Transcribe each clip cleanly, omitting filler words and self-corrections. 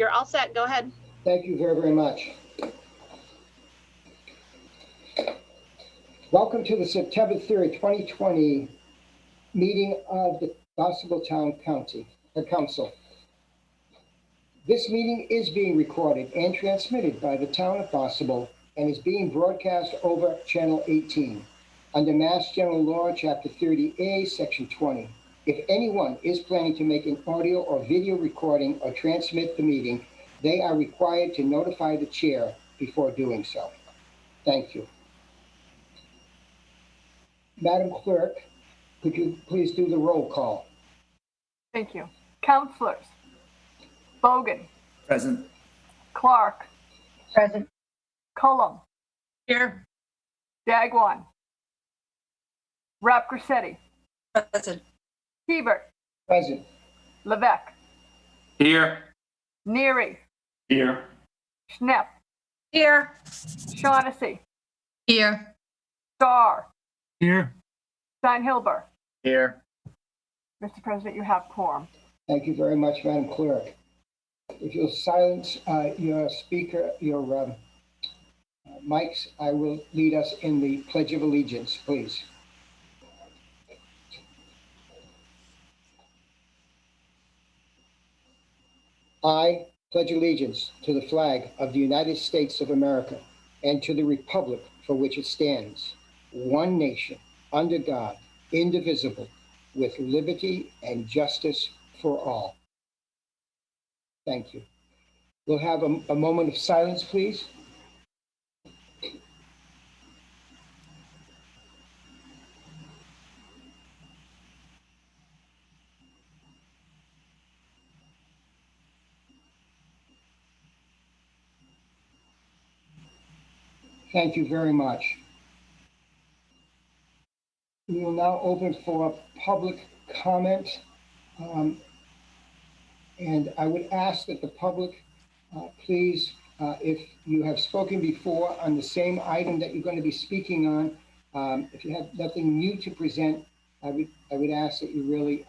You're all set. Go ahead. Thank you very, very much. Welcome to the September 3rd, 2020 meeting of the Barnstable Town Council. This meeting is being recorded and transmitted by the Town of Barnstable and is being broadcast over Channel 18 under Mass General Law, Chapter 30A, Section 20. If anyone is planning to make an audio or video recording or transmit the meeting, they are required to notify the chair before doing so. Thank you. Madam Clerk, could you please do the roll call? Thank you. Councilors: Bogan. Present. Clark. Present. Cullum. Here. Dagwan. Rapgrassetti. Present. Hebert. Present. Levesque. Here. Neary. Here. Schnepp. Here. Shaughnessy. Here. Starr. Here. Steinhilber. Here. Mr. President, you have quorum. Thank you very much, Madam Clerk. If you'll silence your speaker, your mics, I will lead us in the Pledge of Allegiance, please. I pledge allegiance to the flag of the United States of America and to the republic for which it stands, one nation, under God, indivisible, with liberty and justice for all. Thank you. We'll have a moment of silence, please. Thank you very much. We will now open for public comment. And I would ask that the public, please, if you have spoken before on the same item that you're going to be speaking on, if you have nothing new to present, I would ask that you really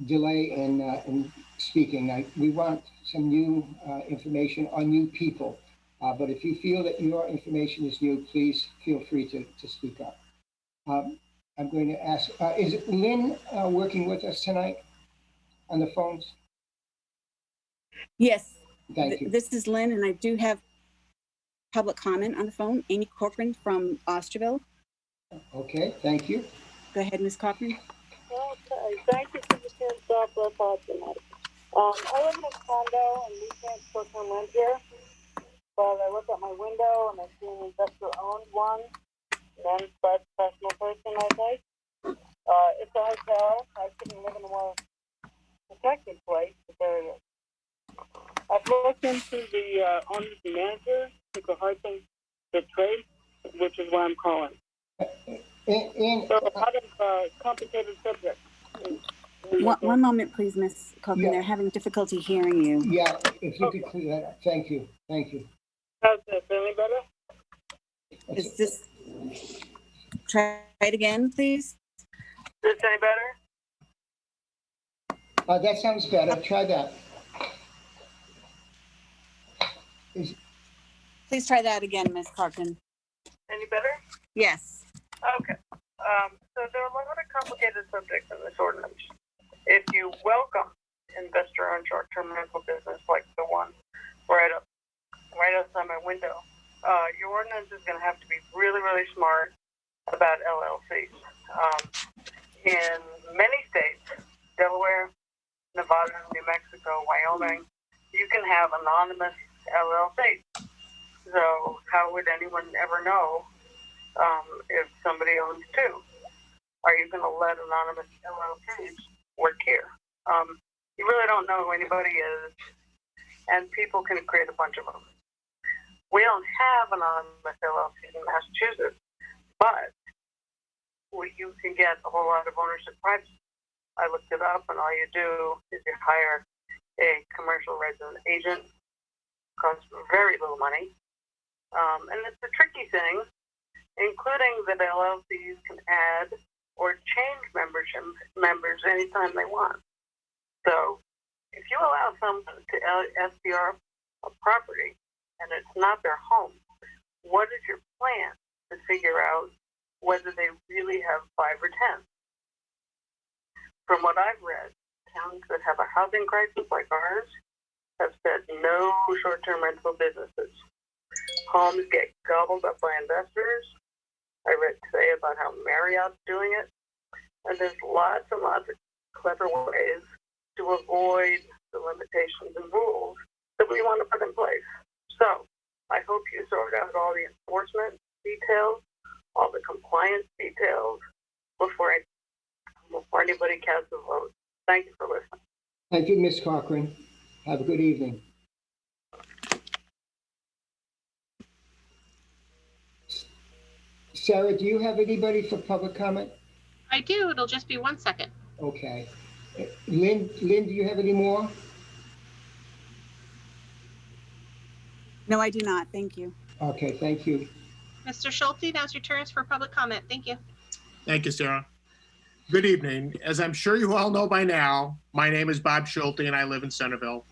delay in speaking. We want some new information on new people. But if you feel that your information is new, please feel free to speak up. I'm going to ask, is Lynn working with us tonight on the phones? Yes. Thank you. This is Lynn, and I do have public comment on the phone. Amy Corcoran from Osterville. Okay, thank you. Go ahead, Ms. Corcoran. Okay, thank you for the chance to talk tonight. I live in a condo and we can't put some rent here, but I look at my window and I see an investor-owned one, then by a professional person, I think. It's a hotel. I couldn't live in a more protected place, but there it is. I've looked into the owners and managers. It's a hard thing to trace, which is why I'm calling. So a lot of complicated subjects. One moment, please, Ms. Corcoran. Yeah. They're having difficulty hearing you. Yeah, if you could clear that up. Thank you. Thank you. How's this? Any better? Is this, try it again, please? Is this any better? That sounds better. Try that. Please try that again, Ms. Corcoran. Any better? Yes. Okay. So there are a lot of complicated subjects in this ordinance. If you welcome investor-owned short-term rental business like the one right outside my window, your ordinance is going to have to be really, really smart about LLCs. In many states, Delaware, Nevada, New Mexico, Wyoming, you can have anonymous LLCs. So how would anyone ever know if somebody owns two? Are you going to let anonymous LLCs work here? You really don't know who anybody is, and people can create a bunch of them. We don't have anonymous LLCs in Massachusetts, but you can get a whole lot of ownership privacy. I looked it up, and all you do is you hire a commercial resident agent. It costs very little money. And it's a tricky thing, including that LLCs can add or change members anytime they want. So if you allow someone to SDR a property and it's not their home, what is your plan to figure out whether they really have 5 or 10? From what I've read, towns that have a housing crisis like ours have said no short-term rental businesses. Homes get gobbled up by investors. I read today about how Marriott's doing it. And there's lots and lots of clever ways to avoid the limitations and rules that we want to put in place. So I hope you sort out all the enforcement details, all the compliance details before anybody casts a vote. Thank you for listening. Thank you, Ms. Cochran. Have a good evening. Sarah, do you have anybody for public comment? I do. It'll just be 1 second. Okay. Lynn, do you have any more? No, I do not. Thank you. Okay, thank you. Mr. Schulte, now's your turn for public comment. Thank you. Thank you, Sarah. Good evening. As I'm sure you all know by now, my name is Bob Schulte and I live in Centerville.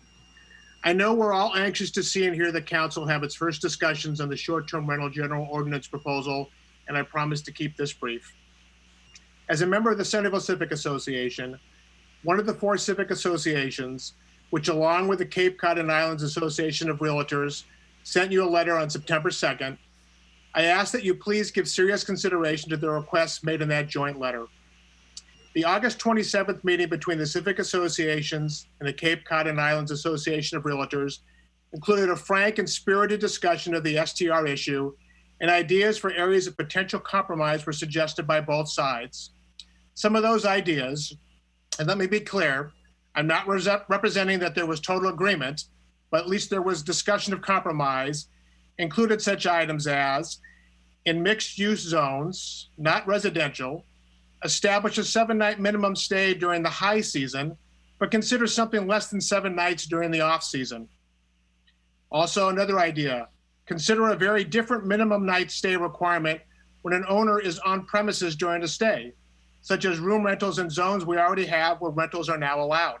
I know we're all anxious to see and hear the council have its first discussions on the short-term rental general ordinance proposal, and I promise to keep this brief. As a member of the Centerville Civic Association, one of the 4 civic associations, which along with the Cape Cod and Islands Association of Realtors, sent you a letter on September 2nd, I ask that you please give serious consideration to the requests made in that joint letter. The August 27th meeting between the civic associations and the Cape Cod and Islands Association of Realtors included a frank and spirited discussion of the STR issue, and ideas for areas of potential compromise were suggested by both sides. Some of those ideas, and let me be clear, I'm not representing that there was total agreement, but at least there was discussion of compromise, included such items as, in mixed-use zones, not residential, establish a 7-night minimum stay during the high season, but consider something less than 7 nights during the off-season. Also, another idea, consider a very different minimum night stay requirement when an owner is on premises during a stay, such as room rentals in zones we already have where rentals are now allowed.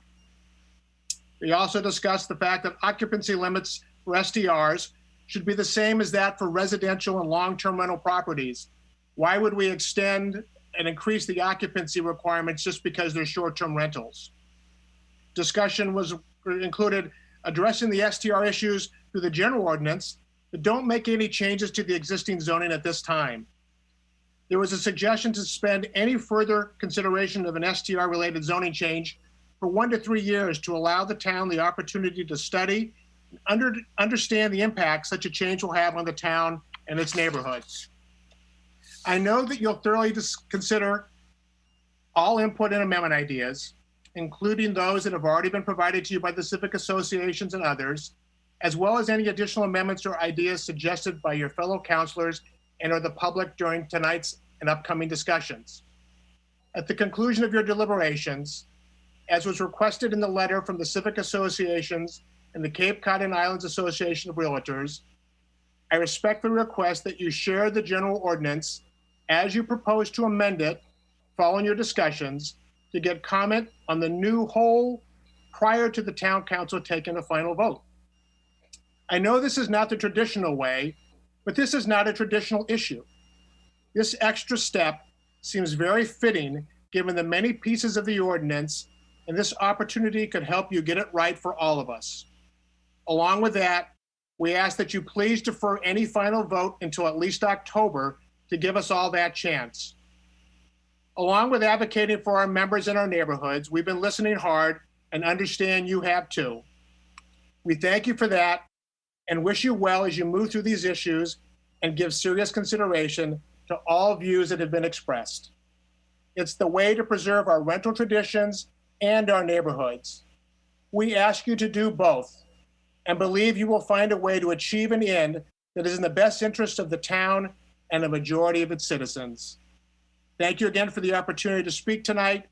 We also discussed the fact that occupancy limits for STRs should be the same as that for residential and long-term rental properties. Why would we extend and increase the occupancy requirements just because they're short-term rentals? Discussion included addressing the STR issues through the general ordinance, but don't make any changes to the existing zoning at this time. There was a suggestion to suspend any further consideration of an STR-related zoning change for 1 to 3 years to allow the town the opportunity to study and understand the impact such a change will have on the town and its neighborhoods. I know that you'll thoroughly consider all input and amendment ideas, including those that have already been provided to you by the civic associations and others, as well as any additional amendments or ideas suggested by your fellow councilors and or the public during tonight's and upcoming discussions. At the conclusion of your deliberations, as was requested in the letter from the civic associations and the Cape Cod and Islands Association of Realtors, I respectfully request that you share the general ordinance as you propose to amend it following your discussions to get comment on the new whole prior to the town council taking a final vote. I know this is not the traditional way, but this is not a traditional issue. This extra step seems very fitting given the many pieces of the ordinance, and this opportunity could help you get it right for all of us. Along with that, we ask that you please defer any final vote until at least October to give us all that chance. Along with advocating for our members in our neighborhoods, we've been listening hard and understand you have too. We thank you for that and wish you well as you move through these issues and give serious consideration to all views that have been expressed. It's the way to preserve our rental traditions and our neighborhoods. We ask you to do both and believe you will find a way to achieve an end that is in the best interest of the town and the majority of its citizens. Thank you again for the opportunity to speak tonight.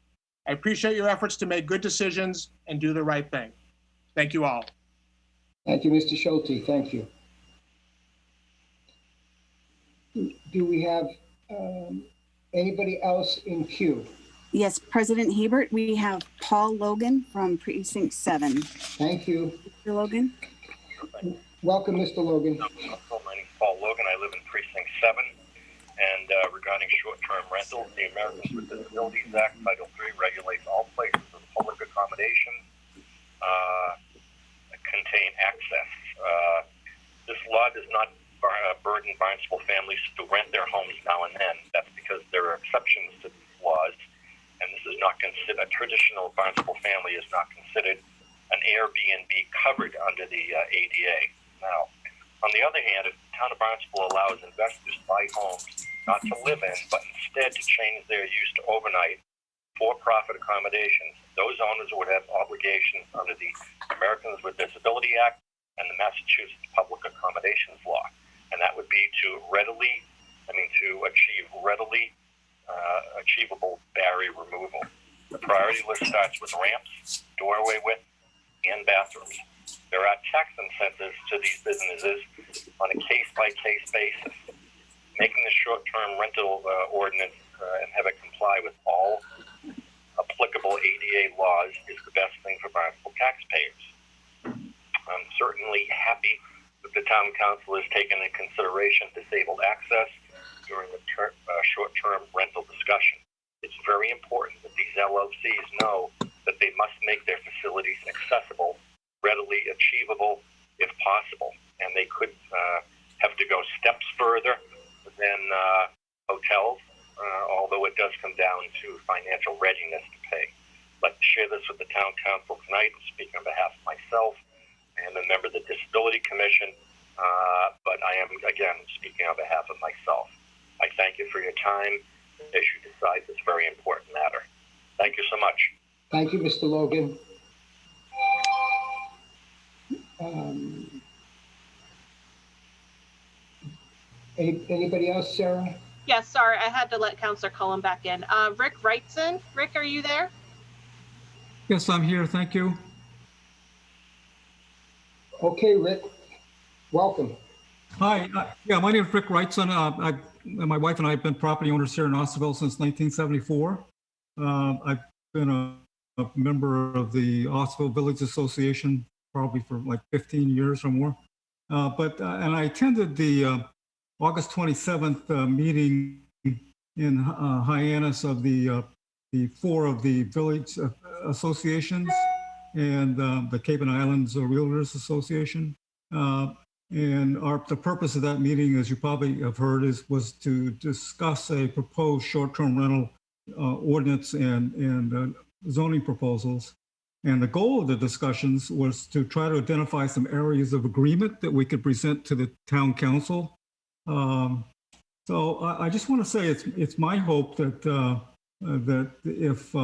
I appreciate your efforts to make good decisions and do the right thing. Thank you all. Thank you, Mr. Schulte. Thank you. Do we have anybody else in queue? Yes, President Hebert, we have Paul Logan from Precinct 7. Thank you. Mr. Logan? Welcome, Mr. Logan. My name is Paul Logan. I live in Precinct 7. And regarding short-term rentals, the Americans with Disabilities Act, Title III, regulates all places of public accommodation contain access. This law does not burden Barnstable families to rent their homes now and then. That's because there are exceptions to these laws, and this is not considered, a traditional Barnstable family is not considered an Airbnb covered under the ADA. Now, on the other hand, if the town of Barnstable allows investors to buy homes not to live in, but instead to change their use to overnight for-profit accommodations, those owners would have obligations under the Americans with Disability Act and the Massachusetts Public Accommodations Law. And that would be to achieve readily achievable barrier removal. The priority list starts with ramps, doorway width, and bathrooms. There are tax incentives to these businesses on a case-by-case basis. Making the short-term rental ordinance and have it comply with all applicable ADA laws is the best thing for Barnstable taxpayers. I'm certainly happy that the town council has taken into consideration disabled access during the short-term rental discussion. It's very important that these LLCs know that they must make their facilities accessible, readily achievable if possible, and they could have to go steps further than hotels, although it does come down to financial readiness to pay. I'd like to share this with the town council tonight, speaking on behalf of myself and a member of the Disability Commission, but I am, again, speaking on behalf of myself. I thank you for your time as you decide this very important matter. Thank you so much. Thank you, Mr. Logan. Anybody else, Sarah? Yes, sorry, I had to let Counselor Cullen back in. Rick Wrightson. Rick, are you there? Yes, I'm here. Thank you. Okay, Rick, welcome. Hi. Yeah, my name is Rick Wrightson. My wife and I have been property owners here in Osterville since 1974. I've been a member of the Osterville Village Association probably for like 15 years or more. And I attended the August 27th meeting in Hyannis of the four of the village associations and the Cape and Islands Realtors Association. And the purpose of that meeting, as you probably have heard, was to discuss a proposed short-term rental ordinance and zoning proposals. And the goal of the discussions was to try to identify some areas of agreement that we could present to the town council. So I just want to say it's my hope that if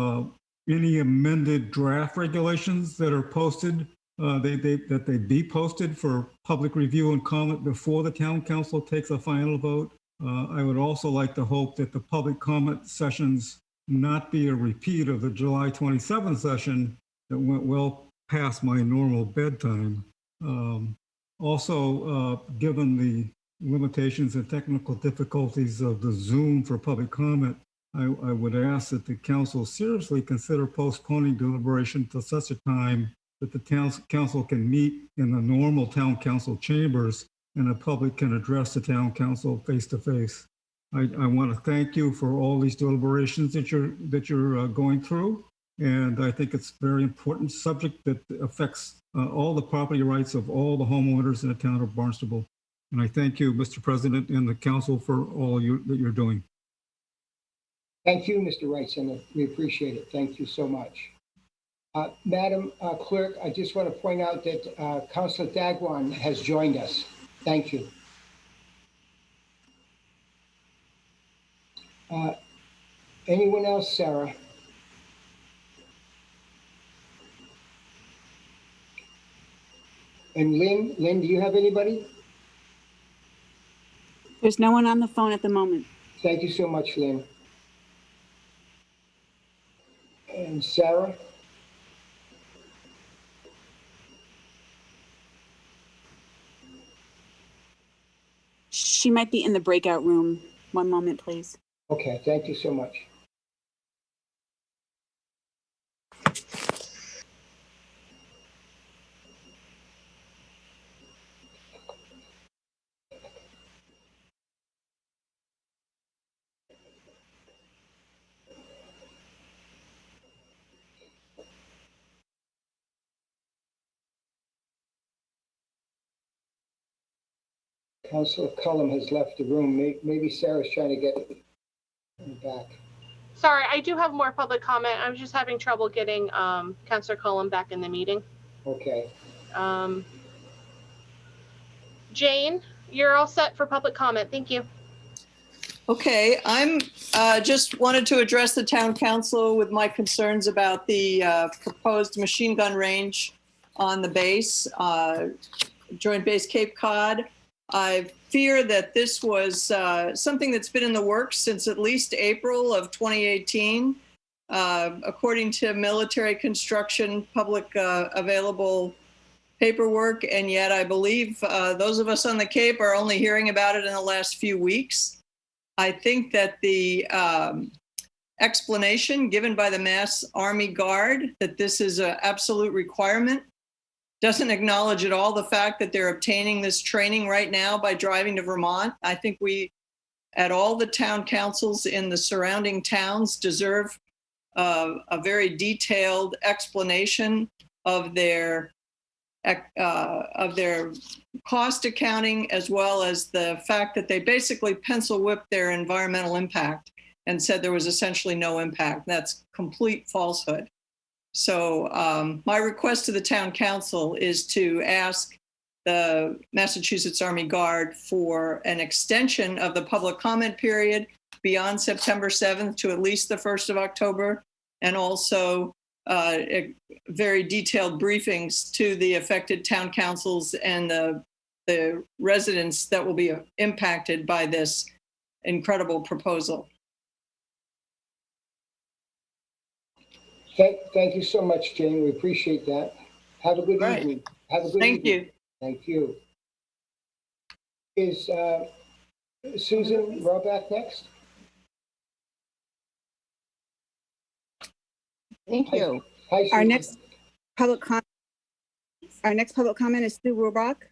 any amended draft regulations that are posted, that they be posted for public review and comment before the town council takes a final vote. I would also like to hope that the public comment sessions not be a repeat of the July 27th session that went well past my normal bedtime. Also, given the limitations and technical difficulties of the Zoom for public comment, I would ask that the council seriously consider postponing deliberation to such a time that the town council can meet in the normal town council chambers and the public can address the town council face to face. I want to thank you for all these deliberations that you're going through. And I think it's a very important subject that affects all the property rights of all the homeowners in the town of Barnstable. And I thank you, Mr. President, and the council for all that you're doing. Thank you, Mr. Wrightson. We appreciate it. Thank you so much. Madam Clerk, I just want to point out that Councilor Dagwan has joined us. Thank you. Anyone else, Sarah? And Lynn, do you have anybody? There's no one on the phone at the moment. Thank you so much, Lynn. And Sarah? She might be in the breakout room. One moment, please. Okay, thank you so much. Councilor Cullum has left the room. Maybe Sarah's trying to get him back. Sorry, I do have more public comment. I'm just having trouble getting Councillor Cullen back in the meeting. Okay. Jane, you're all set for public comment. Thank you. Okay, I'm just wanted to address the town council with my concerns about the proposed machine gun range on the base, Joint Base Cape Cod. I fear that this was something that's been in the works since at least April of 2018. According to military construction, public available paperwork, and yet I believe those of us on the Cape are only hearing about it in the last few weeks. I think that the explanation given by the Mass Army Guard that this is an absolute requirement doesn't acknowledge at all the fact that they're obtaining this training right now by driving to Vermont. I think we, at all the town councils in the surrounding towns, deserve a very detailed explanation of their cost accounting, as well as the fact that they basically pencil whipped their environmental impact and said there was essentially no impact. That's complete falsehood. So my request to the town council is to ask the Massachusetts Army Guard for an extension of the public comment period beyond September 7th to at least the 1st of October, and also very detailed briefings to the affected town councils and the residents that will be impacted by this incredible proposal. Thank you so much, Jane. We appreciate that. Have a good evening. Have a good Thank evening. you. Thank you. Is Susan Roback next? Thank you. Hi, Susan. Our next public comment is Sue Robach.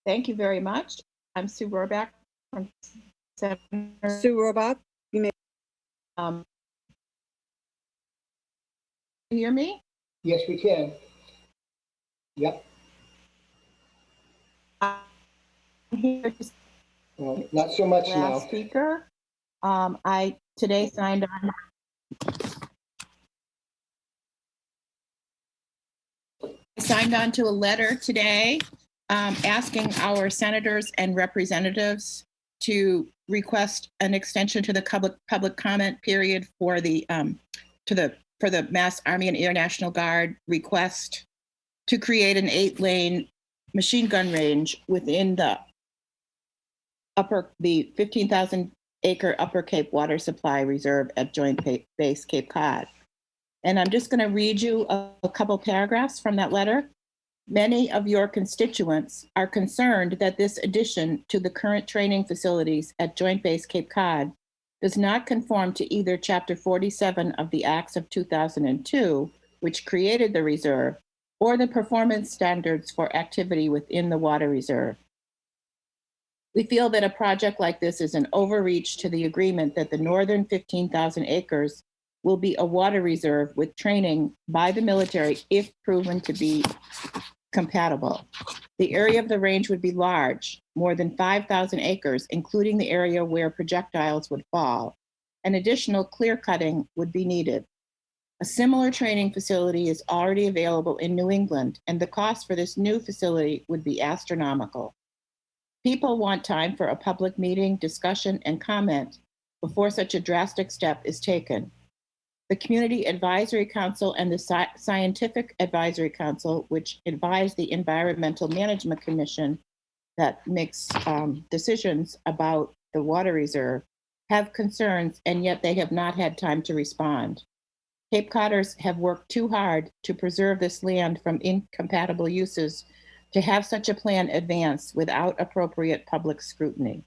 Thank you very much. I'm Sue Roback from Center. Sue Robach, you may. You hear me? Yes, we can. Yep. I'm here to Well, not so much now. last speaker. I today signed on to a letter today asking our senators and representatives to request an extension to the public comment period for the Mass Army and Air National Guard request to create an 8-lane machine gun range within the 15,000 acre Upper Cape Water Supply Reserve at Joint Base Cape Cod. And I'm just going to read you a couple paragraphs from that letter. Many of your constituents are concerned that this addition to the current training facilities at Joint Base Cape Cod does not conform to either Chapter 47 of the Acts of 2002, which created the reserve, or the performance standards for activity within the water reserve. We feel that a project like this is an overreach to the agreement that the northern 15,000 acres will be a water reserve with training by the military if proven to be compatible. The area of the range would be large, more than 5,000 acres, including the area where projectiles would fall. An additional clear cutting would be needed. A similar training facility is already available in New England, and the cost for this new facility would be astronomical. People want time for a public meeting, discussion, and comment before such a drastic step is taken. The Community Advisory Council and the Scientific Advisory Council, which advise the Environmental Management Commission that makes decisions about the water reserve, have concerns, and yet they have not had time to respond. Cape Codders have worked too hard to preserve this land from incompatible uses to have such a plan advance without appropriate public scrutiny.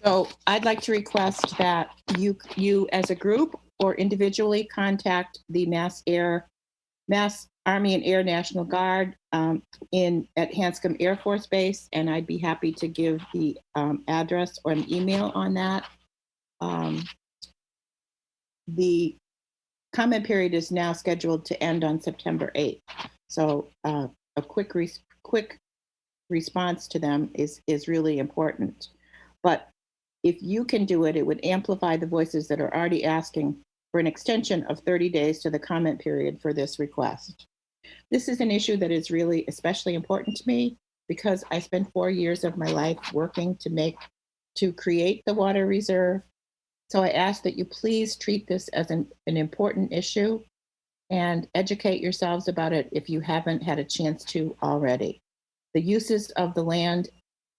So I'd like to request that you as a group or individually contact the Mass Army and Air National Guard at Hanscom Air Force Base, and I'd be happy to give the address or an email on that. The comment period is now scheduled to end on September 8th. So a quick response to them is really important. But if you can do it, it would amplify the voices that are already asking for an extension of 30 days to the comment period for this request. This is an issue that is really especially important to me because I spent 4 years of my life working to create the water reserve. So I ask that you please treat this as an important issue and educate yourselves about it if you haven't had a chance to already. The uses of the land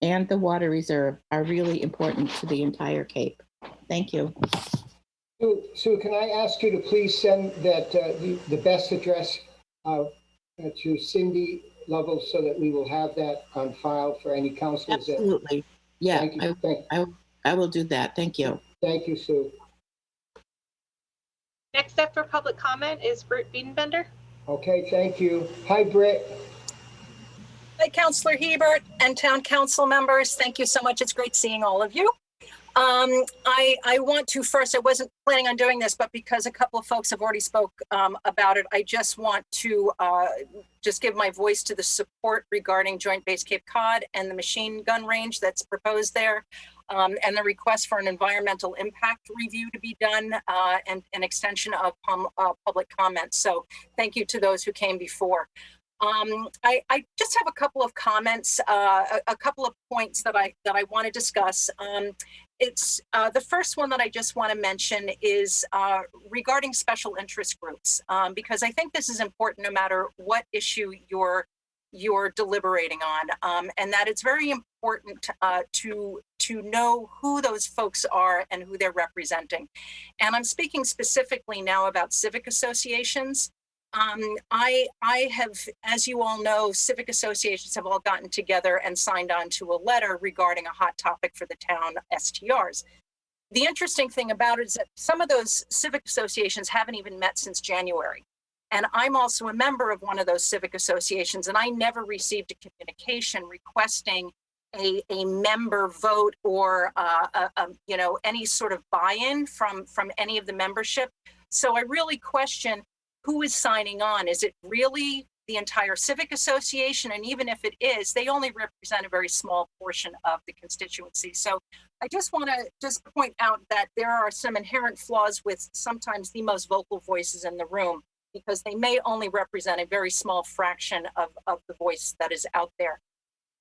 and the water reserve are really important to the entire Cape. Thank you. Sue, can I ask you to please send that the best address to Cindy Lovell so that we will have that on file for any councilors? Absolutely. Yeah, Thank you. I will do that. Thank you. Thank you, Sue. Next up for public comment is Britt Biedenbender. Okay, thank you. Hi, Britt. Hi, Councillor Hebert and Town Council members. Thank you so much. It's great seeing all of you. I want to first, I wasn't planning on doing this, but because a couple of folks have already spoke about it, I just want to just give my voice to the support regarding Joint Base Cape Cod and the machine gun range that's proposed there, and the request for an environmental impact review to be done and an extension of public comments. So thank you to those who came before. I just have a couple of comments, a couple of points that I want to discuss. It's the first one that I just want to mention is regarding special interest groups, because I think this is important no matter what issue you're deliberating on, and that it's very important to know who those folks are and who they're representing. And I'm speaking specifically now about civic associations. I have, as you all know, civic associations have all gotten together and signed on to a letter regarding a hot topic for the town, STRs. The interesting thing about it is that some of those civic associations haven't even met since January. And I'm also a member of one of those civic associations, and I never received a communication requesting a member vote or any sort of buy-in from any of the membership. So I really question who is signing on. Is it really the entire civic association? And even if it is, they only represent a very small portion of the constituency. So I just want to just point out that there are some inherent flaws with sometimes the most vocal voices in the room, because they may only represent a very small fraction of the voice that is out there.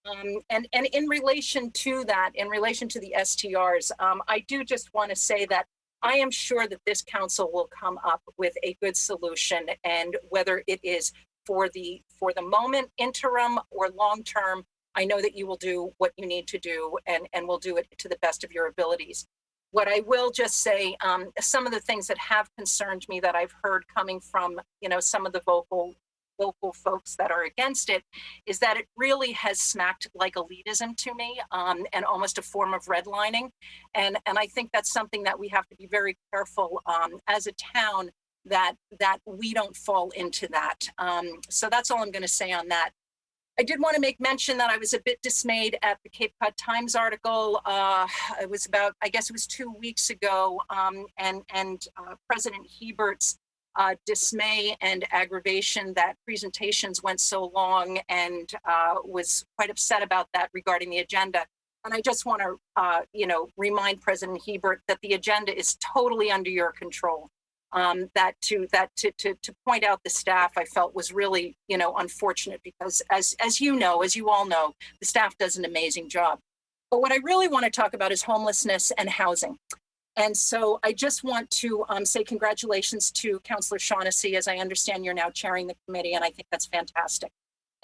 And in relation to that, in relation to the STRs, I do just want to say that I am sure that this council will come up with a good solution, and whether it is for the moment, interim or long term, I know that you will do what you need to do and will do it to the best of your abilities. What I will just say, some of the things that have concerned me that I've heard coming from, some of the vocal folks that are against it, is that it really has smacked like elitism to me, and almost a form of redlining. And I think that's something that we have to be very careful as a town that we don't fall into that. So that's all I'm going to say on that. I did want to make mention that I was a bit dismayed at the Cape Cod Times article. It was about, I guess it was 2 weeks ago, and President Hebert's dismay and aggravation that presentations went so long, and was quite upset about that regarding the agenda. And I just want to, remind President Hebert that the agenda is totally under your control. That to point out the staff, I felt was really, unfortunate, because as you all know, the staff does an amazing job. But what I really want to talk about is homelessness and housing. And so I just want to say congratulations to Councillor Shaughnessy, as I understand you're now chairing the committee, and I think that's fantastic.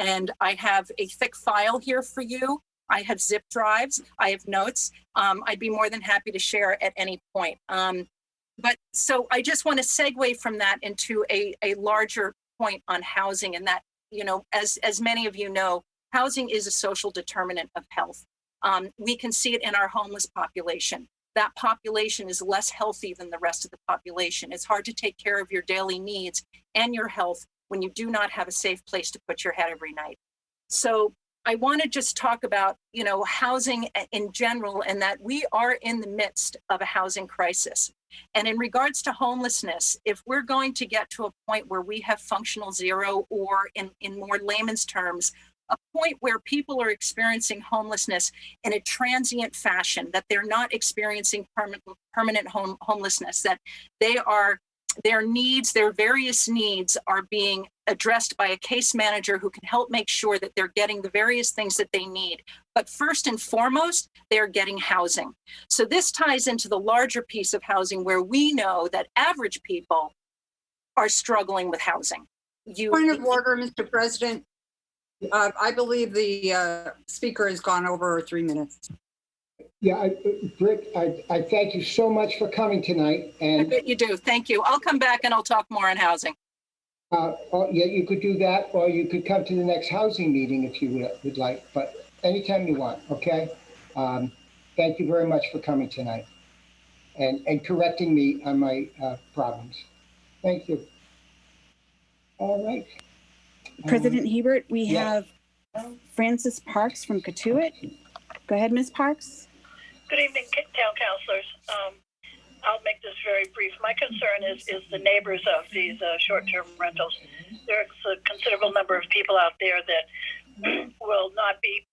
And I have a thick file here for you. I have zip drives, I have notes. I'd be more than happy to share at any point. But so I just want to segue from that into a larger point on housing, and that, as many of you know, housing is a social determinant of health. We can see it in our homeless population. That population is less healthy than the rest of the population. It's hard to take care of your daily needs and your health when you do not have a safe place to put your head every night. So I want to just talk about, housing in general, and that we are in the midst of a housing crisis. And in regards to homelessness, if we're going to get to a point where we have functional zero, or in more layman's terms, a point where people are experiencing homelessness in a transient fashion, that they're not experiencing permanent homelessness, that their needs, their various needs are being addressed by a case manager who can help make sure that they're getting the various things that they need. But first and foremost, they're getting housing. So this ties into the larger piece of housing where we know that average people are struggling with housing. Point of order, Mr. President. I believe the speaker has gone over 3 minutes. Yeah, Britt, I thank you so much for coming tonight. I And bet you do. Thank you. I'll come back and I'll talk more on housing. yeah, you could do that, or you could come to the next housing meeting if you would like, but anytime you want, okay? Thank you very much for coming tonight and correcting me on my problems. Thank you. All right. President Hebert, we yeah. have Frances Parks from Katuitt. Go ahead, Ms. Parks. Good evening, town councilors. I'll make this very brief. My concern is the neighbors of these short-term rentals. There's a considerable number of people out there that will not be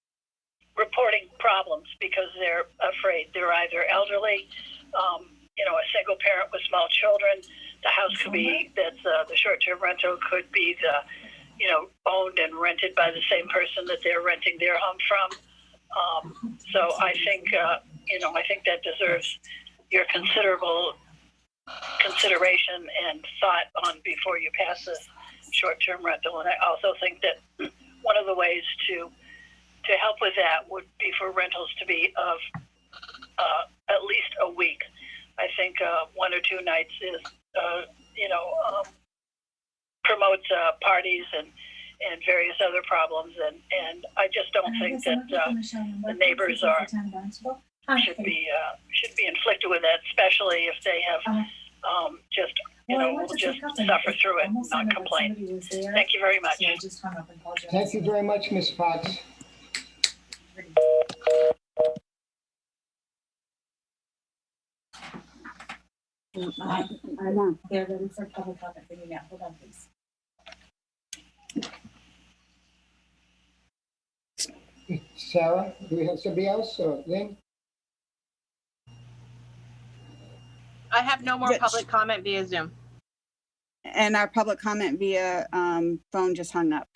reporting problems because they're afraid. They're either elderly, a single parent with small children. The house could be, the short-term rental could be owned and rented by the same person that they're renting their home from. So I think that deserves your considerable consideration and thought on before you pass this short-term rental. And I also think that one of the ways to help with that would be for rentals to be of at least a week. I think 1 or 2 nights is, promotes parties and various other problems, and I just don't think that the neighbors should be inflicted with that, especially if they have will just suffer through it and not complain. Thank you very much. Thank you very much, Ms. Fox. They're ready for public comment. Hold on, please. Sarah, do we have somebody else? Or Lynn? I have no more Rich. public comment via Zoom. And our public comment via phone just hung up.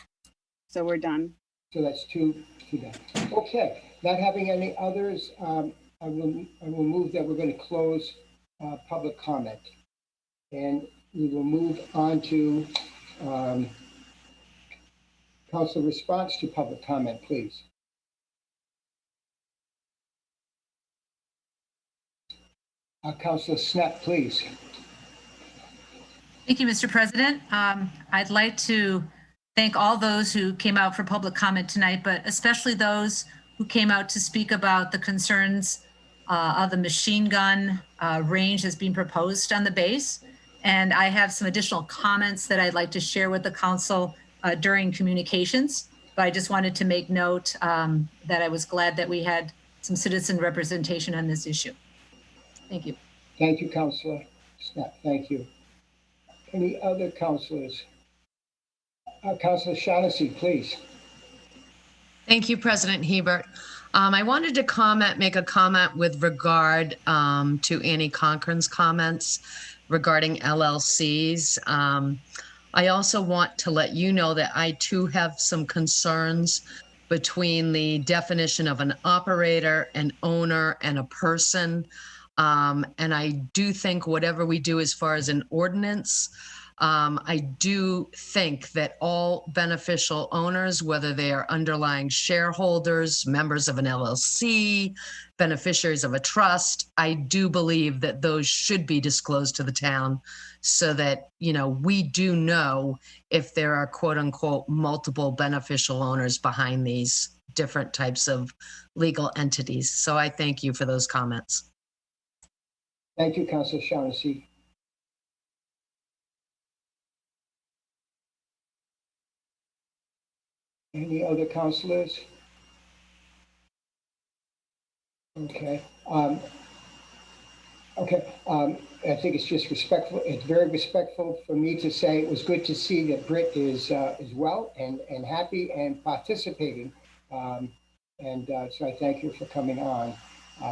So we're done. So that's two done. Okay, not having any others, I will move that we're going to close public comment. And we will move on to council response to public comment, please. Councilor Snap, please. Thank you, Mr. President. I'd like to thank all those who came out for public comment tonight, but especially those who came out to speak about the concerns of the machine gun range that's being proposed on the base. And I have some additional comments that I'd like to share with the council during communications. But I just wanted to make note that I was glad that we had some citizen representation on this issue. Thank you. Thank you, Councilor Snap. Thank you. Any other councilors? Councilor Shaughnessy, please. Thank you, President Hebert. I wanted to make a comment with regard to Annie Cochran's comments regarding LLCs. I also want to let you know that I too have some concerns between the definition of an operator, an owner, and a person. And I do think whatever we do as far as an ordinance, I do think that all beneficial owners, whether they are underlying shareholders, members of an LLC, beneficiaries of a trust, I do believe that those should be disclosed to the town so that, we do know if there are quote unquote multiple beneficial owners behind these different types of legal entities. So I thank you for those comments. Thank you, Councilor Shaughnessy. Any other councilors? Okay. Okay, I think it's just respectful. It's very respectful for me to say it was good to see that Britt is well and happy and participating. So I thank you for coming on.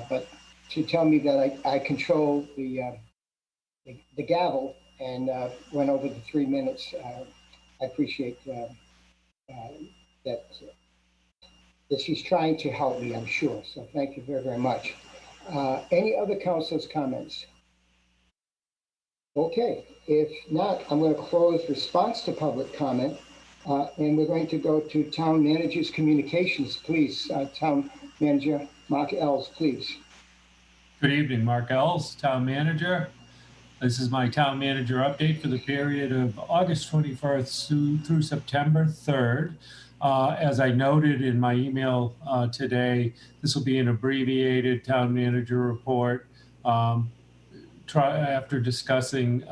But to tell me that I control the gavel and went over the 3 minutes, I appreciate that she's trying to help me, I'm sure. So thank you very, very much. Any other councilors' comments? Okay, if not, I'm going to close response to public comment, and we're going to go to Town Manager's Communications, please. Town Manager Mark Ells, please. Good evening, Mark Ells, Town Manager. This is my Town Manager update for the period of August 21st through September 3rd. As I noted in my email today, this will be an abbreviated Town Manager report. After discussing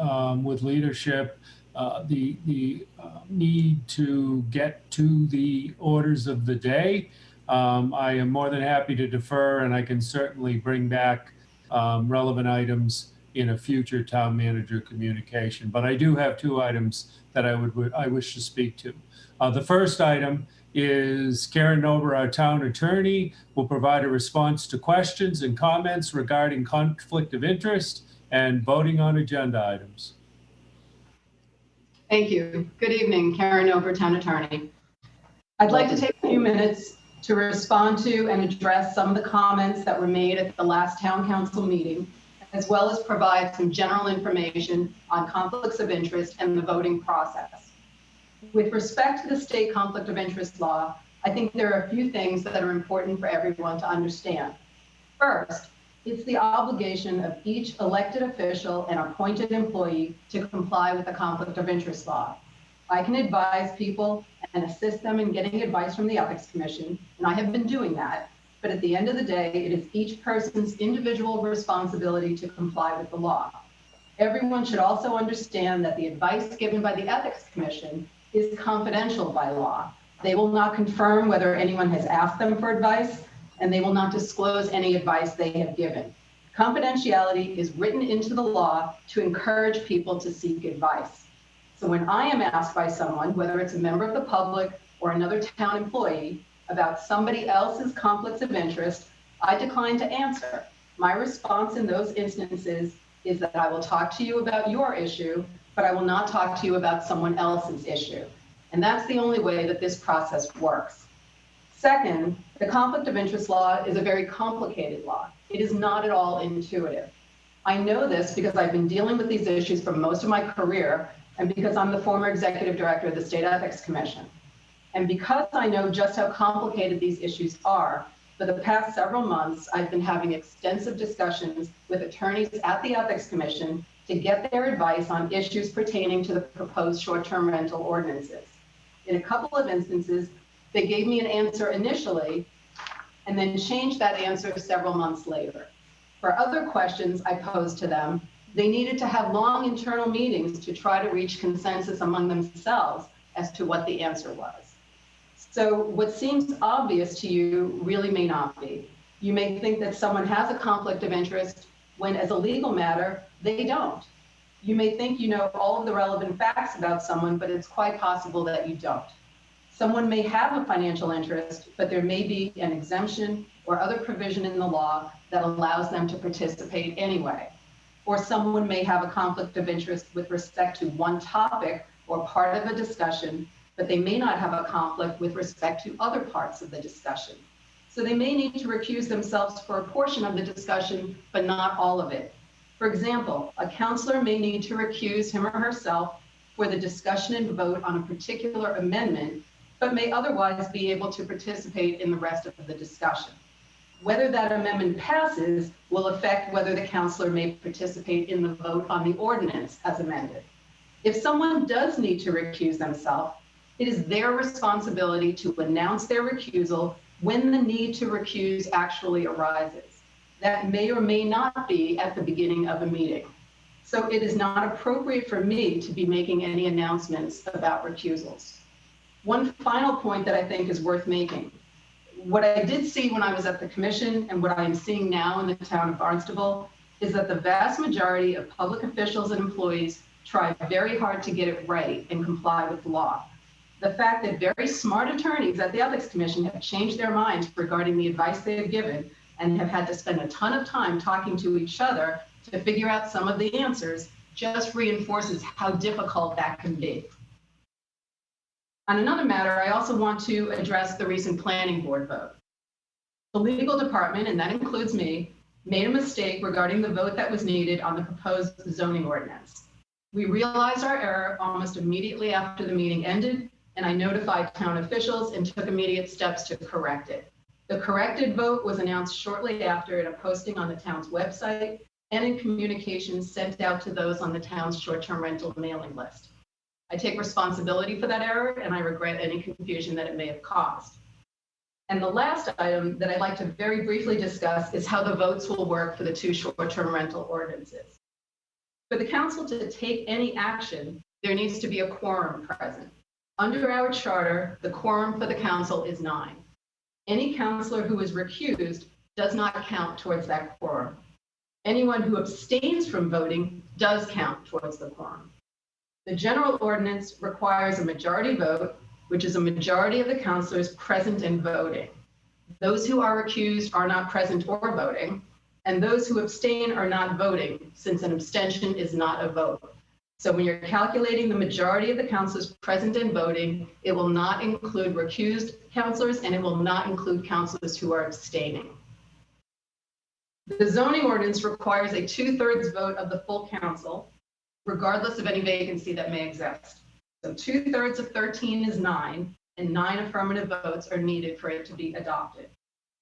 with leadership the need to get to the orders of the day, I am more than happy to defer, and I can certainly bring back relevant items in a future town manager communication. But I do have 2 items that I wish to speak to. The first item is Karen Nober, our town attorney, will provide a response to questions and comments regarding conflict of interest and voting on agenda items. Thank you. Good evening, Karen Ober, Town Attorney. I'd like to take a few minutes to respond to and address some of the comments that were made at the last Town Council meeting, as well as provide some general information on conflicts of interest and the voting process. With respect to the state conflict of interest law, I think there are a few things that are important for everyone to understand. First, it's the obligation of each elected official and appointed employee to comply with the conflict of interest law. I can advise people and assist them in getting advice from the Ethics Commission, and I have been doing that, but at the end of the day, it is each person's individual responsibility to comply with the law. Everyone should also understand that the advice given by the Ethics Commission is confidential by law. They will not confirm whether anyone has asked them for advice, and they will not disclose any advice they have given. Confidentiality is written into the law to encourage people to seek advice. So when I am asked by someone, whether it's a member of the public or another town employee, about somebody else's conflicts of interest, I decline to answer. My response in those instances is that I will talk to you about your issue, but I will not talk to you about someone else's issue. And that's the only way that this process works. Second, the conflict of interest law is a very complicated law. It is not at all intuitive. I know this because I've been dealing with these issues for most of my career, and because I'm the former executive director of the State Ethics Commission. And because I know just how complicated these issues are, for the past several months, I've been having extensive discussions with attorneys at the Ethics Commission to get their advice on issues pertaining to the proposed short-term rental ordinances. In a couple of instances, they gave me an answer initially and then changed that answer several months later. For other questions I posed to them, they needed to have long internal meetings to try to reach consensus among themselves as to what the answer was. So what seems obvious to you really may not be. You may think that someone has a conflict of interest when, as a legal matter, they don't. You may think you know all of the relevant facts about someone, but it's quite possible that you don't. Someone may have a financial interest, but there may be an exemption or other provision in the law that allows them to participate anyway. Or someone may have a conflict of interest with respect to one topic or part of a discussion, but they may not have a conflict with respect to other parts of the discussion. So they may need to recuse themselves for a portion of the discussion, but not all of it. For example, a counselor may need to recuse him or herself for the discussion and vote on a particular amendment, but may otherwise be able to participate in the rest of the discussion. Whether that amendment passes will affect whether the counselor may participate in the vote on the ordinance as amended. If someone does need to recuse themselves, it is their responsibility to announce their recusal when the need to recuse actually arises. That may or may not be at the beginning of a meeting. So it is not appropriate for me to be making any announcements about recusals. One final point that I think is worth making. What I did see when I was at the commission and what I am seeing now in the town of Barnstable is that the vast majority of public officials and employees try very hard to get it right and comply with the law. The fact that very smart attorneys at the Ethics Commission have changed their minds regarding the advice they have given and have had to spend a ton of time talking to each other to figure out some of the answers just reinforces how difficult that can be. On another matter, I also want to address the recent planning board vote. The legal department, and that includes me, made a mistake regarding the vote that was needed on the proposed zoning ordinance. We realized our error almost immediately after the meeting ended, and I notified town officials and took immediate steps to correct it. The corrected vote was announced shortly after in a posting on the town's website and in communications sent out to those on the town's short-term rental mailing list. I take responsibility for that error, and I regret any confusion that it may have caused. And the last item that I'd like to very briefly discuss is how the votes will work for the two short-term rental ordinances. For the council to take any action, there needs to be a quorum present. Under our charter, the quorum for the council is 9. Any councilor who is recused does not count towards that quorum. Anyone who abstains from voting does count towards the quorum. The general ordinance requires a majority vote, which is a majority of the councilors present and voting. Those who are recused are not present or voting, and those who abstain are not voting, since an abstention is not a vote. So when you're calculating the majority of the councilors present and voting, it will not include recused councilors, and it will not include councilors who are abstaining. The zoning ordinance requires a 2/3 vote of the full council, regardless of any vacancy that may exist. So 2/3 of 13 is 9, and 9 affirmative votes are needed for it to be adopted.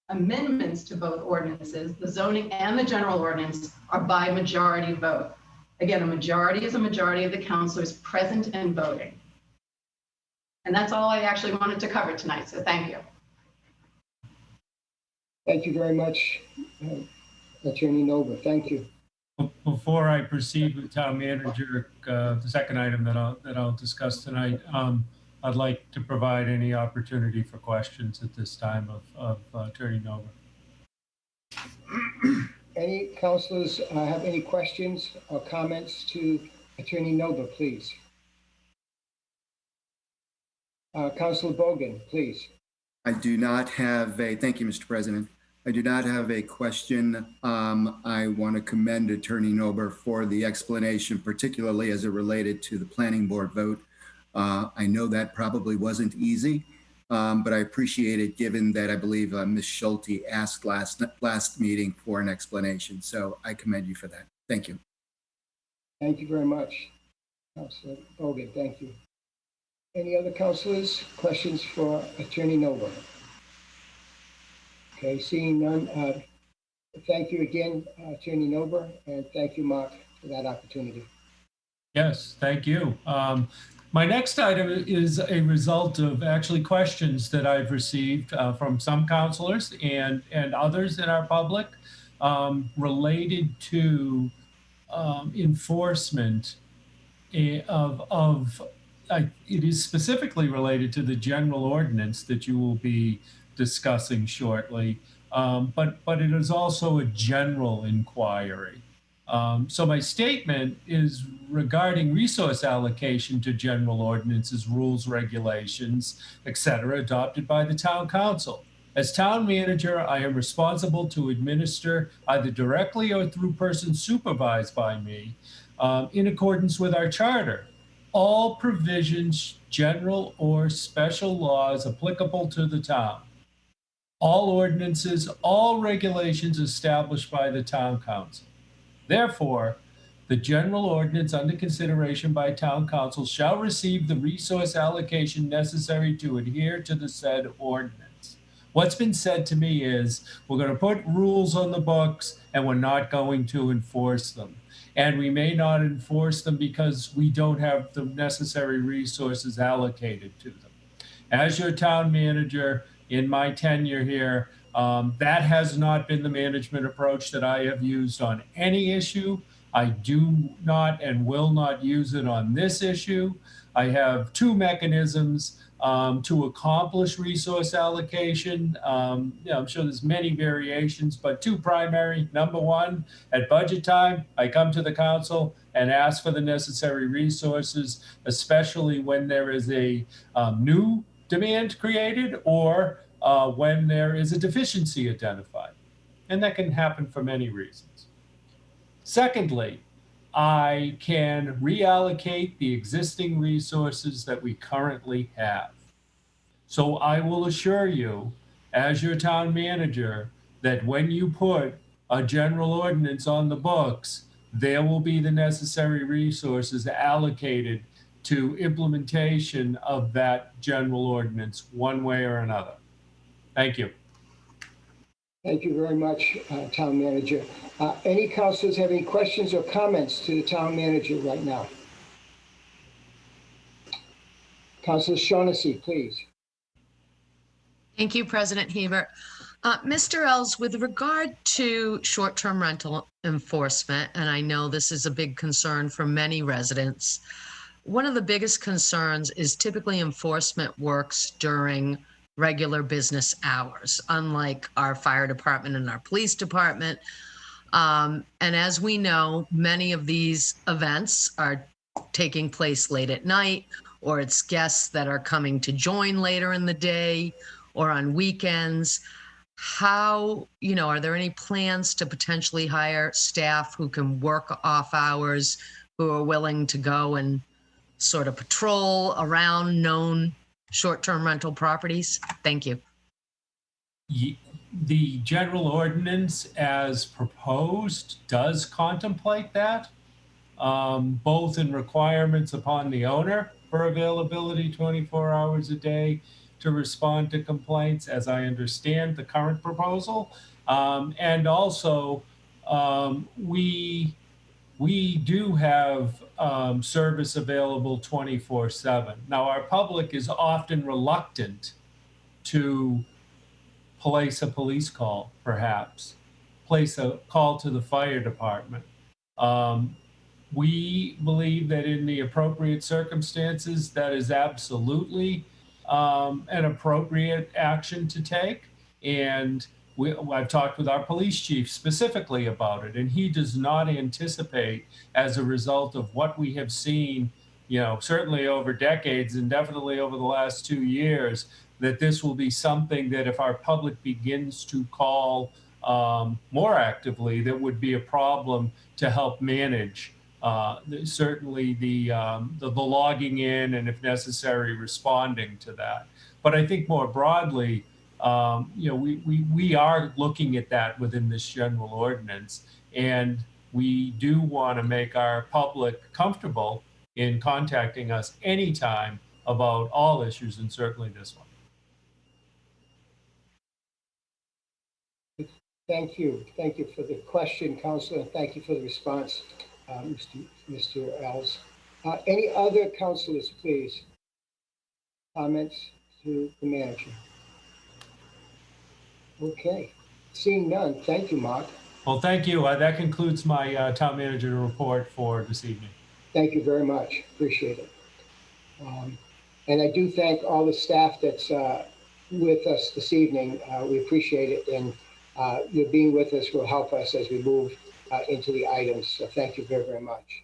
Amendments to both ordinances, the zoning and the general ordinance, are by majority vote. Again, a majority is a majority of the councilors present and voting. And that's all I actually wanted to cover tonight, so thank you. Thank you very much, Attorney Nova. Thank you. Before I proceed with town manager, the second item that I'll discuss tonight, I'd like to provide any opportunity for questions at this time of Attorney Nova. Any councilors have any questions or comments to Attorney Nova, please? Councilor Bogan, please. I do not have thank you, Mr. President. I do not have a question. I want to commend Attorney Nova for the explanation, particularly as it related to the planning board vote. I know that probably wasn't easy, but I appreciate it given that I believe Ms. Schulte asked last meeting for an explanation. So I commend you for that. Thank you. Thank you very much, Councilor Bogan. Thank you. Any other councilors? Questions for Attorney Nova? Okay, seeing none. Thank you again, Attorney Nova, and thank you, Mark, for that opportunity. Yes, thank you. My next item is a result of actually questions that I've received from some councilors and others in our public related to enforcement of it is specifically related to the general ordinance that you will be discussing shortly, but it is also a general inquiry. So my statement is regarding resource allocation to general ordinances, rules, regulations, etc., adopted by the town council. As town manager, I am responsible to administer either directly or through persons supervised by me in accordance with our charter. All provisions, general or special laws applicable to the town. All ordinances, all regulations established by the town council. Therefore, the general ordinance under consideration by town council shall receive the resource allocation necessary to adhere to the said ordinance. What's been said to me is we're going to put rules on the books and we're not going to enforce them. And we may not enforce them because we don't have the necessary resources allocated to them. As your town manager in my tenure here, that has not been the management approach that I have used on any issue. I do not and will not use it on this issue. I have two mechanisms to accomplish resource allocation. I'm sure there's many variations, but two primary. Number one, at budget time, I come to the council and ask for the necessary resources, especially when there is a new demand created or when there is a deficiency identified. And that can happen for many reasons. Secondly, I can reallocate the existing resources that we currently have. So I will assure you, as your town manager, that when you put a general ordinance on the books, there will be the necessary resources allocated to implementation of that general ordinance one way or another. Thank you. Thank you very much, Town Manager. Any councilors have any questions or comments to the Town Manager right now? Councilor Shaughnessy, please. Thank you, President Hebert. Mr. Els, with regard to short-term rental enforcement, and I know this is a big concern for many residents, one of the biggest concerns is typically enforcement works during regular business hours, unlike our fire department and our police department. And as we know, many of these events are taking place late at night, or it's guests that are coming to join later in the day or on weekends. How, are there any plans to potentially hire staff who can work off hours, who are willing to go and sort of patrol around known short-term rental properties? Thank you. The general ordinance as proposed does contemplate that, both in requirements upon the owner for availability 24 hours a day to respond to complaints, as I understand the current proposal. And also, we do have service available 24/7. Now, our public is often reluctant to place a police call, perhaps, place a call to the fire department. We believe that in the appropriate circumstances, that is absolutely an appropriate action to take. And I've talked with our police chief specifically about it, and he does not anticipate, as a result of what we have seen, certainly over decades and definitely over the last 2 years, that this will be something that if our public begins to call more actively, that would be a problem to help manage certainly the logging in and, if necessary, responding to that. But I think more broadly, we are looking at that within this general ordinance, and we do want to make our public comfortable in contacting us anytime about all issues, and certainly this one. Thank you. Thank you for the question, Councilor. Thank you for the response, Mr. Els. Any other councilors, please? Comments to the manager? Okay. Seeing none. Thank you, Mark. Well, thank you. That concludes my town manager report for this evening. Thank you very much. Appreciate it. And I do thank all the staff that's with us this evening. We appreciate it. And your being with us will help us as we move into the items. So thank you very, very much.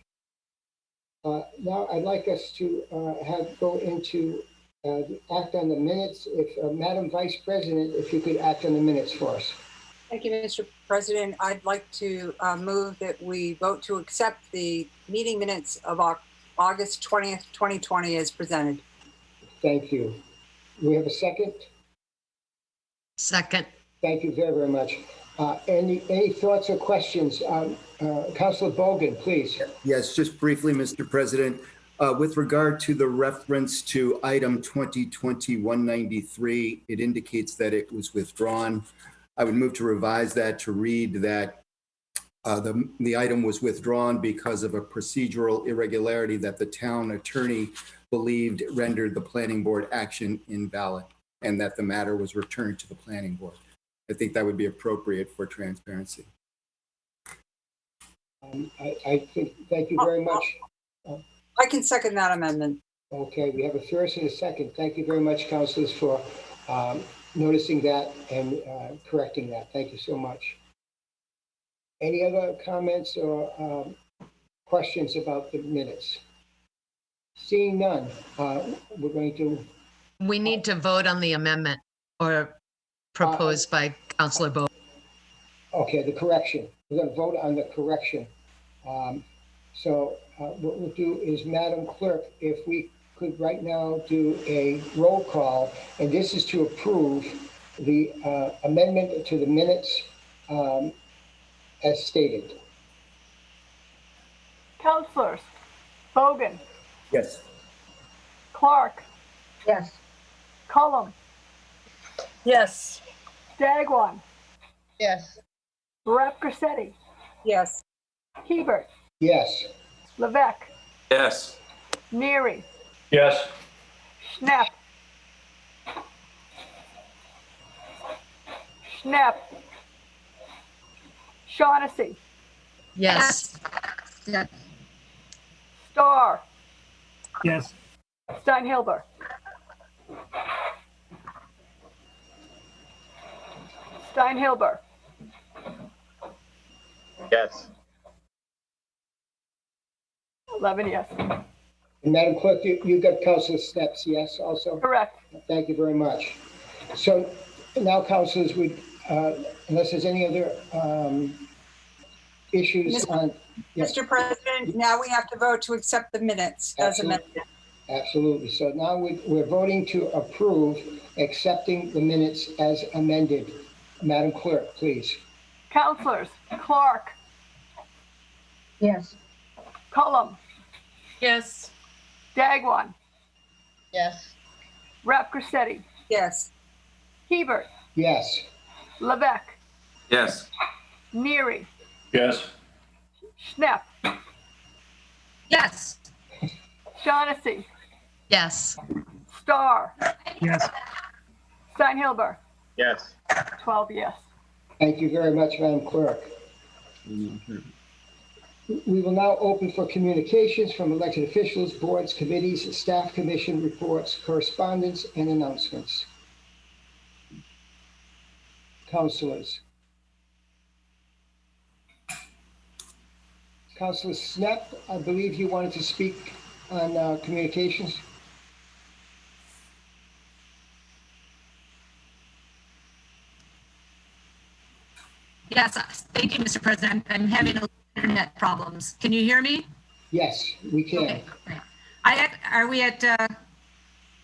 Now I'd like us to go into act on the minutes. If Madam Vice President, if you could act on the minutes for us. Thank you, Mr. President. I'd like to move that we vote to accept the meeting minutes of August 20th, 2020 as presented. Thank you. Do we have a second? Second. Thank you very, very much. Any thoughts or questions? Councilor Bogan, please. Yes, just briefly, Mr. President. With regard to the reference to item 2020-193, it indicates that it was withdrawn. I would move to revise that to read that the item was withdrawn because of a procedural irregularity that the town attorney believed rendered the planning board action invalid, and that the matter was returned to the planning board. I think that would be appropriate for transparency. I think, thank you very much. I can second that amendment. Okay, we have a first and a second. Thank you very much, councilors, for noticing that and correcting that. Thank you so much. Any other comments or questions about the minutes? Seeing none, we're going to, We need to vote on the amendment or proposed by Councilor Bo. okay, the correction. We're going to vote on the correction. So what we'll do is, Madam Clerk, if we could right now do a roll call, and this is to approve the amendment to the minutes as stated. Councilors, Bogan, Yes. Clark, Yes. Cullum, Yes. Dagwan, Yes. Rep Grissetti, Yes. Hebert, Yes. Levesque, Yes. Neary, Yes. Schnapp, Shaughnessy, Yes. Starr, Yes. Steinhilber. Steinhilber, Yes. 11 yes. And Madam Clerk, you got Councilor Steps, yes, also? Correct. Thank you very much. So now, councilors, unless there's any other issues on. Yes. Mr. President, now we have to vote to accept the minutes as amended. Absolutely. So now we're voting to approve accepting the minutes as amended. Madam Clerk, please. Councilors, Clark, Yes. Cullum, Yes. Dagwan, Yes. Rep Grissetti, Yes. Hebert, Yes. Levesque, Yes. Neary, Yes. Schnapp, Yes. Shaughnessy, Yes. Starr, Yes. Steinhilber, Yes. 12 yes. Thank you very much, Madam Clerk. We will now open for communications from elected officials, boards, committees, staff commission reports, correspondence, and announcements. Councilors. Councilor Snep, I believe you wanted to speak on communications. Yes. Thank you, Mr. President. I'm having internet problems. Can you hear me? Yes, we can. Okay, great. Are we at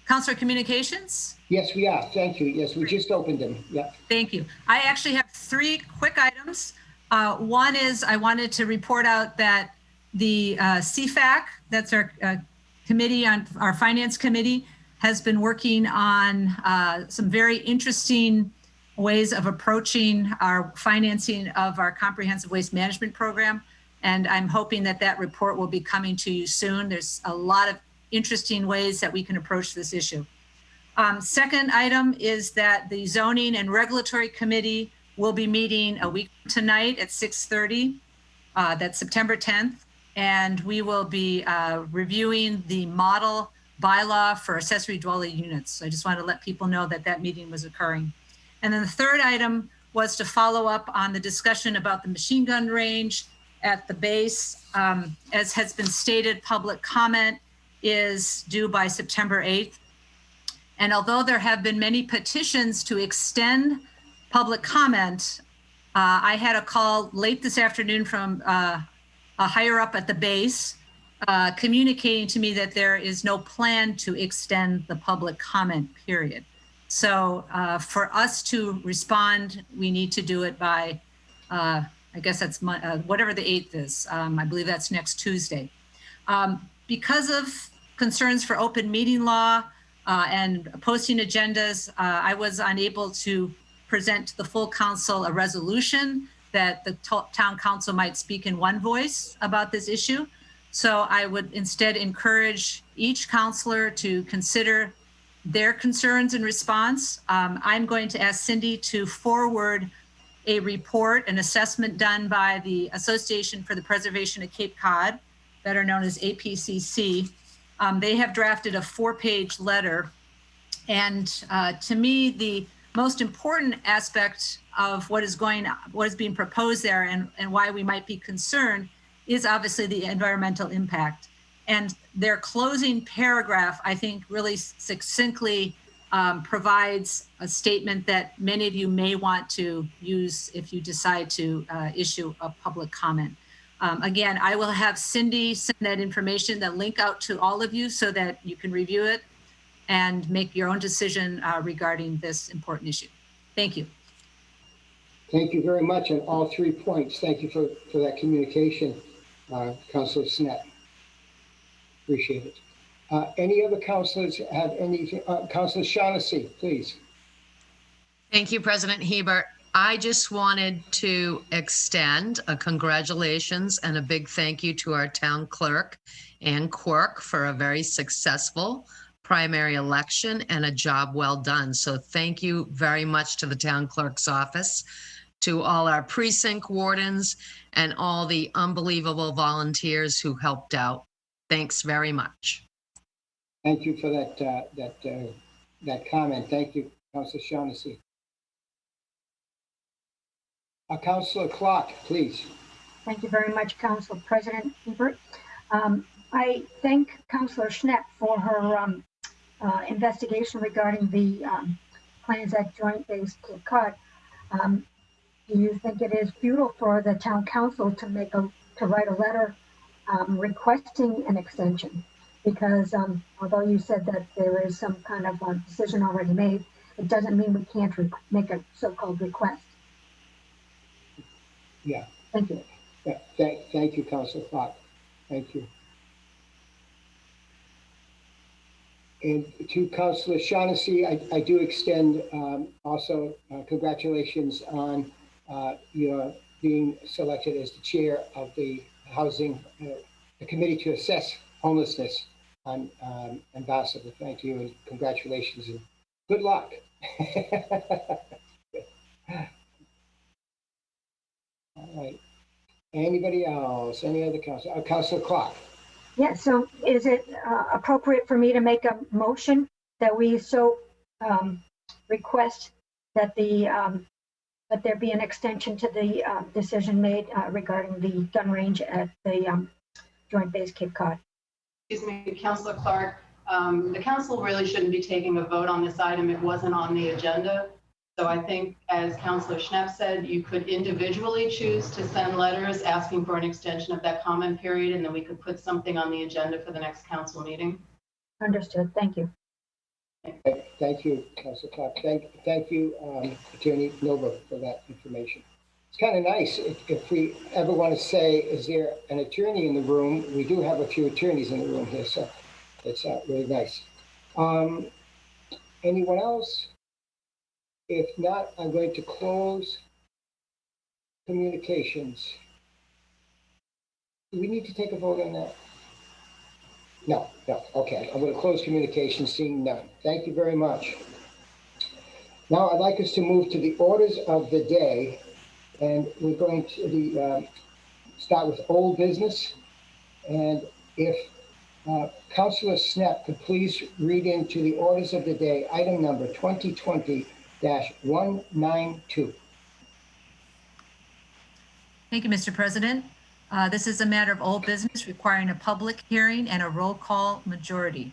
Councilor Communications? Yes, we are. Thank you. Yes, we just opened them. Yeah. Thank you. I actually have 3 quick items. One is I wanted to report out that the CFAC, that's our committee on our finance committee, has been working on some very interesting ways of approaching our financing of our comprehensive waste management program. And I'm hoping that that report will be coming to you soon. There's a lot of interesting ways that we can approach this issue. Second item is that the Zoning and Regulatory Committee will be meeting a week tonight at 6:30. That's September 10th. And we will be reviewing the model bylaw for accessory dwelling units. So I just want to let people know that that meeting was occurring. And then the third item was to follow up on the discussion about the machine gun range at the base. As has been stated, public comment is due by September 8th. And although there have been many petitions to extend public comment, I had a call late this afternoon from a higher up at the base communicating to me that there is no plan to extend the public comment period. So for us to respond, we need to do it by, I guess that's whatever the 8th is. I believe that's next Tuesday. Because of concerns for open meeting law and posting agendas, I was unable to present to the full council a resolution that the town council might speak in one voice about this issue. So I would instead encourage each councilor to consider their concerns in response. I'm going to ask Cindy to forward a report, an assessment done by the Association for the Preservation of Cape Cod, better known as APCC, They have drafted a 4-page letter. And to me, the most important aspect of what is being proposed there and why we might be concerned is obviously the environmental impact. And their closing paragraph, I think, really succinctly provides a statement that many of you may want to use if you decide to issue a public comment. Again, I will have Cindy send that information, that link out to all of you so that you can review it and make your own decision regarding this important issue. Thank you. Thank you very much on all 3 points. Thank you for that communication, Councilor Snett. Appreciate it. Any other councilors have anything? Councilor Shaughnessy, please. Thank you, President Hebert. I just wanted to extend a congratulations and a big thank you to our town clerk, Ann Quirk, for a very successful primary election and a job well done. So thank you very much to the town clerk's office, to all our precinct wardens, and all the unbelievable volunteers who helped out. Thanks very much. Thank you for that comment. Thank you, Councilor Shaughnessy. Councilor Clark, please. Thank you very much, Council President Hebert. I thank Councilor Schnepp for her investigation regarding the plans at Joint Base Cape Cod. Do you think it is futile for the town council to write a letter requesting an extension? Because although you said that there is some kind of a decision already made, it doesn't mean we can't make a so-called request. Yeah. Thank you. Yeah, thank you, Councilor Clark. Thank you. And to Councilor Shaughnessy, I do extend also congratulations on your being selected as the chair of the housing, the committee to assess homelessness on Barnstable. Thank you and congratulations and good luck. All right. Anybody else? Any other council? Councilor Clark. Yeah, so is it appropriate for me to make a motion that we request that that there be an extension to the decision made regarding the gun range at the Joint Base Cape Cod? Excuse me, Councilor Clark. The council really shouldn't be taking a vote on this item. It wasn't on the agenda. So I think, as Councilor Schnepp said, you could individually choose to send letters asking for an extension of that comment period, and then we could put something on the agenda for the next council meeting. Understood. Thank you. Thank you, Councilor Clark. Thank you, Attorney Nova, for that information. It's kind of nice if we ever want to say, is there an attorney in the room? We do have a few attorneys in the room here, so it's really nice. Anyone else? If not, I'm going to close communications. Do we need to take a vote on that? No. Okay, I'm going to close communications, seeing none. Thank you very much. Now I'd like us to move to the orders of the day, and we're going to start with old business. And if Councilor Snett could please read into the orders of the day, item number 2020-192. Thank you, Mr. President. This is a matter of old business requiring a public hearing and a roll call majority.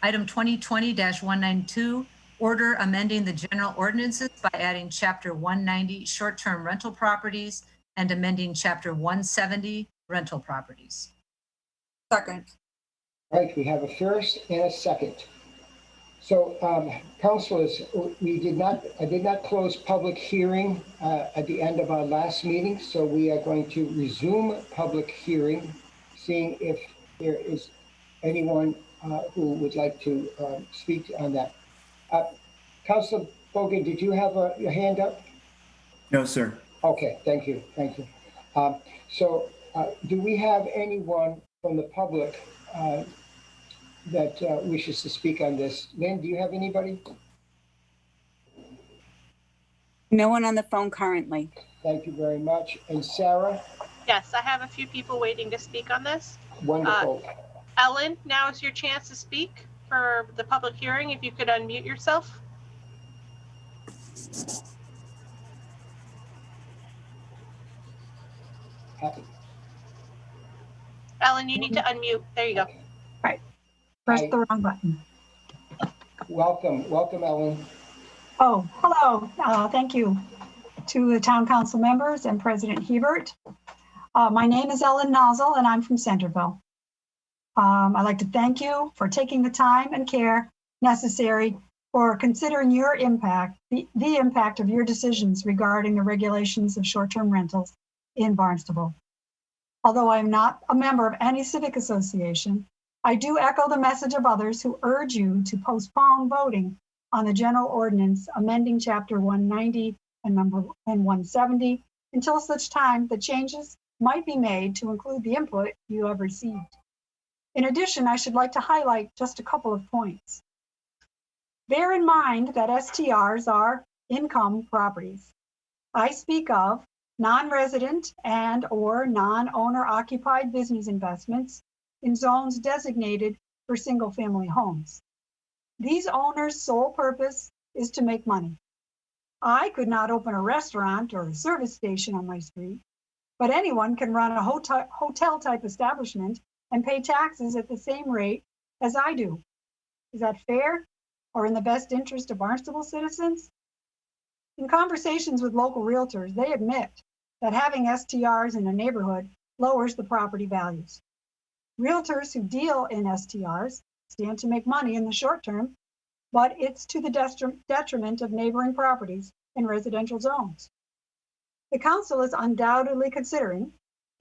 Item 2020-192, order amending the general ordinances by adding Chapter 190 short-term rental properties and amending Chapter 170 rental properties. Second. Right, we have a first and a second. So, councilors, I did not close public hearing at the end of our last meeting, so we are going to resume public hearing, seeing if there is anyone who would like to speak on that. Councilor Bogan, did you have your hand up? No, sir. Okay, thank you. So, do we have anyone from the public that wishes to speak on this? Lynn, do you have anybody? No one on the phone currently. Thank you very much. And Sarah? Yes, I have a few people waiting to speak on this. Wonderful. Ellen, now is your chance to speak for the public hearing. If you could unmute yourself. Ellen, you need to unmute. There you go. Right. Press Hi. the wrong button. Welcome, Ellen. Oh, hello. Thank you to the town council members and President Hebert. My name is Ellen Nozzle and I'm from Centerville. I'd like to thank you for taking the time and care necessary for considering your impact, the impact of your decisions regarding the regulations of short-term rentals in Barnstable. Although I am not a member of any civic association, I do echo the message of others who urge you to postpone voting on the general ordinance amending chapter 190 and 170 until such time the changes might be made to include the input you have received. In addition, I should like to highlight just a couple of points. Bear in mind that STRs are income properties. I speak of non-resident and or non-owner occupied business investments in zones designated for single-family homes. These owners' sole purpose is to make money. I could not open a restaurant or a service station on my street, but anyone can run a hotel-type establishment and pay taxes at the same rate as I do. Is that fair or in the best interest of Barnstable citizens? In conversations with local realtors, they admit that having STRs in a neighborhood lowers the property values. Realtors who deal in STRs stand to make money in the short term, but it's to the detriment of neighboring properties in residential zones. The council is undoubtedly considering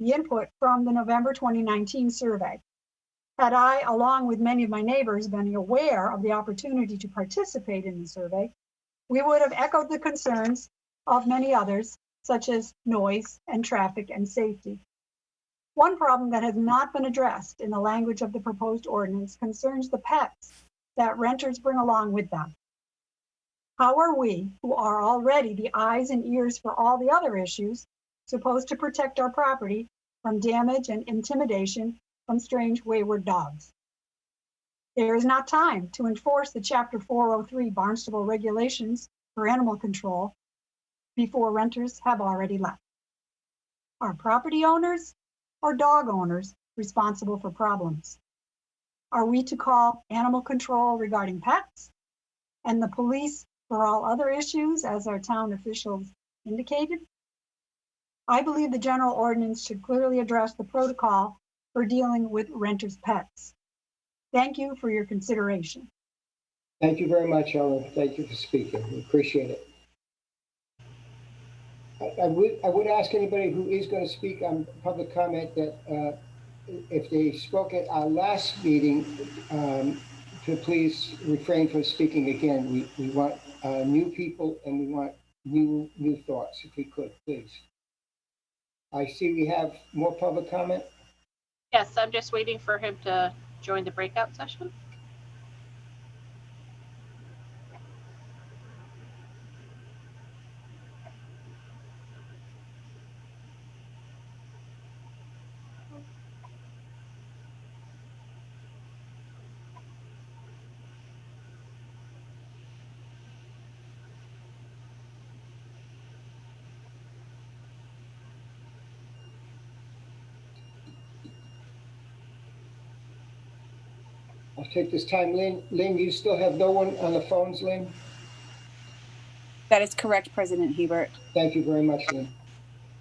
the input from the November 2019 survey. Had I, along with many of my neighbors, been aware of the opportunity to participate in the survey, we would have echoed the concerns of many others, such as noise and traffic and safety. One problem that has not been addressed in the language of the proposed ordinance concerns the pets that renters bring along with them. How are we, who are already the eyes and ears for all the other issues, supposed to protect our property from damage and intimidation from strange wayward dogs? There is not time to enforce the Chapter 403 Barnstable regulations for animal control before renters have already left. Are property owners or dog owners responsible for problems? Are we to call animal control regarding pets and the police for all other issues, as our town officials indicated? I believe the general ordinance should clearly address the protocol for dealing with renters' pets. Thank you for your consideration. Thank you very much, Ellen. Thank you for speaking. We appreciate it. I would ask anybody who is going to speak on public comment that if they spoke at our last meeting, to please refrain from speaking again. We want new people and we want new thoughts, if we could, please. I see we have more public comment. Yes, I'm just waiting for him to join the breakout session. I'll take this time, Lynn. Lynn, you still have no one on the phones, Lynn? That is correct, President Hebert. Thank you very much, Lynn.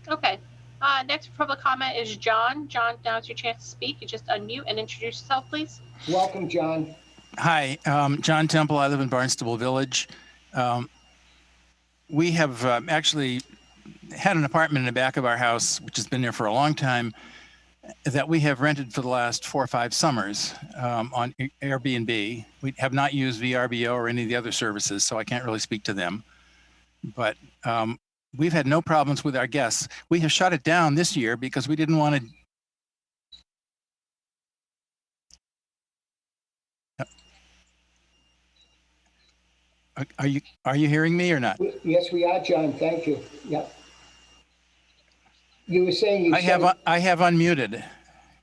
Okay. Next for public comment is John. John, now's your chance to speak. You just unmute and introduce yourself, please. Welcome, John. Hi, John Temple. I live in Barnstable Village. We have actually had an apartment in the back of our house, which has been there for a long time, that we have rented for the last 4 or 5 summers on Airbnb. We have not used VRBO or any of the other services, so I can't really speak to them. But we've had no problems with our guests. We have shut it down this year because we didn't want to. Are you hearing me or not? Yes, we are, John. Thank you. Yeah. You were saying you. I have unmuted.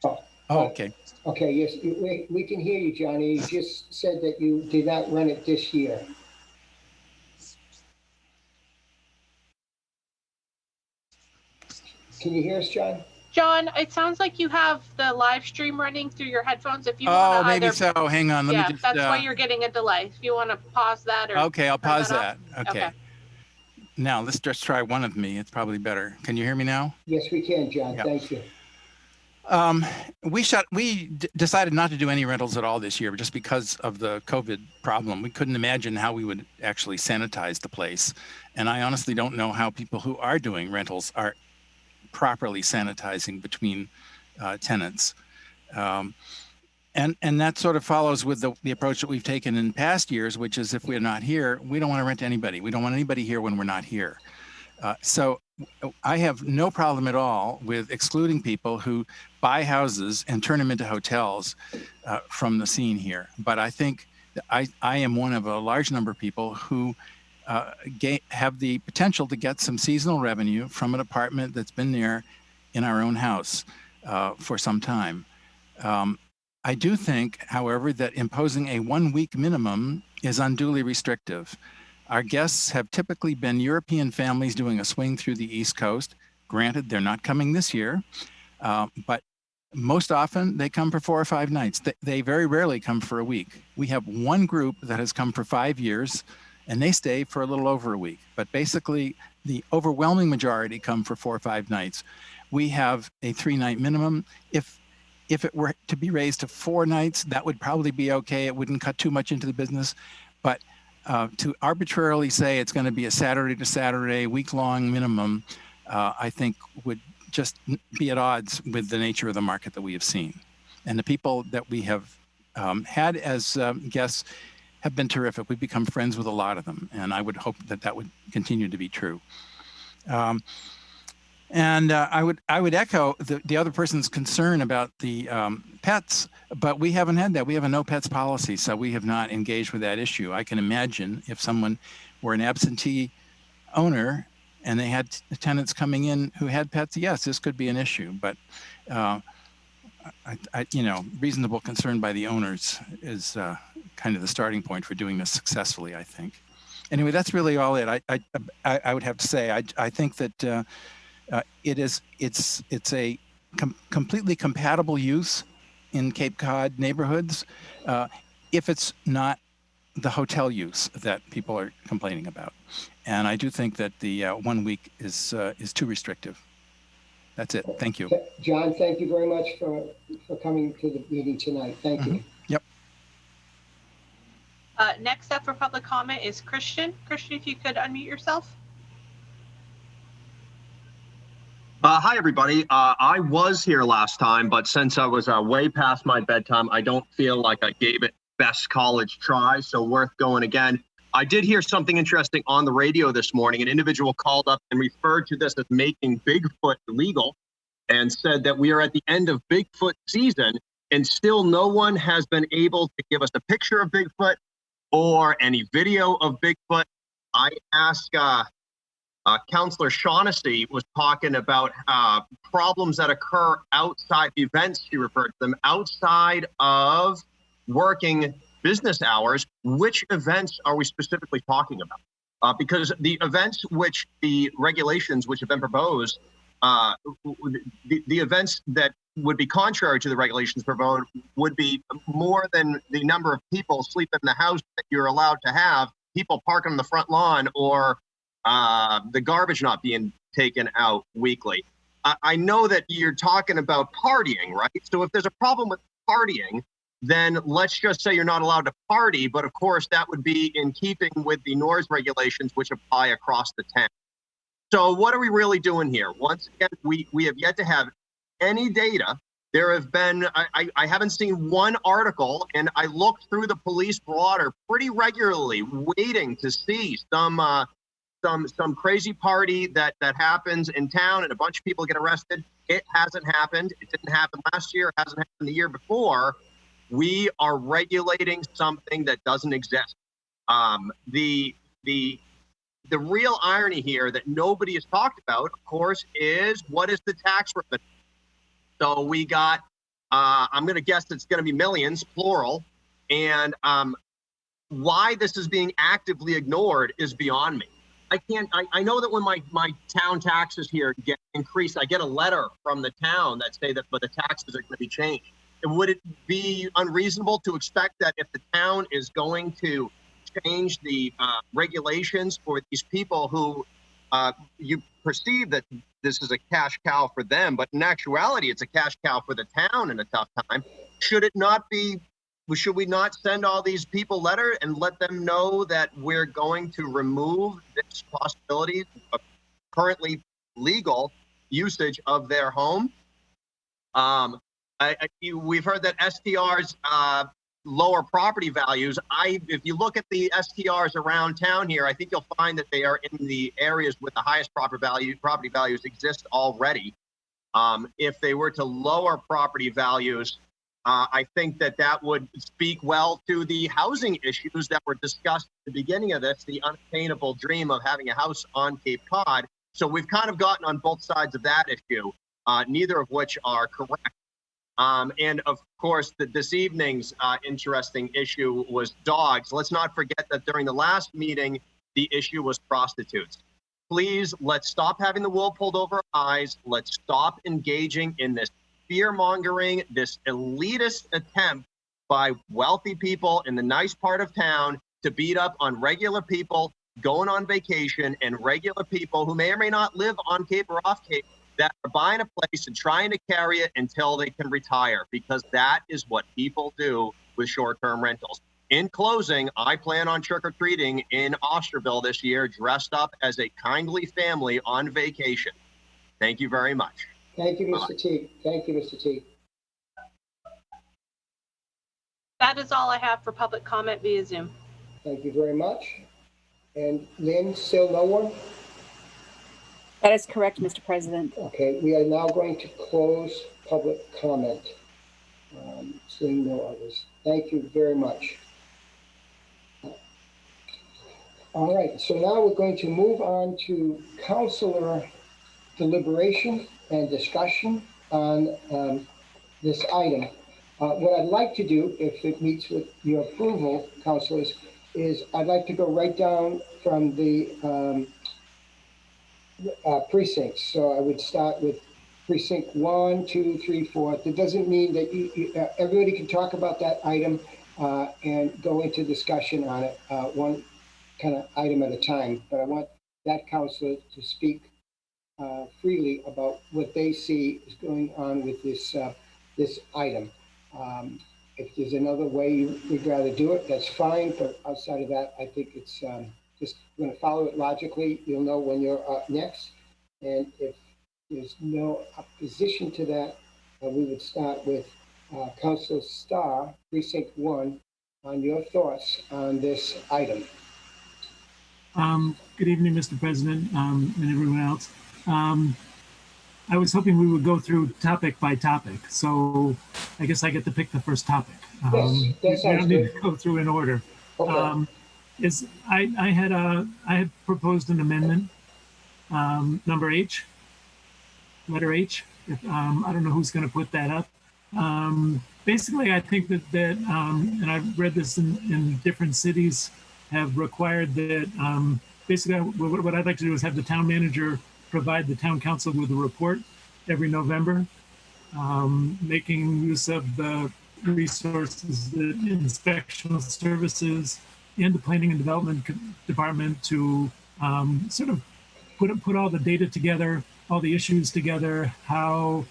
Oh, Oh, okay. Okay, yes, we can hear you, Johnny. You just said that you did not run it this year. Can you hear us, John? John, it sounds like you have the live stream running through your headphones. If you Oh, want to maybe either, so. Hang on. Let me yeah, just. that's why you're getting a delay. If you want to pause that or Okay, I'll turn pause off. that. Okay. Now let's just try one of me. It's probably better. Can you hear me now? Yes, we can, John. Yeah. Thank you. We decided not to do any rentals at all this year just because of the COVID problem. We couldn't imagine how we would actually sanitize the place. And I honestly don't know how people who are doing rentals are properly sanitizing between tenants. And that sort of follows with the approach that we've taken in past years, which is if we're not here, we don't want to rent to anybody. We don't want anybody here when we're not here. So I have no problem at all with excluding people who buy houses and turn them into hotels from the scene here. But I think that I am one of a large number of people who have the potential to get some seasonal revenue from an apartment that's been there in our own house for some time. I do think, however, that imposing a 1-week minimum is unduly restrictive. Our guests have typically been European families doing a swing through the East Coast. Granted, they're not coming this year, but most often they come for 4 or 5 nights. They very rarely come for a week. We have one group that has come for 5 years, and they stay for a little over a week. But basically, the overwhelming majority come for 4 or 5 nights. We have a 3-night minimum. If it were to be raised to 4 nights, that would probably be okay. It wouldn't cut too much into the business. But to arbitrarily say it's going to be a Saturday to Saturday, week-long minimum, I think would just be at odds with the nature of the market that we have seen. And the people that we have had as guests have been terrific. We've become friends with a lot of them, and I would hope that that would continue to be true. And I would echo the other person's concern about the pets, but we haven't had that. We have a no pets policy, so we have not engaged with that issue. I can imagine if someone were an absentee owner and they had tenants coming in who had pets, yes, this could be an issue. But reasonable concern by the owners is kind of the starting point for doing this successfully, I think. Anyway, that's really all it. I would have to say. I think that. It's a completely compatible use in Cape Cod neighborhoods if it's not the hotel use that people are complaining about. And I do think that the 1 week is too restrictive. That's it. Thank you. John, thank you very much for coming to the meeting tonight. Thank you. Yep. Next up for public comment is Christian. Christian, if you could unmute yourself. Hi, everybody. I was here last time, but since I was way past my bedtime, I don't feel like I gave it best college try, so worth going again. I did hear something interesting on the radio this morning. An individual called up and referred to this as making Bigfoot illegal and said that we are at the end of Bigfoot season and still no one has been able to give us a picture of Bigfoot or any video of Bigfoot. I asked Councillor Shaughnessy was talking about problems that occur outside events. She referred to them outside of working business hours. Which events are we specifically talking about? Because the events which the regulations which have been proposed, the events that would be contrary to the regulations proposed would be more than the number of people sleeping in the house that you're allowed to have, people parking on the front lawn, or the garbage not being taken out weekly. I know that you're talking about partying, right? So if there's a problem with partying, then let's just say you're not allowed to party. But of course, that would be in keeping with the noise regulations which apply across the town. So what are we really doing here? Once again, we have yet to have any data. There have been, I haven't seen one article, and I looked through the police blotter pretty regularly, waiting to see some crazy party that happens in town and a bunch of people get arrested. It hasn't happened. It didn't happen last year. It hasn't happened the year before. We are regulating something that doesn't exist. The real irony here that nobody has talked about, of course, is what is the tax revenue? So we got I'm going to guess it's going to be millions, plural. And why this is being actively ignored is beyond me. I know that when my town taxes here get increased, I get a letter from the town that say that but the taxes are going to be changed. And would it be unreasonable to expect that if the town is going to change the regulations for these people who you perceive that this is a cash cow for them, but in actuality, it's a cash cow for the town in a tough time. Should we not send all these people letter and let them know that we're going to remove this possibility of currently legal usage of their home? We've heard that STRs lower property values. If you look at the STRs around town here, I think you'll find that they are in the areas with the highest property values exist already. If they were to lower property values, I think that would speak well to the housing issues that were discussed at the beginning of this, the unattainable dream of having a house on Cape Cod. So we've kind of gotten on both sides of that issue, neither of which are correct. And of course, this evening's interesting issue was dogs. Let's not forget that during the last meeting, the issue was prostitutes. Please, let's stop having the wool pulled over our eyes. Let's stop engaging in this fear-mongering, this elitist attempt by wealthy people in the nice part of town to beat up on regular people going on vacation and regular people who may or may not live on Cape or off Cape that are buying a place and trying to carry it until they can retire, because that is what people do with short-term rentals. In closing, I plan on trick-or-treating in Osterville this year, dressed up as a kindly family on vacation. Thank you very much. Thank you, Mr. Teague. Thank you, Mr. Teague. That is all I have for public comment via Zoom. Thank you very much. And Lynn, still no one? That is correct, Mr. President. Okay, we are now going to close public comment. Seeing no others. Thank you very much. All right, so now we're going to move on to councilor deliberation and discussion on this item. What I'd like to do, if it meets with your approval, councilors, is I'd like to go right down from the precincts. So I would start with precinct 1, 2, 3, 4. That doesn't mean that everybody can talk about that item and go into discussion on it, one kind of item at a time. But I want that councilor to speak freely about what they see is going on with this this item. If there's another way you'd rather do it, that's fine. But outside of that, I think it's just going to follow it logically. You'll know when you're up next. And if there's no opposition to that, we would start with Councilor Starr, Precinct 1, on your thoughts on this item. Good evening, Mr. President, and everyone else. I was hoping we would go through topic by topic, so I guess I get to pick the first topic. Yes, that sounds don't need to go through in order. Okay. I had proposed an amendment, number H, letter H. I don't know who's going to put that up. Basically, I think that and I've read this in different cities, have required that basically what I'd like to do is have the town manager provide the town council with a report every November, making use of the resources, the inspectional services, and the planning and development department to sort of put all the data together, all the issues together, how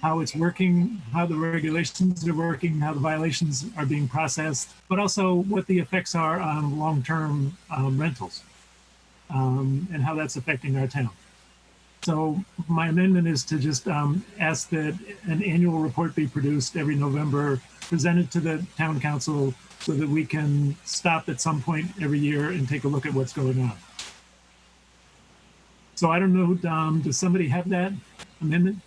it's working, how the regulations are working, how the violations are being processed, but also what the effects are on long-term rentals and how that's affecting our town. So my amendment is to just ask that an annual report be produced every November, presented to the town council so that we can stop at some point every year and take a look at what's going on. So I don't know, does somebody have that amendment?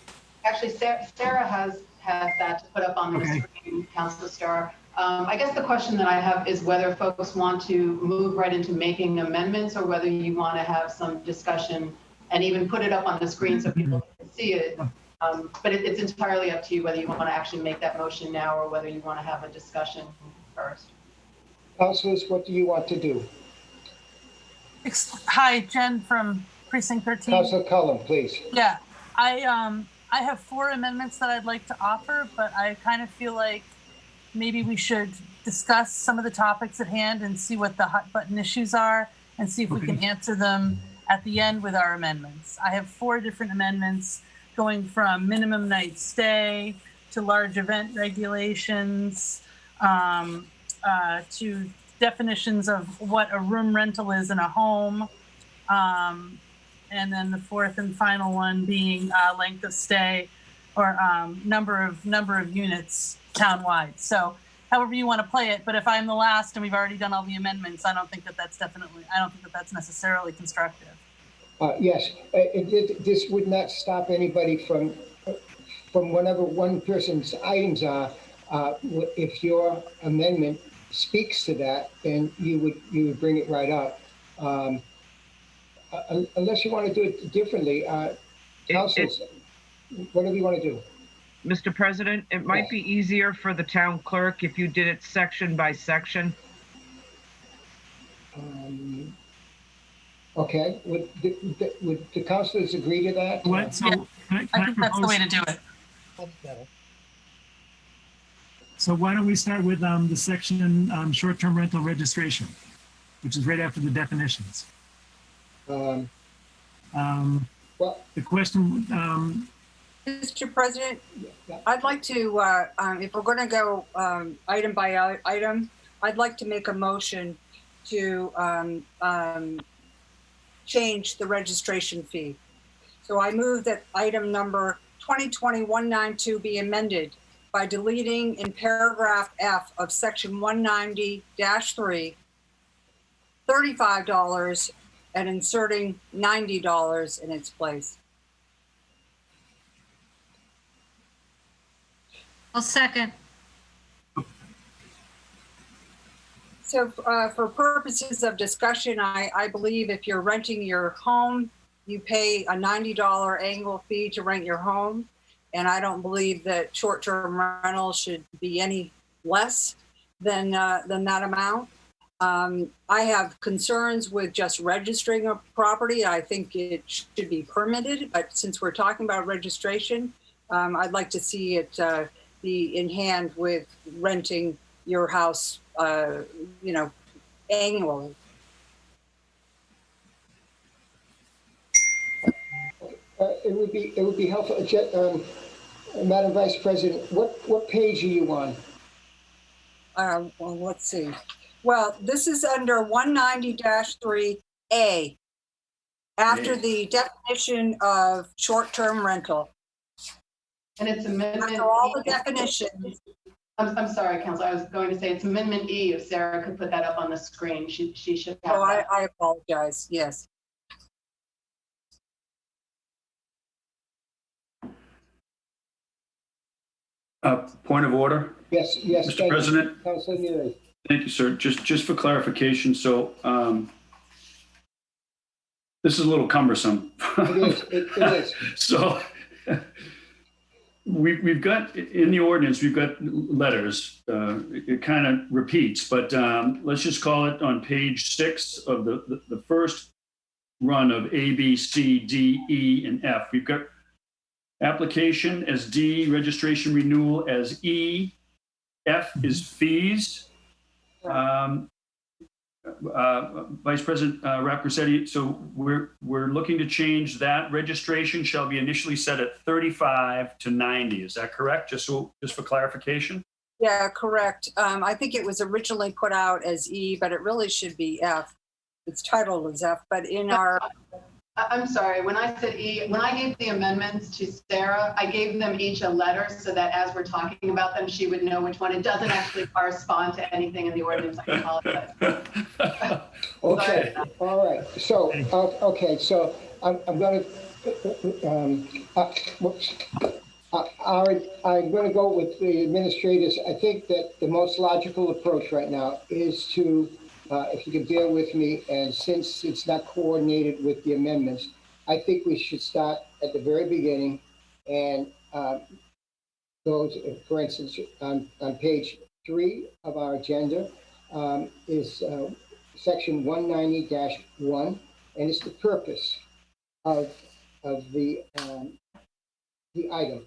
Actually, Sarah has that to put up on the screen, Councilor Starr. I guess the question that I have is whether folks want to move right into making amendments or whether you want to have some discussion and even put it up on the screen so people can see it But it's entirely up to you whether you want to actually make that motion now or whether you want to have a discussion first. Councilors, what do you want to do? Hi, Jen from Precinct 13. Councilor Cullen, please. Yeah, I have 4 amendments that I'd like to offer, but I kind of feel like maybe we should discuss some of the topics at hand and see what the hot button issues are and see if we can answer them at the end with our amendments. I have 4 different amendments going from minimum night stay to large event regulations, to definitions of what a room rental is in a home. And then the 4th and final one being length of stay or number of units townwide. So however you want to play it, but if I'm the last and we've already done all the amendments, I don't think that that's necessarily constructive. Yes, this would not stop anybody from whatever one person's items are. If your amendment speaks to that, then you would bring it right up. Unless you want to do it differently, councils, whatever you want to do. Mr. President, it might be easier for the town clerk if you did it section by section. Okay, would the councilors agree to that? What? So, yeah, I think that's the way to do it. So why don't we start with the section short-term rental registration, which is right after the definitions. Well, the question. Mr. President, I'd like to, if we're going to go item by item, I'd like to make a motion to change the registration fee. So I move that item number 2020-192 be amended by deleting in paragraph F of section 190-3, $35 and inserting $90 in its place. I'll second. So for purposes of discussion, I believe if you're renting your home, you pay a $90 annual fee to rent your home. And I don't believe that short-term rental should be any less than that amount. I have concerns with just registering a property. I think it should be permitted, but since we're talking about registration, I'd like to see it be in hand with renting your house, annually. It would be helpful, Madam Vice President. What page are you on? Well, let's see. Well, this is under 190-3A, after the definition of short-term rental. And it's amendment. After all the definitions. I'm sorry, Council. I was going to say it's Amendment E. If Sarah could put that up on the screen, she should have that. I apologize. Yes. Point of order? Yes, Mr. President? Thank you, sir. Just for clarification, so this is a little cumbersome. It is. So we've got, in the ordinance, we've got letters. It kind of repeats, but let's just call it on page 6 of the first run of A, B, C, D, E, and F. We've got application as D, registration renewal as E, F is fees. Vice President Rapcorsetti, so we're looking to change that registration shall be initially set at 35 to 90. Is that correct? Just for clarification? Yeah, correct. I think it was originally put out as E, but it really should be F. It's titled as F, but in our... I'm sorry, when I said E, when I gave the amendments to Sarah, I gave them each a letter so that as we're talking about them, she would know which one. It doesn't actually correspond to anything in the ordinance. I apologize. Okay, all right. So, okay, so I'm going to, I'm going to go with the administrators. I think that the most logical approach right now is to, if you can bear with me, and since it's not coordinated with the amendments, I think we should start at the very beginning And those, for instance, on page 3 of our agenda is section 190-1, and it's the purpose of the item.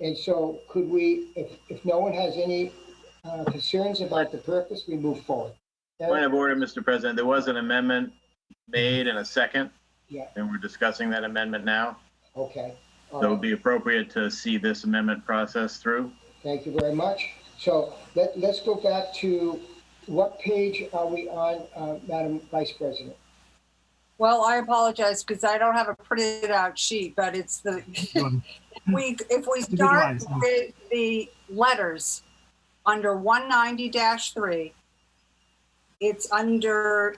And so could we, if no one has any concerns about the purpose, we move forward. Point of order, Mr. President. There was an amendment made in a second. Yeah. And we're discussing that amendment now. Okay. So it would be appropriate to see this amendment process through. Thank you very much. So let's go back to what page are we on, Madam Vice President? Well, I apologize because I don't have a printed out sheet, but it's the, if we start with the letters under 190-3, it's under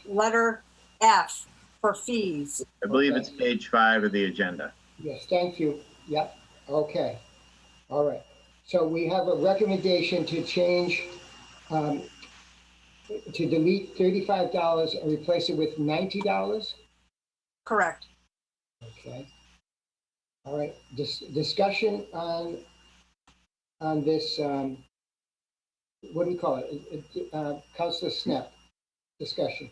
letter F for fees. I believe it's page 5 of the agenda. Yes, thank you. Yep. Okay. All right. So we have a recommendation to change, to delete $35 and replace it with $90? Correct. Okay. All right. Discussion on this, what do you call it? Councilor Snep, discussion.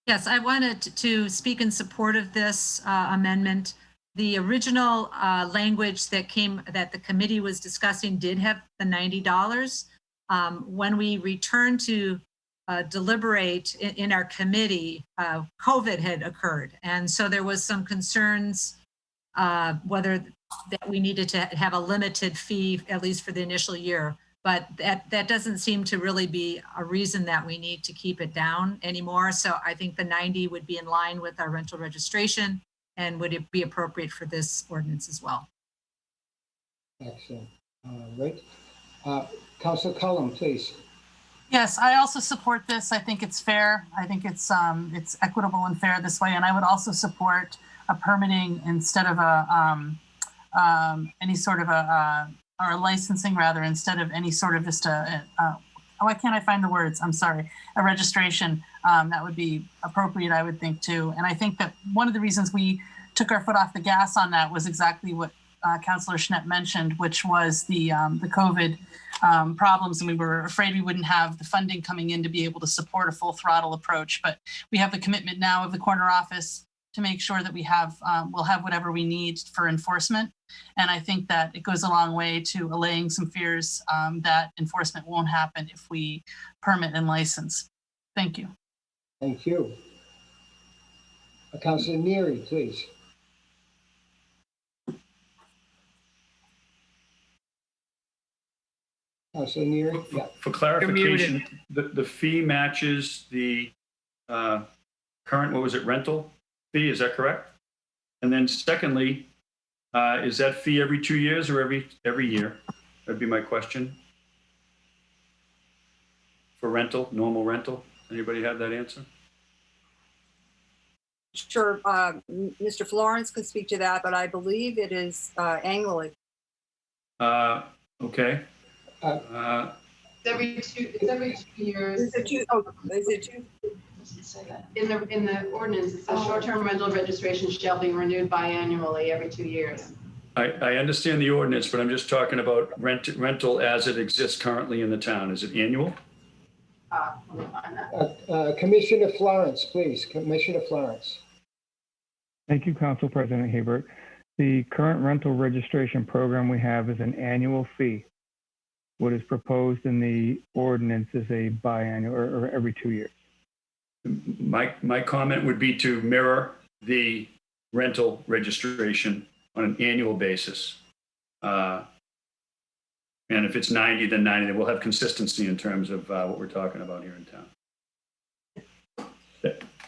Yes, I wanted to speak in support of this amendment. The original language that the committee was discussing did have the $90. When we returned to deliberate in our committee, COVID had occurred. And so there was some concerns whether that we needed to have a limited fee, at least for the initial year. But that doesn't seem to really be a reason that we need to keep it down anymore. So I think the 90 would be in line with our rental registration, and would it be appropriate for this ordinance as well? Excellent. Right. Councilor Cullum, please. Yes, I also support this. I think it's fair. I think it's equitable and fair this way. And I would also support a permitting instead of any sort of or a licensing rather, instead of any sort of just why can't I find the words? I'm sorry. A registration that would be appropriate, I would think too. And I think that one of the reasons we took our foot off the gas on that was exactly what Councilor Schnepp mentioned, which was the COVID problems, and we were afraid we wouldn't have the funding coming in to be able to support a full throttle approach. But we have the commitment now of the corner office to make sure that we have we'll have whatever we need for enforcement. And I think that it goes a long way to allaying some fears that enforcement won't happen if we permit and license. Thank you. Thank you. Councilor Neary, please. Councilor Neary, yeah. For clarification, the fee matches the current, what was it, rental fee, is that correct? And then secondly, is that fee every 2 years or every year? That'd be my question. For rental, normal rental, anybody have that answer? Sure, Mr. Florence could speak to that, but I believe it is annually. Okay. It's every 2 years. Is it two? Oh, is it two? In the ordinance, it says short-term rental registration shall be renewed biannually every 2 years. I understand the ordinance, but I'm just talking about rental as it exists currently in the town. Is it annual? Let me find that. Commissioner Florence, please. Commissioner Florence. Thank you, Council President Hebert. The current rental registration program we have is an annual fee. What is proposed in the ordinance is a biannual or every 2 years. My comment would be to mirror the rental registration on an annual basis. And if it's 90, then 90, then we'll have consistency in terms of what we're talking about here in town.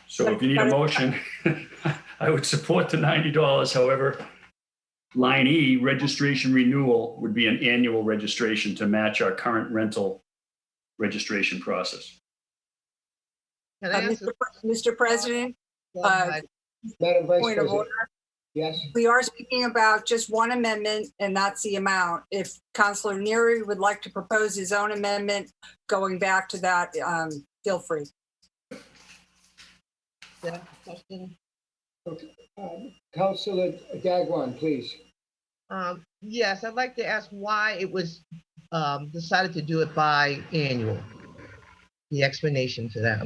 So if you need a motion, I would support the $90. However, line E, registration renewal, would be an annual registration to match our current rental registration process. Mr. President, Madam Vice point President. of order. Yes. We are speaking about just one amendment, and that's the amount. If Councilor Neary would like to propose his own amendment, going back to that, feel free. Councilor Dagwan, please. Yes, I'd like to ask why it was decided to do it biannual. The explanation for that.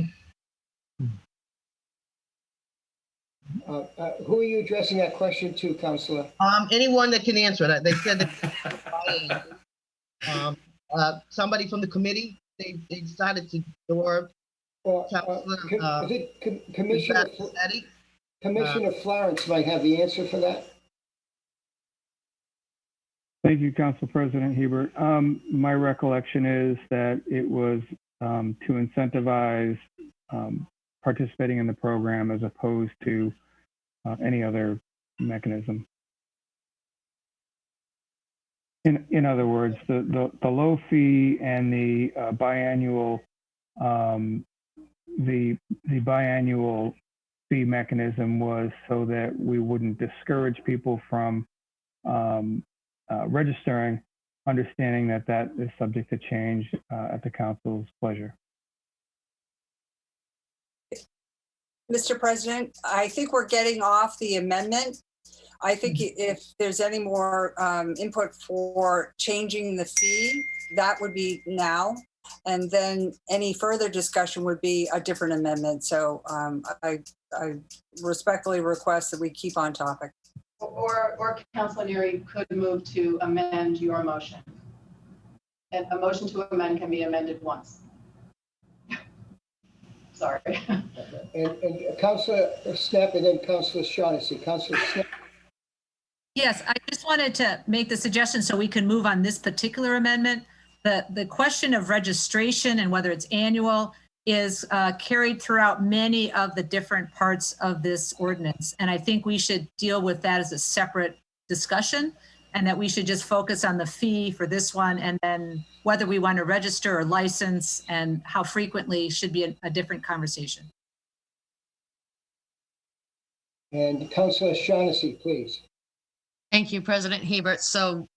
Who are you addressing that question to, Councilor? Anyone that can answer it. They said that somebody from the committee, they decided to door. Commissioner Florence might have the answer for that. Thank you, Council President Hebert. My recollection is that it was to incentivize participating in the program as opposed to any other mechanism. In other words, the low fee and the biannual the biannual fee mechanism was so that we wouldn't discourage people from registering, understanding that that is subject to change at the council's pleasure. Mr. President, I think we're getting off the amendment. I think if there's any more input for changing the fee, that would be now. And then any further discussion would be a different amendment. So I respectfully request that we keep on topic. Or Councilor Neary could move to amend your motion. And a motion to amend can be amended once. Sorry. And Councilor Snap and then Councilor Shaughnessy. Councilor Snap. Yes, I just wanted to make the suggestion so we can move on this particular amendment. The question of registration and whether it's annual is carried throughout many of the different parts of this ordinance. And I think we should deal with that as a separate discussion, and that we should just focus on the fee for this one, and then whether we want to register or license and how frequently should be a different conversation. And Councilor Shaughnessy, please. Thank you, President Hebert. So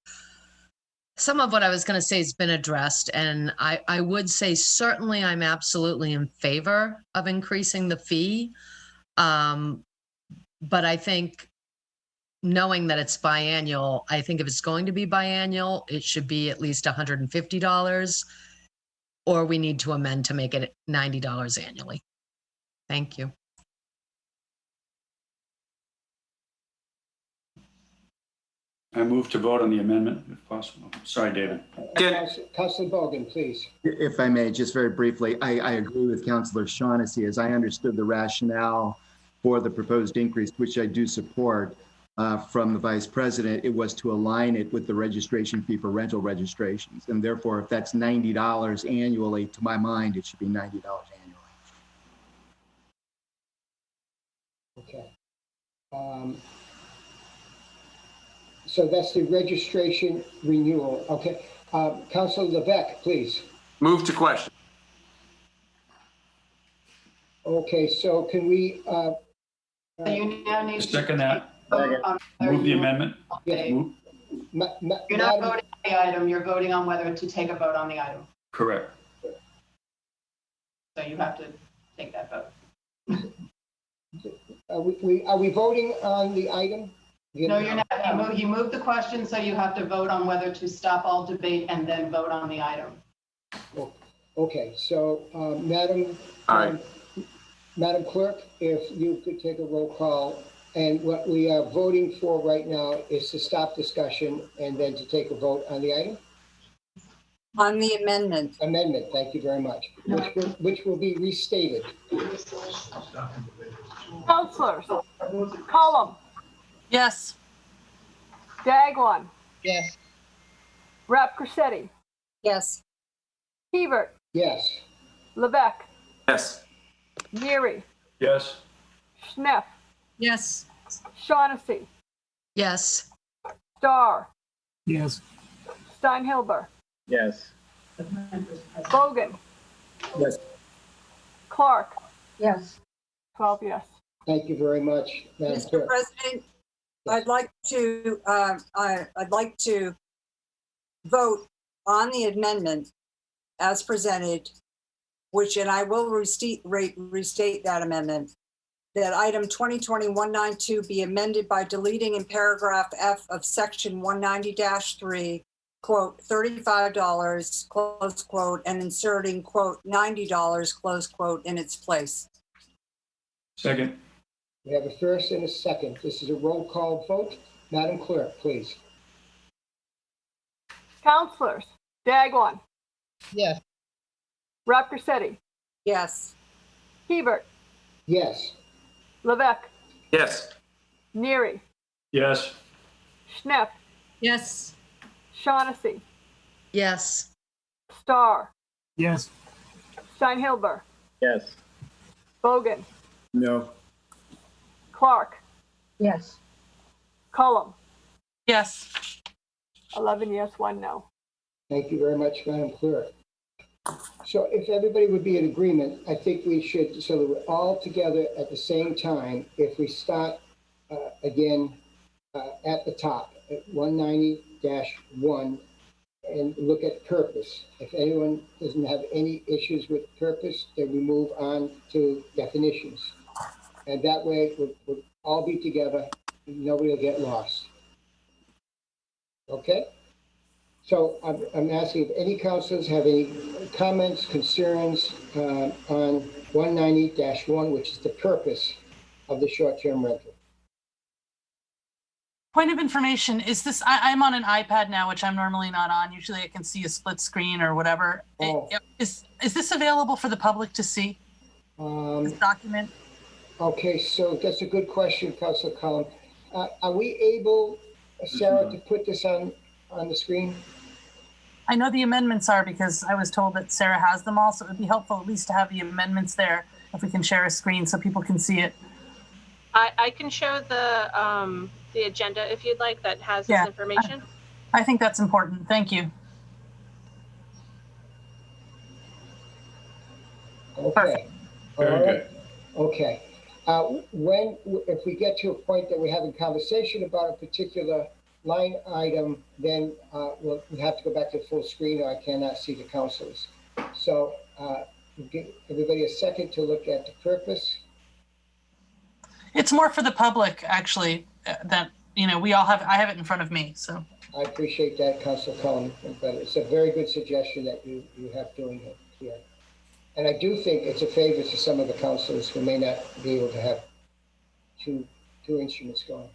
some of what I was going to say has been addressed, and I would say certainly I'm absolutely in favor of increasing the fee. But I think knowing that it's biannual, I think if it's going to be biannual, it should be at least $150, or we need to amend to make it $90 annually. Thank you. I move to vote on the amendment, if possible. Sorry, David. Councilor Bogan, please. If I may, just very briefly, I agree with Councilor Shaughnessy. As I understood the rationale for the proposed increase, which I do support from the Vice President, it was to align it with the registration fee for rental registrations. And therefore, if that's $90 annually, to my mind, it should be $90 annually. Okay. So that's the registration renewal. Okay. Councilor Levesque, please. Move to question. Okay, so can we? You now need second that. Move the amendment. Yes. You're not voting on the item. You're voting on whether to take a vote on the item. Correct. So you have to take that vote. Are we voting on the item? No, you're not. You moved the question, so you have to vote on whether to stop all debate and then vote on the item. Okay, so Madam Clerk, if you could take a roll call, and what we are voting for right now is to stop discussion and then to take a vote on the item? On the amendment. Amendment, thank you very much, which will be restated. Councilors, Cullum. Yes. Dagwan. Yes. Rep Crescetti. Yes. Hebert. Yes. Levesque. Yes. Neary. Yes. Schneff. Yes. Shaughnessy. Yes. Starr. Yes. Steinhilber. Yes. Bogan. Yes. Clark. Yes. 12 yes. Thank you very much, Madam Mr. Clerk. President, I'd like to vote on the amendment as presented, and I will restate that amendment. that item 2020-192 be amended by deleting in paragraph F of section 190-3, quote, $35, close quote, and inserting, quote, $90, close quote, in its place. Second. We have a first and a second. This is a roll call vote. Madam Clerk, please. Counselors, Dagwan, Yes. Raptorsetti, Yes. Hebert, Yes. Levesque, Yes. Neary, Yes. Schnepp, Yes. Shaughnessy, Yes. Starr, Yes. Steinhilber, Yes. Bogan, No. Clark, Yes. Cullum, Yes. 11 yes, 1 no. Thank you very much, Madam Clerk. So if everybody would be in agreement, I think we should, so that we're all together at the same time, if we start again at the top, at 190-1, and look at purpose. If anyone doesn't have any issues with purpose, then we move on to definitions. And that way, we'll all be together, nobody will get lost. Okay? So I'm asking if any councilors have any comments, concerns on 190-1, which is the purpose of the short-term rental. Point of information, is this, I'm on an iPad now, which I'm normally not on. Usually I can see a split screen or whatever. Oh. Is this available for the public to see, this document? Okay, so that's a good question, Councilor Collins. Are we able, Sarah, to put this on the screen? I know the amendments are because I was told that Sarah has them all, so it would be helpful at least to have the amendments there if we can share a screen so people can see it. I can show the agenda if you'd like that has this information. I think that's important. Thank you. Okay. Very good. Okay. If we get to a point that we're having conversation about a particular line item, then we'll have to go back to full screen or I cannot see the councilors. So give everybody a second to look at the purpose. It's more for the public, actually, that, you know, I have it in front of me, so. I appreciate that, Councilor Cullen, but it's a very good suggestion that you have doing it here. And I do think it's a favor to some of the councilors who may not be able to have two instruments going.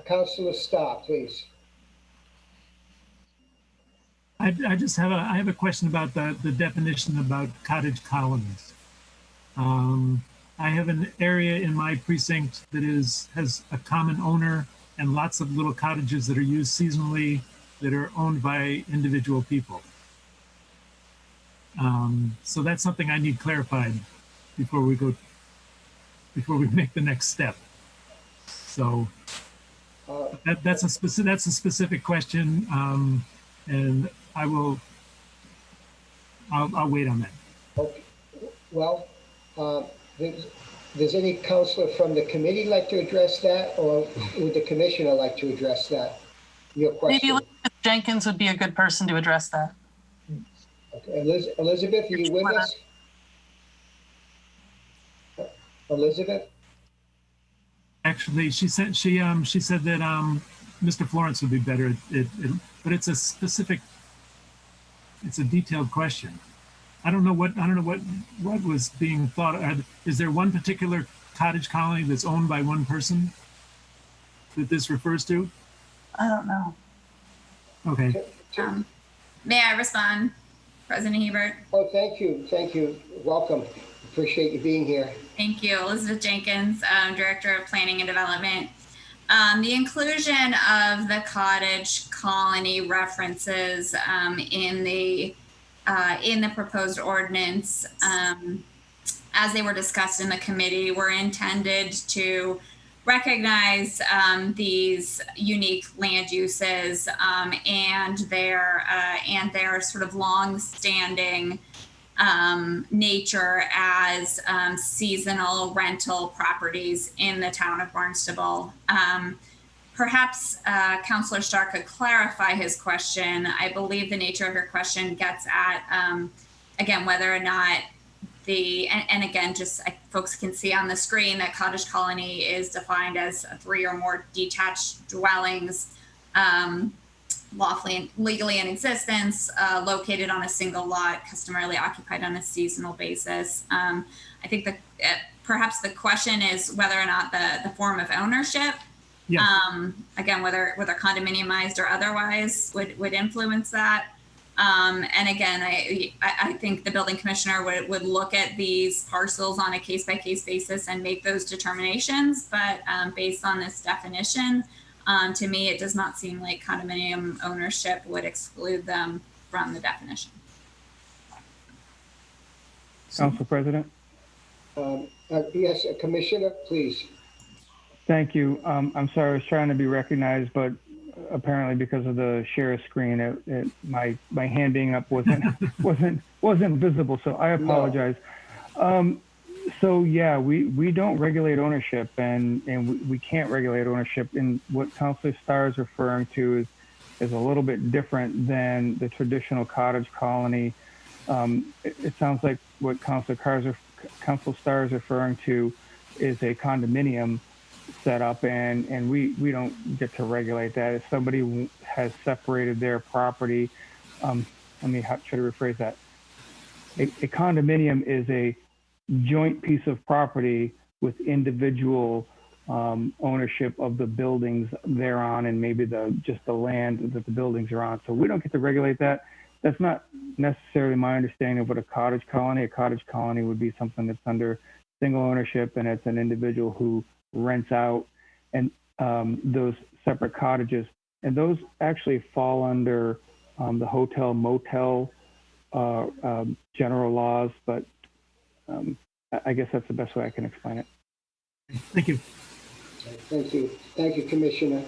Councilor Starr, please. I just have I have a question about the definition about cottage colonies. I have an area in my precinct that has a common owner and lots of little cottages that are used seasonally that are owned by individual people. So that's something I need clarified before we make the next step. So that's a specific question, and I'll wait on that. Okay. Well, does any councilor from the committee like to address that, or would the commissioner like to address that? Your question. Maybe Elizabeth Jenkins would be a good person to address that. Okay. Elizabeth, are you with us? Elizabeth? Actually, she said that Mr. Florence would be better but it's a detailed question. I don't know what was being thought. Is there one particular cottage colony that's owned by one person that this refers to? I don't know. Okay. May I respond, President Hebert? Oh, thank you. Welcome. Appreciate you being here. Thank you. Elizabeth Jenkins, Director of Planning and Development. The inclusion of the cottage colony references in the proposed ordinance, as they were discussed in the committee, were intended to recognize these unique land uses and their sort of long-standing nature as seasonal rental properties in the town of Barnstable. Perhaps Councilor Starr could clarify his question. I believe the nature of your question gets at, again, whether or not and again, just folks can see on the screen that cottage colony is defined as 3 or more detached dwellings, lawfully and legally in existence, located on a single lot, customarily occupied on a seasonal basis. I think that perhaps the question is whether or not the form of ownership, again, whether condominiumized or otherwise would influence that. And again, I think the building commissioner would look at these parcels on a case-by-case basis and make those determinations. But based on this definition, to me, it does not seem like condominium ownership would exclude them from the definition. Council President? Yes, Commissioner, please. Thank you. I'm sorry, I was trying to be recognized, but apparently because of the share screen, my hand being up wasn't visible. So I apologize. No. So yeah, we don't regulate ownership, and we can't regulate ownership. And what Councilor Starr is referring to is a little bit different than the traditional cottage colony. It sounds like what Councilor Starr is referring to is a condominium setup, and we don't get to regulate that. If somebody has separated their property, how should I rephrase that? A condominium is a joint piece of property with individual ownership of the buildings thereon, and maybe just the land that the buildings are on. So we don't get to regulate that. That's not necessarily my understanding of what a cottage colony. A cottage colony would be something that's under single ownership, and it's an individual who rents out and those separate cottages. And those actually fall under the hotel motel general laws, but I guess that's the best way I can explain it. Thank you. Thank you. Thank you, Commissioner.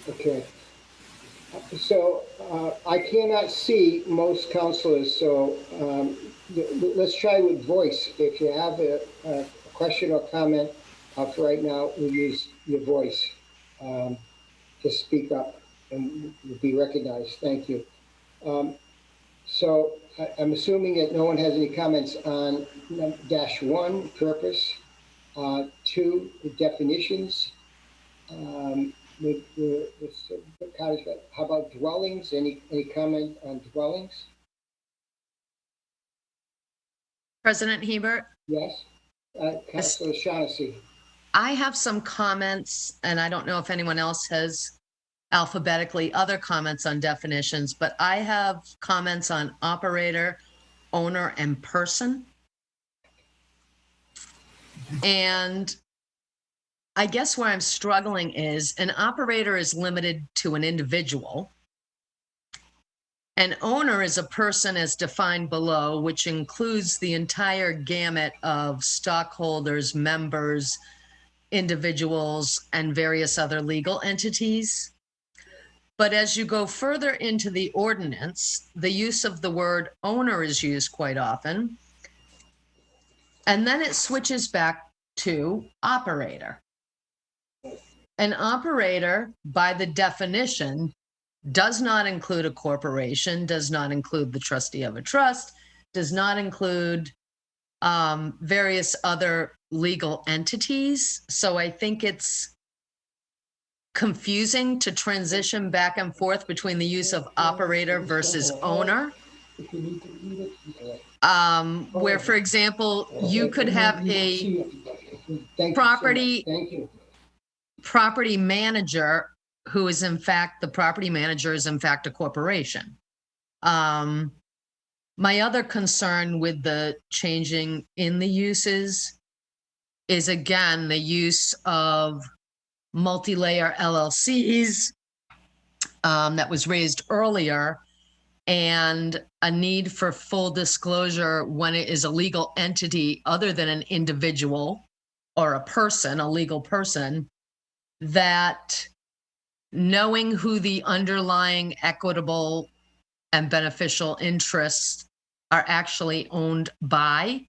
Okay. So I cannot see most councilors, so let's try with voice. If you have a question or comment for right now, we'll use your voice to speak up and you'll be recognized. Thank you. So I'm assuming that no one has any comments on -1, purpose, 2, the definitions, how about dwellings? Any comment on dwellings? President Hebert? Yes. Councilor Shaughnessy. I have some comments, and I don't know if anyone else has alphabetically other comments on definitions, but I have comments on operator, owner, and person. And I guess where I'm struggling is an operator is limited to an individual. An owner is a person as defined below, which includes the entire gamut of stockholders, members, individuals, and various other legal entities. But as you go further into the ordinance, the use of the word owner is used quite often. And then it switches back to operator. An operator, by the definition, does not include a corporation, does not include the trustee of a trust, does not include various other legal entities. So I think it's confusing to transition back and forth between the use of operator versus owner. Where, for example, you could have a property manager who is in fact, the property manager is in fact a corporation. My other concern with the changing in the uses is, again, the use of multi-layer LLCs that was raised earlier, and a need for full disclosure when it is a legal entity other than an individual or a person, a legal person, that knowing who the underlying equitable and beneficial interests are actually owned by,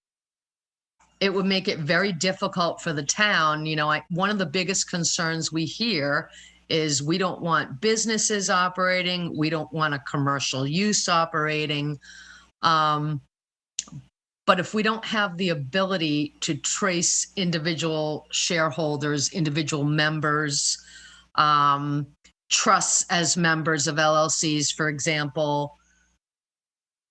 it would make it very difficult for the town. You know, one of the biggest concerns we hear is we don't want businesses operating, we don't want a commercial use operating. But if we don't have the ability to trace individual shareholders, individual members, trusts as members of LLCs, for example,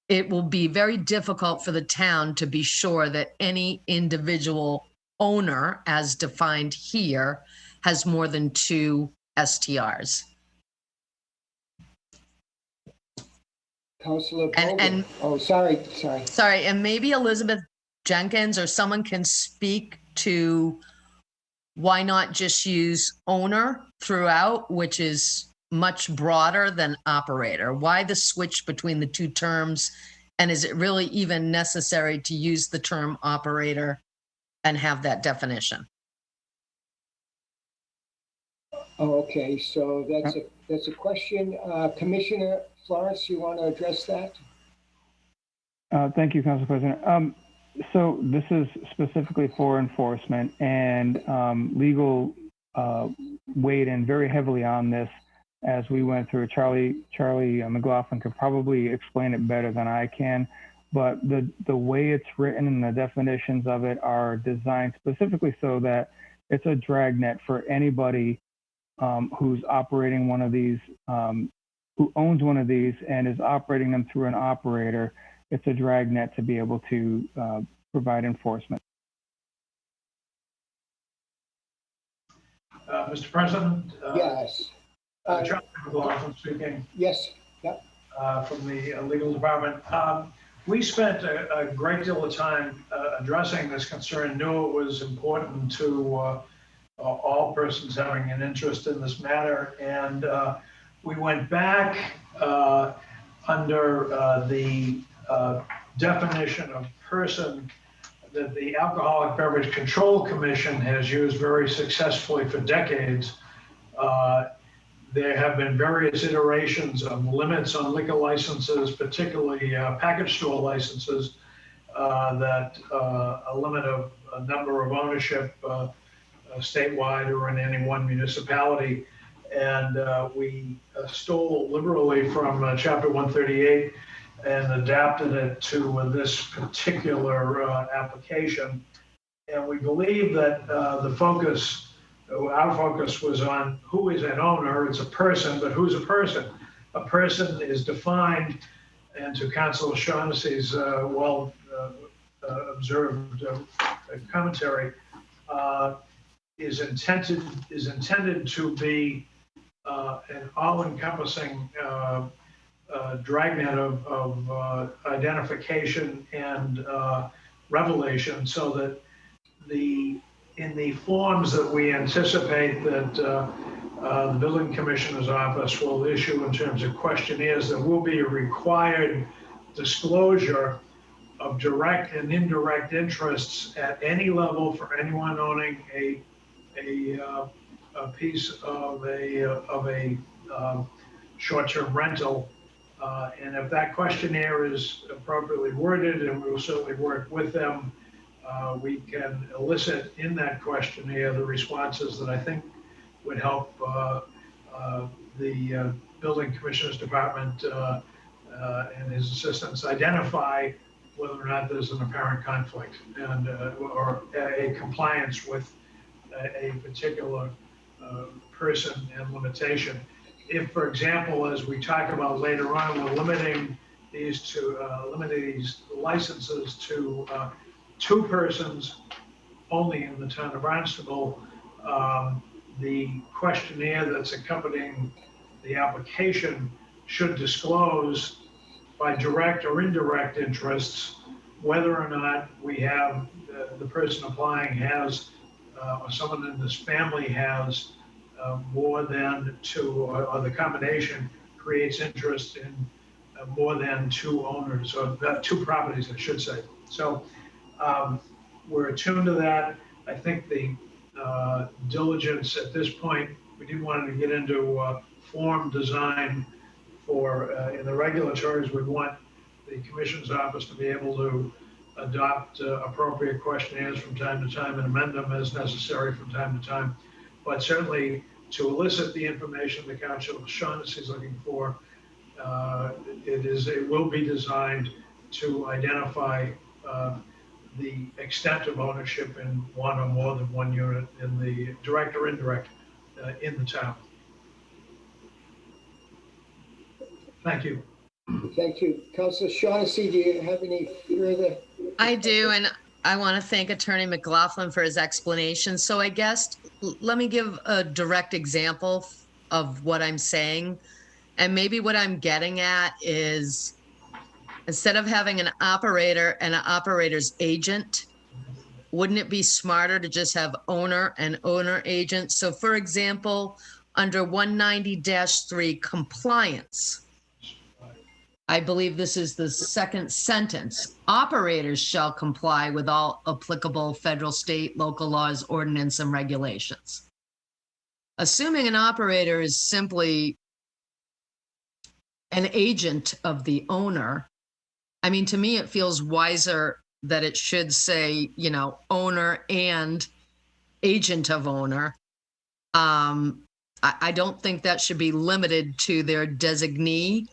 it will be very difficult for the town to be sure that any individual owner, as defined here, has more than 2 STRs. Councilor Bogan. And Oh, sorry. Sorry, and maybe Elizabeth Jenkins or someone can speak to why not just use owner throughout, which is much broader than operator? Why the switch between the two terms? And is it really even necessary to use the term operator and have that definition? Oh, okay, so that's a question. Commissioner Florence, you want to address that? Thank you, Council President. So this is specifically for enforcement, and legal weighed in very heavily on this as we went through. Charlie McLaughlin could probably explain it better than I can, but the way it's written and the definitions of it are designed specifically so that it's a dragnet for anybody who's operating one of these, who owns one of these and is operating them through an operator. It's a dragnet to be able to provide enforcement. Mr. President? Yes. Charlie McLaughlin speaking. Yes. Yep. From the legal department. We spent a great deal of time addressing this concern, knew it was important to all persons having an interest in this matter. And we went back under the definition of person that the Alcoholic Beverage Control Commission has used very successfully for decades. There have been various iterations of limits on liquor licenses, particularly package store licenses, that a limit of a number of ownership statewide or in any one municipality. And we stole liberally from Chapter 138 and adapted it to this particular application. And we believe that our focus was on who is an owner. It's a person, but who's a person? A person is defined, and to Councilor Shaughnessy's well-observed commentary, is intended to be an all-encompassing dragnet of identification and revelation, so that in the forms that we anticipate that the Building Commissioner's Office will issue in terms of questionnaires, there will be a required disclosure of direct and indirect interests at any level for anyone owning a piece of a short-term rental. And if that questionnaire is appropriately worded, and we will certainly work with them, we can elicit in that questionnaire the responses that I think would help the Building Commissioner's Department and his assistants identify whether or not there's an apparent conflict and or a compliance with a particular person and limitation. If, for example, as we talk about later on, we're limiting these licenses to 2 persons only in the town of Barnstable, the questionnaire that's accompanying the application should disclose by direct or indirect interests whether or not we have the person applying has or someone in this family has more than 2, or the combination creates interest in more than 2 owners, or 2 properties, I should say. So we're attuned to that. I think the diligence at this point, we didn't want to get into form design for in the regulatories. We want the Commission's Office to be able to adopt appropriate questionnaires from time to time and amend them as necessary from time to time. But certainly to elicit the information the Councilor Shaughnessy is looking for, it will be designed to identify the extent of ownership in one or more than one unit in the direct or indirect in the town. Thank you. Thank you. Councilor Shaughnessy, do you have any further? I do, and I want to thank Attorney McLaughlin for his explanation. So I guess let me give a direct example of what I'm saying. And maybe what I'm getting at is instead of having an operator and an operator's agent, wouldn't it be smarter to just have owner and owner agent? So for example, under 190-3 compliance, I believe this is the second sentence. Operators shall comply with all applicable federal, state, local laws, ordinance, and regulations. Assuming an operator is simply an agent of the owner, I mean, to me, it feels wiser that it should say, you know, owner and agent of owner. I don't think that should be limited to their designee,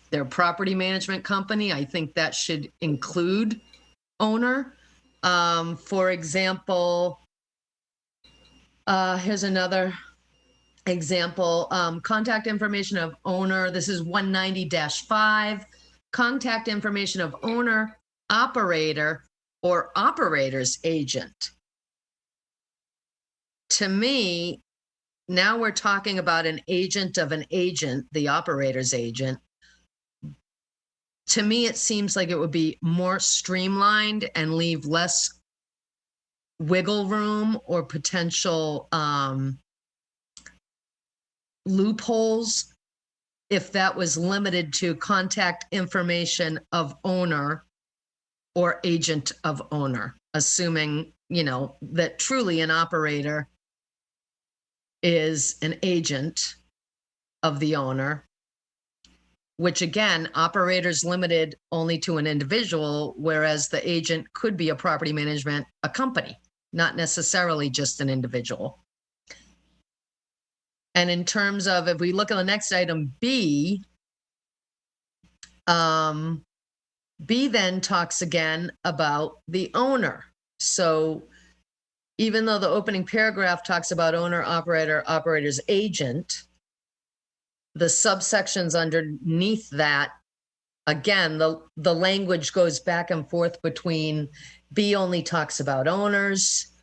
their property management company. I think that should include owner. For example, here's another example. Contact information of owner. This is 190-5. Contact information of owner, operator, or operator's agent. To me, now we're talking about an agent of an agent, the operator's agent. To me, it seems like it would be more streamlined and leave less wiggle room or potential loopholes if that was limited to contact information of owner or agent of owner, assuming, you know, that truly an operator is an agent of the owner, which again, operators limited only to an individual, whereas the agent could be a property management, a company, not necessarily just an individual. And in terms of, if we look at the next item, B, B then talks again about the owner. So even though the opening paragraph talks about owner, operator, operator's agent, the subsections underneath that, again, the language goes back and forth between B only talks about owners,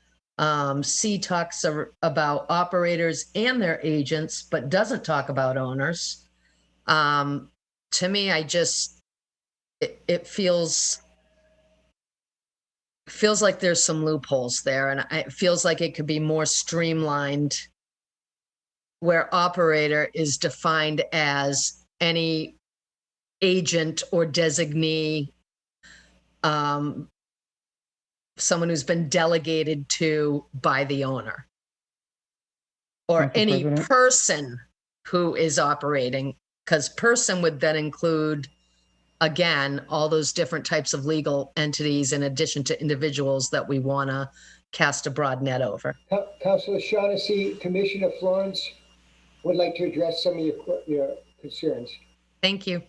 C talks about operators and their agents, but doesn't talk about owners. To me, it feels like there's some loopholes there, and it feels like it could be more streamlined, where operator is defined as any agent or designee, someone who's been delegated to by the owner, or any person who is operating, because person would then include, again, all those different types of legal entities in addition to individuals that we want to cast a broad net over. Councilor Shaughnessy, Commissioner Florence would like to address some of your concerns. Thank you.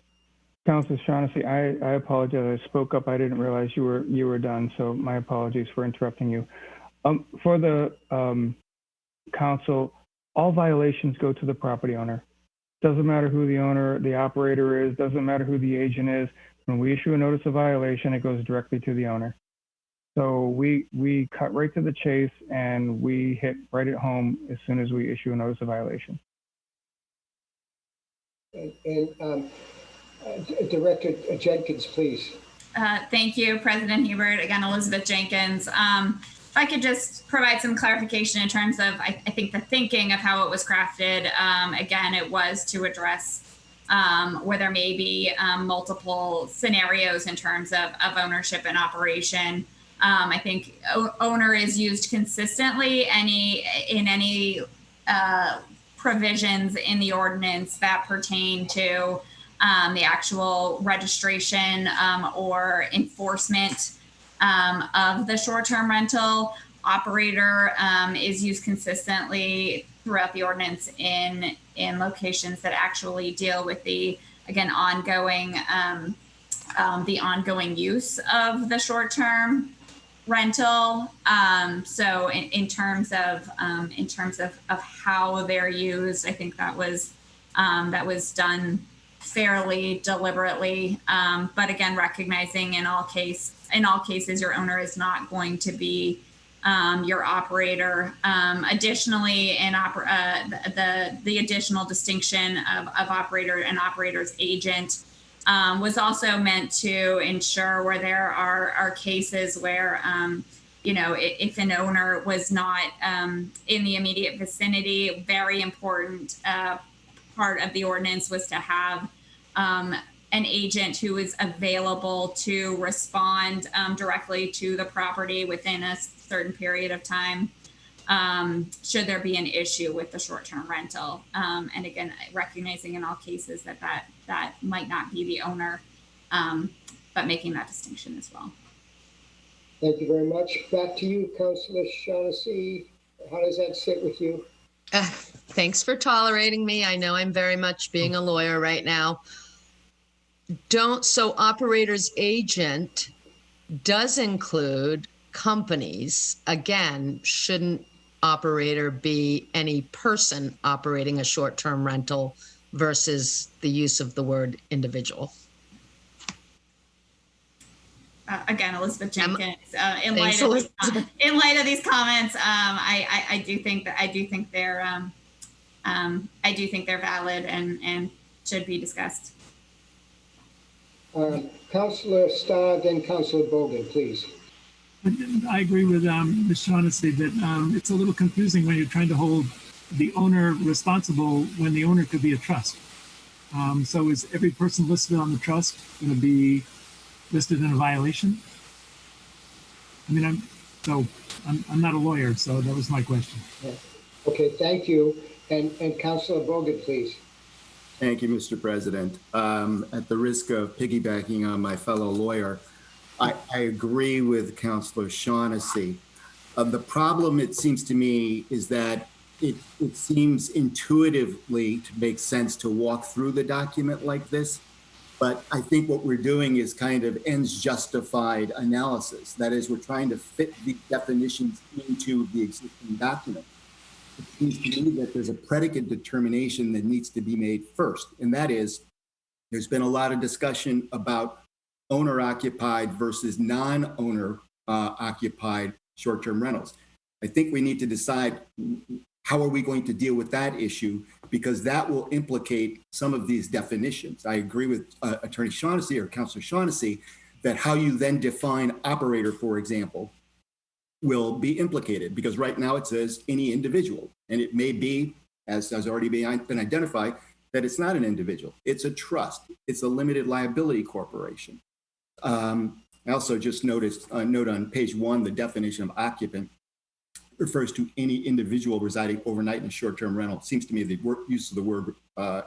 Councilor Shaughnessy, I apologize. I spoke up. I didn't realize you were done, so my apologies for interrupting you. For the council, all violations go to the property owner. Doesn't matter who the owner, the operator is, doesn't matter who the agent is. When we issue a notice of violation, it goes directly to the owner. So we cut right to the chase and we hit right at home as soon as we issue a notice of violation. And Director Jenkins, please. Thank you, President Hebert. Again, Elizabeth Jenkins. If I could just provide some clarification in terms of, I think, the thinking of how it was crafted. Again, it was to address where there may be multiple scenarios in terms of ownership and operation. I think owner is used consistently in any provisions in the ordinance that pertain to the actual registration or enforcement of the short-term rental. Operator is used consistently throughout the ordinance in locations that actually deal with the, again, ongoing the ongoing use of the short-term rental. So in terms of how they're used, I think that was done fairly deliberately. But again, recognizing in all cases, your owner is not going to be your operator. Additionally, the additional distinction of operator and operator's agent was also meant to ensure where there are cases where, if an owner was not in the immediate vicinity, very important part of the ordinance was to have an agent who is available to respond directly to the property within a certain period of time, should there be an issue with the short-term rental. And again, recognizing in all cases that might not be the owner, but making that distinction as well. Thank you very much. Back to you, Councilor Shaughnessy. How does that sit with you? Thanks for tolerating me. I know I'm very much being a lawyer right now. So operator's agent does include companies. Again, shouldn't operator be any person operating a short-term rental versus the use of the word individual? Again, Elizabeth Jenkins. In light of these comments, I do think they're valid and should be discussed. Councilor Starr, then Councilor Bogan, please. I agree with Ms. Shaughnessy that it's a little confusing when you're trying to hold the owner responsible when the owner could be a trust. So is every person listed on the trust going to be listed in a violation? I mean, I'm not a lawyer, so that was my question. Okay, thank you. And Councilor Bogan, please. Thank you, Mr. President. At the risk of piggybacking on my fellow lawyer, I agree with Councilor Shaughnessy. The problem, it seems to me, is that it seems intuitively to make sense to walk through the document like this. But I think what we're doing is kind of ends justified analysis. That is, we're trying to fit the definitions into the existing document. It seems to me that there's a predicate determination that needs to be made first. And that is, there's been a lot of discussion about owner occupied versus non-owner occupied short-term rentals. I think we need to decide how are we going to deal with that issue, because that will implicate some of these definitions. I agree with Attorney Shaughnessy or Councilor Shaughnessy that how you then define operator, for example, will be implicated, because right now it says any individual, and it may be, as has already been identified, that it's not an individual. It's a trust. It's a limited liability corporation. I also just noticed a note on page 1, the definition of occupant refers to any individual residing overnight in a short-term rental. It seems to me the use of the word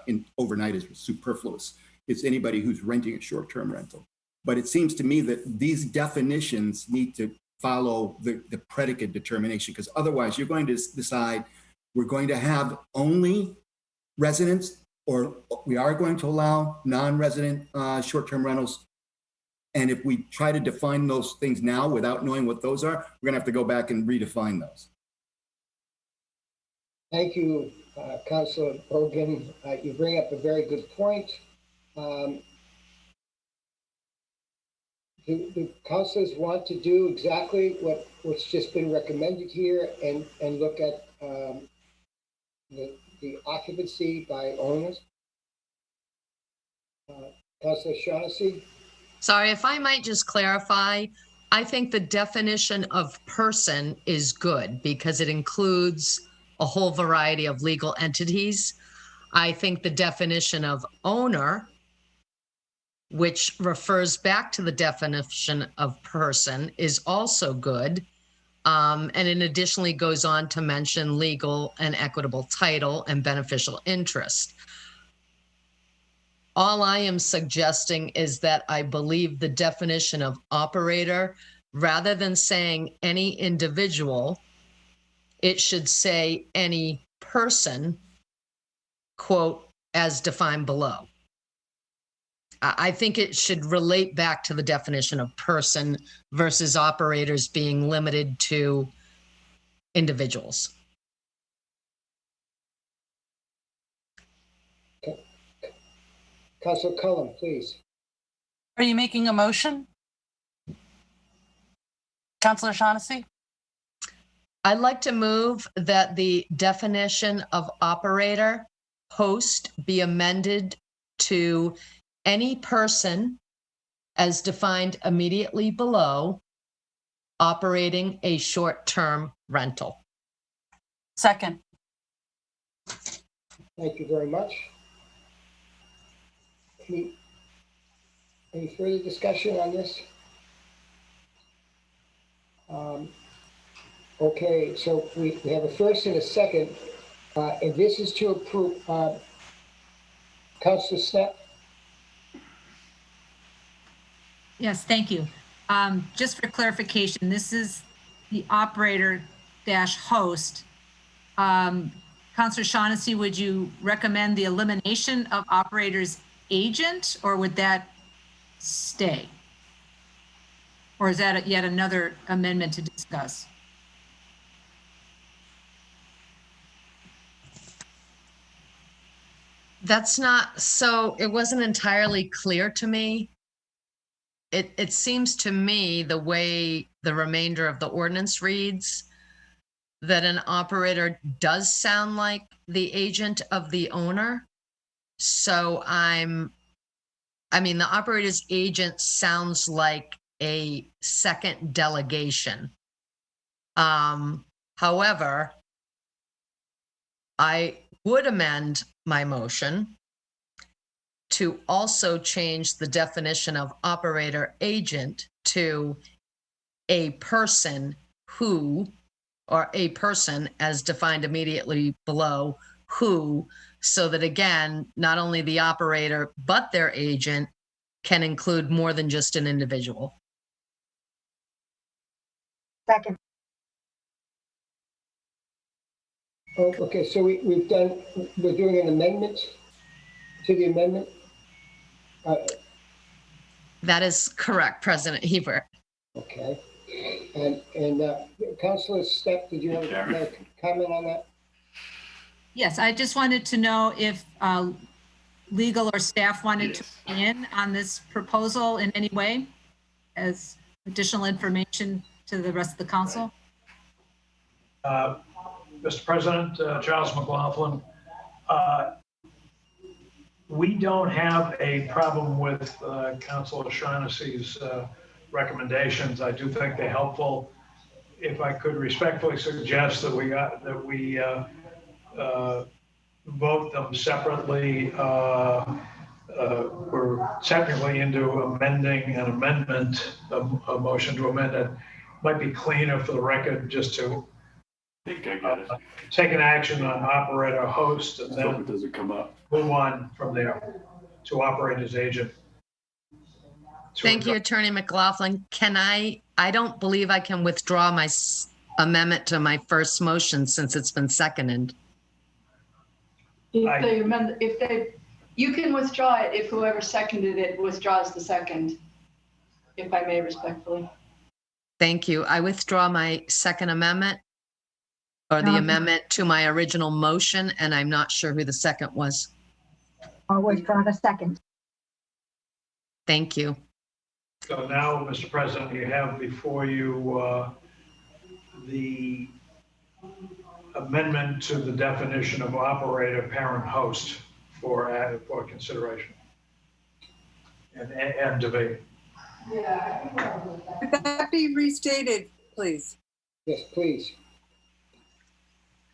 in overnight is superfluous. It's anybody who's renting a short-term rental. But it seems to me that these definitions need to follow the predicate determination, because otherwise you're going to decide we're going to have only residents, or we are going to allow non-resident short-term rentals. And if we try to define those things now without knowing what those are, we're going to have to go back and redefine those. Thank you, Councilor Bogan. You bring up a very good point. Do councilors want to do exactly what's just been recommended here and look at the occupancy by owners? Councilor Shaughnessy? Sorry, if I might just clarify, I think the definition of person is good because it includes a whole variety of legal entities. I think the definition of owner, which refers back to the definition of person, is also good. And it additionally goes on to mention legal and equitable title and beneficial interest. All I am suggesting is that I believe the definition of operator, rather than saying any individual, it should say any person, quote, as defined below. I think it should relate back to the definition of person versus operators being limited to individuals. Councilor Cullen, please. Are you making a motion? Councilor Shaughnessy? I'd like to move that the definition of operator host be amended to any person as defined immediately below operating a short-term rental. Second. Thank you very much. Any further discussion on this? Okay, so we have a first and a second, and this is to approve. Councilor Snap? Yes, thank you. Just for clarification, this is the operator dash host. Councilor Shaughnessy, would you recommend the elimination of operator's agent, or would that stay? Or is that yet another amendment to discuss? That's not, so it wasn't entirely clear to me. It seems to me the way the remainder of the ordinance reads that an operator does sound like the agent of the owner. So I mean, the operator's agent sounds like a second delegation. However, I would amend my motion to also change the definition of operator agent to a person who, or a person as defined immediately below, who, so that again, not only the operator, but their agent can include more than just an individual. Second. Oh, okay, so we're doing an amendment to the amendment? That is correct, President Hebert. Okay. And Councilor Stepp, did you have a comment on that? Yes, I just wanted to know if legal or staff wanted to weigh in on this proposal in any way as additional information to the rest of the council. Mr. President, Charles McLaughlin, we don't have a problem with Councilor Shaughnessy's recommendations. I do think they're helpful. If I could respectfully suggest that we vote them separately. We're technically into amending an amendment, a motion to amend it. Might be cleaner for the record just to take an action on operator host and then doesn't come up. Move on from there to operator's agent. Thank you, Attorney McLaughlin. I don't believe I can withdraw my amendment to my first motion since it's been seconded. You can withdraw it if whoever seconded it withdraws the second, if I may respectfully. Thank you. I withdraw my second amendment, or the amendment to my original motion, and I'm not sure who the second was. I'll withdraw the second. Thank you. So now, Mr. President, you have before you the amendment to the definition of operator, parent, host for consideration and debate. Could that be restated, please? Yes, please.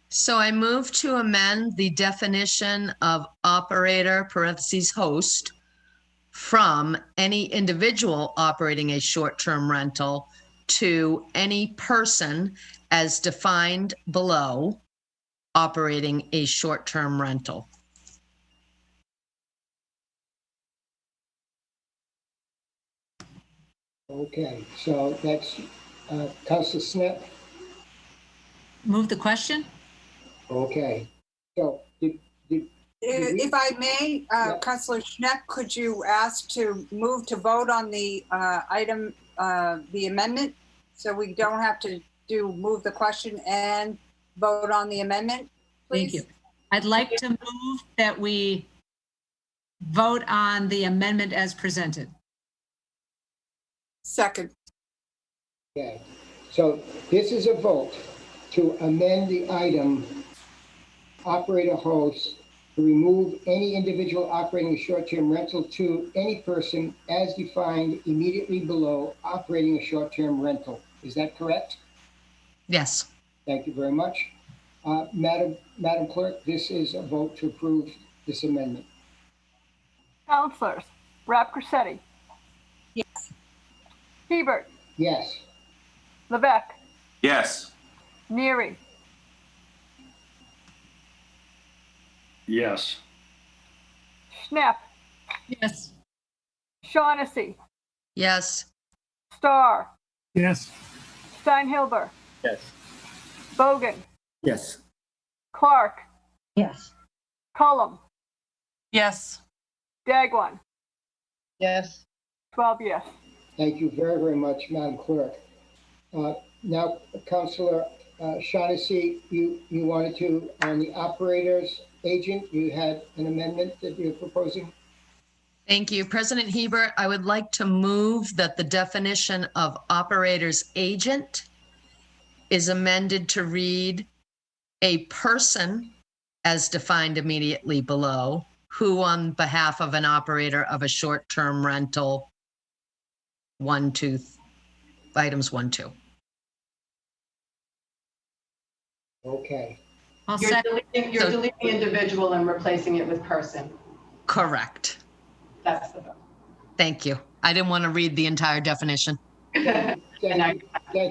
So I move to amend the definition of operator parentheses host from any individual operating a short-term rental to any person as defined below operating a short-term rental. Okay, so that's Councilor Snett. Move the question? Okay, so If I may, Councilor Schnepp, could you ask to move to vote on the item, the amendment? So we don't have to move the question and vote on the amendment, please? Thank you. I'd like to move that we vote on the amendment as presented. Second. Okay, so this is a vote to amend the item operator host to remove any individual operating a short-term rental to any person as defined immediately below operating a short-term rental. Is that correct? Yes. Thank you very much. Madam Clerk, this is a vote to approve this amendment. Councilors, Rapcorsetti. Yes. Hebert. Yes. Levesque. Yes. Neary. Yes. Schnepp. Yes. Shaughnessy. Yes. Starr. Yes. Steinhilber. Yes. Bogan. Yes. Clark. Yes. Cullum. Yes. Dagwan. Yes. 12 yes. Thank you very, very much, Madam Clerk. Now, Councilor Shaughnessy, you wanted to, on the operator's agent, you had an amendment that you're proposing? Thank you. President Hebert, I would like to move that the definition of operator's agent is amended to read a person as defined immediately below, who on behalf of an operator of a short-term rental, items 1, 2. Okay. You're deleting individual and replacing it with person. Correct. That's the vote. Thank you. I didn't want to read the entire definition. Thank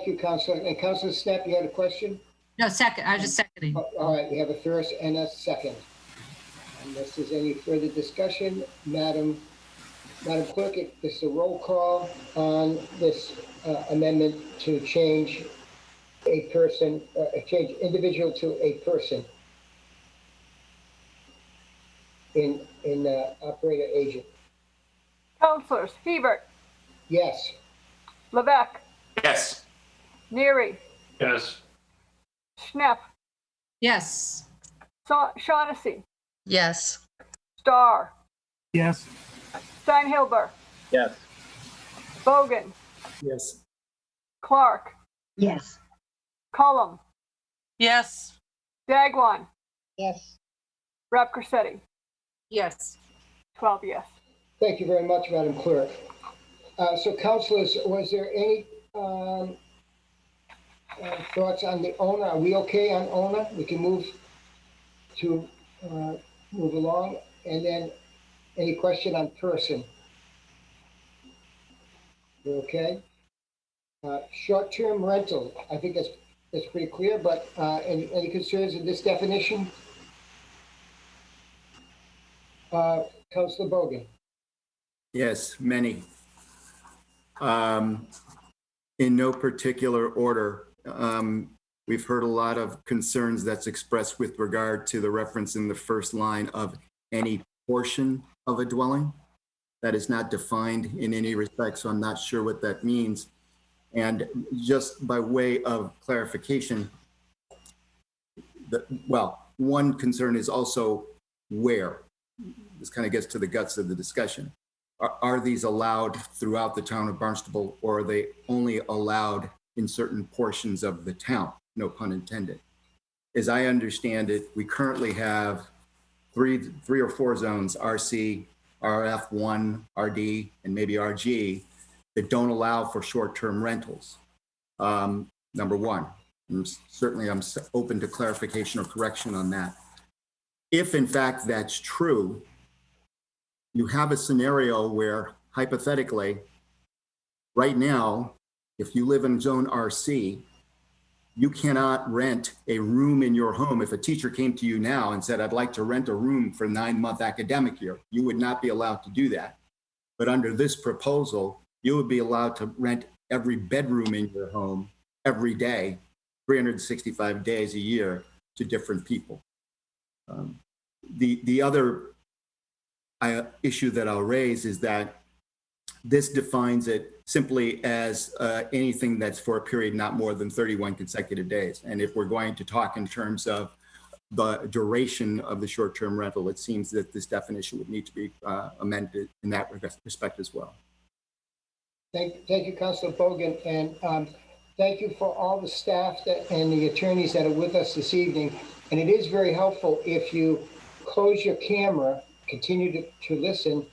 you, Councilor. And Councilor Snap, you had a question? No, second. I was just seconding. All right, we have a first and a second. Unless there's any further discussion, Madam Clerk, if this is a roll call on this amendment to change a person, change individual to a person in operator agent. Councilors, Hebert. Yes. Levesque. Yes. Neary. Yes. Schnepp. Yes. Shaughnessy. Yes. Starr. Yes. Steinhilber. Yes. Bogan. Yes. Clark. Yes. Cullum. Yes. Dagwan. Yes. Rapcorsetti. Yes. 12 yes. Thank you very much, Madam Clerk. So, councilors, was there any thoughts on the owner? Are we okay on owner? We can move along. And then any question on person? We're okay. Short-term rental, I think that's pretty clear, but any concerns in this definition? Councilor Bogan. Yes, many. In no particular order, we've heard a lot of concerns that's expressed with regard to the reference in the first line of any portion of a dwelling. That is not defined in any respect, so I'm not sure what that means. And just by way of clarification, one concern is also where. This kind of gets to the guts of the discussion. Are these allowed throughout the town of Barnstable, or are they only allowed in certain portions of the town? No pun intended. As I understand it, we currently have three or four zones, RC, RF1, RD, and maybe RG, that don't allow for short-term rentals. Number one, and certainly I'm open to clarification or correction on that. If in fact that's true, you have a scenario where hypothetically, right now, if you live in zone RC, you cannot rent a room in your home. If a teacher came to you now and said, I'd like to rent a room for a 9-month academic year, you would not be allowed to do that. But under this proposal, you would be allowed to rent every bedroom in your home every day, 365 days a year, to different people. The other issue that I'll raise is that this defines it simply as anything that's for a period not more than 31 consecutive days. And if we're going to talk in terms of the duration of the short-term rental, it seems that this definition would need to be amended in that respect as well. Thank you, Councilor Bogan, and thank you for all the staff and the attorneys that are with us this evening. And it is very helpful if you close your camera, continue to listen.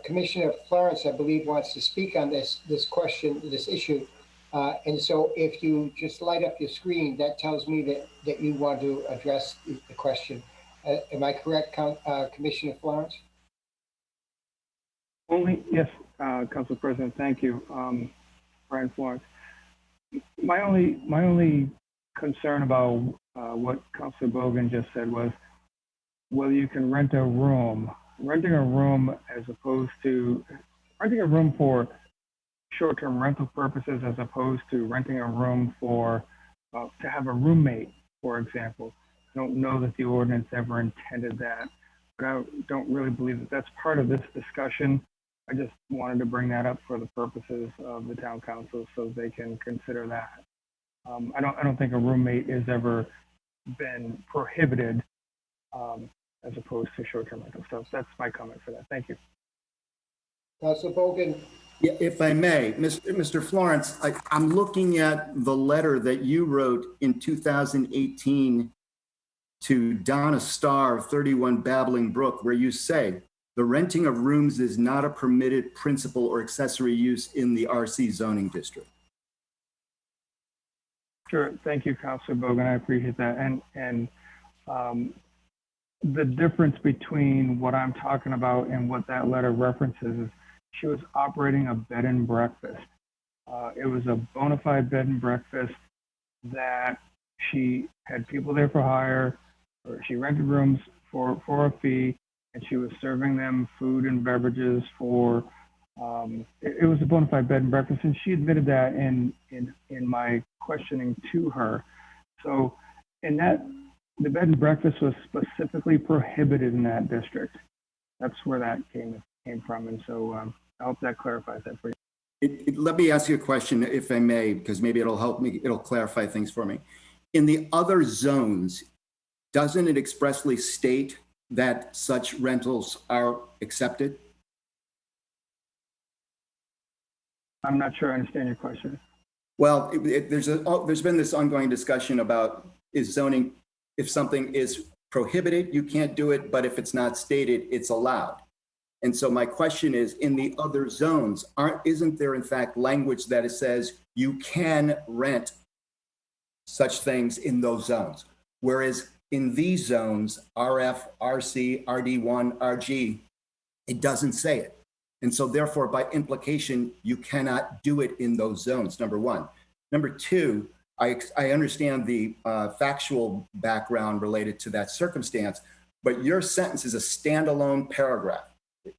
Commissioner Florence, I believe, wants to speak on this question, this issue. And so if you just light up your screen, that tells me that you want to address the question. Am I correct, Commissioner Florence? Yes, Council President, thank you, Brian Florence. My only concern about what Councilor Bogan just said was whether you can rent a room. Renting a room as opposed to renting a room for short-term rental purposes as opposed to renting a room for to have a roommate, for example. I don't know that the ordinance ever intended that, but I don't really believe that that's part of this discussion. I just wanted to bring that up for the purposes of the town council so they can consider that. I don't think a roommate has ever been prohibited as opposed to short-term rental. So that's my comment for that. Thank you. Councilor Bogan. Yeah, if I may, Mr. Florence, I'm looking at the letter that you wrote in 2018 to Donna Starr of 31 Babbling Brook, where you say, the renting of rooms is not a permitted principal or accessory use in the RC zoning district. Sure. Thank you, Councilor Bogan. I appreciate that. And the difference between what I'm talking about and what that letter references is she was operating a bed and breakfast. It was a bona fide bed and breakfast that she had people there for hire, or she rented rooms for a fee, and she was serving them food and beverages for, it was a bona fide bed and breakfast, and she admitted that in my questioning to her. So in that, the bed and breakfast was specifically prohibited in that district. That's where that came from. And so I hope that clarifies that for you. Let me ask you a question, if I may, because maybe it'll help me, it'll clarify things for me. In the other zones, doesn't it expressly state that such rentals are accepted? I'm not sure I understand your question. Well, there's been this ongoing discussion about is zoning, if something is prohibited, you can't do it, but if it's not stated, it's allowed. And so my question is, in the other zones, isn't there in fact language that it says you can rent such things in those zones? Whereas in these zones, RF, RC, RD1, RG, it doesn't say it. And so therefore, by implication, you cannot do it in those zones, number one. Number two, I understand the factual background related to that circumstance, but your sentence is a standalone paragraph.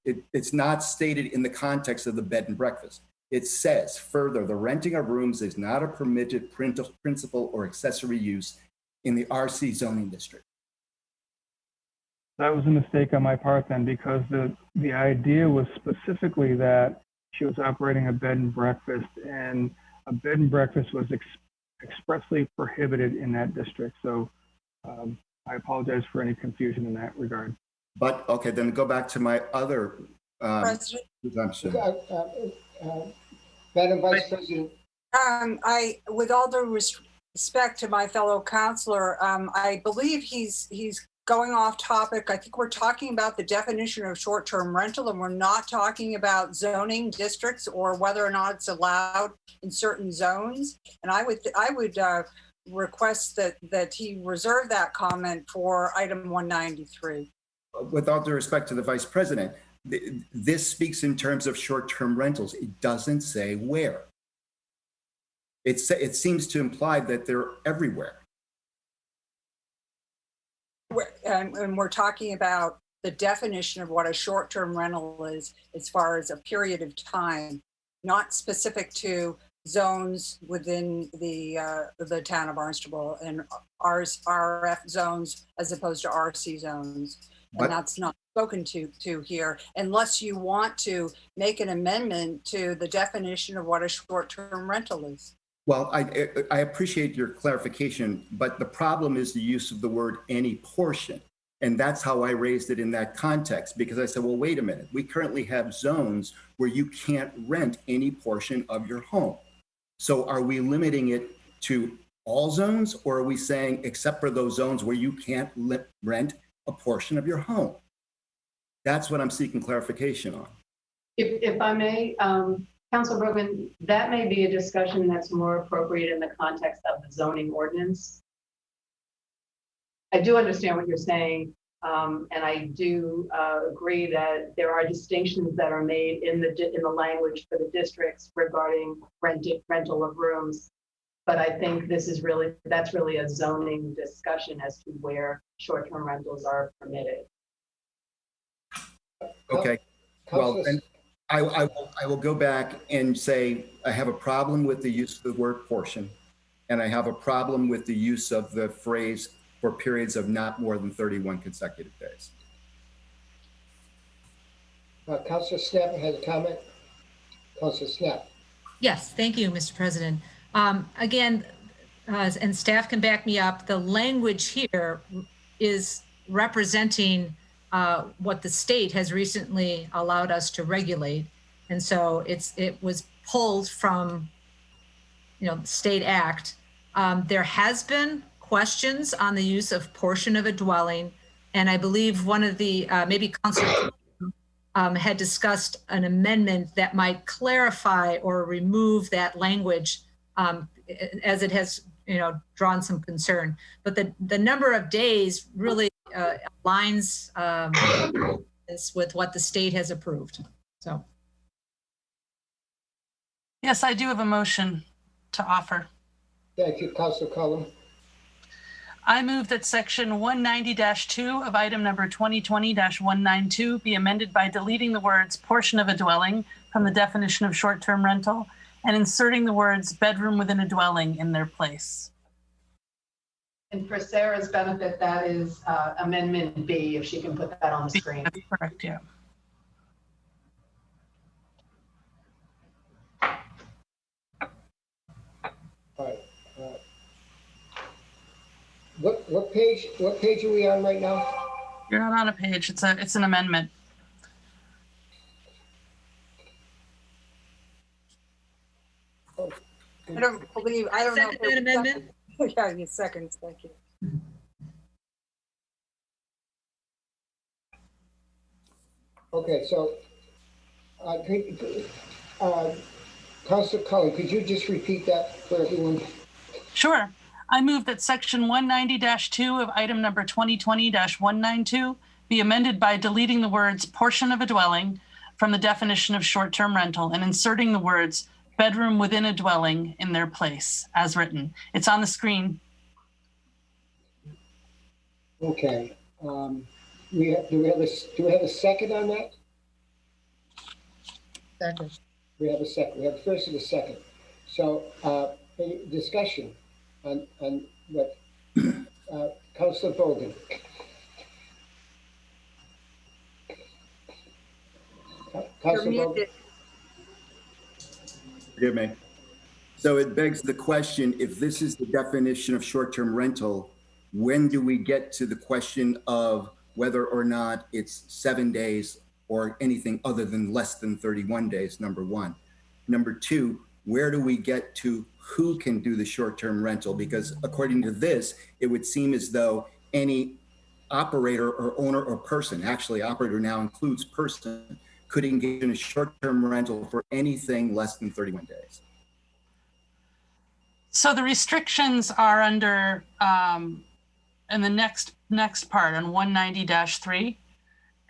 It's not stated in the context of the bed and breakfast. It says, further, the renting of rooms is not a permitted principal or accessory use in the RC zoning district. That was a mistake on my part then, because the idea was specifically that she was operating a bed and breakfast, and a bed and breakfast was expressly prohibited in that district. So I apologize for any confusion in that regard. But okay, then go back to my other President. presumption. Madam Vice President. With all due respect to my fellow counselor, I believe he's going off topic. I think we're talking about the definition of short-term rental, and we're not talking about zoning districts or whether or not it's allowed in certain zones. And I would request that he reserve that comment for item 193. With all due respect to the Vice President, this speaks in terms of short-term rentals. It doesn't say where. It seems to imply that they're everywhere. And we're talking about the definition of what a short-term rental is as far as a period of time, not specific to zones within the town of Barnstable and RF zones as opposed to RC zones. But- And that's not spoken to here, unless you want to make an amendment to the definition of what a short-term rental is. Well, I appreciate your clarification, but the problem is the use of the word any portion. And that's how I raised it in that context, because I said, well, wait a minute. We currently have zones where you can't rent any portion of your home. So are we limiting it to all zones, or are we saying except for those zones where you can't rent a portion of your home? That's what I'm seeking clarification on. If I may, Council Brogan, that may be a discussion that's more appropriate in the context of the zoning ordinance. I do understand what you're saying, and I do agree that there are distinctions that are made in the language for the districts regarding rental of rooms. But I think that's really a zoning discussion as to where short-term rentals are permitted. Okay. Well, then I will go back and say I have a problem with the use of the word portion, and I have a problem with the use of the phrase for periods of not more than 31 consecutive days. Councilor Snap has a comment. Councilor Snap. Yes, thank you, Mr. President. Again, and staff can back me up, the language here is representing what the state has recently allowed us to regulate. And so it was pulled from, the state act. There has been questions on the use of portion of a dwelling. And I believe one of the, maybe Councilor had discussed an amendment that might clarify or remove that language as it has, drawn some concern. But the number of days really aligns with what the state has approved. So. Yes, I do have a motion to offer. Thank you, Councilor Cullum. I move that section 190-2 of item number 2020-192 be amended by deleting the words portion of a dwelling from the definition of short-term rental and inserting the words bedroom within a dwelling in their place. And for Sarah's benefit, that is Amendment B, if she can put that on the screen. That's correct, yeah. All right. What page are we on right now? You're not on a page. It's an amendment. I don't know. Second that amendment? Yeah, you seconds, thank you. Okay, so, Councilor Cullen, could you just repeat that for everyone? Sure. I move that section 190-2 of item number 2020-192 be amended by deleting the words portion of a dwelling from the definition of short-term rental and inserting the words bedroom within a dwelling in their place as written. It's on the screen. Okay. Do we have a second on that? Second. We have a second. We have a first and a second. So, any discussion on what Councilor Bogan? Councilor Bogan? Forgive me. So it begs the question, if this is the definition of short-term rental, when do we get to the question of whether or not it's 7 days or anything other than less than 31 days, number one. Number two, where do we get to who can do the short-term rental? Because according to this, it would seem as though any operator or owner or person, actually operator now includes person, could engage in a short-term rental for anything less than 31 days. So the restrictions are under in the next part on 190-3.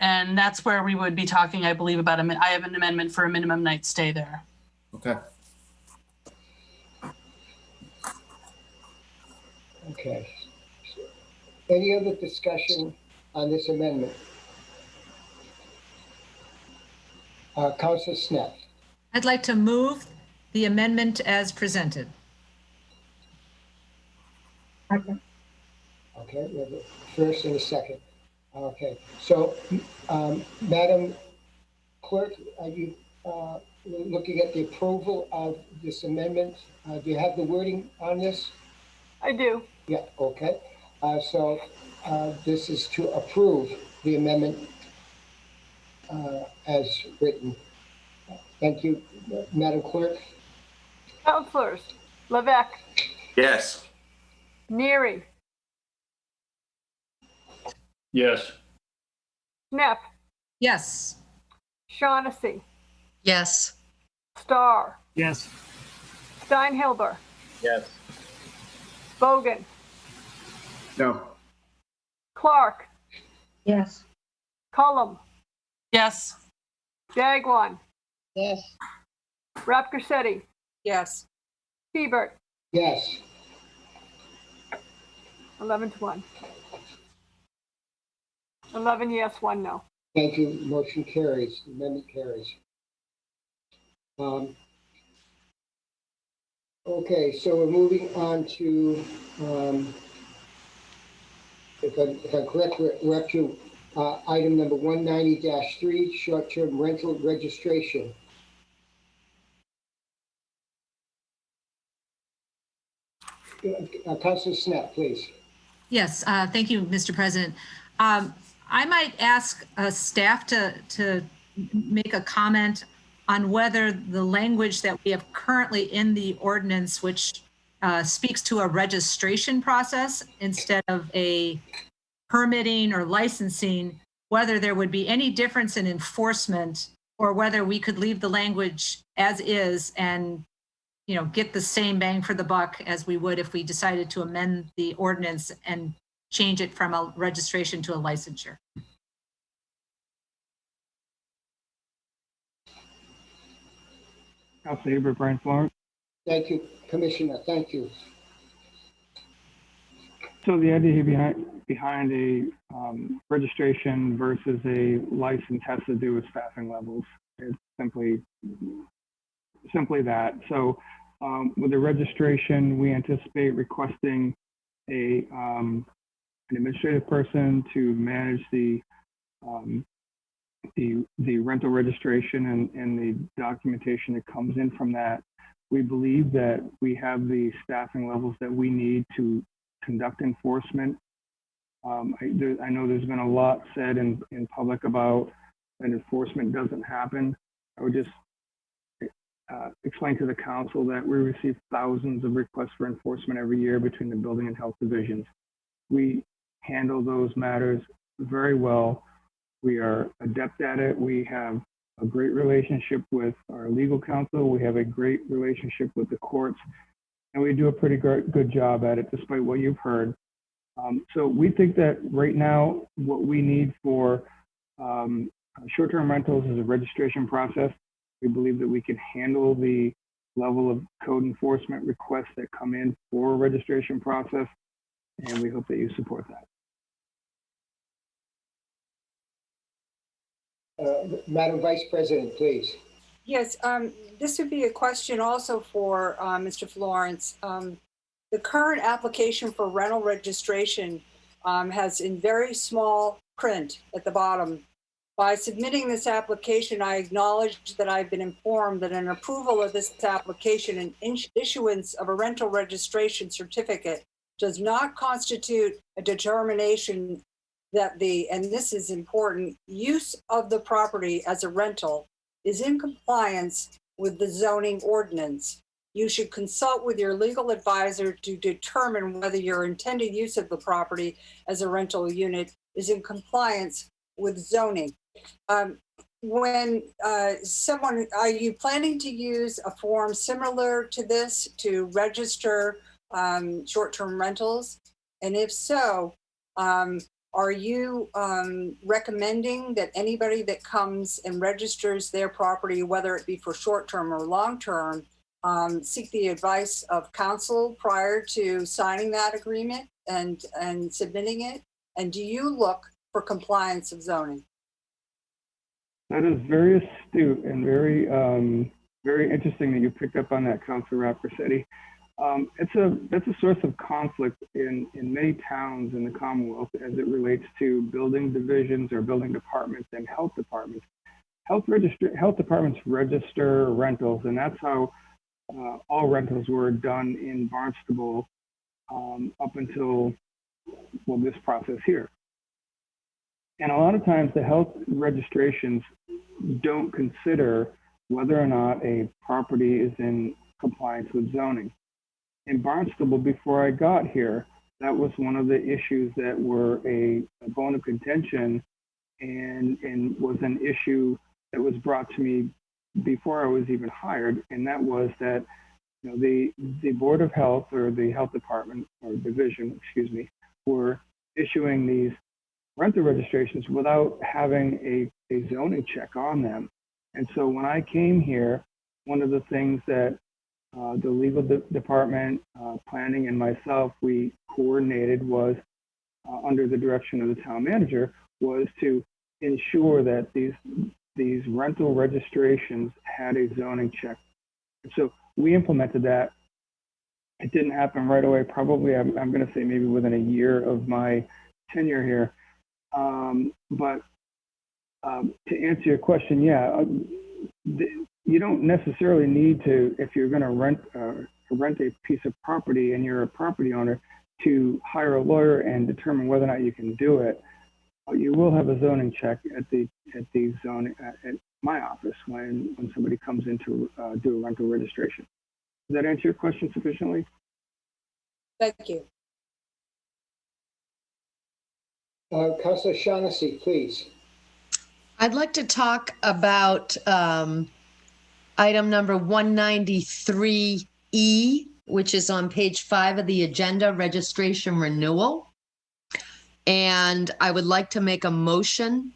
And that's where we would be talking, I believe, about I have an amendment for a minimum night stay there. Okay. Okay. Any other discussion on this amendment? Councilor Snap. I'd like to move the amendment as presented. Okay, we have a first and a second. Okay, so, Madam Clerk, are you looking at the approval of this amendment? Do you have the wording on this? I do. Yeah, okay. So this is to approve the amendment as written. Thank you, Madam Clerk. Councilors, Levesque, Yes. Neary, Yes. Knapp, Yes. Shaughnessy, Yes. Starr, Yes. Steinhilber, Yes. Bogan, No. Clark, Yes. Cullum, Yes. Dagwan, Yes. Rapcorsetti, Yes. Hebert, Yes. 11-1. 11 yes, 1 no. Thank you. Motion carries. Amendment carries. Okay, so we're moving on to, if I'm correct, we're up to item number 190-3, short-term rental registration. Councilor Snap, please. Yes, thank you, Mr. President. I might ask staff to make a comment on whether the language that we have currently in the ordinance, which speaks to a registration process instead of a permitting or licensing, whether there would be any difference in enforcement or whether we could leave the language as is and get the same bang for the buck as we would if we decided to amend the ordinance and change it from a registration to a licensure. Councilor Hebert, Brian Florence. Thank you, Commissioner. Thank you. So the idea behind a registration versus a license has to do with staffing levels. It's simply that. So with the registration, we anticipate requesting an administrative person to manage the rental registration and the documentation that comes in from that. We believe that we have the staffing levels that we need to conduct enforcement. I know there's been a lot said in public about that enforcement doesn't happen. I would just explain to the council that we receive thousands of requests for enforcement every year between the building and health divisions. We handle those matters very well. We are adept at it. We have a great relationship with our legal counsel. We have a great relationship with the courts, and we do a pretty good job at it, despite what you've heard. So we think that right now, what we need for short-term rentals is a registration process. We believe that we can handle the level of code enforcement requests that come in for a registration process, and we hope that you support that. Madam Vice President, please. Yes, this would be a question also for Mr. Florence. The current application for rental registration has in very small print at the bottom. By submitting this application, I acknowledge that I've been informed that an approval of this application and issuance of a rental registration certificate does not constitute a determination that and this is important, use of the property as a rental is in compliance with the zoning ordinance. You should consult with your legal advisor to determine whether your intended use of the property as a rental unit is in compliance with zoning. Are you planning to use a form similar to this to register short-term rentals? And if so, are you recommending that anybody that comes and registers their property, whether it be for short-term or long-term, seek the advice of counsel prior to signing that agreement and submitting it? And do you look for compliance of zoning? That is very astute and very very interesting that you picked up on that, Councilor Rappacetti. That's a source of conflict in many towns in the Commonwealth as it relates to building divisions or building departments and health departments. Health departments register rentals, and that's how all rentals were done in Barnstable up until, well, this process here. And a lot of times the health registrations don't consider whether or not a property is in compliance with zoning. In Barnstable, before I got here, that was one of the issues that were a bone of contention and was an issue that was brought to me before I was even hired. And that was that, you know, the Board of Health or the health department or division, excuse me, were issuing these rental registrations without having a zoning check on them. And so when I came here, one of the things that the legal department, planning, and myself, we coordinated was under the direction of the town manager, was to ensure that these rental registrations had a zoning check. And so we implemented that. It didn't happen right away. Probably, I'm going to say maybe within a year of my tenure here. But to answer your question, yeah, you don't necessarily need to, if you're going to rent a piece of property and you're a property owner, to hire a lawyer and determine whether or not you can do it. You will have a zoning check at the zoning at my office when somebody comes in to do a rental registration. Does that answer your question sufficiently? Thank you. Councilor Shaughnessy, please. I'd like to talk about item number 193E, which is on page 5 of the agenda, registration renewal. And I would like to make a motion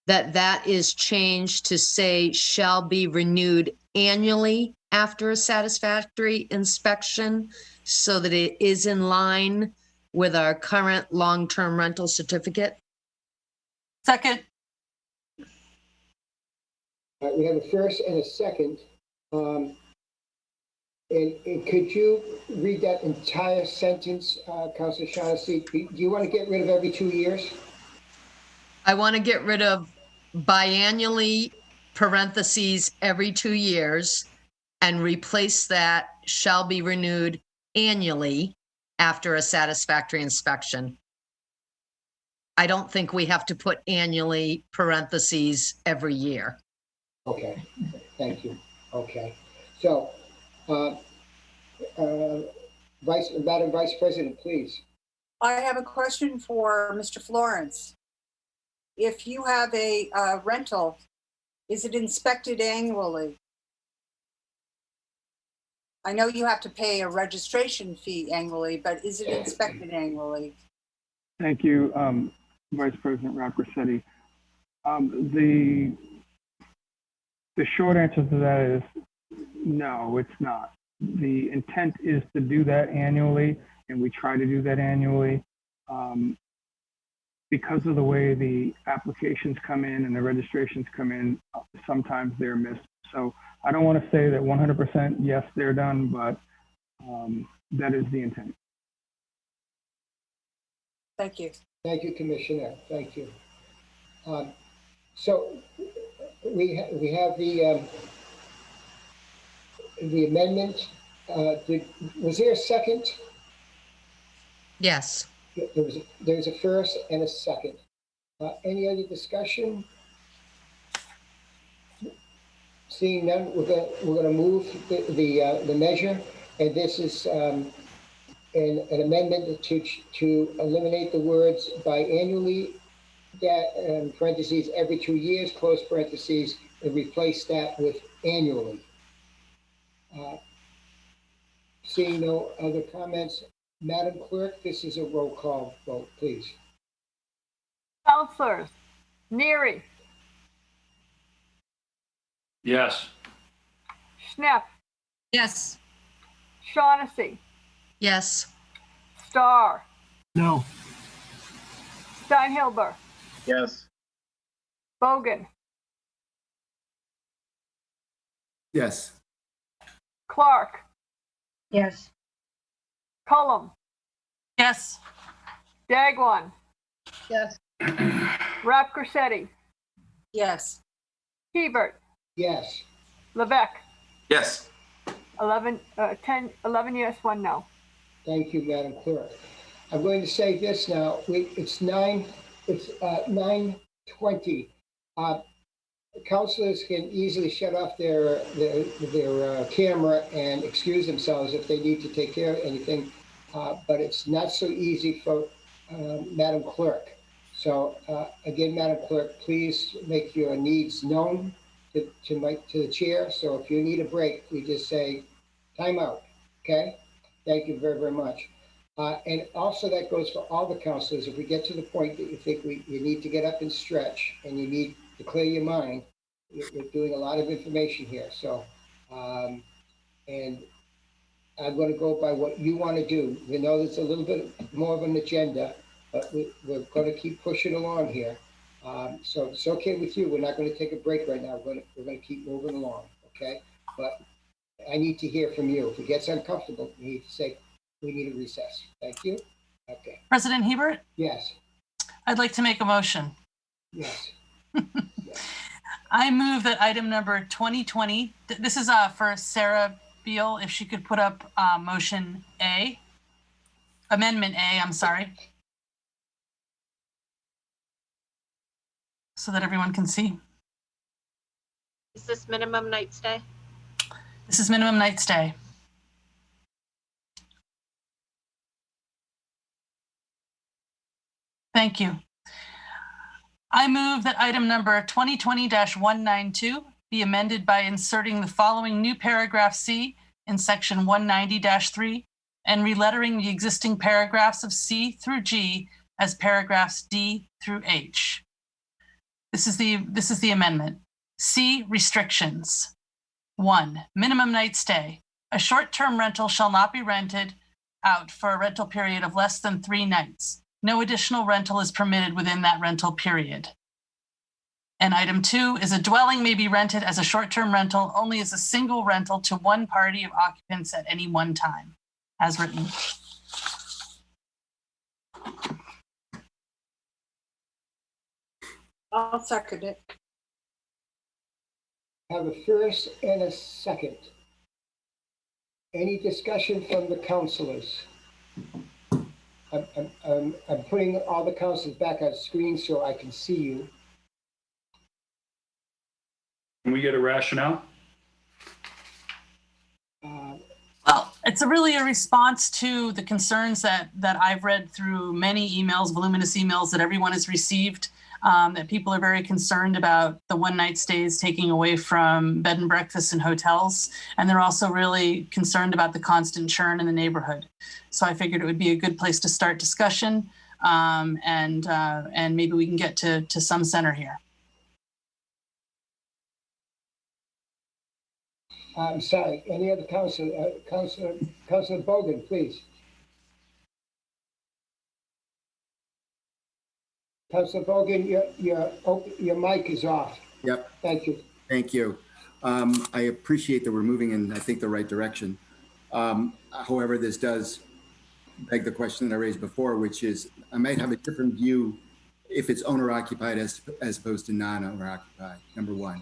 that is changed to say shall be renewed annually after a satisfactory inspection, so that it is in line with our current long-term rental certificate. Second. We have a first and a second. And could you read that entire sentence, Councilor Shaughnessy? Do you want to get rid of every 2 years? I want to get rid of biannually, parentheses, every 2 years, and replace that shall be renewed annually after a satisfactory inspection. I don't think we have to put annually, parentheses, every year. Okay, thank you. Okay, so Madam Vice President, please. I have a question for Mr. Florence. If you have a rental, is it inspected annually? I know you have to pay a registration fee annually, but is it inspected annually? Thank you, Vice President Rappacetti. The short answer to that is no, it's not. The intent is to do that annually, and we try to do that annually. Because of the way the applications come in and the registrations come in, sometimes they're missed. So I don't want to say that 100% yes, they're done, but that is the intent. Thank you. Thank you, Commissioner. Thank you. So we have the amendment. Was there a second? Yes. There's a first and a second. Any other discussion? Seeing none, we're going to move the measure, and this is an amendment to eliminate the words biannually, parentheses, every 2 years, close parentheses, and replace that with annually. Seeing no other comments, Madam Clerk, this is a roll call vote, please. Councilors, Neary, Yes. Schnepp, Yes. Shaughnessy, Yes. Starr, No. Steinhilber, Yes. Bogan, Yes. Clark, Yes. Cullum, Yes. Dagwan, Yes. Rap Corsetti, Yes. Hebert, Yes. Levesque, Yes. 11 yes, 1 no. Thank you, Madam Clerk. I'm going to say this now. It's 9:20. Councilors can easily shut off their camera and excuse themselves if they need to take care of anything, but it's not so easy for Madam Clerk. So again, Madam Clerk, please make your needs known to the chair. So if you need a break, we just say time out. Okay? Thank you very, very much. And also that goes for all the councilors. If we get to the point that you think you need to get up and stretch and you need to clear your mind, we're doing a lot of information here. So, and I'm going to go by what you want to do. We know there's a little bit more of an agenda, but we're going to keep pushing along here. So if it's okay with you, we're not going to take a break right now. We're going to keep moving along, okay? But I need to hear from you. If it gets uncomfortable, you need to say, we need a recess. Thank you. Okay. President Hebert, Yes. I'd like to make a motion. Yes. I move that item number 2020, this is for Sarah Beal, if she could put up motion A, amendment A, I'm sorry. So that everyone can see. Is this minimum night stay? This is minimum night stay. Thank you. I move that item number 2020-192 be amended by inserting the following new paragraph C in section 190-3 and relettering the existing paragraphs of C through G as paragraphs D through H. This is the amendment. C, restrictions. 1, minimum night stay. A short-term rental shall not be rented out for a rental period of less than 3 nights. No additional rental is permitted within that rental period. And item 2 is a dwelling may be rented as a short-term rental only as a single rental to one party of occupants at any one time, as written. I'll second it. Have a first and a second. Any discussion from the councilors? I'm putting all the councilors back on screen so I can see you. Can we get a rationale? Well, it's really a response to the concerns that I've read through many emails, voluminous emails that everyone has received, that people are very concerned about the one-night stays taking away from bed and breakfasts and hotels. And they're also really concerned about the constant churn in the neighborhood. So I figured it would be a good place to start discussion, and maybe we can get to some center here. I'm sorry, any other councilor, Councilor Bogan, please. Councilor Bogan, your mic is off. Yep. Thank you. Thank you. I appreciate that we're moving in, I think, the right direction. However, this does beg the question that I raised before, which is I might have a different view if it's owner occupied as opposed to non-owner occupied, number one.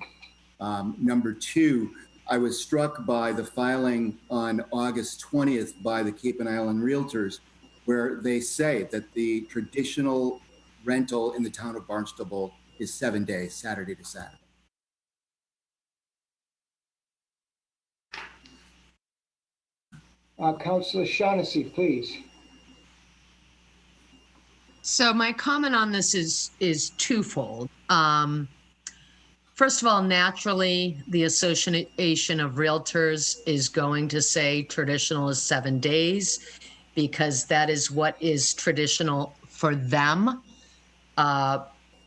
Number two, I was struck by the filing on August 20th by the Cape and Island Realtors, where they say that the traditional rental in the town of Barnstable is 7 days, Saturday to Saturday. Councilor Shaughnessy, please. So my comment on this is twofold. First of all, naturally, the Association of Realtors is going to say traditional is 7 days because that is what is traditional for them.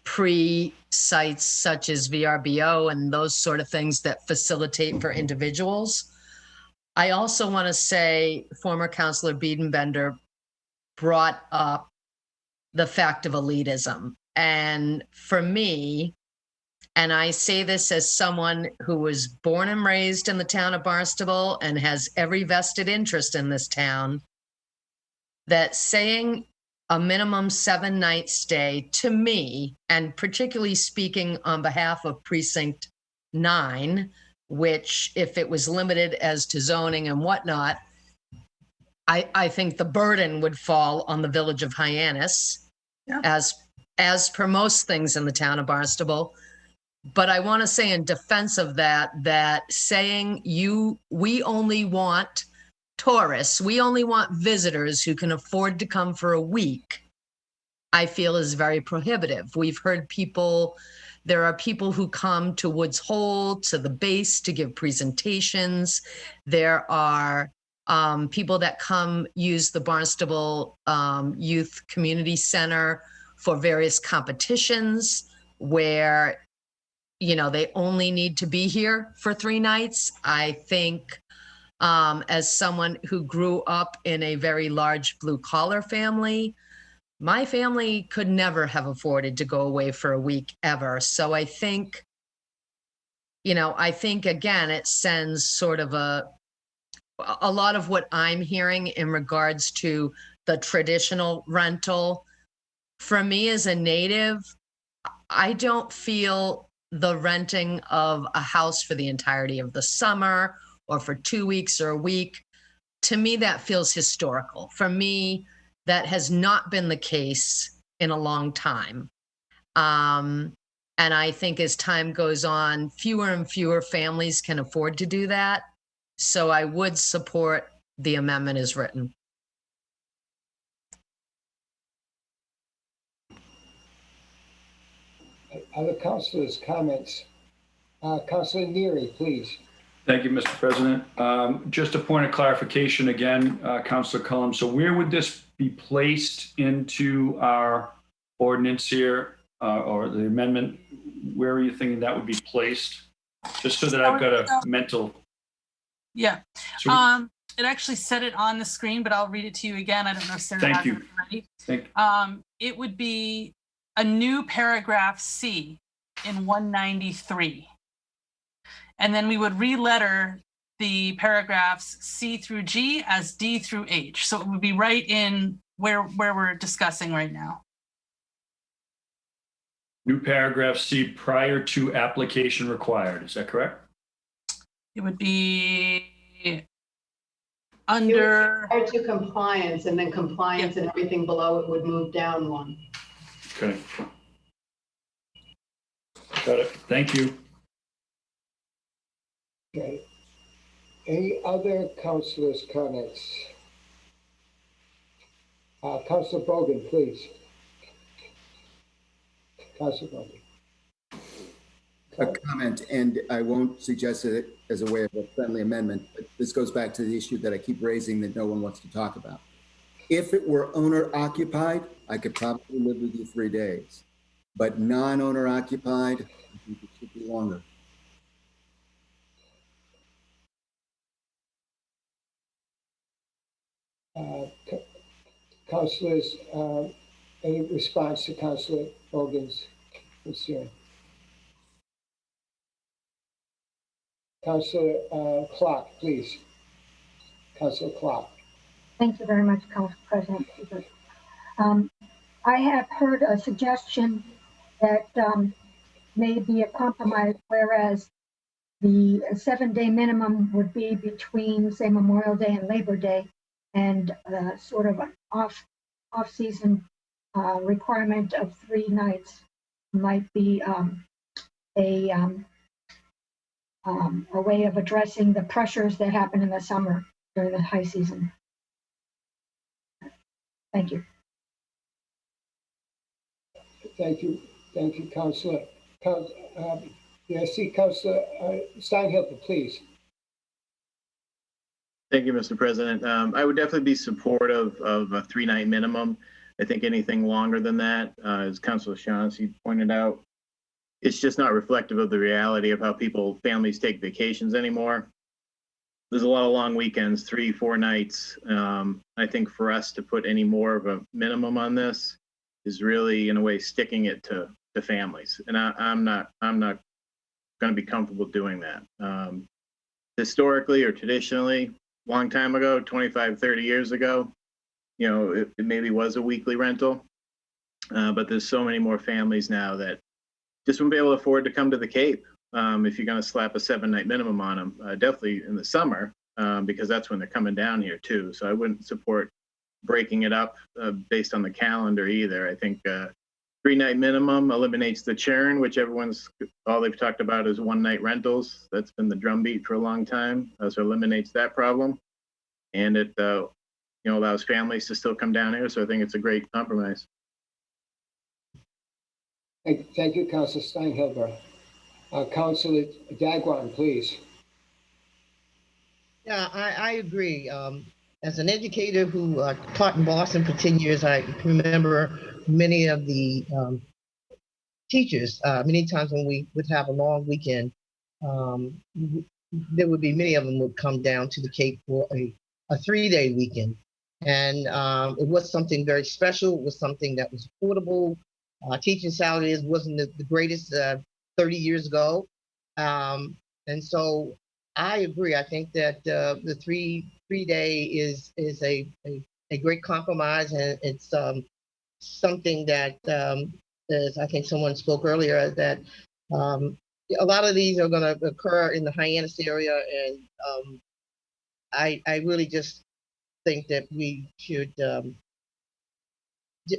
Pre-sites such as VRBO and those sort of things that facilitate for individuals. I also want to say former Councilor Biedenbender brought up the fact of elitism. And for me, And I say this as someone who was born and raised in the town of Barnstable and has every vested interest in this town, that saying a minimum 7-night stay to me, and particularly speaking on behalf of Precinct 9, which if it was limited as to zoning and whatnot, I think the burden would fall on the village of Hyannis, as per most things in the town of Barnstable. But I want to say in defense of that saying we only want tourists, we only want visitors who can afford to come for a week, I feel is very prohibitive. We've heard there are people who come to Woods Hole, to the base to give presentations. There are people that come use the Barnstable Youth Community Center for various competitions where, they only need to be here for 3 nights. I think as someone who grew up in a very large blue collar family, my family could never have afforded to go away for a week ever. So I think, again, it sends sort of a lot of what I'm hearing in regards to the traditional rental. For me as a native, I don't feel the renting of a house for the entirety of the summer or for 2 weeks or a week. To me, that feels historical. For me, that has not been the case in a long time. And I think as time goes on, fewer and fewer families can afford to do that. So I would support the amendment as written. Other councilors' comments? Councilor Neary, please. Thank you, Mr. President. Just a point of clarification again, Councilor Cullum. So where would this be placed into our ordinance here, or the amendment? Where are you thinking that would be placed? Just so that I've got a mental. Yeah. So It actually said it on the screen, but I'll read it to you again. I don't know if Sarah Thank has you. it ready. Thank you. It would be a new paragraph C in 193. And then we would re-letter the paragraphs C through G as D through H. So it would be right in where we're discussing right now. New paragraph C, prior to application required. Is that correct? It would be under Prior to compliance, and then compliance and everything below it would move down one. Okay. Got it. Thank you. Okay. Any other councilors' comments? Councilor Bogan, please. Councilor Bogan. A comment, and I won't suggest it as a way of a friendly amendment, but this goes back to the issue that I keep raising that no one wants to talk about. If it were owner occupied, I could probably live with you 3 days, but non-owner occupied, I think it should be longer. Councilors, any response to Councilor Bogan's concern? Councilor Clark, please. Councilor Clark. Thank you very much, Council President. I have heard a suggestion that may be a compromise, whereas the 7-day minimum would be between, say, Memorial Day and Labor Day, and sort of an off-season requirement of 3 nights might be a way of addressing the pressures that happen in the summer during the high season. Thank you. Thank you, Councilor. Councilor Steinhilfer, please. Thank you, Mr. President. I would definitely be supportive of a 3-night minimum. I think anything longer than that, as Councilor Shaughnessy pointed out, it's just not reflective of the reality of how families take vacations anymore. There's a lot of long weekends, 3-4 nights. I think for us to put any more of a minimum on this is really, in a way, sticking it to to families, and I'm not going to be comfortable doing that. Historically or traditionally, long time ago, 25, 30 years ago, you know, it maybe was a weekly rental, but there's so many more families now that just won't be able to afford to come to the Cape if you're going to slap a 7-night minimum on them. Definitely in the summer, because that's when they're coming down here too. So I wouldn't support breaking it up based on the calendar either. I think 3-night minimum eliminates the churn, which all they've talked about is 1-night rentals. That's been the drumbeat for a long time. So eliminates that problem, and it allows families to still come down here. So I think it's a great compromise. Thank you, Councilor Steinhilber. Councilor Dagwan, please. Yeah, I agree. As an educator who taught in Boston for 10 years, I remember many of the teachers, many times when we would have a long weekend, there would be many of them would come down to the Cape for a 3-day weekend. And it was something very special. It was something that was affordable. Teaching salaries wasn't the greatest 30 years ago. And so I agree. I think that the three-day is a great compromise, and it's something that, as I think someone spoke earlier, that a lot of these are going to occur in the Hyannis area, and I really just think that we should,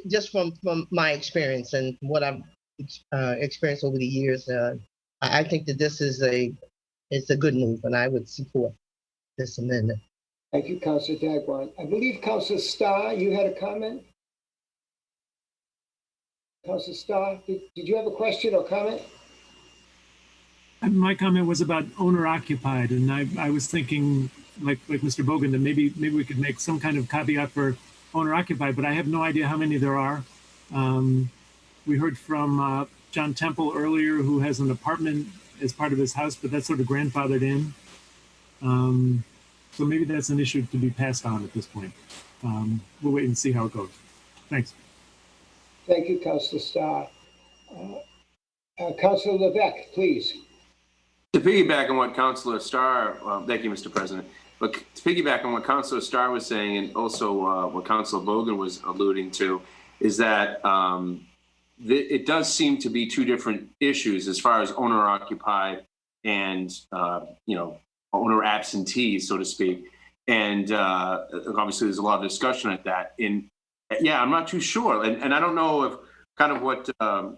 just from my experience and what I've experienced over the years, I think that this is it's a good move, and I would support this amendment. Thank you, Councilor Dagwan. I believe Councilor Starr, you had a comment? Councilor Starr, did you have a question or comment? My comment was about owner occupied, and I was thinking, like Mr. Bogan, that maybe we could make some kind of caveat for owner occupied, but I have no idea how many there are. We heard from John Temple earlier, who has an apartment as part of his house, but that's sort of grandfathered in. So maybe that's an issue to be passed on at this point. We'll wait and see how it goes. Thanks. Thank you, Councilor Starr. Councilor Levesque, please. To piggyback on what Councilor Starr, thank you, Mr. President, but to piggyback on what Councilor Starr was saying, and also what Councilor Bogan was alluding to, is that it does seem to be two different issues as far as owner occupied and owner absentee, so to speak. And obviously there's a lot of discussion at that. I'm not too sure. And I don't know if kind of what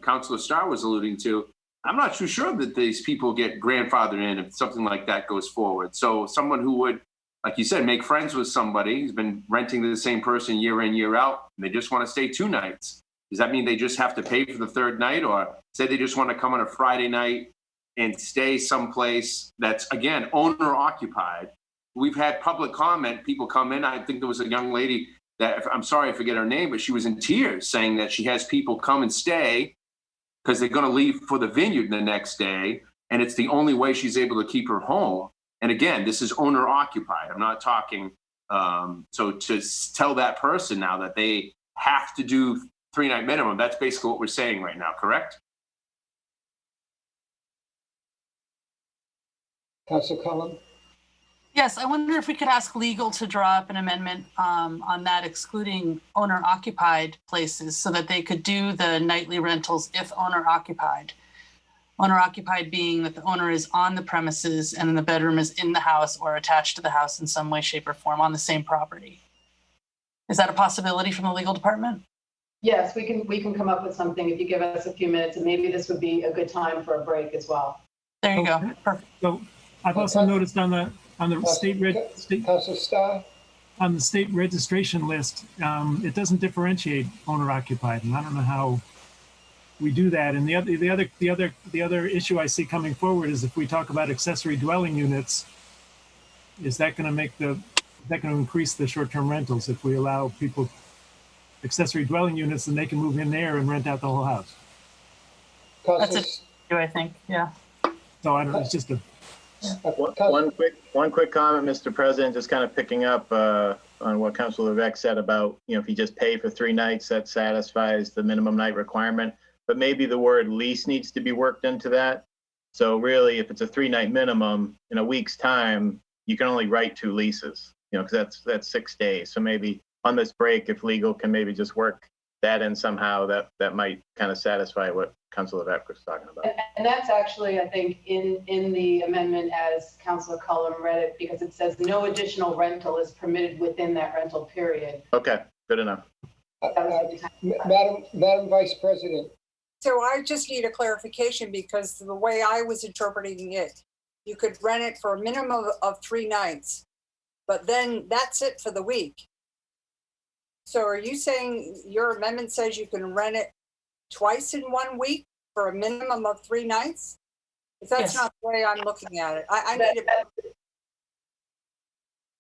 Councilor Starr was alluding to, I'm not too sure that these people get grandfathered in if something like that goes forward. So someone who would, like you said, make friends with somebody who's been renting to the same person year in, year out, and they just want to stay 2 nights. Does that mean they just have to pay for the 3rd night? Or say they just want to come on a Friday night and stay someplace that's, again, owner occupied? We've had public comment, people come in. I think there was a young lady that, I'm sorry I forget her name, but she was in tears saying that she has people come and stay because they're going to leave for the vineyard the next day, and it's the only way she's able to keep her home. And again, this is owner occupied. I'm not talking, so to tell that person now that they have to do 3-night minimum, that's basically what we're saying right now, correct? Councilor Cullen? Yes, I wonder if we could ask legal to draw up an amendment on that, excluding owner-occupied places, so that they could do the nightly rentals if owner-occupied. Owner-occupied being that the owner is on the premises and then the bedroom is in the house or attached to the house in some way, shape, or form on the same property. Is that a possibility from the legal department? Yes, we can come up with something if you give us a few minutes, and maybe this would be a good time for a break as well. There you go. Perfect. So I've also noticed on the state registration list, it doesn't differentiate owner occupied, and I don't know how we do that. And the other issue I see coming forward is if we talk about accessory dwelling units, is that going to increase the short-term rentals if we allow people accessory dwelling units and they can move in there and rent out the whole house? That's it, I think. Yeah. So I don't know. It's just a. One quick comment, Mr. President, just kind of picking up on what Councilor Levesque said about, if you just pay for 3 nights, that satisfies the minimum night requirement. but maybe the word lease needs to be worked into that. So really, if it's a 3-night minimum, in a week's time, you can only write 2 leases, because that's 6 days. So maybe on this break, if legal can maybe just work that in somehow, that might kind of satisfy what Councilor Vec was talking about. And that's actually, I think, in the amendment as Councilor Cullum read it, because it says no additional rental is permitted within that rental period. Okay, good enough. Madam Vice President. So I just need a clarification, because the way I was interpreting it, you could rent it for a minimum of 3 nights, but then that's it for the week. So are you saying your amendment says you can rent it twice in 1 week for a minimum of 3 nights? If that's not the way I'm looking at it, I need it.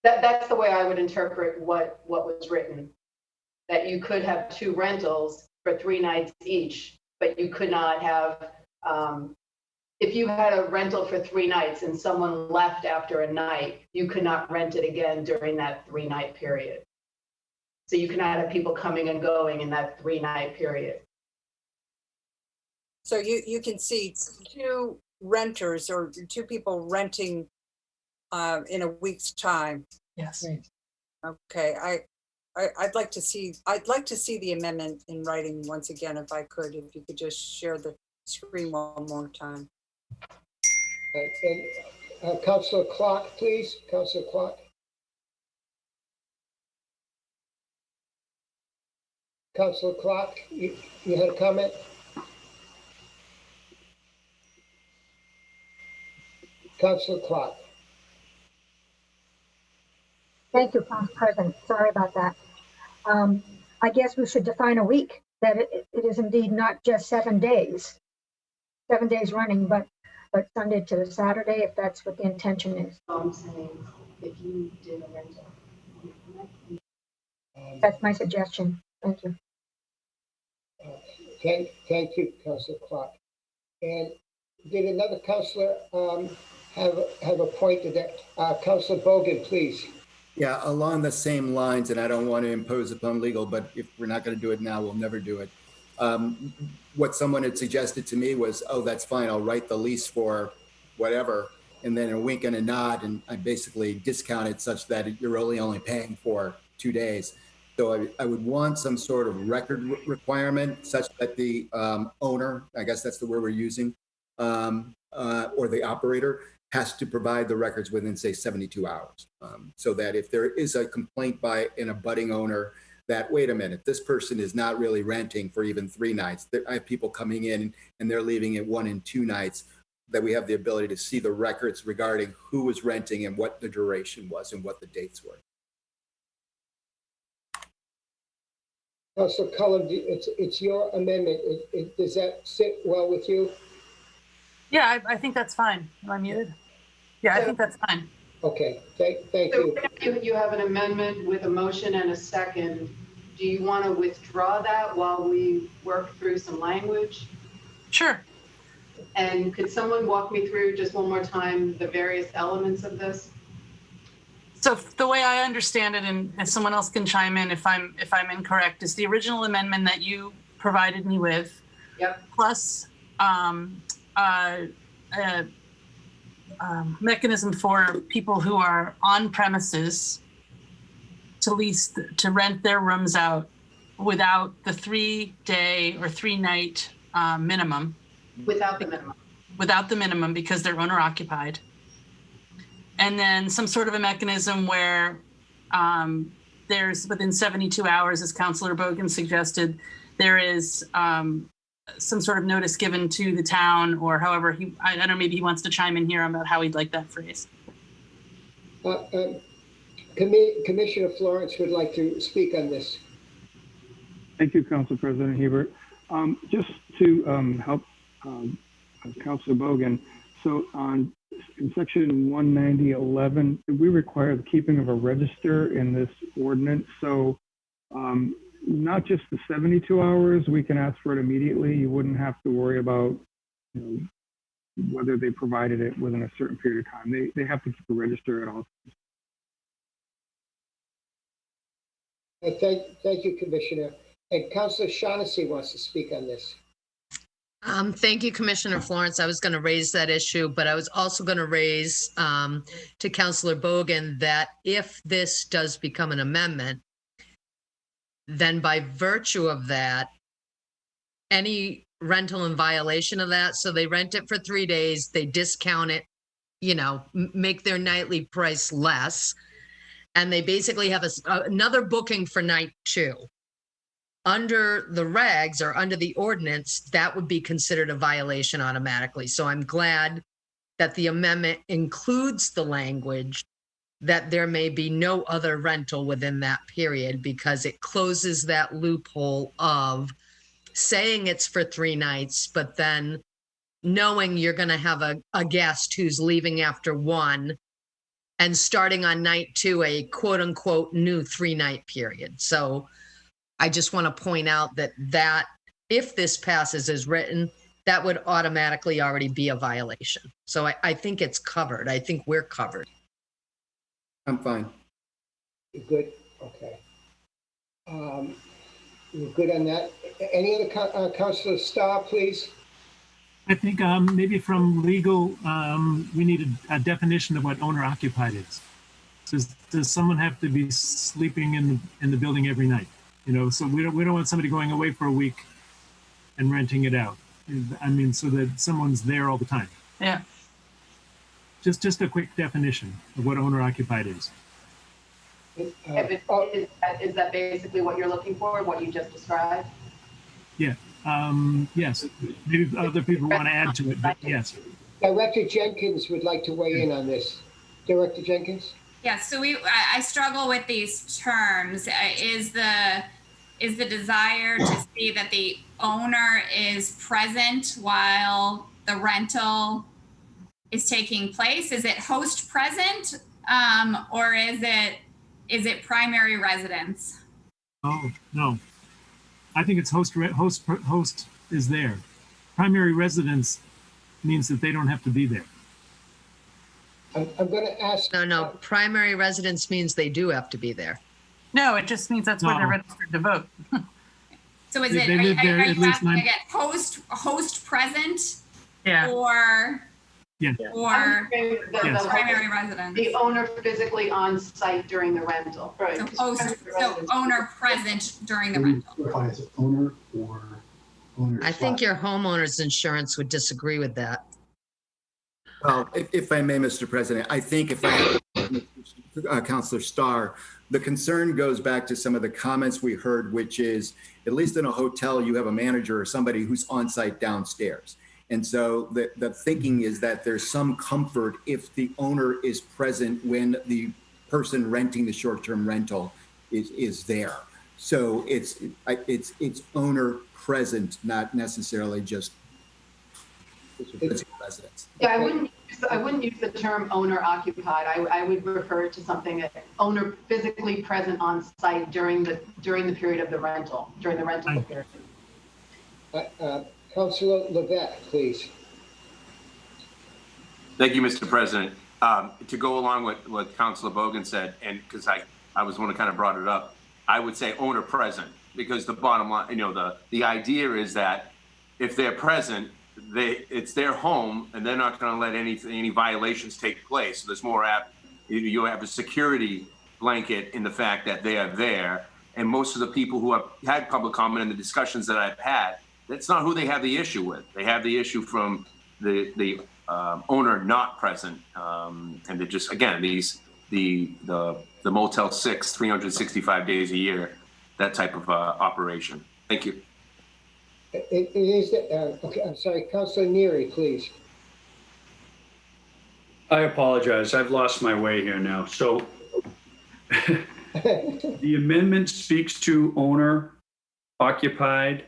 That's the way I would interpret what was written. That you could have 2 rentals for 3 nights each, but you could not have, if you had a rental for 3 nights and someone left after a night, you could not rent it again during that 3-night period. So you cannot have people coming and going in that 3-night period. So you can see 2 renters or 2 people renting in a week's time. Yes. Okay, I'd like to see the amendment in writing once again, if I could. If you could just share the screen one more time. And Councilor Clark, please. Councilor Clark. Councilor Clark, you had a comment? Councilor Clark. Thank you, Council President. Sorry about that. I guess we should define a week, that it is indeed not just 7 days, 7 days running, but Sunday to Saturday, if that's what the intention is. I'm saying if you did a rental. That's my suggestion. Thank you. Thank you, Councilor Clark. And did another councilor have a point to that? Councilor Bogan, please. Yeah, along the same lines, and I don't want to impose upon legal, but if we're not going to do it now, we'll never do it. What someone had suggested to me was, oh, that's fine, I'll write the lease for whatever, and then a wink and a nod, and I basically discount it such that you're only paying for 2 days. So I would want some sort of record requirement such that the owner, I guess that's the word we're using, or the operator has to provide the records within, say, 72 hours. So that if there is a complaint by an abutting owner that, wait a minute, this person is not really renting for even 3 nights. I have people coming in and they're leaving it 1 and 2 nights, that we have the ability to see the records regarding who was renting and what the duration was and what the dates were. Councilor Cullum, it's your amendment. Does that sit well with you? Yeah, I think that's fine. Am I muted? Yeah, I think that's fine. Okay, thank you. So you have an amendment with a motion and a second. Do you want to withdraw that while we work through some language? Sure. And could someone walk me through just one more time the various elements of this? So the way I understand it, and someone else can chime in if I'm incorrect, is the original amendment that you provided me with, plus mechanism for people who are on premises to rent their rooms out without the 3-day or 3-night minimum. Without the minimum. Without the minimum, because they're owner occupied. And then some sort of a mechanism where there's within 72 hours, as Councilor Bogan suggested, there is some sort of notice given to the town, or however I don't know, maybe he wants to chime in here about how he'd like that phrase. Commissioner Florence would like to speak on this. Thank you, Council President Hebert. Just to help Councilor Bogan, so in section 190.11, we require the keeping of a register in this ordinance. So not just the 72 hours, we can ask for it immediately. You wouldn't have to worry about whether they provided it within a certain period of time. They have to keep a register at all times. Thank you, Commissioner. And Councilor Shaughnessy wants to speak on this. Thank you, Commissioner Florence. I was going to raise that issue, but I was also going to raise to Councilor Bogan that if this does become an amendment, then by virtue of that, any rental in violation of that, so they rent it for 3 days, they discount it, make their nightly price less, and they basically have another booking for night 2. Under the regs or under the ordinance, that would be considered a violation automatically. So I'm glad that the amendment includes the language that there may be no other rental within that period, because it closes that loophole of saying it's for 3 nights, but then knowing you're going to have a guest who's leaving after 1 and starting on night 2, a quote unquote new 3-night period. So I just want to point out that if this passes as written, that would automatically already be a violation. So I think it's covered. I think we're covered. I'm fine. You're good? Okay. You're good on that. Any other Councilor Starr, please? I think maybe from legal, we need a definition of what owner occupied is. Does someone have to be sleeping in the building every night? So we don't want somebody going away for a week and renting it out. I mean, so that someone's there all the time. Yeah. Just a quick definition of what owner occupied is. Is that basically what you're looking for, what you just described? Yeah. Yes. Maybe other people want to add to it, but yes. Director Jenkins would like to weigh in on this. Director Jenkins? Yeah, so I struggle with these terms. Is the desire to see that the owner is present while the rental is taking place? Is it host present, or is it primary residence? Oh, no. I think it's host is there. Primary residence means that they don't have to be there. I'm going to ask. No. Primary residence means they do have to be there. No, it just means that's where they're registered to vote. So are you asking again, host present? Yeah. Or yeah. Or the primary residence? The owner physically on site during the rental. Right. So owner present during the rental. Is it owner or owner? I think your homeowner's insurance would disagree with that. Well, if I may, Mr. President, I think if I Councilor Starr, the concern goes back to some of the comments we heard, which is, at least in a hotel, you have a manager or somebody who's on site downstairs. And so the thinking is that there's some comfort if the owner is present when the person renting the short-term rental is there. So it's owner present, not necessarily just residence. Yeah, I wouldn't use the term owner occupied. I would refer to something that owner physically present on site during the period of the rental, during the rental period. Councilor Levesque, please. Thank you, Mr. President. To go along with what Councilor Bogan said, and because I was the one who kind of brought it up, I would say owner present, because the bottom line, the idea is that if they're present, it's their home, and they're not going to let any violations take place. So there's more you have a security blanket in the fact that they are there. And most of the people who have had public comment in the discussions that I've had, that's not who they have the issue with. They have the issue from the owner not present, and they're just, again, the Motel 6, 365 days a year, that type of operation. Thank you. It is, okay, I'm sorry, Councilor Neary, please. I apologize. I've lost my way here now. So the amendment speaks to owner occupied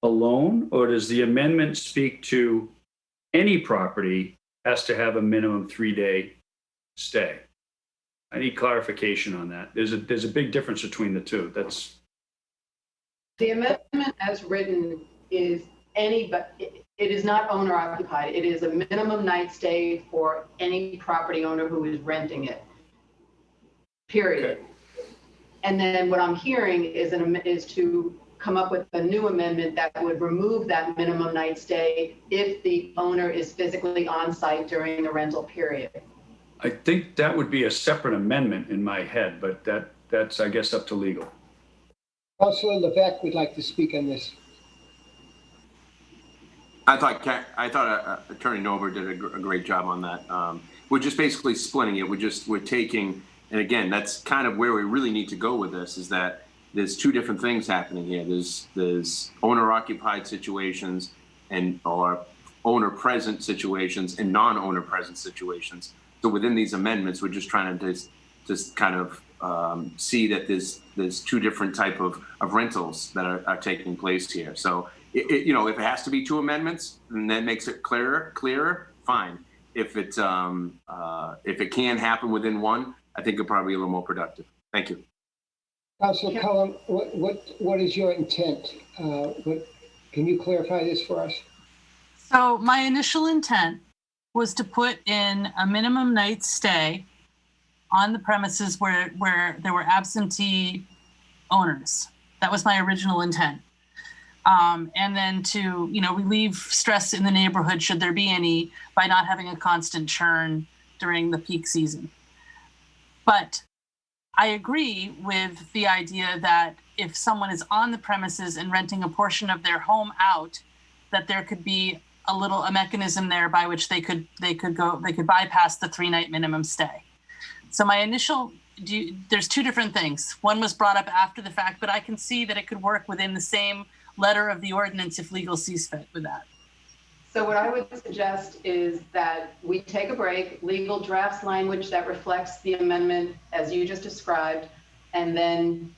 alone, or does the amendment speak to any property has to have a minimum 3-day stay? I need clarification on that. There's a big difference between the two. That's the amendment as written is but it is not owner occupied. It is a minimum night stay for any property owner who is renting it. Period. Okay. And then what I'm hearing is to come up with a new amendment that would remove that minimum night stay if the owner is physically on site during the rental period. I think that would be a separate amendment in my head, but that's, I guess, up to legal. Councilor Levesque would like to speak on this. I thought Attorney Nober did a great job on that. We're just basically splitting it. We're taking, and again, that's kind of where we really need to go with this, is that there's two different things happening here. There's owner-occupied situations or owner-present situations and non-owner present situations. So within these amendments, we're just trying to just kind of see that there's two different type of rentals that are taking place here. So if it has to be two amendments, then that makes it clearer, fine. If it can happen within one, I think it'll probably be a little more productive. Thank you. Councilor Cullum, what is your intent? Can you clarify this for us? So my initial intent was to put in a minimum night stay on the premises where there were absentee owners. That was my original intent. And then to, relieve stress in the neighborhood, should there be any, by not having a constant churn during the peak season. But I agree with the idea that if someone is on the premises and renting a portion of their home out, that there could be a mechanism there by which they could bypass the 3-night minimum stay. So my initial, there's two different things. One was brought up after the fact, but I can see that it could work within the same letter of the ordinance if legal sees fit with that. So what I would suggest is that we take a break, legal drafts language that reflects the amendment as you just described, and then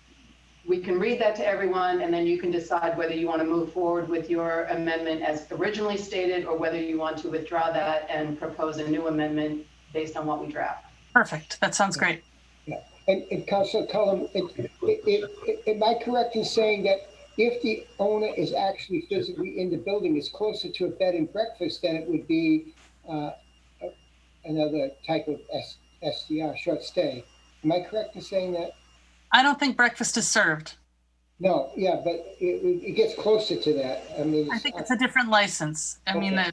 we can read that to everyone, and then you can decide whether you want to move forward with your amendment as originally stated, or whether you want to withdraw that and propose a new amendment based on what we draft. Perfect. That sounds great. Yeah. And Councilor Cullum, am I correct in saying that if the owner is actually physically in the building, it's closer to a bed and breakfast than it would be another type of SDR, short stay? Am I correct in saying that? I don't think breakfast is served. No, yeah, but it gets closer to that. I mean, I think it's a different license. I mean, the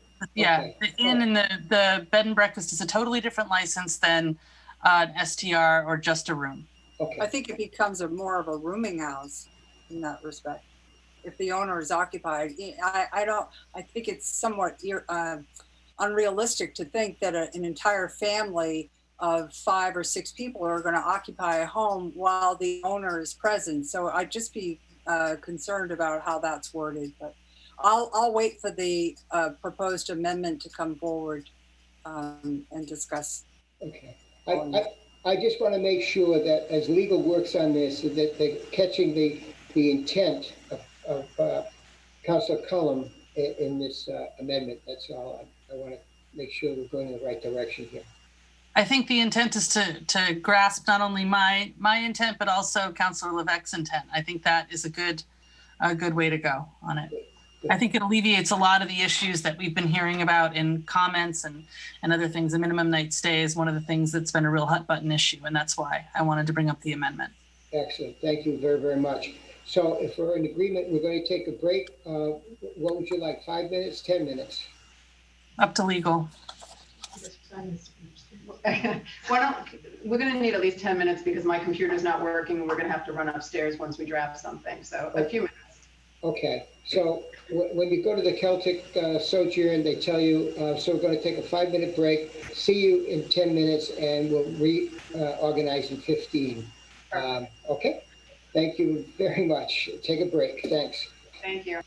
inn and the bed and breakfast is a totally different license than an STR or just a room. Okay. I think it becomes more of a rooming house in that respect. If the owner is occupied, I think it's somewhat unrealistic to think that an entire family of 5 or 6 people are going to occupy a home while the owner is present. So I'd just be concerned about how that's worded, but I'll wait for the proposed amendment to come forward and discuss. Okay. I just want to make sure that as legal works on this, that they're catching the intent of Councilor Cullum in this amendment. That's all. I want to make sure we're going in the right direction here. I think the intent is to grasp not only my intent, but also Councilor Levesque's intent. I think that is a good way to go on it. I think it alleviates a lot of the issues that we've been hearing about in comments and other things. The minimum night stay is one of the things that's been a real hot button issue, and that's why I wanted to bring up the amendment. Excellent. Thank you very, very much. So if we're in agreement, we're going to take a break. What would you like, 5 minutes, 10 minutes? Up to legal. We're going to need at least 10 minutes because my computer's not working. We're going to have to run upstairs once we draft something. So a few minutes. Okay. So when you go to the Celtic Sojourn, they tell you, so we're going to take a 5-minute break. See you in 10 minutes, and we'll reorganize in 15. Okay. Thank you very much. Take a break. Thanks. Thank you.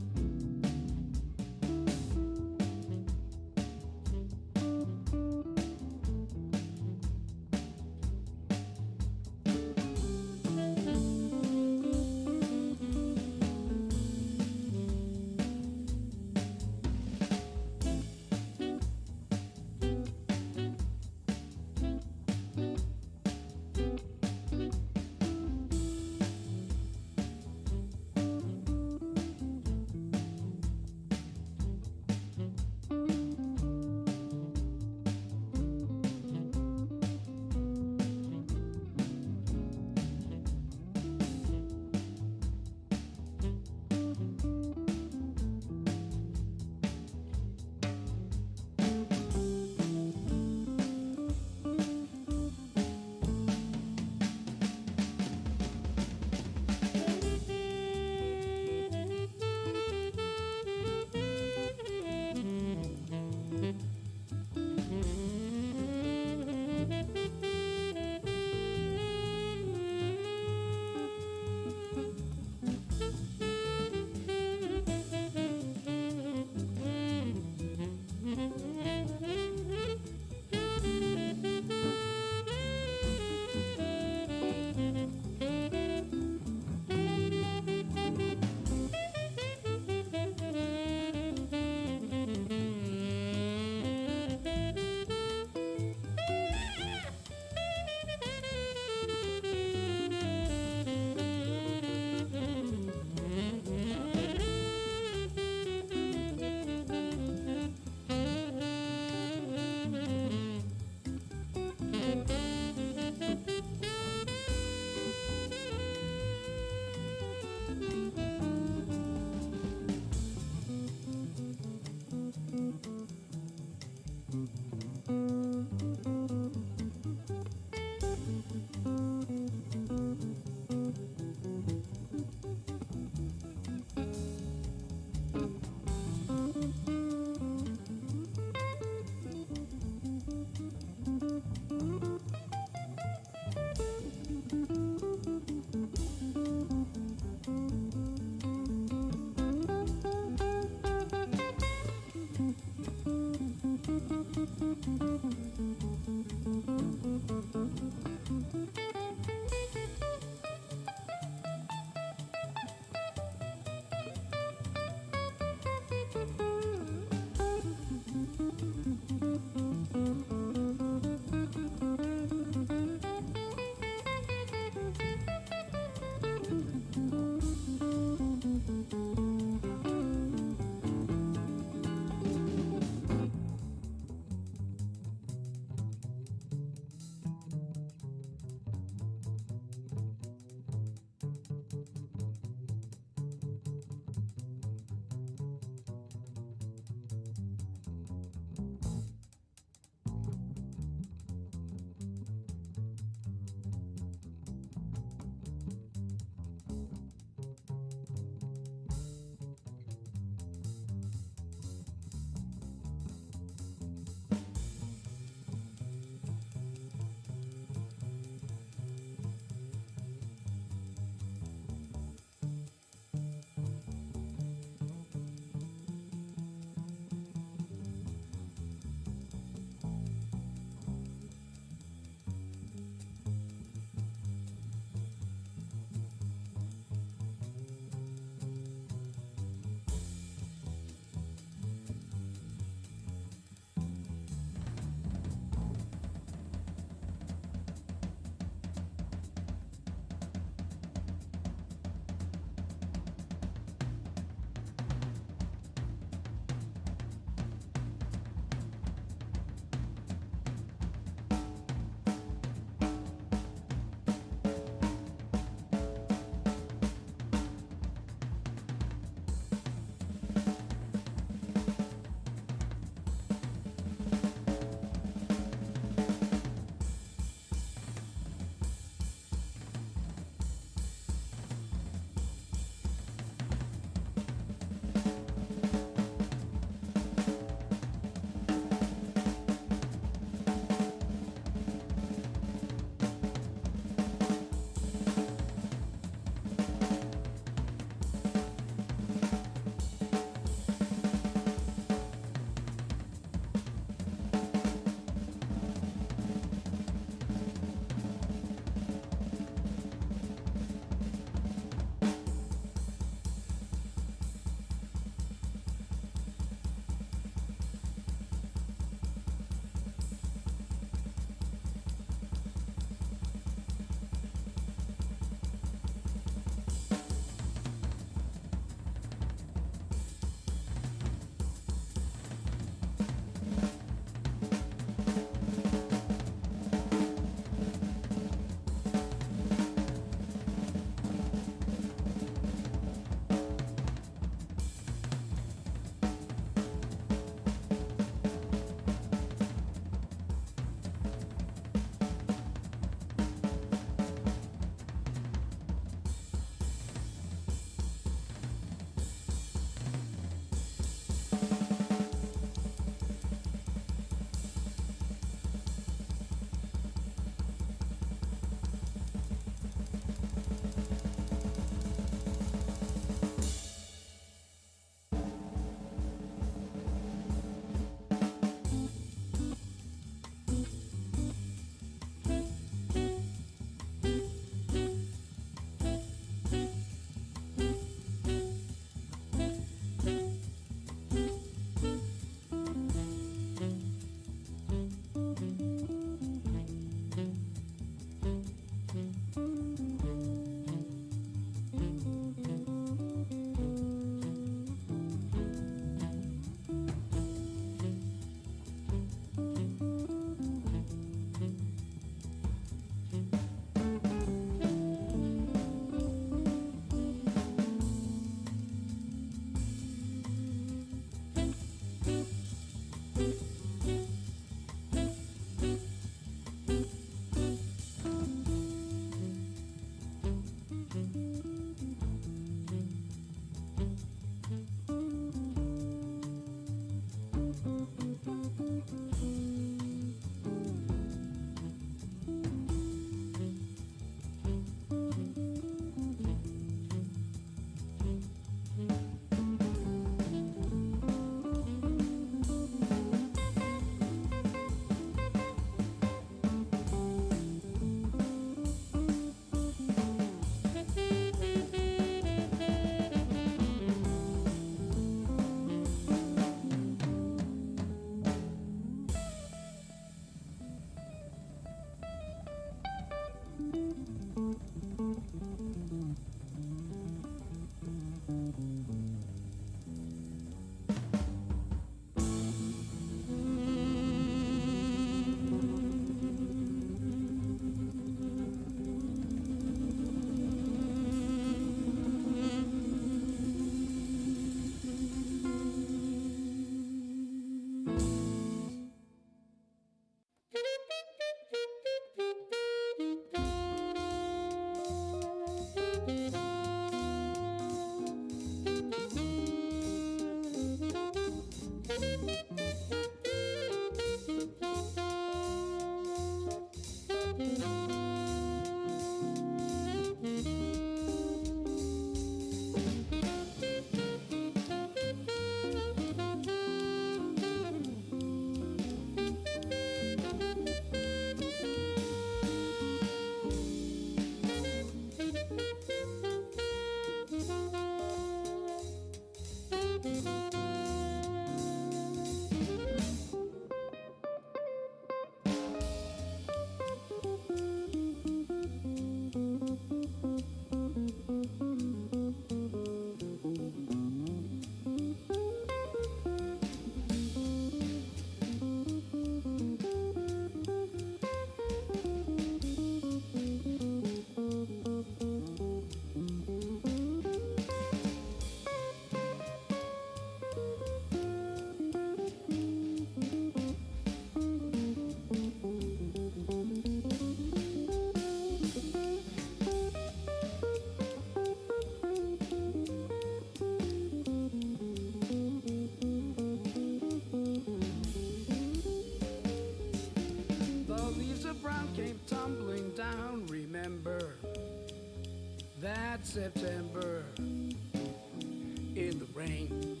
That September in the rain.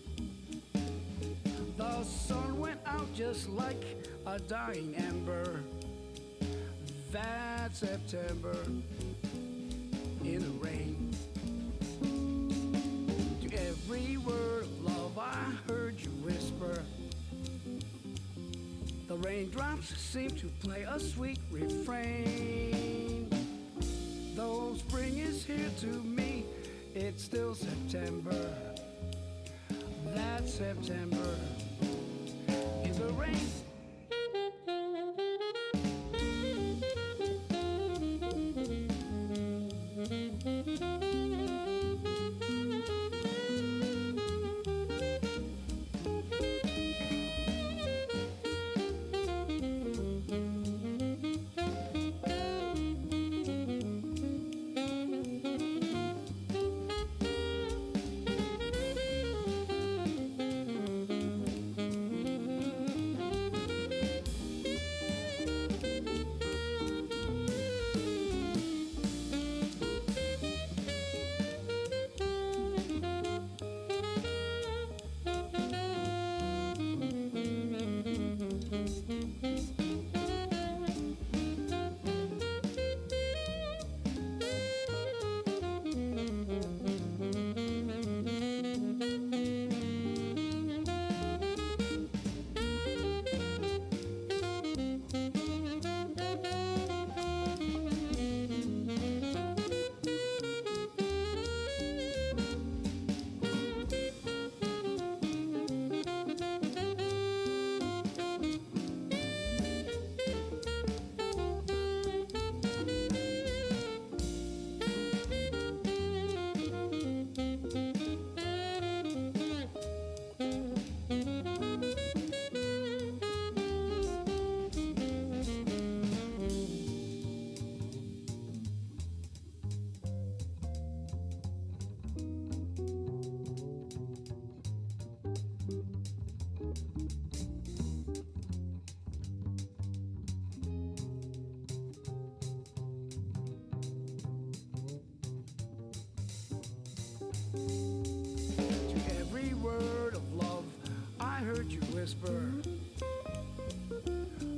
The sun went out just like a dying ember. That September in the rain. To every word of love I heard you whisper. The raindrops seem to play a sweet refrain. Though spring is here to me, it's still September. That September in the rain.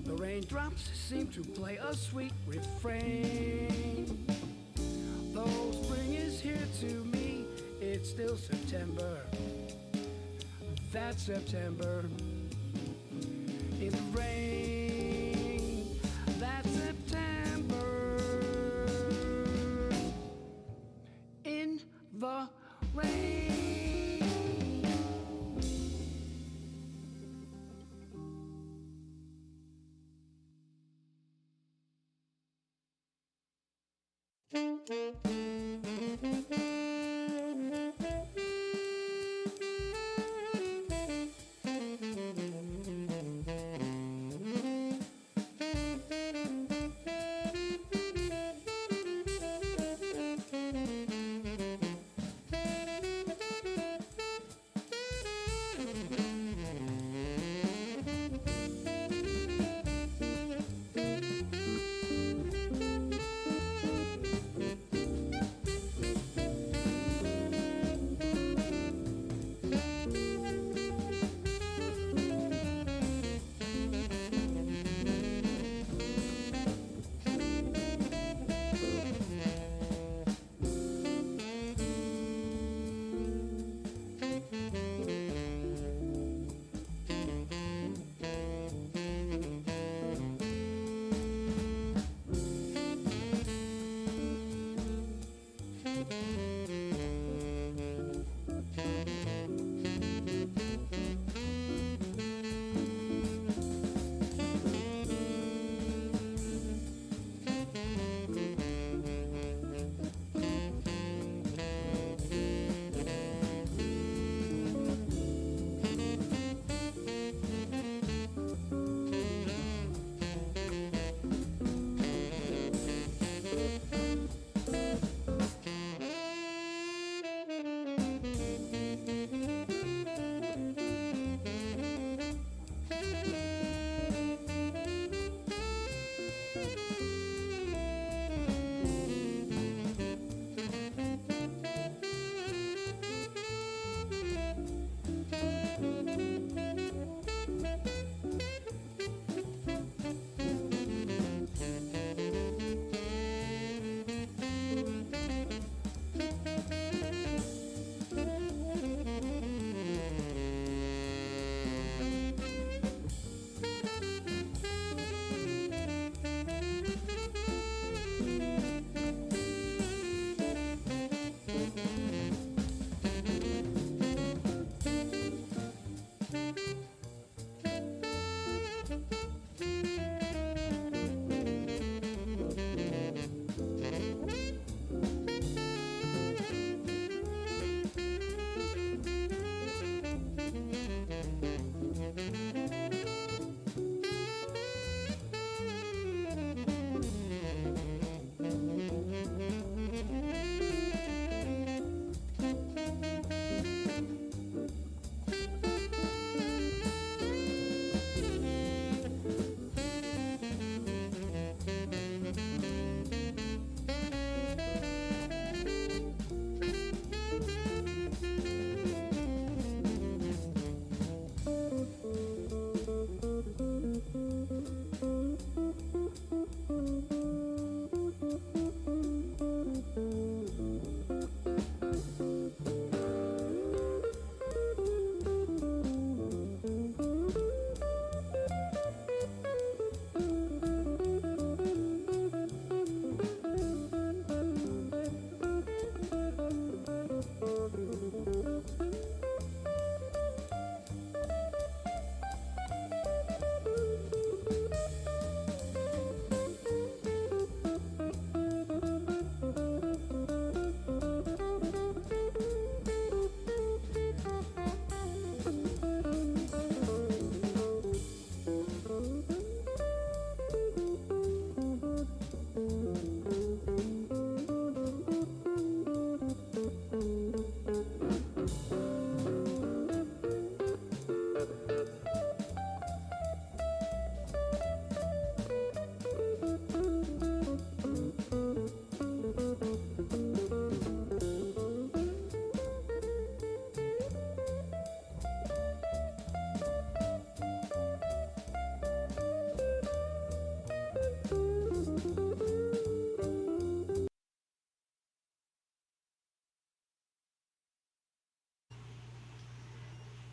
The raindrops seem to play a sweet refrain. Though spring is here to me, it's still September. That September in the rain. That September in the rain.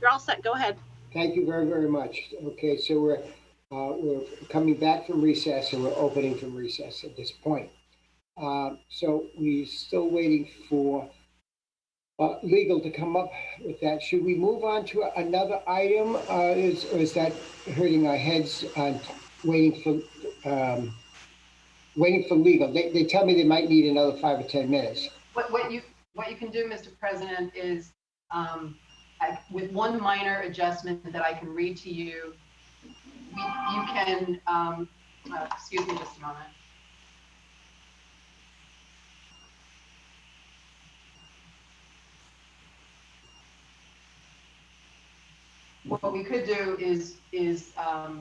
You're all set. Go ahead. Thank you very, very much. Okay, so we're coming back from recess and we're opening from recess at this point. So we're still waiting for legal to come up with that. Should we move on to another item? Or is that hurting our heads on waiting for legal? They tell me they might need another 5 or 10 minutes. What you can do, Mr. President, is with one minor adjustment that I can read to you, you can, excuse me just a moment. What we could do is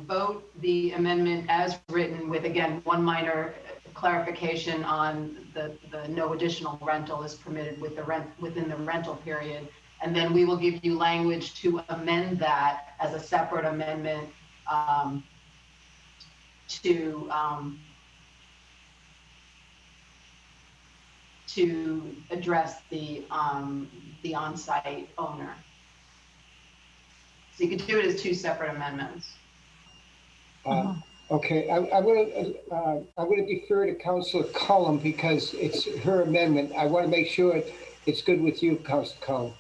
vote the amendment as written with, again, one minor clarification on the no additional rental is permitted with within the rental period. And then we will give you language to amend that as a separate amendment to address the on-site owner. So you could do it as two separate amendments. Okay, I'm going to defer to Councilor Cullum because it's her amendment. I want to make sure it's good with you, Councilor Cullum.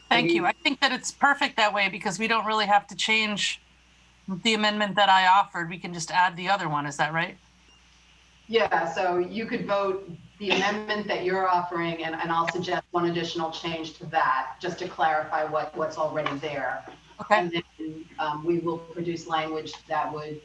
Thank you. I think that it's perfect that way because we don't really have to change the amendment that I offered. We can just add the other one. Is that right? Yeah, so you could vote the amendment that you're offering, and I'll suggest one additional change to that, just to clarify what's already there. Okay. And then we will produce language that would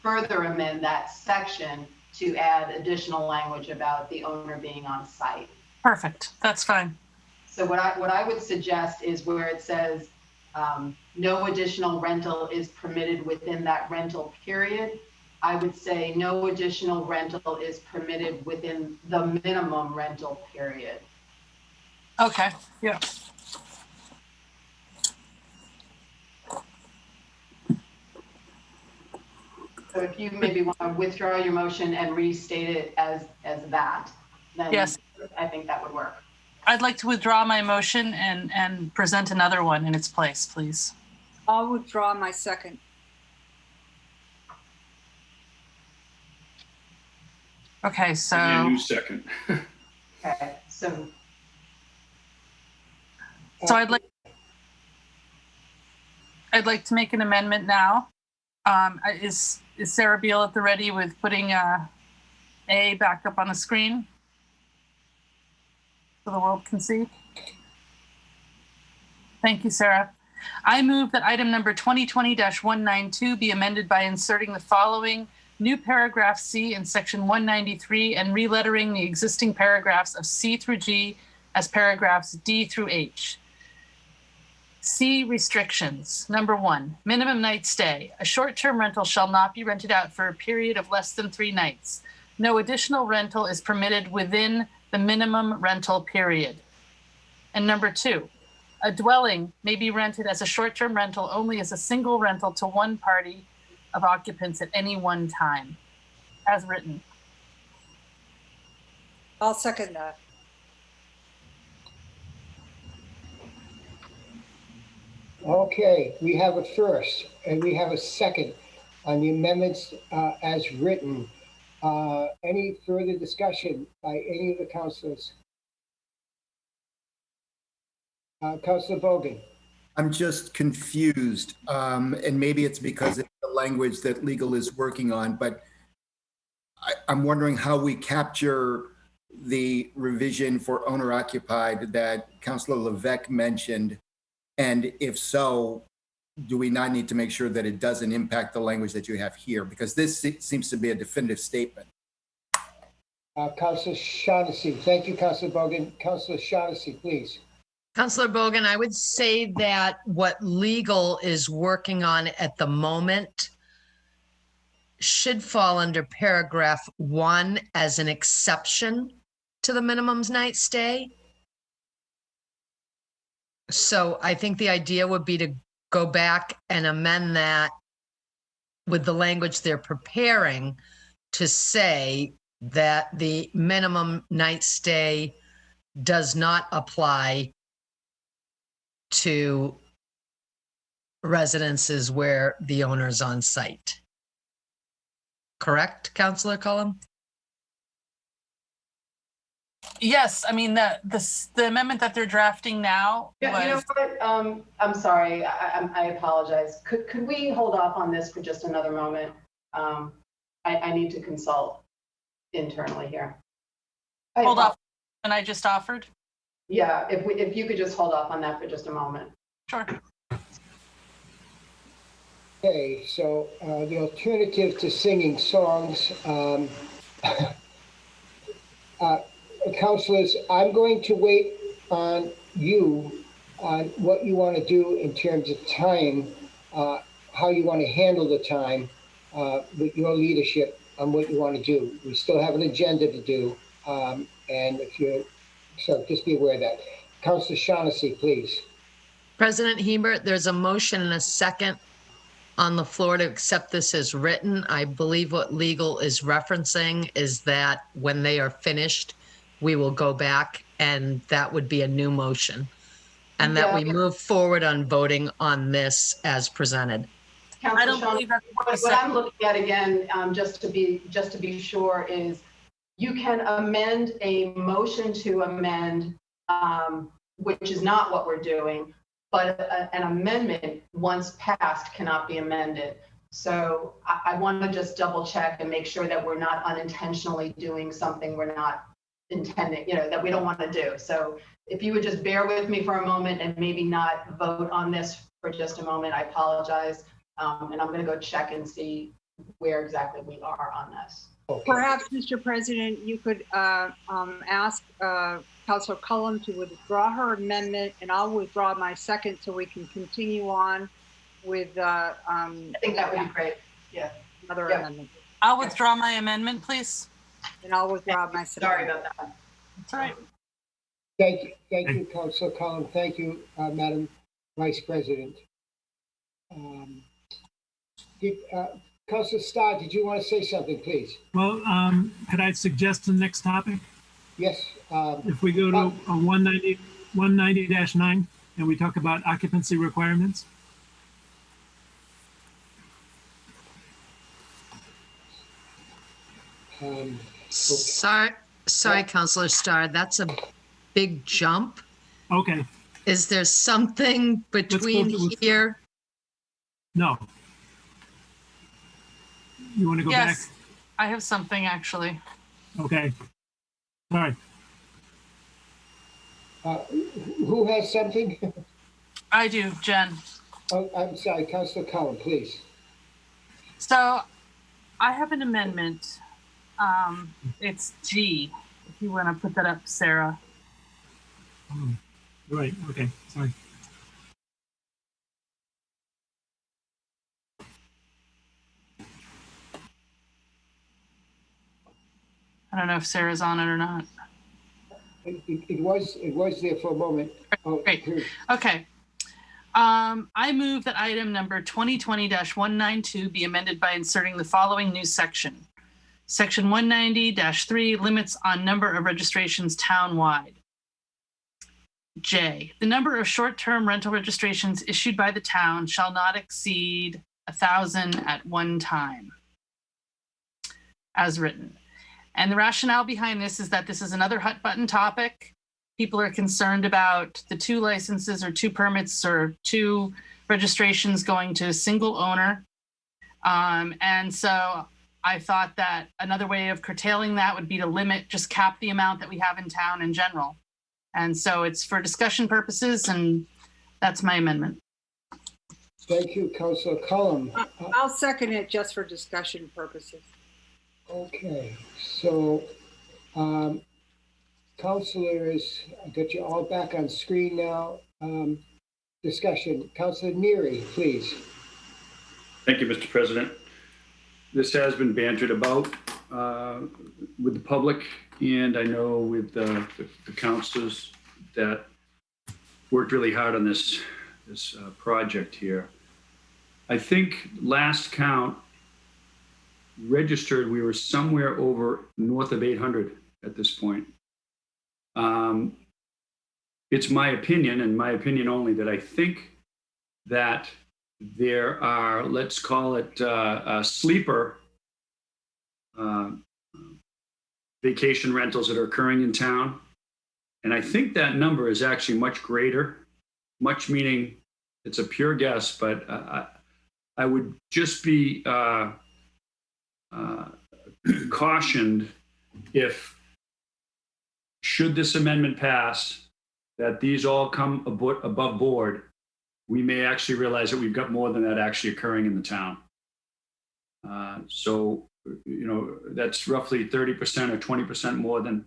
further amend that section to add additional language about the owner being on site. Perfect. That's fine. So what I would suggest is where it says no additional rental is permitted within that rental period, I would say no additional rental is permitted within the minimum rental period. Okay. Yeah. So if you maybe want to withdraw your motion and restate it as that, then yes, I think that would work. I'd like to withdraw my motion and present another one in its place, please. I'll withdraw my second. Okay, so. And you second. Okay, so I'd like to make an amendment now. Is Sarah Beal at the ready with putting A back up on the screen so the world can see? Thank you, Sarah. I move that item number 2020-192 be amended by inserting the following new paragraph C in section 193 and relettering the existing paragraphs of C through G as paragraphs D through H. C, restrictions. Number 1, minimum night stay. A short-term rental shall not be rented out for a period of less than 3 nights. No additional rental is permitted within the minimum rental period. And number 2, a dwelling may be rented as a short-term rental only as a single rental to one party of occupants at any one time, as written. I'll second that. Okay, we have a first and we have a second on the amendments as written. Any further discussion by any of the councilors? Councilor Bogan. I'm just confused, and maybe it's because it's the language that legal is working on, but I'm wondering how we capture the revision for owner occupied that Councilor Levesque mentioned. And if so, do we not need to make sure that it doesn't impact the language that you have here? Because this seems to be a definitive statement. Councilor Shaughnessy. Thank you, Councilor Bogan. Councilor Shaughnessy, please. Councilor Bogan, I would say that what legal is working on at the moment should fall under paragraph 1 as an exception to the minimum night stay. So I think the idea would be to go back and amend that with the language they're preparing to say that the minimum night stay does not apply to residences where the owner's on site. Correct, Councillor Cullum? Yes, I mean, the amendment that they're drafting now Yeah, you know was, what? I'm sorry. I apologize. Could we hold off on this for just another moment? I need to consult internally here. hold off, and I just offered. Yeah, if you could just hold off on that for just a moment. Sure. Okay, so the alternative to singing songs, councilors, I'm going to wait on you on what you want to do in terms of time, how you want to handle the time with your leadership on what you want to do. We still have an agenda to do, and if you, so just be aware of that. Councilor Shaughnessy, please. President Hebert, there's a motion and a second on the floor to accept this as written. I believe what legal is referencing is that when they are finished, we will go back and that would be a new motion. And that we move forward on voting on this as presented. I don't believe that's what I'm looking at again, just to be sure, is you can amend a motion to amend, which is not what we're doing, but an amendment once passed cannot be amended. So I want to just double check and make sure that we're not unintentionally doing something we're not intending, that we don't want to do. So if you would just bear with me for a moment and maybe not vote on this for just a moment, I apologize. And I'm going to go check and see where exactly we are on this. Okay. Perhaps, Mr. President, you could ask Councilor Cullum to withdraw her amendment, and I'll withdraw my second so we can continue on with. I think that would be great. Yeah. Another amendment. I'll withdraw my amendment, please. And I'll withdraw my second. Sorry about that. That's all right. Thank you, Councilor Cullum. Thank you, Madam Vice President. Councilor Starr, did you want to say something, please? Well, could I suggest the next topic? Yes. If we go to 190-9 and we talk about occupancy requirements. Sorry, Councilor Starr, that's a big jump. Okay. Is there something between here? No. You want to go back? Yes, I have something actually. Okay. Sorry. Who has something? I do, Jen. Oh, I'm sorry, Councilor Cullum, please. So I have an amendment. It's G, if you want to put that up, Sarah. Right, okay, sorry. I don't know if Sarah's on it or not. It was there for a moment. Oh, great. Okay. I move that item number 2020-192 be amended by inserting the following new section. Section 190-3, limits on number of registrations townwide. J, the number of short-term rental registrations issued by the town shall not exceed 1,000 at one time, as written. And the rationale behind this is that this is another hot button topic. People are concerned about the 2 licenses or 2 permits or 2 registrations going to a single owner. And so I thought that another way of curtailing that would be to just cap the amount that we have in town in general. And so it's for discussion purposes, and that's my amendment. Thank you, Councilor Cullum. I'll second it just for discussion purposes. Okay, so councilors, I got you all back on screen now. Discussion, Councilor Neary, please. Thank you, Mr. President. This has been bantered about with the public, and I know with the councilors that worked really hard on this project here. I think last count registered, we were somewhere over north of 800 at this point. It's my opinion, and my opinion only, that I think that there are, let's call it sleeper vacation rentals that are occurring in town. And I think that number is actually much greater, much meaning it's a pure guess, but I would just be cautioned if, should this amendment pass, that these all come above board, we may actually realize that we've got more than that actually occurring in the town. So, you know, that's roughly 30% or 20% more than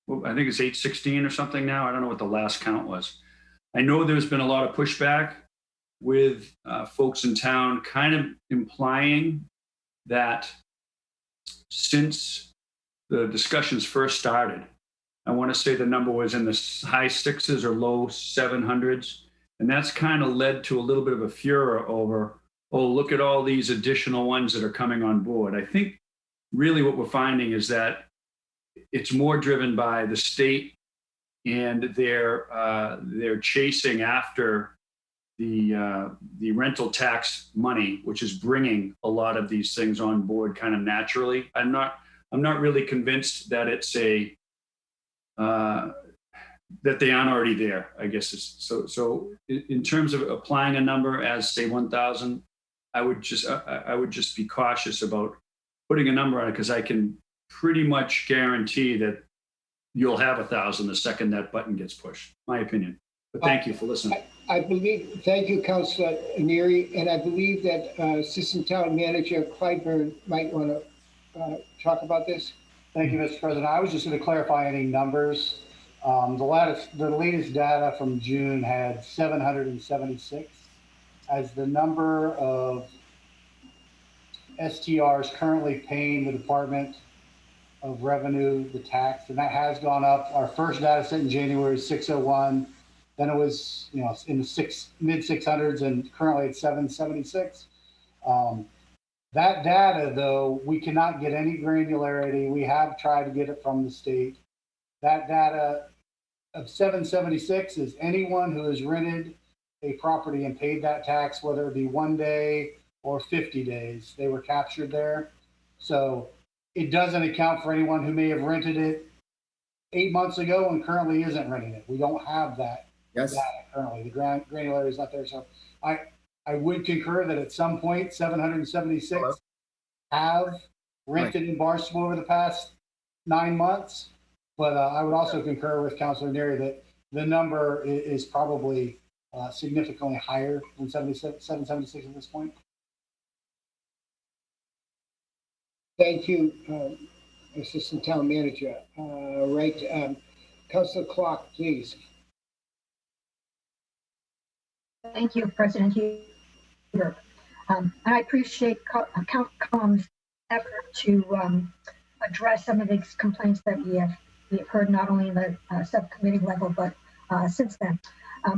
well, I think it's 816 or something now. I don't know what the last count was. I know there's been a lot of pushback with folks in town kind of implying that since the discussions first started, I want to say the number was in the high sixes or low 700s. And that's kind of led to a little bit of a furor over, oh, look at all these additional ones that are coming on board. I think really what we're finding is that it's more driven by the state and they're chasing after the rental tax money, which is bringing a lot of these things on board kind of naturally. I'm not really convinced that it's that they aren't already there, I guess. So in terms of applying a number as say 1,000, I would just be cautious about putting a number on it, because I can pretty much guarantee that you'll have 1,000 the second that button gets pushed, my opinion. But thank you for listening. I believe, thank you, Councilor Neary, and I believe that Assistant Town Manager Clyburn might want to talk about this. Thank you, Mr. President. I was just going to clarify any numbers. The latest data from June had 776 as the number of STRs currently paying the Department of Revenue the tax, and that has gone up. Our first data set in January is 601. Then it was, you know, in the mid 600s, and currently it's 776. That data, though, we cannot get any granularity. We have tried to get it from the state. That data of 776 is anyone who has rented a property and paid that tax, whether it be 1 day or 50 days. They were captured there. So it doesn't account for anyone who may have rented it 8 months ago and currently isn't renting it. We don't have that data currently. The granularity is not there. So I would concur that at some point 776 have rented in Barnstable over the past 9 months. But I would also concur with Councilor Neary that the number is probably significantly higher than 776 at this point. Thank you, Assistant Town Manager. Councilor Clark, please. Thank you, President Huber. I appreciate Council's effort to address some of these complaints that we have heard not only in the subcommittee level, but since then.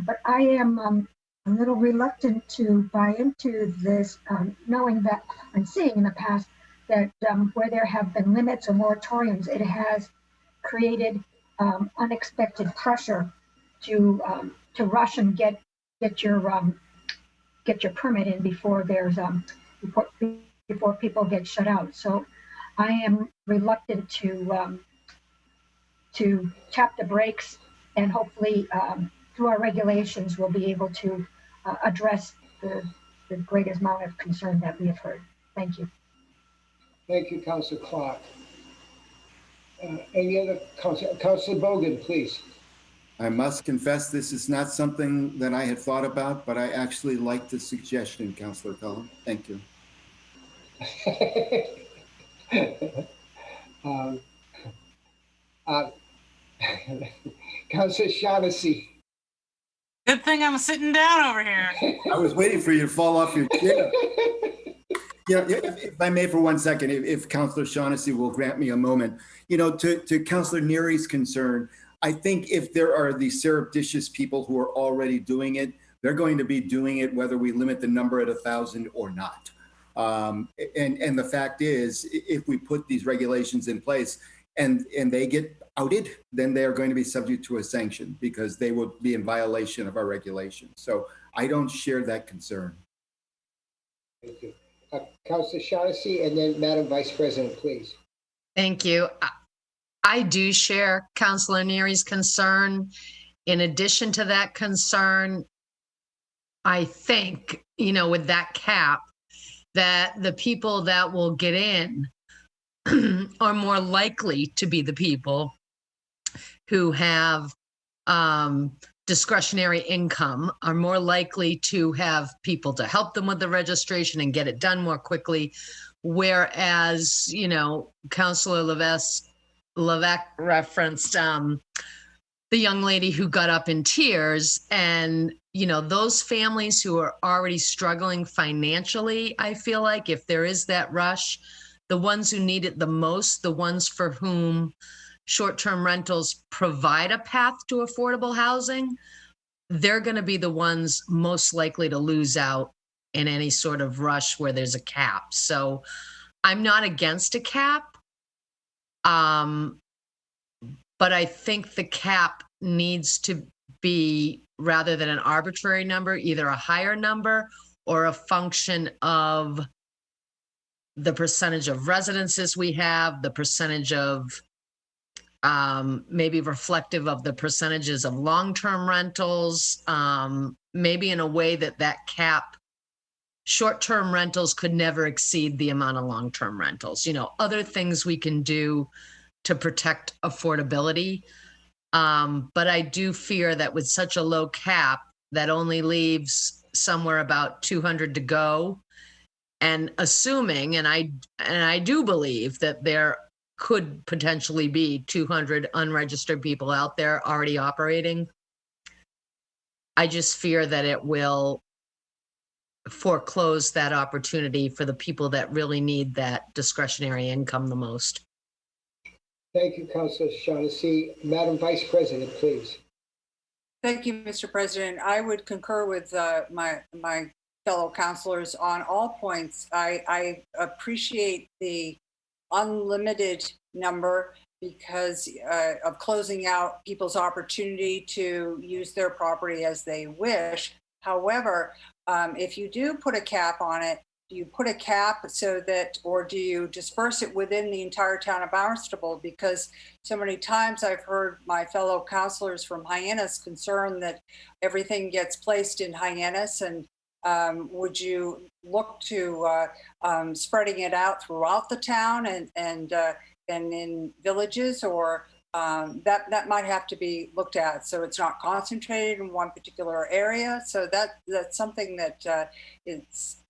But I am a little reluctant to buy into this, knowing that I'm seeing in the past that where there have been limits or moratoriums, it has created unexpected pressure to rush and get your permit in before there's before people get shut out. So I am reluctant to tap the brakes, and hopefully through our regulations we'll be able to address the greatest amount of concern that we have heard. Thank you. Thank you, Councilor Clark. Any other Councilor Bogan, please. I must confess this is not something that I had thought about, but I actually like the suggestion, Councilor Cullen. Thank you. Councilor Shaughnessy. Good thing I'm sitting down over here. I was waiting for you to fall off your chair. Yeah, if I may for 1 second, if Councilor Shaughnessy will grant me a moment, you know, to Councilor Neary's concern, I think if there are these surreptitious people who are already doing it, they're going to be doing it whether we limit the number at 1,000 or not. And the fact is, if we put these regulations in place and they get outed, then they are going to be subject to a sanction because they will be in violation of our regulations. So I don't share that concern. Thank you. Councilor Shaughnessy, and then Madam Vice President, please. Thank you. I do share Councilor Neary's concern. In addition to that concern, I think, with that cap, that the people that will get in are more likely to be the people who have discretionary income, are more likely to have people to help them with the registration and get it done more quickly. Whereas, Councilor Levesque referenced the young lady who got up in tears, and those families who are already struggling financially, I feel like if there is that rush, the ones who need it the most, the ones for whom short-term rentals provide a path to affordable housing, they're going to be the ones most likely to lose out in any sort of rush where there's a cap. So I'm not against a cap, but I think the cap needs to be, rather than an arbitrary number, either a higher number or a function of the percentage of residences we have, the percentage of maybe reflective of the percentages of long-term rentals, maybe in a way that cap, short-term rentals could never exceed the amount of long-term rentals. Other things we can do to protect affordability. But I do fear that with such a low cap that only leaves somewhere about 200 to go, and assuming, and I do believe that there could potentially be 200 unregistered people out there already operating, I just fear that it will foreclose that opportunity for the people that really need that discretionary income the most. Thank you, Councilor Shaughnessy. Madam Vice President, please. Thank you, Mr. President. I would concur with my fellow councilors on all points. I appreciate the unlimited number because of closing out people's opportunity to use their property as they wish. However, if you do put a cap on it, do you put a cap so that, or do you disperse it within the entire town of Barnstable? Because so many times I've heard my fellow councilors from Hyannis concerned that everything gets placed in Hyannis, and would you look to spreading it out throughout the town and in villages, or that might have to be looked at so it's not concentrated in one particular area? So that's something that it's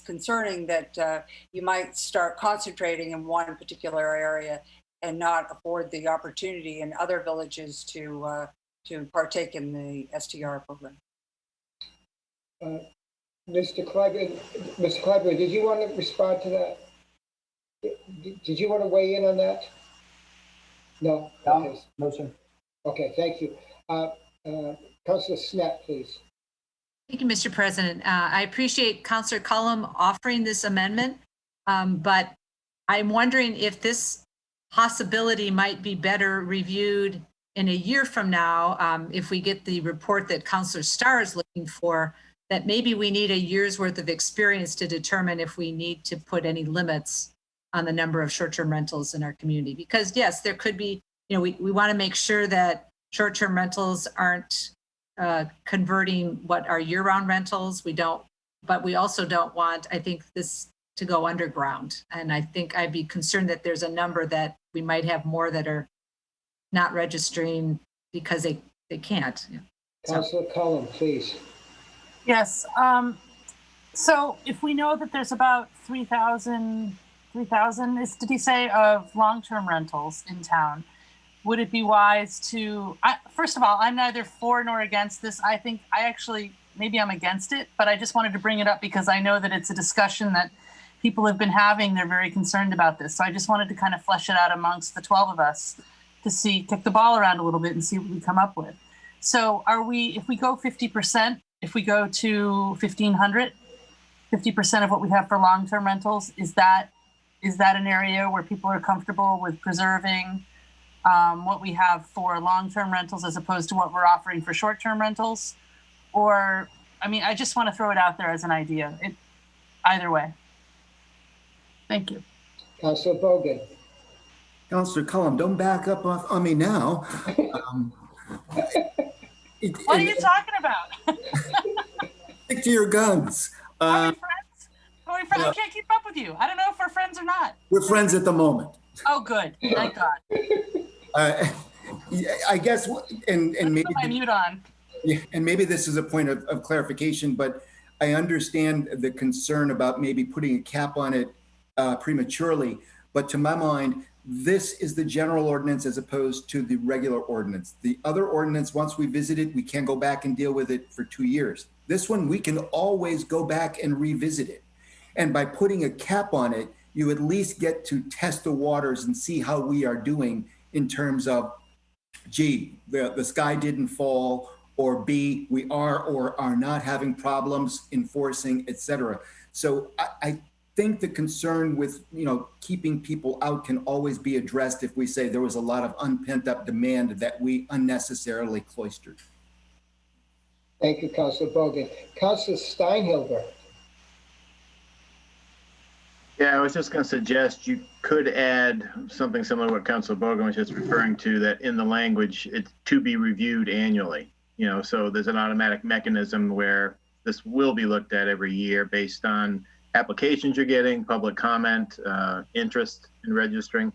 concerning that you might start concentrating in one particular area and not afford the opportunity in other villages to partake in the STR program. Mr. Clyburn, did you want to respond to that? Did you want to weigh in on that? No? Okay. No, sir. Okay, thank you. Councilor Snett, please. Thank you, Mr. President. I appreciate Councilor Cullum offering this amendment, but I'm wondering if this possibility might be better reviewed in a year from now, if we get the report that Councilor Starr is looking for, that maybe we need a year's worth of experience to determine if we need to put any limits on the number of short-term rentals in our community. Because yes, there could be, we want to make sure that short-term rentals aren't converting what are year-round rentals. But we also don't want, I think, this to go underground. And I think I'd be concerned that there's a number that we might have more that are not registering because they can't. Councilor Cullum, please. Yes. So if we know that there's about 3,000, did he say, of long-term rentals in town, would it be wise to, first of all, I'm neither for nor against this. I think maybe I'm against it, but I just wanted to bring it up because I know that it's a discussion that people have been having. They're very concerned about this. So I just wanted to kind of flesh it out amongst the 12 of us to kick the ball around a little bit and see what we come up with. So if we go 50%, if we go to 1,500, 50% of what we have for long-term rentals, is that is that an area where people are comfortable with preserving what we have for long-term rentals as opposed to what we're offering for short-term rentals? Or, I mean, I just want to throw it out there as an idea. Either way. Thank you. Councilor Bogan. Councilor Cullum, don't back up on me now. What are you talking about? Stick to your guns. Are we friends? Are we friends? I can't keep up with you. I don't know if we're friends or not. We're friends at the moment. Oh, good. Thank God. I guess, and maybe put my mute on. Yeah, and maybe this is a point of clarification, but I understand the concern about maybe putting a cap on it prematurely. But to my mind, this is the general ordinance as opposed to the regular ordinance. The other ordinance, once we visit it, we can't go back and deal with it for 2 years. This one, we can always go back and revisit it. And by putting a cap on it, you at least get to test the waters and see how we are doing in terms of, gee, the sky didn't fall, or B, we are or are not having problems enforcing, et cetera. So I think the concern with, keeping people out can always be addressed if we say there was a lot of unpent up demand that we unnecessarily cloistered. Thank you, Councilor Bogan. Councilor Steinhilber. Yeah, I was just going to suggest you could add something similar to what Councilor Bogan was just referring to, that in the language, it's to be reviewed annually. So there's an automatic mechanism where this will be looked at every year based on applications you're getting, public comment, interest in registering.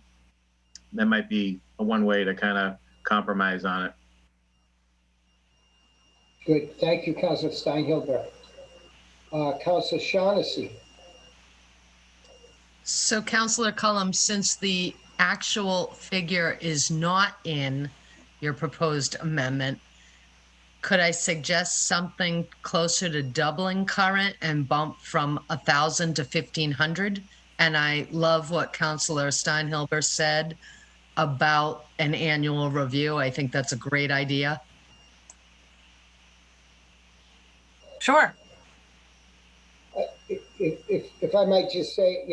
That might be one way to kind of compromise on it. Good. Thank you, Councilor Steinhilber. Councilor Shaughnessy. So, Councilor Cullum, since the actual figure is not in your proposed amendment, could I suggest something closer to doubling current and bump from 1,000 to 1,500? And I love what Councilor Steinhilber said about an annual review. I think that's a great idea. Sure. If I might just say,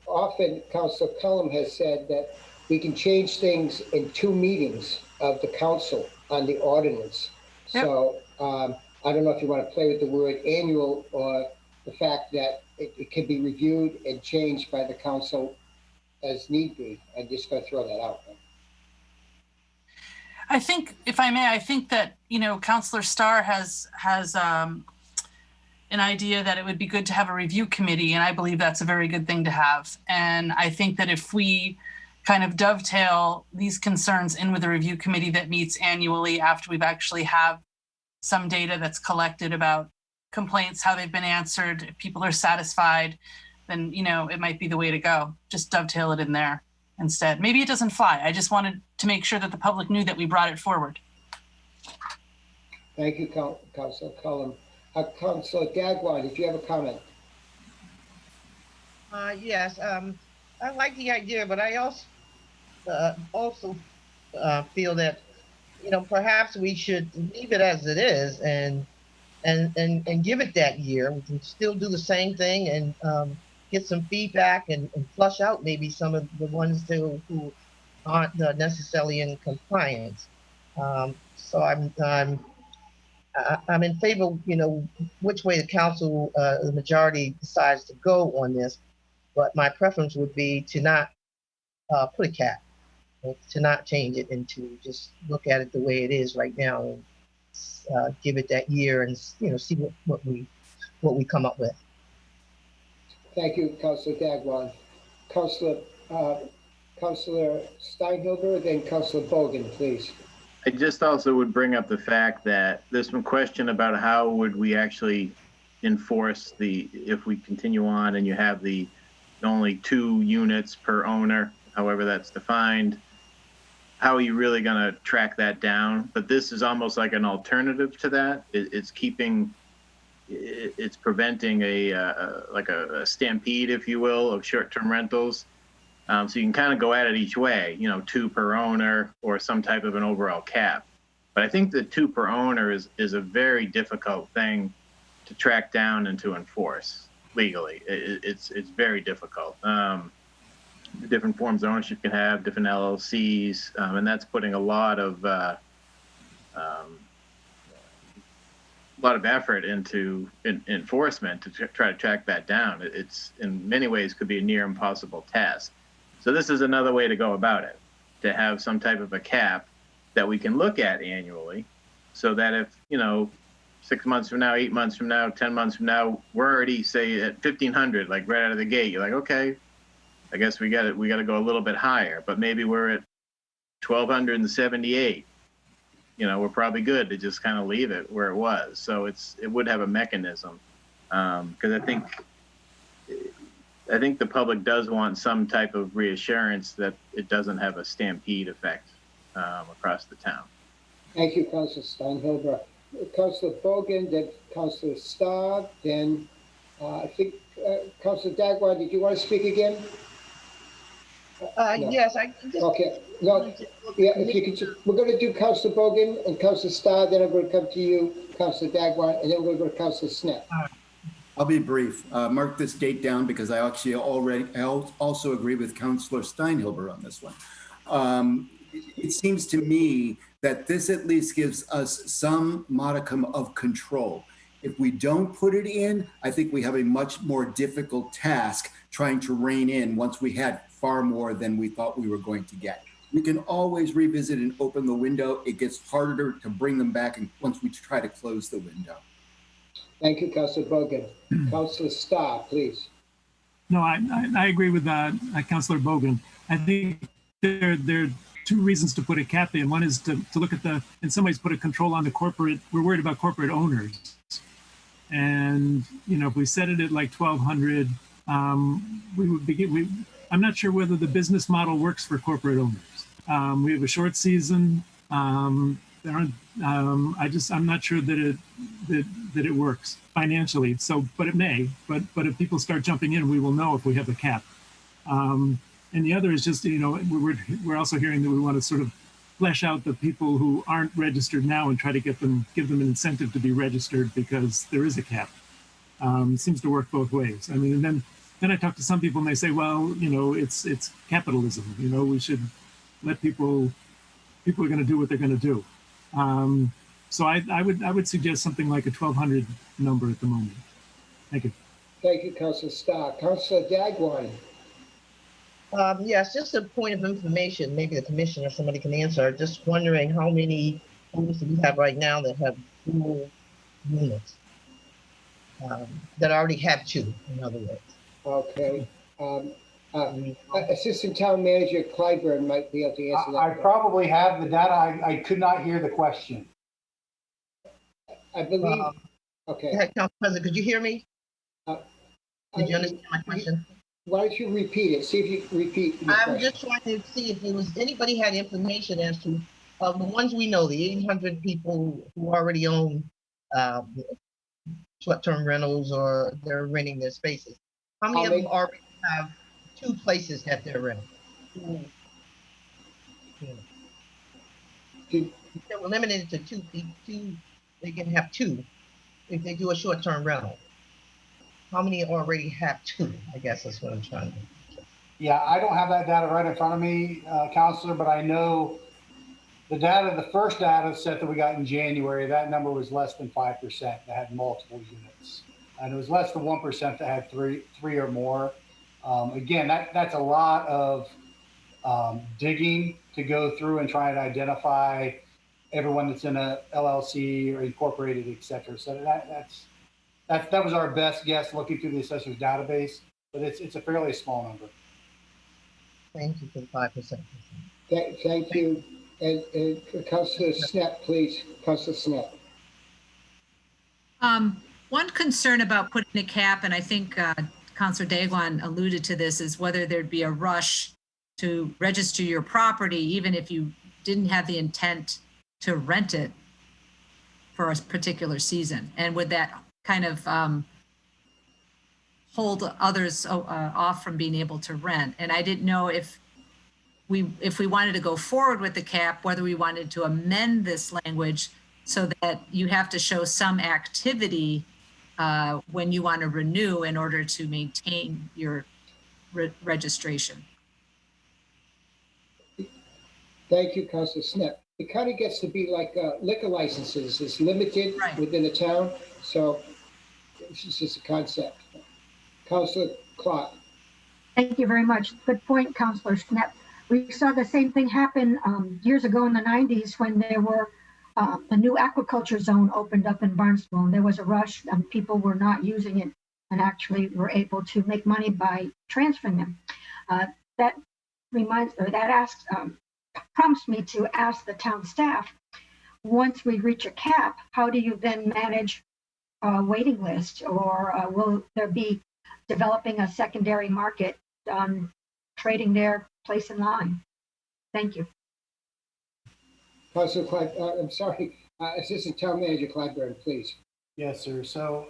often Councilor Cullum has said that we can change things in 2 meetings of the council on the ordinance. Yep. So I don't know if you want to play with the word annual or the fact that it can be reviewed and changed by the council as need be. I'm just going to throw that out there. I think, if I may, I think that, Councilor Starr has an idea that it would be good to have a review committee, and I believe that's a very good thing to have. And I think that if we kind of dovetail these concerns in with a review committee that meets annually after we've actually have some data that's collected about complaints, how they've been answered, if people are satisfied, then, it might be the way to go. Just dovetail it in there instead. Maybe it doesn't fly. I just wanted to make sure that the public knew that we brought it forward. Thank you, Councilor Cullum. Councilor Gagwan, did you have a comment? Yes, I like the idea, but I also feel that perhaps we should leave it as it is and give it that year. We can still do the same thing and get some feedback and flush out maybe some of the ones who aren't necessarily in compliance. So I'm in favor, which way the council, the majority decides to go on this, but my preference would be to not put a cap, to not change it, and to just look at it the way it is right now, and give it that year, and see what we come up with. Thank you, Councilor Gagwan. Councilor Steinhilber, then Councilor Bogan, please. I just also would bring up the fact that there's some question about how would we actually enforce if we continue on and you have the only 2 units per owner, however that's defined, how are you really going to track that down? But this is almost like an alternative to that. It's preventing a stampede, if you will, of short-term rentals. So you can kind of go at it each way, 2 per owner or some type of an overall cap. But I think the 2 per owner is a very difficult thing to track down and to enforce legally. It's very difficult. the different forms of ownership you can have, different LLCs, and that's putting a lot of effort into enforcement to try to track that down. It's in many ways could be a near impossible task. So this is another way to go about it, to have some type of a cap that we can look at annually, so that if, 6 months from now, 8 months from now, 10 months from now, we're already say at 1,500, like right out of the gate, you're like, okay, I guess we got to go a little bit higher, but maybe we're at 1,278. We're probably good to just kind of leave it where it was. So it would have a mechanism, because I think the public does want some type of reassurance that it doesn't have a stampede effect across the town. Thank you, Councilor Steinhilber. Councilor Bogan, then Councilor Starr, then I think Councilor Dagwan, did you want to speak again? No. Yes, I just. Okay. No. Yeah, if you could, we're going to do Councilor Bogan and Councilor Starr, then I'm going to come to you, Councilor Dagwan, and then we're going to go to Councilor Snell. I'll be brief. Mark this date down because I actually I also agree with Councilor Steinhilber on this one. It seems to me that this at least gives us some modicum of control. If we don't put it in, I think we have a much more difficult task trying to rein in once we had far more than we thought we were going to get. We can always revisit and open the window. It gets harder to bring them back and once we try to close the window. Thank you, Councilor Bogan. Councilor Starr, please. No, I agree with Councilor Bogan. I think there are two reasons to put a cap in. One is to look at in some ways, put a control on the corporate. We're worried about corporate owners. And, if we set it at like 1,200, we would begin, I'm not sure whether the business model works for corporate owners. We have a short season. I'm not sure that it works financially. So, but it may. But if people start jumping in, we will know if we have a cap. And the other is just, we're also hearing that we want to sort of flesh out the people who aren't registered now and try to give them an incentive to be registered because there is a cap. It seems to work both ways. I mean, and then I talk to some people and they say, well, it's capitalism. We should let people are going to do what they're going to do. So I would suggest something like a 1,200 number at the moment. Thank you. Thank you, Councilor Starr. Councilor Dagwan. Yes, just a point of information, maybe the commission or somebody can answer. Just wondering how many homes do we have right now that have dual units, that already have two, in other words. Okay. Assistant Town Manager Clyburn might be able to answer that. I probably have the data. I could not hear the question. I believe. Okay. Council President, could you hear me? Did you understand my question? Why don't you repeat it? See if you can repeat. I'm just trying to see if anybody had information as to the ones we know, the 800 people who already own short-term rentals or they're renting their spaces. How many of them already have two places that they're renting? They were limited to two. They can have two if they do a short-term rental. How many already have two? I guess that's what I'm trying to do. Yeah, I don't have that data right in front of me, Counselor, but I know the first data set that we got in January, that number was less than 5% that had multiple units. And it was less than 1% that had three or more. Again, that's a lot of digging to go through and try to identify everyone that's in a LLC or incorporated, et cetera. So that was our best guess looking through the assessor's database, but it's a fairly small number. Thank you for the 5%. Thank you. And Councilor Snett, please. Councilor Snett. One concern about putting a cap, and I think Councilor Dagwan alluded to this, is whether there'd be a rush to register your property, even if you didn't have the intent to rent it for a particular season. And would that kind of hold others off from being able to rent? And I didn't know if we wanted to go forward with the cap, whether we wanted to amend this language so that you have to show some activity when you want to renew in order to maintain your registration. Thank you, Councilor Snip. It kind of gets to be like liquor licenses. It's limited within the town. So this is just a concept. Councilor Clark. Thank you very much. Good point, Councilor Schnepp. We saw the same thing happen years ago in the 90s when there were the new aquaculture zone opened up in Barnstable, and there was a rush and people were not using it and actually were able to make money by transferring them. That prompts me to ask the town staff, once we reach a cap, how do you then manage a waiting list, or will there be developing a secondary market trading their place in line? Thank you. Councilor Clyde, I'm sorry, Assistant Town Manager Clyburn, please. Yes, sir. So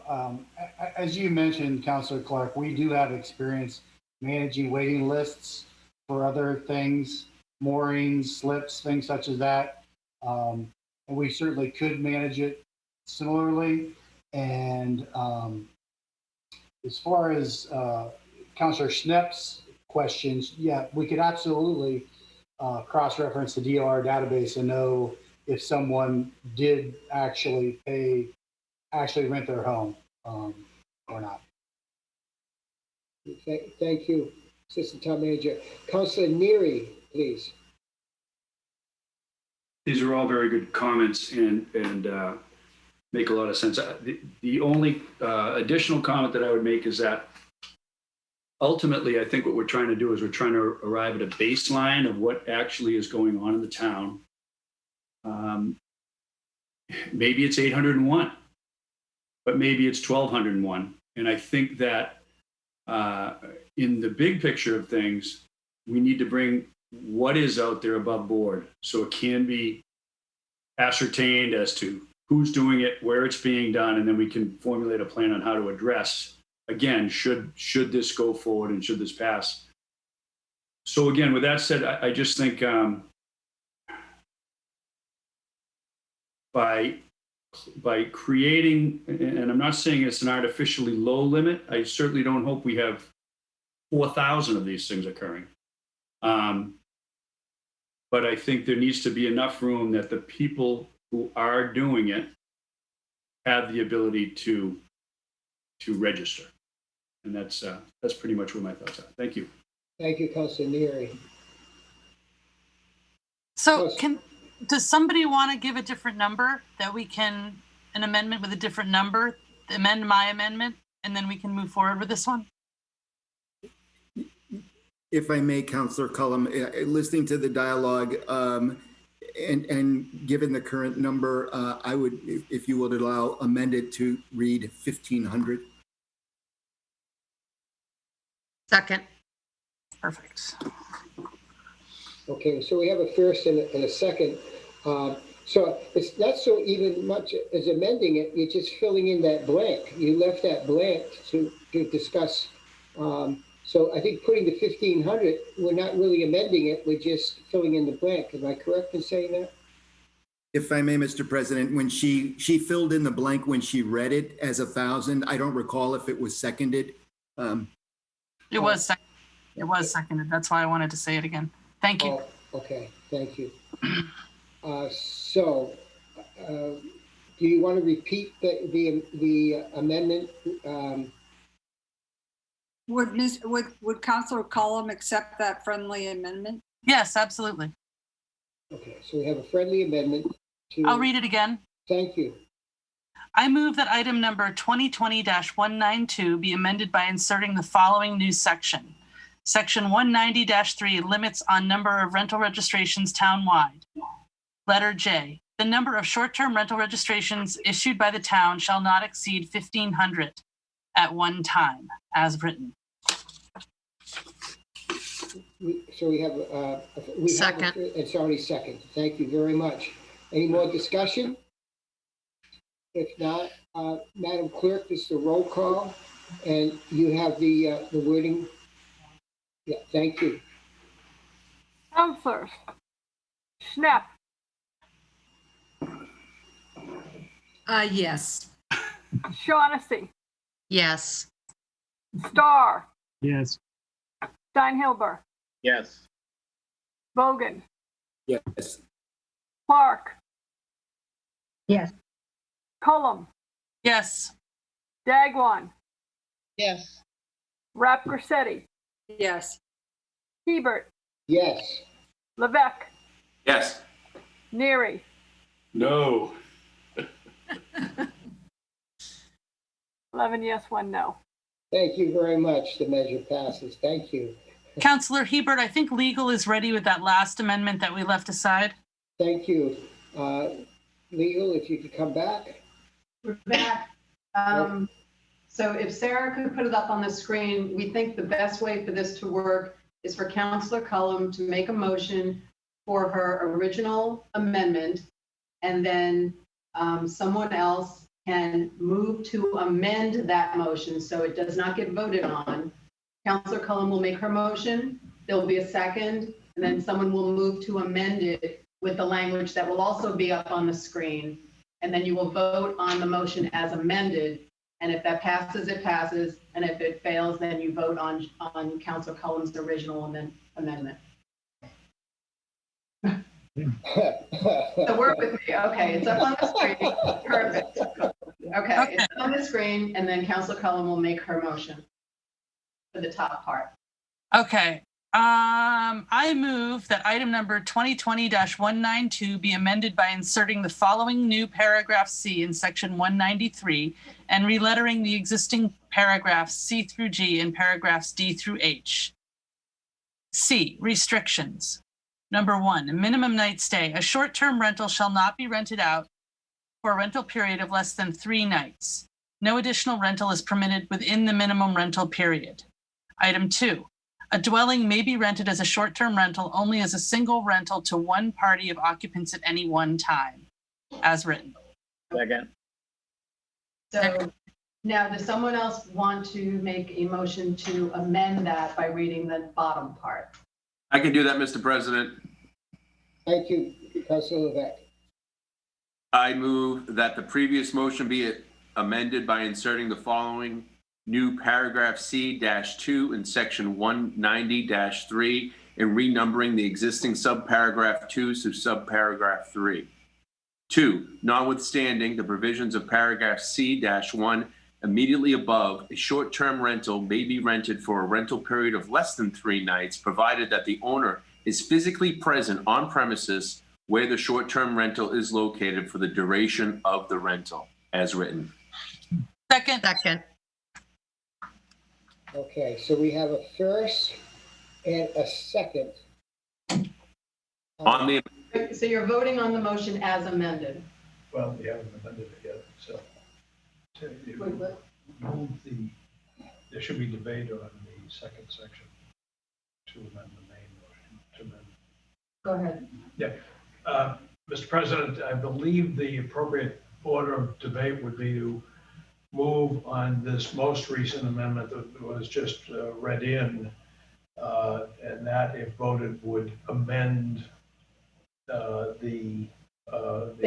as you mentioned, Councilor Clark, we do have experience managing waiting lists for other things, moorings, slips, things such as that. And we certainly could manage it similarly. And as far as Councilor Schnepp's questions, yeah, we could absolutely cross-reference the DOR database and know if someone did actually rent their home or not. Thank you, Assistant Town Manager. Councilor Neary, please. These are all very good comments and make a lot of sense. The only additional comment that I would make is that ultimately, I think what we're trying to do is we're trying to arrive at a baseline of what actually is going on in the town. Maybe it's 801, but maybe it's 1201. And I think that in the big picture of things, we need to bring what is out there above board so it can be ascertained as to who's doing it, where it's being done, and then we can formulate a plan on how to address, again, should this go forward and should this pass. So again, with that said, I just think by creating, and I'm not saying it's an artificially low limit, I certainly don't hope we have 4,000 of these things occurring. But I think there needs to be enough room that the people who are doing it have the ability to register. And that's pretty much where my thoughts are. Thank you. Thank you, Councilor Neary. So does somebody want to give a different number that we can, an amendment with a different number, amend my amendment, and then we can move forward with this one? If I may, Councillor Cullum, listening to the dialogue and given the current number, I would, if you would allow, amend it to read 1,500. Second. Perfect. Okay, so we have a first and a second. So it's not so even much as amending it, you're just filling in that blank. You left that blank to discuss. So I think putting the 1,500, we're not really amending it, we're just filling in the blank. Am I correct in saying that? If I may, Mr. President, when she filled in the blank when she read it as 1,000, I don't recall if it was seconded. It was seconded. It was seconded. That's why I wanted to say it again. Thank you. Oh, okay, thank you. So, do you want to repeat the amendment? Would Councilor Cullum accept that friendly amendment? Yes, absolutely. Okay, so we have a friendly amendment to. I'll read it again. Thank you. I move that item number 2020-192 be amended by inserting the following new section. Section 190-3 limits on number of rental registrations townwide. Letter J, the number of short-term rental registrations issued by the town shall not exceed 1,500 at one time, as written. So we have second. It's already second. Thank you very much. Any more discussion? If not, Madam Clerk, this is the roll call, and you have the wording. Yeah, thank you. Counselors, Schnepp. Yes. Shaughnessy. Yes. Starr. Yes. Steinhilber. Yes. Bogan. Yes. Clark, Yes. Cullum, Yes. Dagwan, Yes. Rap Grissetti, Yes. Hebert, Yes. Levesque, Yes. Neary, No. 11 yes, 1 no. Thank you very much. The measure passes. Thank you. Counselor Hebert, I think legal is ready with that last amendment that we left aside. Thank you. Legal, if you could come back. We're back. So if Sarah could put it up on the screen, we think the best way for this to work is for Counselor Cullum to make a motion for her original amendment, and then someone else can move to amend that motion so it does not get voted on. Counselor Cullum will make her motion, there'll be a second, and then someone will move to amend it with the language that will also be up on the screen. And then you will vote on the motion as amended. And if that passes, it passes. And if it fails, then you vote on Counselor Cullum's original amendment. So work with me. Okay, it's up on the screen. Perfect. Okay, it's up on the screen, and then Counselor Cullum will make her motion for the top part. Okay. I move that item number 2020-192 be amended by inserting the following new paragraph C in section 193 and relettering the existing paragraphs C through G and paragraphs D through H. C, restrictions. Number 1, a minimum night stay. A short-term rental shall not be rented out for a rental period of less than 3 nights. No additional rental is permitted within the minimum rental period. Item 2, a dwelling may be rented as a short-term rental only as a single rental to one party of occupants at any one time, as written. Second. So now, does someone else want to make a motion to amend that by reading the bottom part? I can do that, Mr. President. Thank you, Councilor Levesque. I move that the previous motion be amended by inserting the following new paragraph C-2 in section 190-3 and renumbering the existing subparagraph 2 to subparagraph 3. 2, notwithstanding the provisions of paragraph C-1 immediately above, a short-term rental may be rented for a rental period of less than 3 nights, provided that the owner is physically present on premises where the short-term rental is located for the duration of the rental, as written. Second. Second. Okay, so we have a first and a second. On the So you're voting on the motion as amended. Well, we haven't amended it yet, so. You Wait, what? move there should be debate on the second section to amend the main motion. To amend. Go ahead. Yeah. Mr. President, I believe the appropriate order of debate would be to move on this most recent amendment that was just read in, and that, if voted, would amend They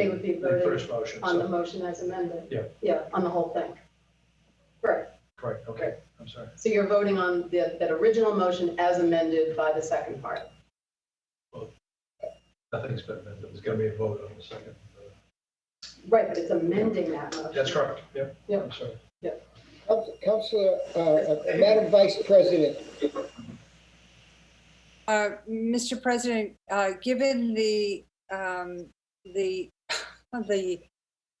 would be the voting first motion. on the motion as amended. Yeah. Yeah, on the whole thing. Right. Correct. Okay. I'm sorry. So you're voting on that original motion as amended by the second part. Nothing's been amended. There's going to be a vote on the second. Right, but it's amending that motion. That's correct. Yep. Yep. I'm sorry. Yep. Councilor, Madam Vice President. Mr. President, given the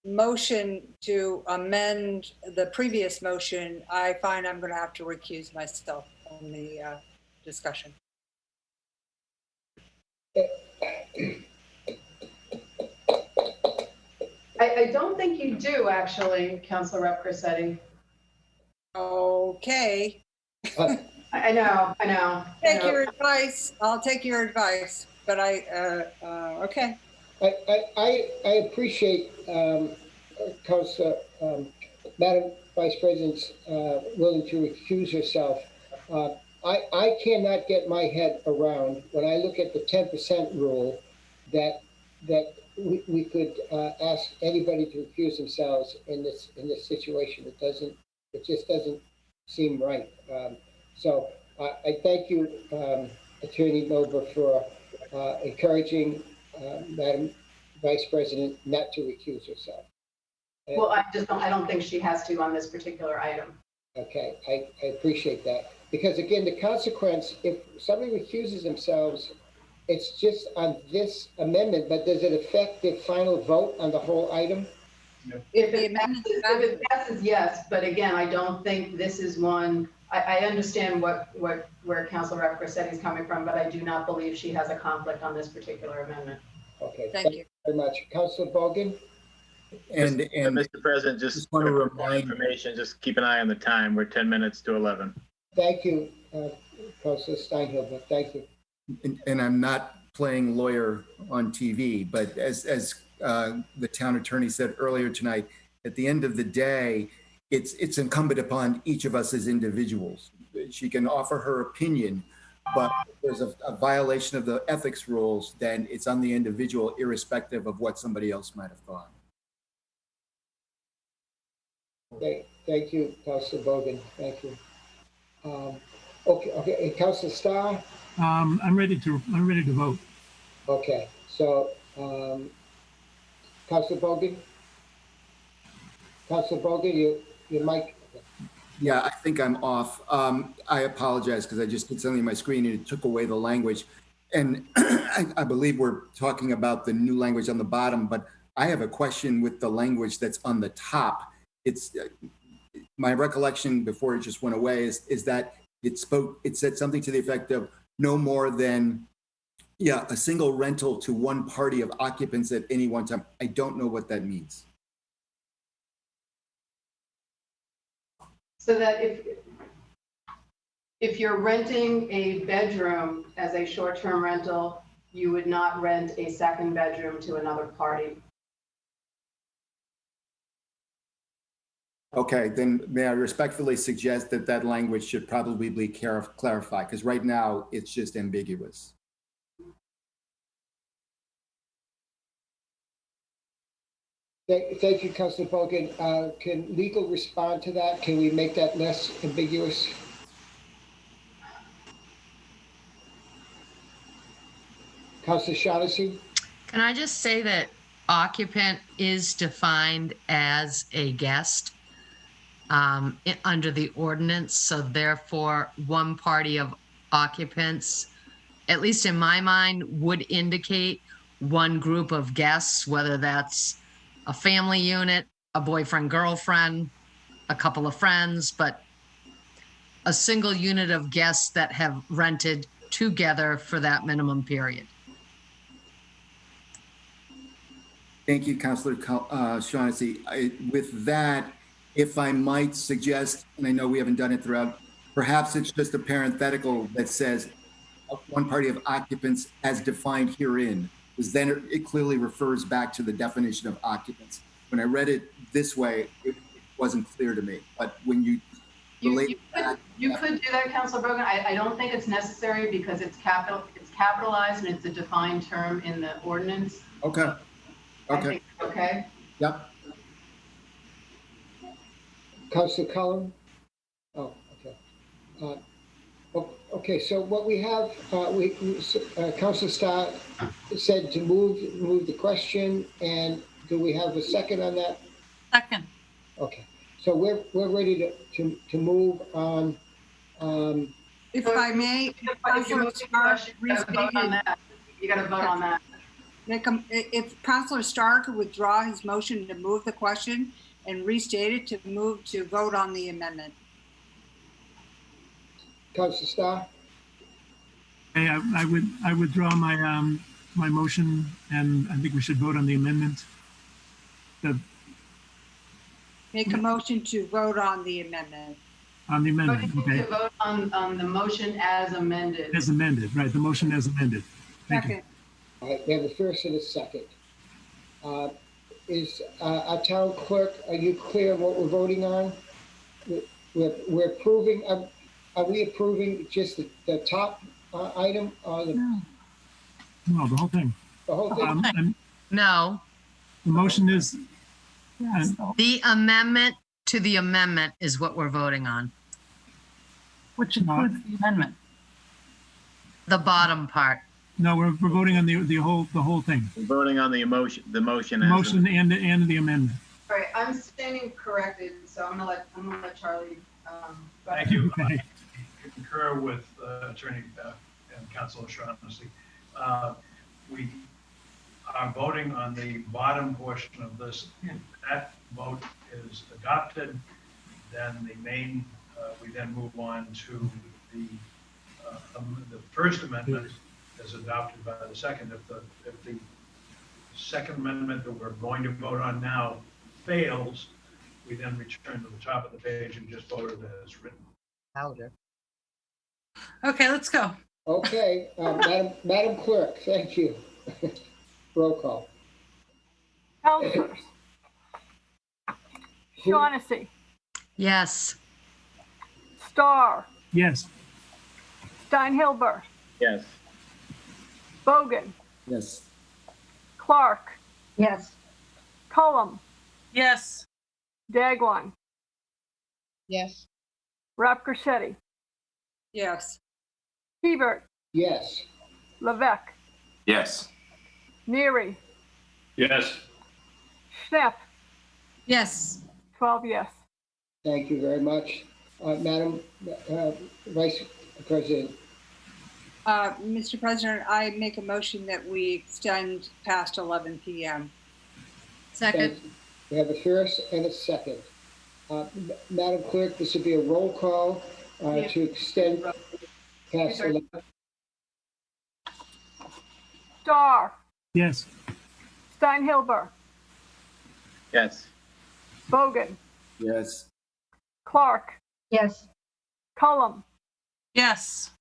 motion to amend the previous motion, I find I'm going to have to recuse myself from the discussion. I don't think you do, actually, Councilor Rep. Grissetti. Okay. I know. Take your advice. I'll take your advice, but okay. I appreciate Councilor, Madam Vice President's willing to recuse herself. I cannot get my head around, when I look at the 10% rule, that we could ask anybody to recuse themselves in this situation. It just doesn't seem right. So I thank you, Attorney Nober, for encouraging Madam Vice President not to recuse herself. Well, I don't think she has to on this particular item. Okay, I appreciate that. Because again, the consequence, if somebody recuses themselves, it's just on this amendment, but does it affect the final vote on the whole item? If it passes, yes, but again, I don't think this is one, I understand where Councilor Rossetti's coming from, but I do not believe she has a conflict on this particular amendment. Okay, thank you very much. Councilor Bogan? And Mr. President, just want to quick remind information, just keep an eye on the time. We're 10 minutes to 11. Thank you, Councilor Steinhill, but thank you. and I'm not playing lawyer on TV, but as the town attorney said earlier tonight, at the end of the day, it's incumbent upon each of us as individuals. She can offer her opinion, but if there's a violation of the ethics rules, then it's on the individual, irrespective of what somebody else might have thought. Thank you, Councilor Bogan. Thank you. Okay, and Councilor Starr? I'm ready to vote. Okay, so Councilor Bogan? Councilor Bogan, your mic. Yeah, I think I'm off. I apologize because I just did something on my screen and it took away the language. And I believe we're talking about the new language on the bottom, but I have a question with the language that's on the top. It's my recollection before it just went away is that it said something to the effect of no more than a single rental to one party of occupants at any one time. I don't know what that means. So that if you're renting a bedroom as a short-term rental, you would not rent a second bedroom to another party. Okay, then may I respectfully suggest that that language should probably be clarified, because right now it's just ambiguous. Thank you, Councilor Bogan. Can legal respond to that? Can we make that less ambiguous? Councilor Shaughnessy? Can I just say that occupant is defined as a guest under the ordinance, so therefore one party of occupants, at least in my mind, would indicate one group of guests, whether that's a family unit, a boyfriend, girlfriend, a couple of friends, but a single unit of guests that have rented together for that minimum period. Thank you, Councilor Shaughnessy. With that, if I might suggest, and I know we haven't done it throughout, perhaps it's just a parenthetical that says one party of occupants as defined herein, because then it clearly refers back to the definition of occupants. When I read it this way, it wasn't clear to me. But when you relate you could do that, Councilor Bogan. I don't think it's necessary because it's capitalized and it's a defined term in the ordinance. Okay. Okay. I think, okay. Yep. Councilor Cullen? Oh, okay. Okay, so what we have, Councilor Starr said to move the question, and do we have a second on that? Second. Okay, so we're ready to move on. If I may, Councilor Starr, you got to vote on that. If Councilor Starr could withdraw his motion to move the question and restate it to vote on the amendment. Councilor Starr? Hey, I withdraw my my motion, and I think we should vote on the amendment. Make a motion to vote on the amendment. On the amendment, okay. To vote on the motion as amended. As amended, right, the motion as amended. Thank you. All right, we have a first and a second. Is our town clerk, are you clear what we're voting on? We're approving, are we approving just the top item or the? No, the whole thing. The whole thing? No. The motion is. The amendment to the amendment is what we're voting on. Which includes the amendment. The bottom part. No, we're voting on the whole thing. We're voting on the motion The as motion and the amendment. All right, I'm standing corrected, so I'm gonna let Charlie. Thank you. Okay. I concur with Attorney and Councilor Shaughnessy. We are voting on the bottom portion of this. If that vote is adopted, then we then move on to the First Amendment is adopted by the second. If the Second Amendment that we're going to vote on now fails, we then return to the top of the page and just vote it as written. Louder. Okay, let's go. Okay, Madam Clerk, thank you. Roll call. Counselors. Shaughnessy, Yes. Starr, Yes. Steinhilber, Yes. Bogan, Yes. Clark, Yes. Cullum, Yes. Dagwan, Yes. Rapcorchetti, Yes. Hebert, Yes. Levesque, Yes. Neary, Yes. Schnepp, Yes. 12 yes. Thank you very much. Madam Vice President. Mr. President, I make a motion that we extend past 11 p.m. Second. We have a first and a second. Madam Clerk, this would be a roll call to extend past 11. Starr, Yes. Steinhilber, Yes. Bogan, Yes. Clark, Yes. Cullum, Yes.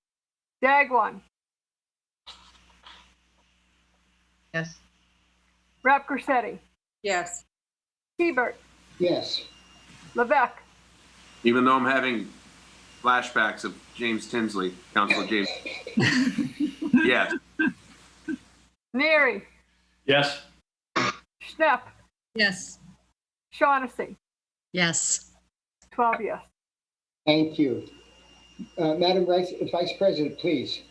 Dagwan, Yes. Rapcorchetti, Yes. Hebert, Yes. Levesque, Even though I'm having flashbacks of James Tinsley, Councilor James. Yes. Neary, Yes. Schnepp, Yes. Shaughnessy, Yes. 12 yes. Thank you. Madam Vice President, please.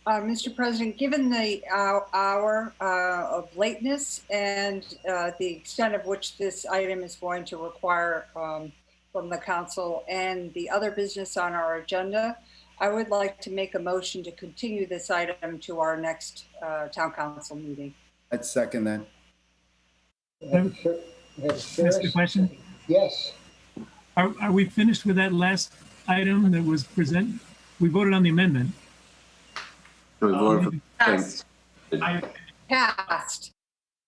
Mr. President, given the hour of lateness and the extent of which this item is going to require from the council and the other business on our agenda, I would like to make a motion to continue this item to our next town council meeting. I'd second that. Ask a question? Yes. Are we finished with that last item that was presented? We voted on the amendment. We voted for Passed. things. Passed.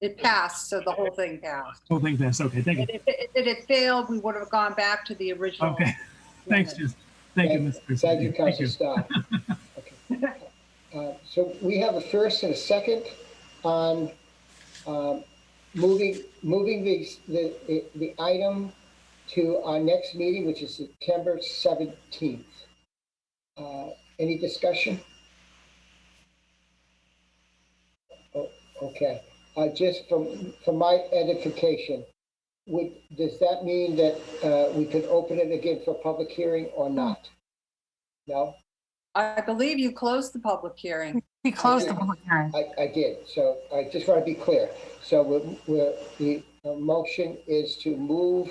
It passed, so the whole thing passed. Whole thing passed. Okay, thank you. If it failed, we would have gone back to the original. Okay, thanks, Jim. Thank you, Mr. President. Thank you, Councilor Starr. Okay. So we have a first and a second on moving the item to our next meeting, which is September 17th. Any discussion? Oh, okay. Just for my edification, does that mean that we could open it again for public hearing or not? No? I believe you closed the public hearing. He closed the public hearing. I did, so I just want to be clear. So the motion is to move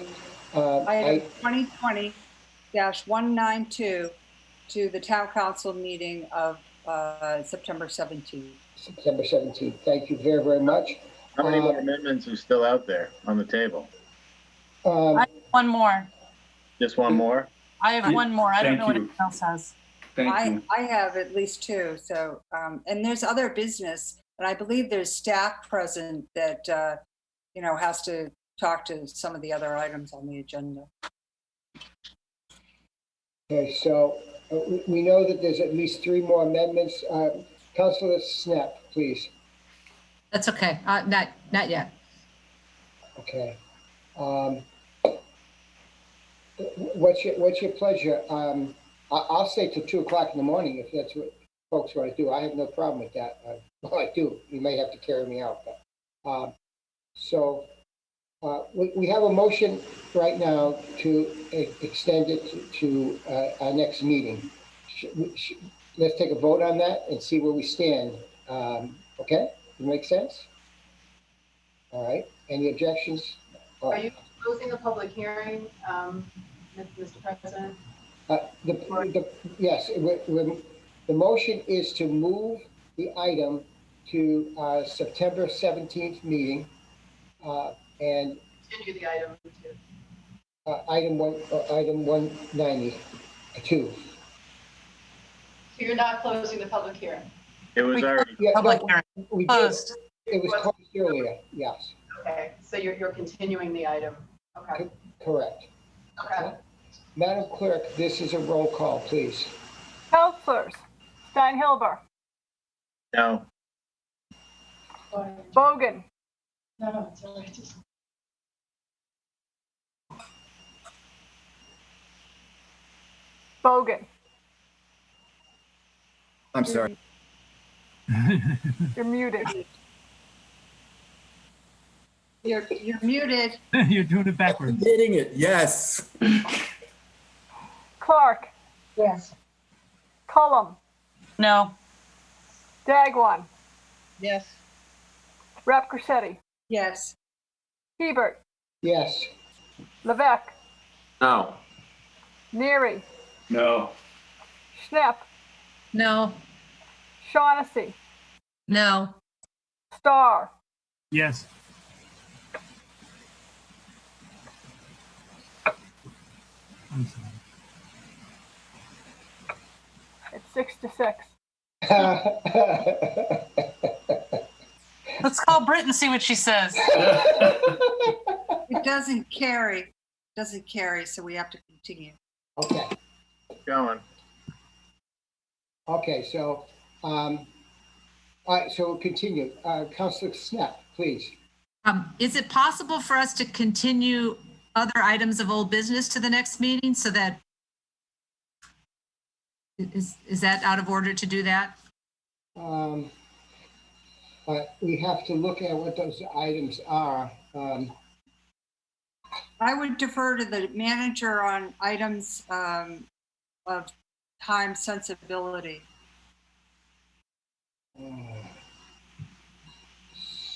Item 2020-192 to the town council meeting of September 17th. September 17th. Thank you very, very much. How many more amendments are still out there on the table? I have one more. Just one more? I have one more. I don't Thank know what you. anyone else has. Thank you. I have at least two. So, and there's other business, and I believe there's staff present that, has to talk to some of the other items on the agenda. Okay, so we know that there's at least three more amendments. Councilor Snap, please. That's okay. Not yet. Okay. What's your pleasure? I'll stay till 2 o'clock in the morning if that's what folks want to do. I have no problem with that. Well, I do. You may have to carry me out. But, we have a motion right now to extend it to our next meeting. Let's take a vote on that and see where we stand. Okay, does it make sense? All right, any objections? Are you closing the public hearing, Mr. President? Yes, the motion is to move the item to September 17th meeting, and Continue the item to. item 192. So you're not closing the public hearing? It was already. Yeah, Public no, hearing we did. closed. It was closed earlier, yes, Okay, so you're continuing the item. Okay. correct. Okay. Madam Clerk, this is a roll call, please. Councilors Steinhilber, No. Bogan, No, it's all right. Bogan. I'm sorry. You're muted. You're muted. You're doing it backwards. Hitting it, yes. Clark, Yes. Cullum, No. Dagwan, Yes. Rep Crescetti, Yes. Hebert, Yes. Levesque, No. Neary, No. Schnepp, No. Shaughnessy, No. Starr, Yes. I'm sorry. it's 6-6. Let's call Britt and see what she says. It doesn't carry, so we have to continue. Okay, Going. okay, so, all right, so we'll continue. Councilor Snap, please. Is it possible for us to continue other items of old business to the next meeting so that, is that out of order to do that? We have to look at what those items are. I would defer to the manager on items of time sensibility.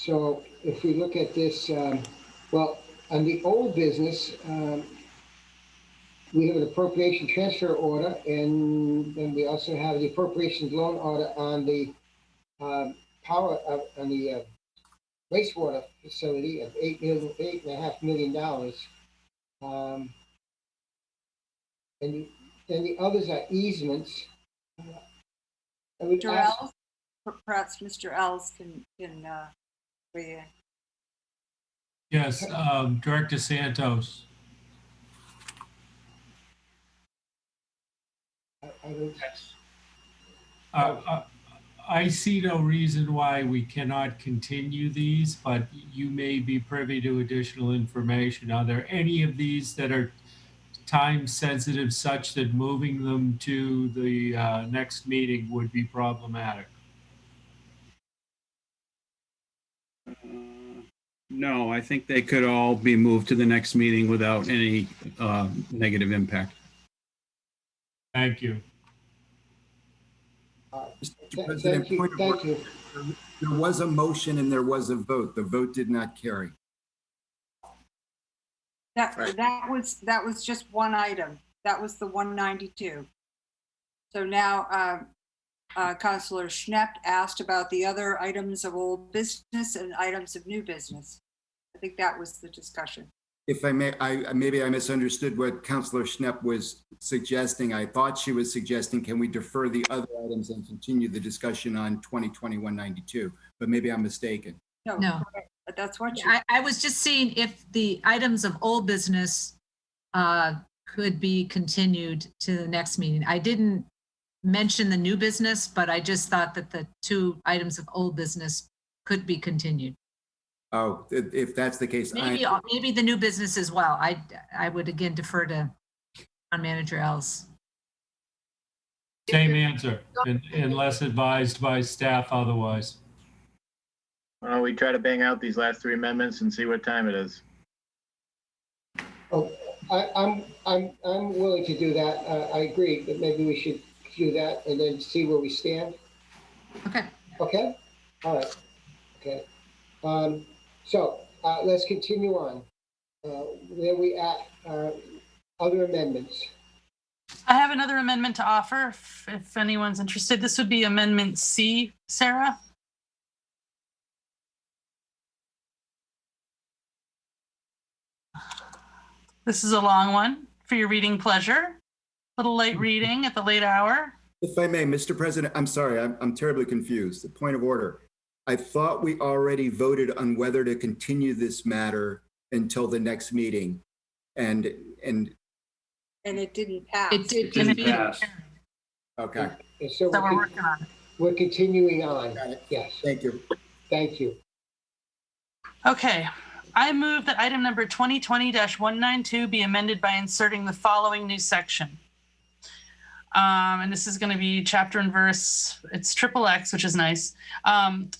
So if we look at this, well, on the old business, we have an appropriation transfer order, and then we also have the appropriations loan order on the power, on the wastewater facility of $8.5 million. And then the others are easements. I would Mr. ask- Els, perhaps Mr. Els can weigh in. Yes, Director Santos. I see no reason why we cannot continue these, but you may be privy to additional information. Are there any of these that are time sensitive such that moving them to the next meeting would be problematic? No, I think they could all be moved to the next meeting without any negative impact. Thank you. Mr. President, point of order. There was a motion and there was a vote. The vote did not carry. That was just one item. That was the 192. So now Councilor Schnepp asked about the other items of old business and items of new business. I think that was the discussion. If I may, maybe I misunderstood what Councilor Schnepp was suggesting. I thought she was suggesting, can we defer the other items and continue the discussion on 2020-192? But maybe I'm mistaken. No. Correct. But that's what I was just seeing if the items of old business could be continued to the next meeting. I didn't mention the new business, but I just thought that the two items of old business could be continued. Oh, if that's the case, Maybe the new business as well. I would again defer to Town Manager Els. Same answer, unless advised by staff otherwise. Why don't we try to bang out these last three amendments and see what time it is? Oh, I'm willing to do that. I agree, but maybe we should do that and then see where we stand. Okay. Okay? All right, okay. So let's continue on. Where we at, other amendments. I have another amendment to offer if anyone's interested. This would be Amendment C, Sarah. This is a long one for your reading pleasure. A little late reading at the late hour. If I may, Mr. President, I'm sorry, I'm terribly confused. The point of order. I thought we already voted on whether to continue this matter until the next meeting. And it didn't pass. It Didn't pass. okay. And so we're working on it. We're continuing on. Got it. Yes. Thank you. Thank you. Okay. I move that item number 2020-192 be amended by inserting the following new section. And this is going to be chapter and verse. It's XXX, which is nice.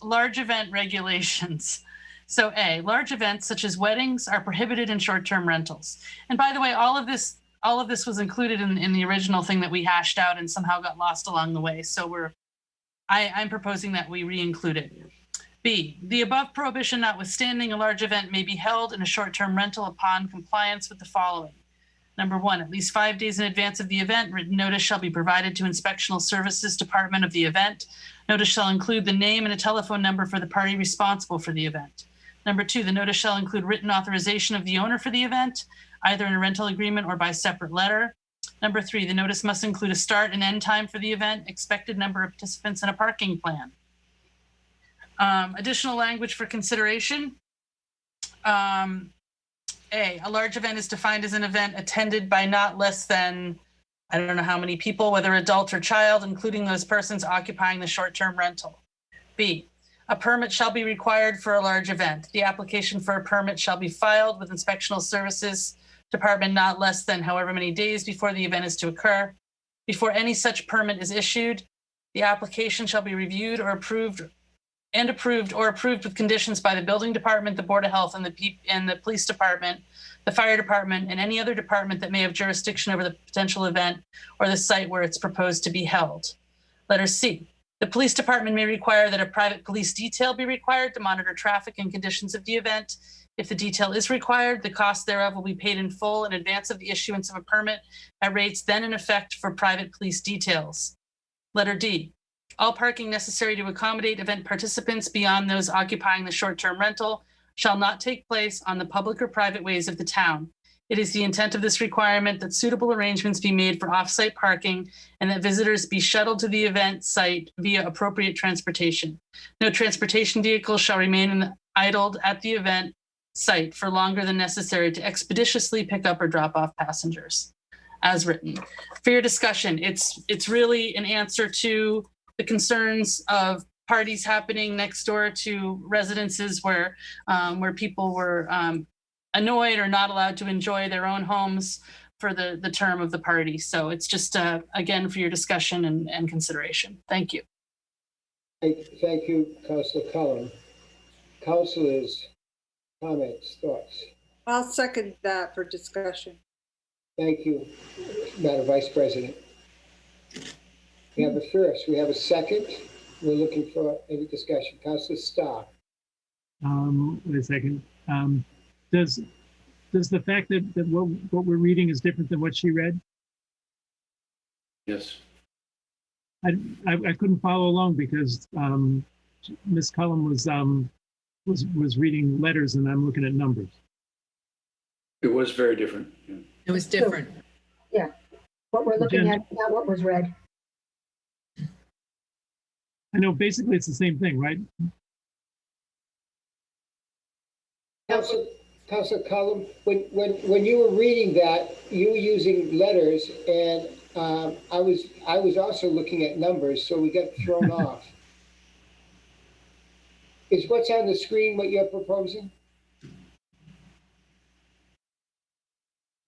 Large event regulations. So A, large events such as weddings are prohibited in short-term rentals. And by the way, all of this was included in the original thing that we hashed out and somehow got lost along the way. So I'm proposing that we re-include it. B, the above prohibition notwithstanding, a large event may be held in a short-term rental upon compliance with the following. Number 1, at least 5 days in advance of the event, written notice shall be provided to Inspectional Services Department of the event. Notice shall include the name and a telephone number for the party responsible for the event. Number 2, the notice shall include written authorization of the owner for the event, either in a rental agreement or by separate letter. Number 3, the notice must include a start and end time for the event, expected number of participants, and a parking plan. Additional language for consideration. A large event is defined as an event attended by not less than, I don't know how many people, whether adult or child, including those persons occupying the short-term rental. B, a permit shall be required for a large event. The application for a permit shall be filed with Inspectional Services Department not less than however many days before the event is to occur. Before any such permit is issued, the application shall be reviewed or approved with conditions by the building department, the Board of Health, and the police department, the fire department, and any other department that may have jurisdiction over the potential event or the site where it's proposed to be held. Letter C, the police department may require that a private police detail be required to monitor traffic and conditions of the event. If the detail is required, the cost thereof will be paid in full in advance of the issuance of a permit at rates then in effect for private police details. Letter D, all parking necessary to accommodate event participants beyond those occupying the short-term rental shall not take place on the public or private ways of the town. It is the intent of this requirement that suitable arrangements be made for off-site parking and that visitors be shuttled to the event site via appropriate transportation. No transportation vehicle shall remain idled at the event site for longer than necessary to expeditiously pick up or drop off passengers. As written. For your discussion, it's really an answer to the concerns of parties happening next door to residences where people were annoyed or not allowed to enjoy their own homes for the term of the party. So it's just, again, for your discussion and consideration. Thank you. Thank you, Councilor Cullen. Councilors, comments, thoughts? I'll second that for discussion. Thank you, Madam Vice President. We have a first, we have a second. We're looking for any discussion. Councilor Starr. Wait a second. Does the fact that what we're reading is different than what she read? Yes. I couldn't follow along because Ms. Cullen was reading letters and I'm looking at numbers. It was very different. Yeah. It was different. Yeah, what we're looking at, not what was read. I know basically it's the same thing, right? Councilor Cullen, when you were reading that, you were using letters, and I was also looking at numbers, so we got thrown off. Is what's on the screen what you're proposing?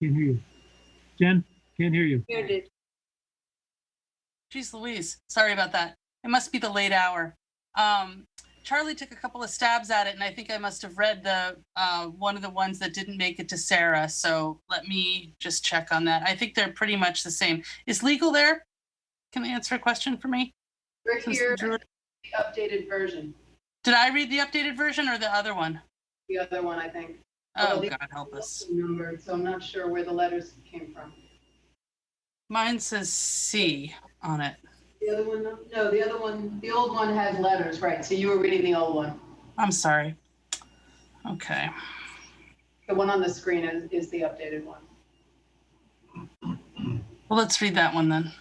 Can't hear you. Jen, can't hear you. Muted. Jeez Louise, sorry about that. It must be the late hour. Charlie took a couple of stabs at it, and I think I must have read the one of the ones that didn't make it to Sarah. So let me just check on that. I think they're pretty much the same. Is legal there? Can they answer a question for me? We're here, the updated version. Did I read the updated version or the other one? The other one, I think. Oh, Although God help us. numbered, so I'm not sure where the letters came from. Mine says C on it. The other one, no, the other one, the old one has letters, right? So you were reading the old one. I'm sorry. Okay. The one on the screen is the updated one. Well, let's read that one then.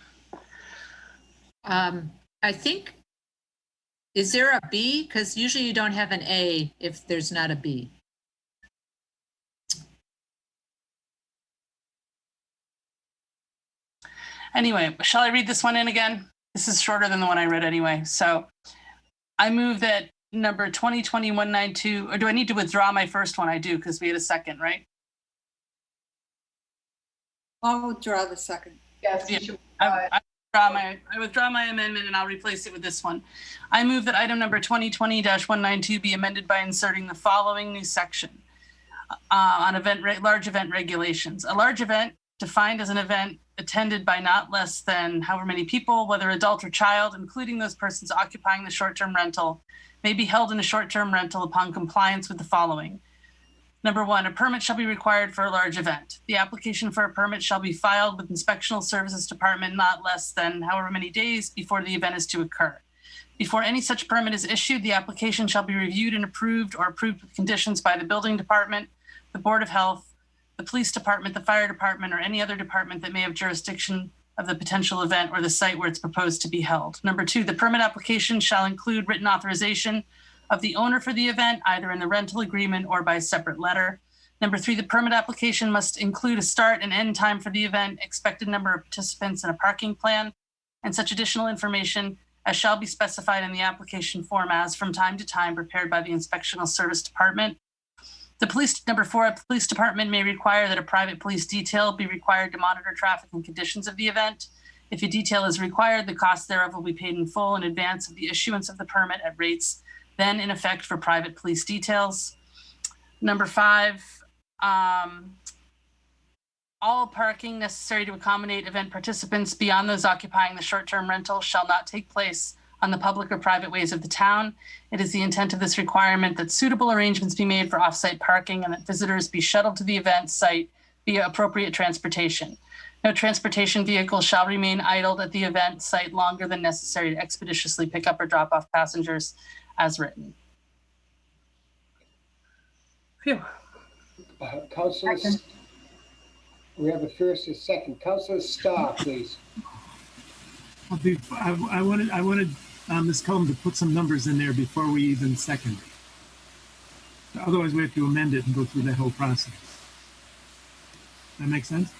I think, is there a B? Because usually you don't have an A if there's not a B. Anyway, shall I read this one in again? This is shorter than the one I read anyway. So I move that number 2020-192, or do I need to withdraw my first one? I do, because we had a second, right? I'll withdraw the second. Yes, Yeah. you should. I withdraw my amendment and I'll replace it with this one. I move that item number 2020-192 be amended by inserting the following new section on large event regulations. A large event defined as an event attended by not less than however many people, whether adult or child, including those persons occupying the short-term rental, may be held in a short-term rental upon compliance with the following. Number 1, a permit shall be required for a large event. The application for a permit shall be filed with Inspectional Services Department not less than however many days before the event is to occur. Before any such permit is issued, the application shall be reviewed and approved or approved with conditions by the Building Department, the Board of Health, the Police Department, the Fire Department, or any other department that may have jurisdiction of the potential event or the site where it's proposed to be held. Number 2, the permit application shall include written authorization of the owner for the event, either in the rental agreement or by separate letter. Number 3, the permit application must include a start and end time for the event, expected number of participants, and a parking plan, and such additional information as shall be specified in the application form as from time to time prepared by the Inspectional Service Department. Number 4, a police department may require that a private police detail be required to monitor traffic and conditions of the event. If a detail is required, the cost thereof will be paid in full in advance of the issuance of the permit at rates then in effect for private police details. Number 5, all parking necessary to accommodate event participants beyond those occupying the short-term rental shall not take place on the public or private ways of the town. It is the intent of this requirement that suitable arrangements be made for off-site parking and that visitors be shuttled to the event site via appropriate transportation. No transportation vehicle shall remain idled at the event site longer than necessary to expeditiously pick up or drop off passengers as written. Phew. Councilor, we have a first and second. Councilor Starr, please. I wanted Ms. Cullum to put some numbers in there before we even second. Otherwise, we have to amend it and go through that whole process. That make sense?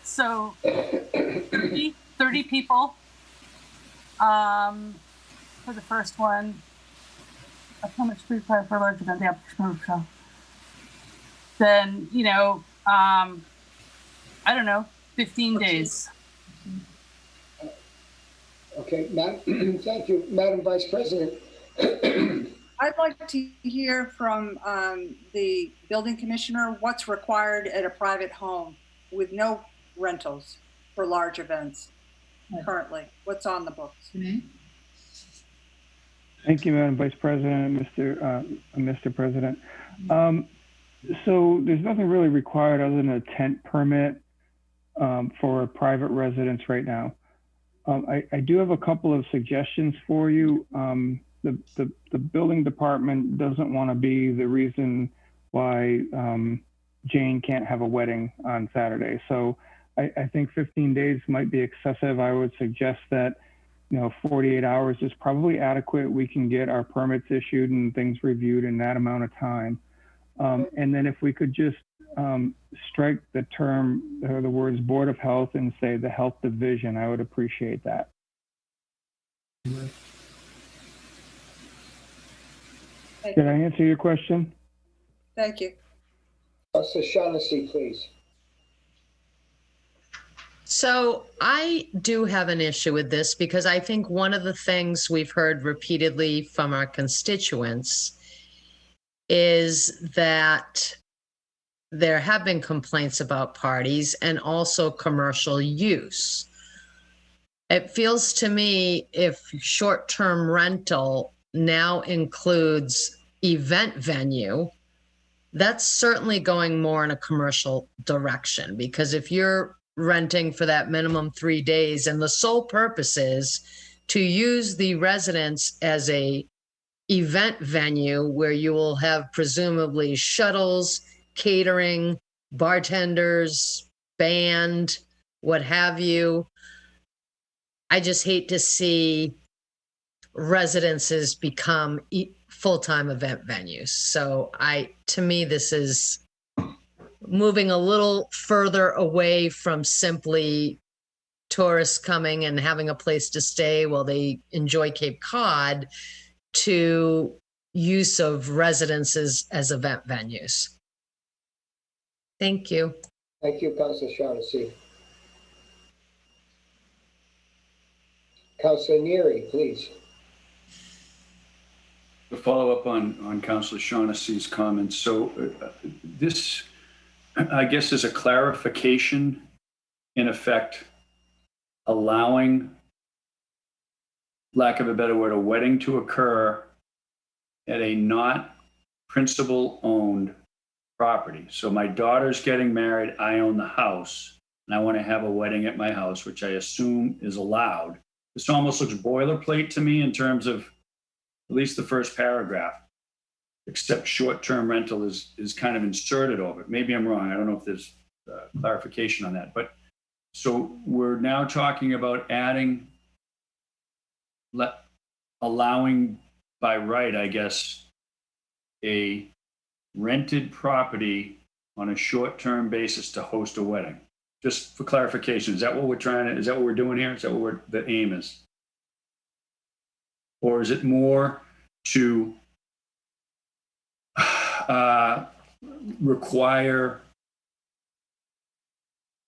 So 30 people for the first one. How much we require for a large event? The application. Then, I don't know, 15 days. Okay, thank you, Madam Vice President. I'd like to hear from the building commissioner what's required at a private home with no rentals for large events currently. What's on the books? Thank you, Madam Vice President, Mr. President. So there's nothing really required other than a tent permit for a private residence right now. I do have a couple of suggestions for you. The building department doesn't want to be the reason why Jane can't have a wedding on Saturday. So I think 15 days might be excessive. I would suggest that 48 hours is probably adequate. We can get our permits issued and things reviewed in that amount of time. And then if we could just strike the term or the words Board of Health and say the Health Division, I would appreciate that. Did I answer your question? Thank you. Councilor Shaughnessy, please. So I do have an issue with this because I think one of the things we've heard repeatedly from our constituents is that there have been complaints about parties and also commercial use. It feels to me if short-term rental now includes event venue, that's certainly going more in a commercial direction, because if you're renting for that minimum 3 days and the sole purpose is to use the residence as a event venue where you will have presumably shuttles, catering, bartenders, band, what have you, I just hate to see residences become full-time event venues. So to me, this is moving a little further away from simply tourists coming and having a place to stay while they enjoy Cape Cod to use of residences as event venues. Thank you. Thank you, Councilor Shaughnessy. Councilor Neary, please. To follow up on Councilor Shaughnessy's comments, so this, I guess, is a clarification, in effect, allowing, lack of a better word, a wedding to occur at a not principal-owned property. So my daughter's getting married, I own the house, and I want to have a wedding at my house, which I assume is allowed. This almost looks boilerplate to me in terms of at least the first paragraph, except short-term rental is kind of inserted over it. Maybe I'm wrong. I don't know if there's clarification on that. But so we're now talking about adding, allowing by right, I guess, a rented property on a short-term basis to host a wedding. Just for clarification, is that what we're doing here? Is that what the aim is? Or is it more to require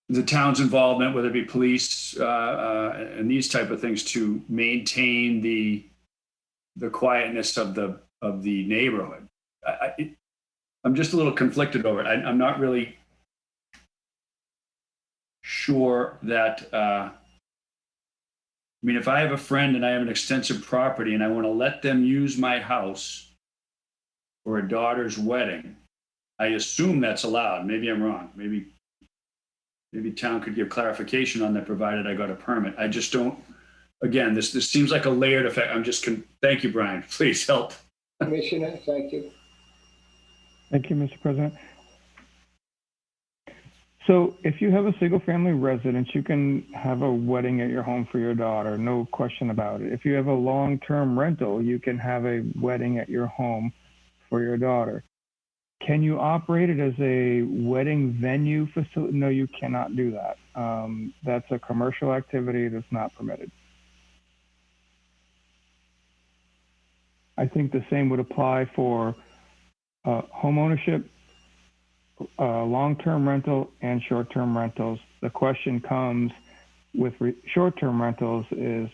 the town's involvement, whether it be police and these type of things, to maintain the quietness of the neighborhood? I'm just a little conflicted over it. I'm not really sure that. I mean, if I have a friend and I have an extensive property and I want to let them use my house for a daughter's wedding, I assume that's allowed. Maybe I'm wrong. Maybe town could give clarification on that, provided I got a permit. I just don't. Again, this seems like a layered effect. Thank you, Brian. Please help. Commissioner, thank you. Thank you, Mr. President. So if you have a single family residence, you can have a wedding at your home for your daughter, no question about it. If you have a long-term rental, you can have a wedding at your home for your daughter. Can you operate it as a wedding venue facility? No, you cannot do that. That's a commercial activity that's not permitted. I think the same would apply for home ownership, long-term rental, and short-term rentals. The question comes with short-term rentals is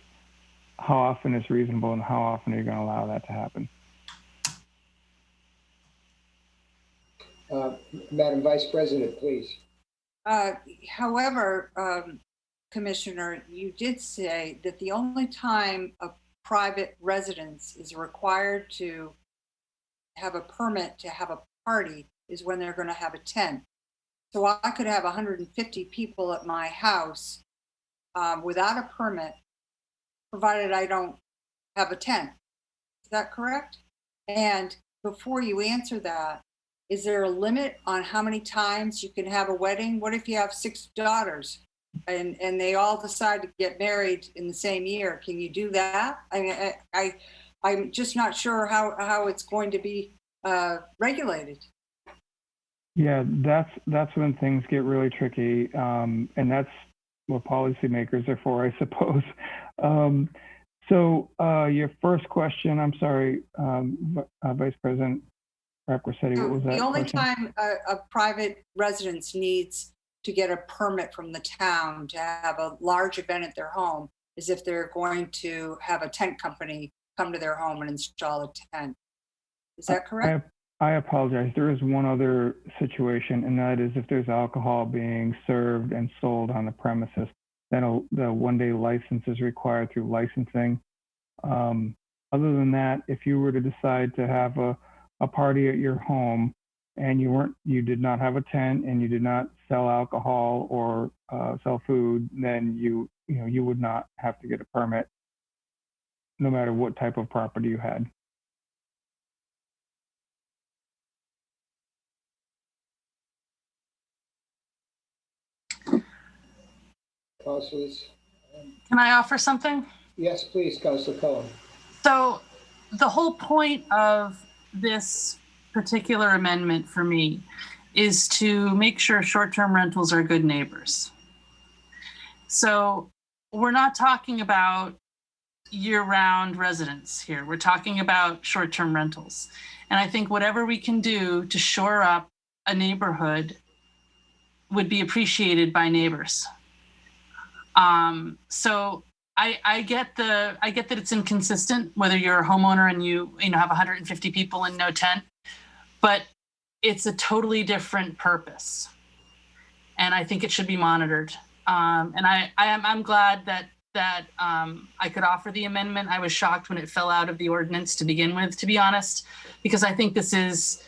how often is reasonable and how often are you going to allow that to happen? Madam Vice President, please. However, Commissioner, you did say that the only time a private residence is required to have a permit to have a party is when they're going to have a tent. So I could have 150 people at my house without a permit, provided I don't have a tent. Is that correct? And before you answer that, is there a limit on how many times you can have a wedding? What if you have 6 daughters and they all decide to get married in the same year? Can you do that? I mean, I'm just not sure how it's going to be regulated. Yeah, that's when things get really tricky, and that's what policymakers are for, I suppose. So your first question, I'm sorry, Vice President Rossetti, what was that? The only question? time a private residence needs to get a permit from the town to have a large event at their home is if they're going to have a tent company come to their home and install a tent. Is that correct? I apologize. There is one other situation, and that is if there's alcohol being served and sold on the premises. then the one-day license is required through licensing. Other than that, if you were to decide to have a party at your home and you did not have a tent and you did not sell alcohol or sell food, then you would not have to get a permit, no matter what type of property you had. Councilors? Can I offer something? Yes, please, Councilor Cullen. So the whole point of this particular amendment for me is to make sure short-term rentals are good neighbors. So we're not talking about year-round residents here. We're talking about short-term rentals. And I think whatever we can do to shore up a neighborhood would be appreciated by neighbors. So I get that it's inconsistent whether you're a homeowner and you have 150 people and no tent, but it's a totally different purpose, and I think it should be monitored. And I'm glad that I could offer the amendment. I was shocked when it fell out of the ordinance to begin with, to be honest, because I think this is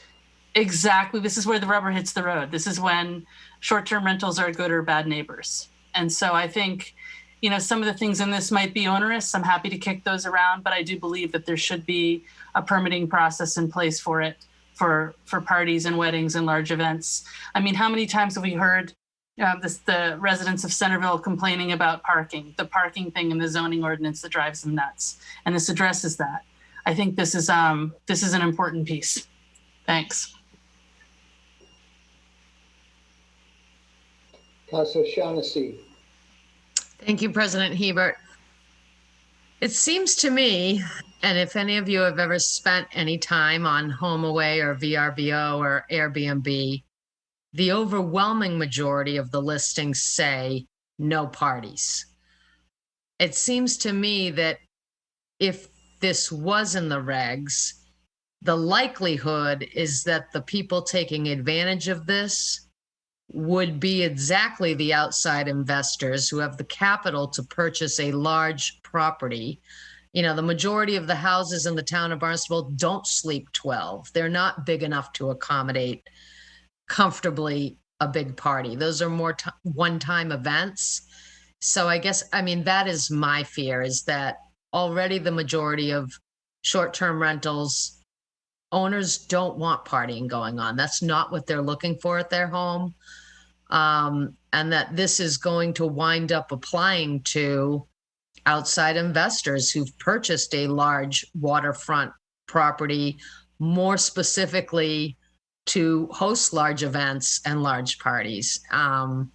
where the rubber hits the road. This is when short-term rentals are good or bad neighbors. And so I think, some of the things in this might be onerous. I'm happy to kick those around, but I do believe that there should be a permitting process in place for it, for parties and weddings and large events. I mean, how many times have we heard the residents of Centerville complaining about the parking thing in the zoning ordinance that drives them nuts? And this addresses that. I think this is an important piece. Thanks. Councilor Shaughnessy. Thank you, President Hebert. It seems to me, and if any of you have ever spent any time on HomeAway or VRBO or Airbnb, the overwhelming majority of the listings say no parties. It seems to me that if this was in the regs, the likelihood is that the people taking advantage of this would be exactly the outside investors who have the capital to purchase a large property. The majority of the houses in the town of Barnstable don't sleep 12. They're not big enough to accommodate comfortably a big party. Those are more one-time events. So that is my fear, is that already the majority of short-term rentals owners don't want partying going on. That's not what they're looking for at their home. And that this is going to wind up applying to outside investors who've purchased a large waterfront property, more specifically to host large events and large parties. And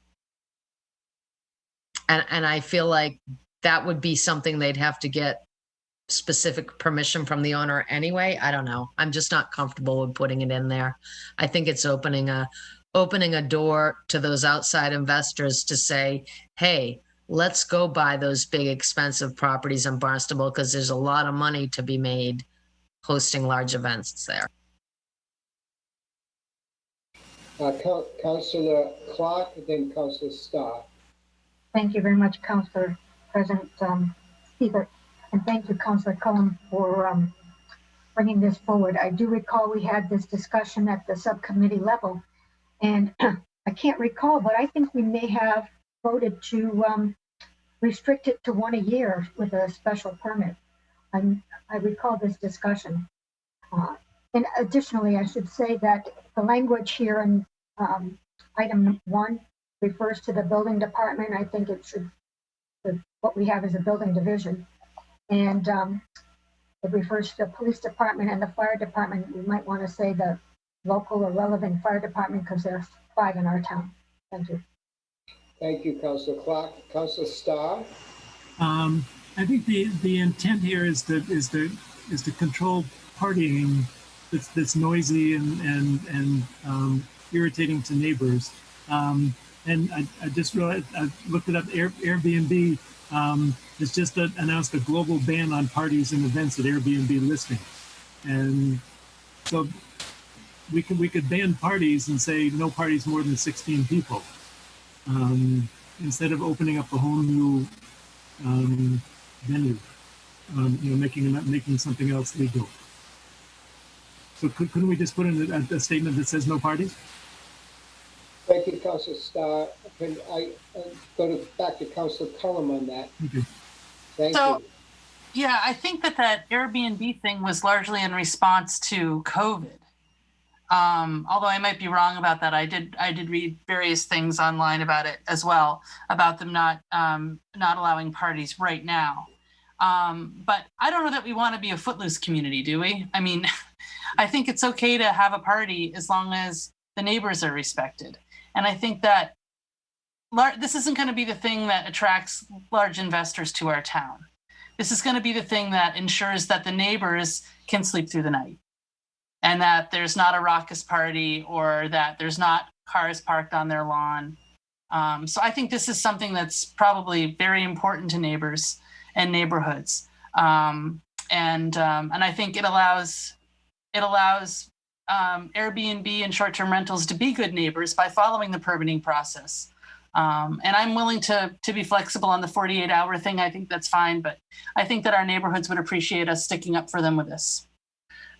I feel like that would be something they'd have to get specific permission from the owner anyway. I don't know. I'm just not comfortable with putting it in there. I think it's opening a door to those outside investors to say, hey, let's go buy those big expensive properties in Barnstable because there's a lot of money to be made hosting large events there. Councilor Clark, then Councilor Starr. Thank you very much, Councilor President Hebert, and thank you, Councilor Cullen, for bringing this forward. I do recall we had this discussion at the subcommittee level, and I can't recall, but I think we may have voted to restrict it to one a year with a special permit. I recall this discussion. And additionally, I should say that the language here in item 1 refers to the building department. I think it should, what we have is a building division. And it refers to the police department and the fire department. We might want to say the local or relevant fire department because there are 5 in our town. Thank you. Thank you, Councilor Clark. Councilor Starr. I think the intent here is to control partying that's noisy and irritating to neighbors. And I just realized, I looked it up. Airbnb has just announced a global ban on parties and events at Airbnb listing, and so we could ban parties and say no parties more than 16 people. instead of opening up a whole new venue, making something else legal. So couldn't we just put in a statement that says no parties? Thank you, Councilor Starr. Can I go back to Councilor Cullum on that? Okay. Thank So, you. yeah, I think that Airbnb thing was largely in response to COVID. Although I might be wrong about that. I did read various things online about it as well, about them not allowing parties right now. But I don't know that we want to be a footloose community, do we? I mean, I think it's okay to have a party as long as the neighbors are respected. And I think that this isn't going to be the thing that attracts large investors to our town. This is going to be the thing that ensures that the neighbors can sleep through the night and that there's not a raucous party or that there's not cars parked on their lawn. So I think this is something that's probably very important to neighbors and neighborhoods. And I think it allows Airbnb and short-term rentals to be good neighbors by following the permitting process. And I'm willing to be flexible on the 48-hour thing. I think that's fine, but I think that our neighborhoods would appreciate us sticking up for them with this.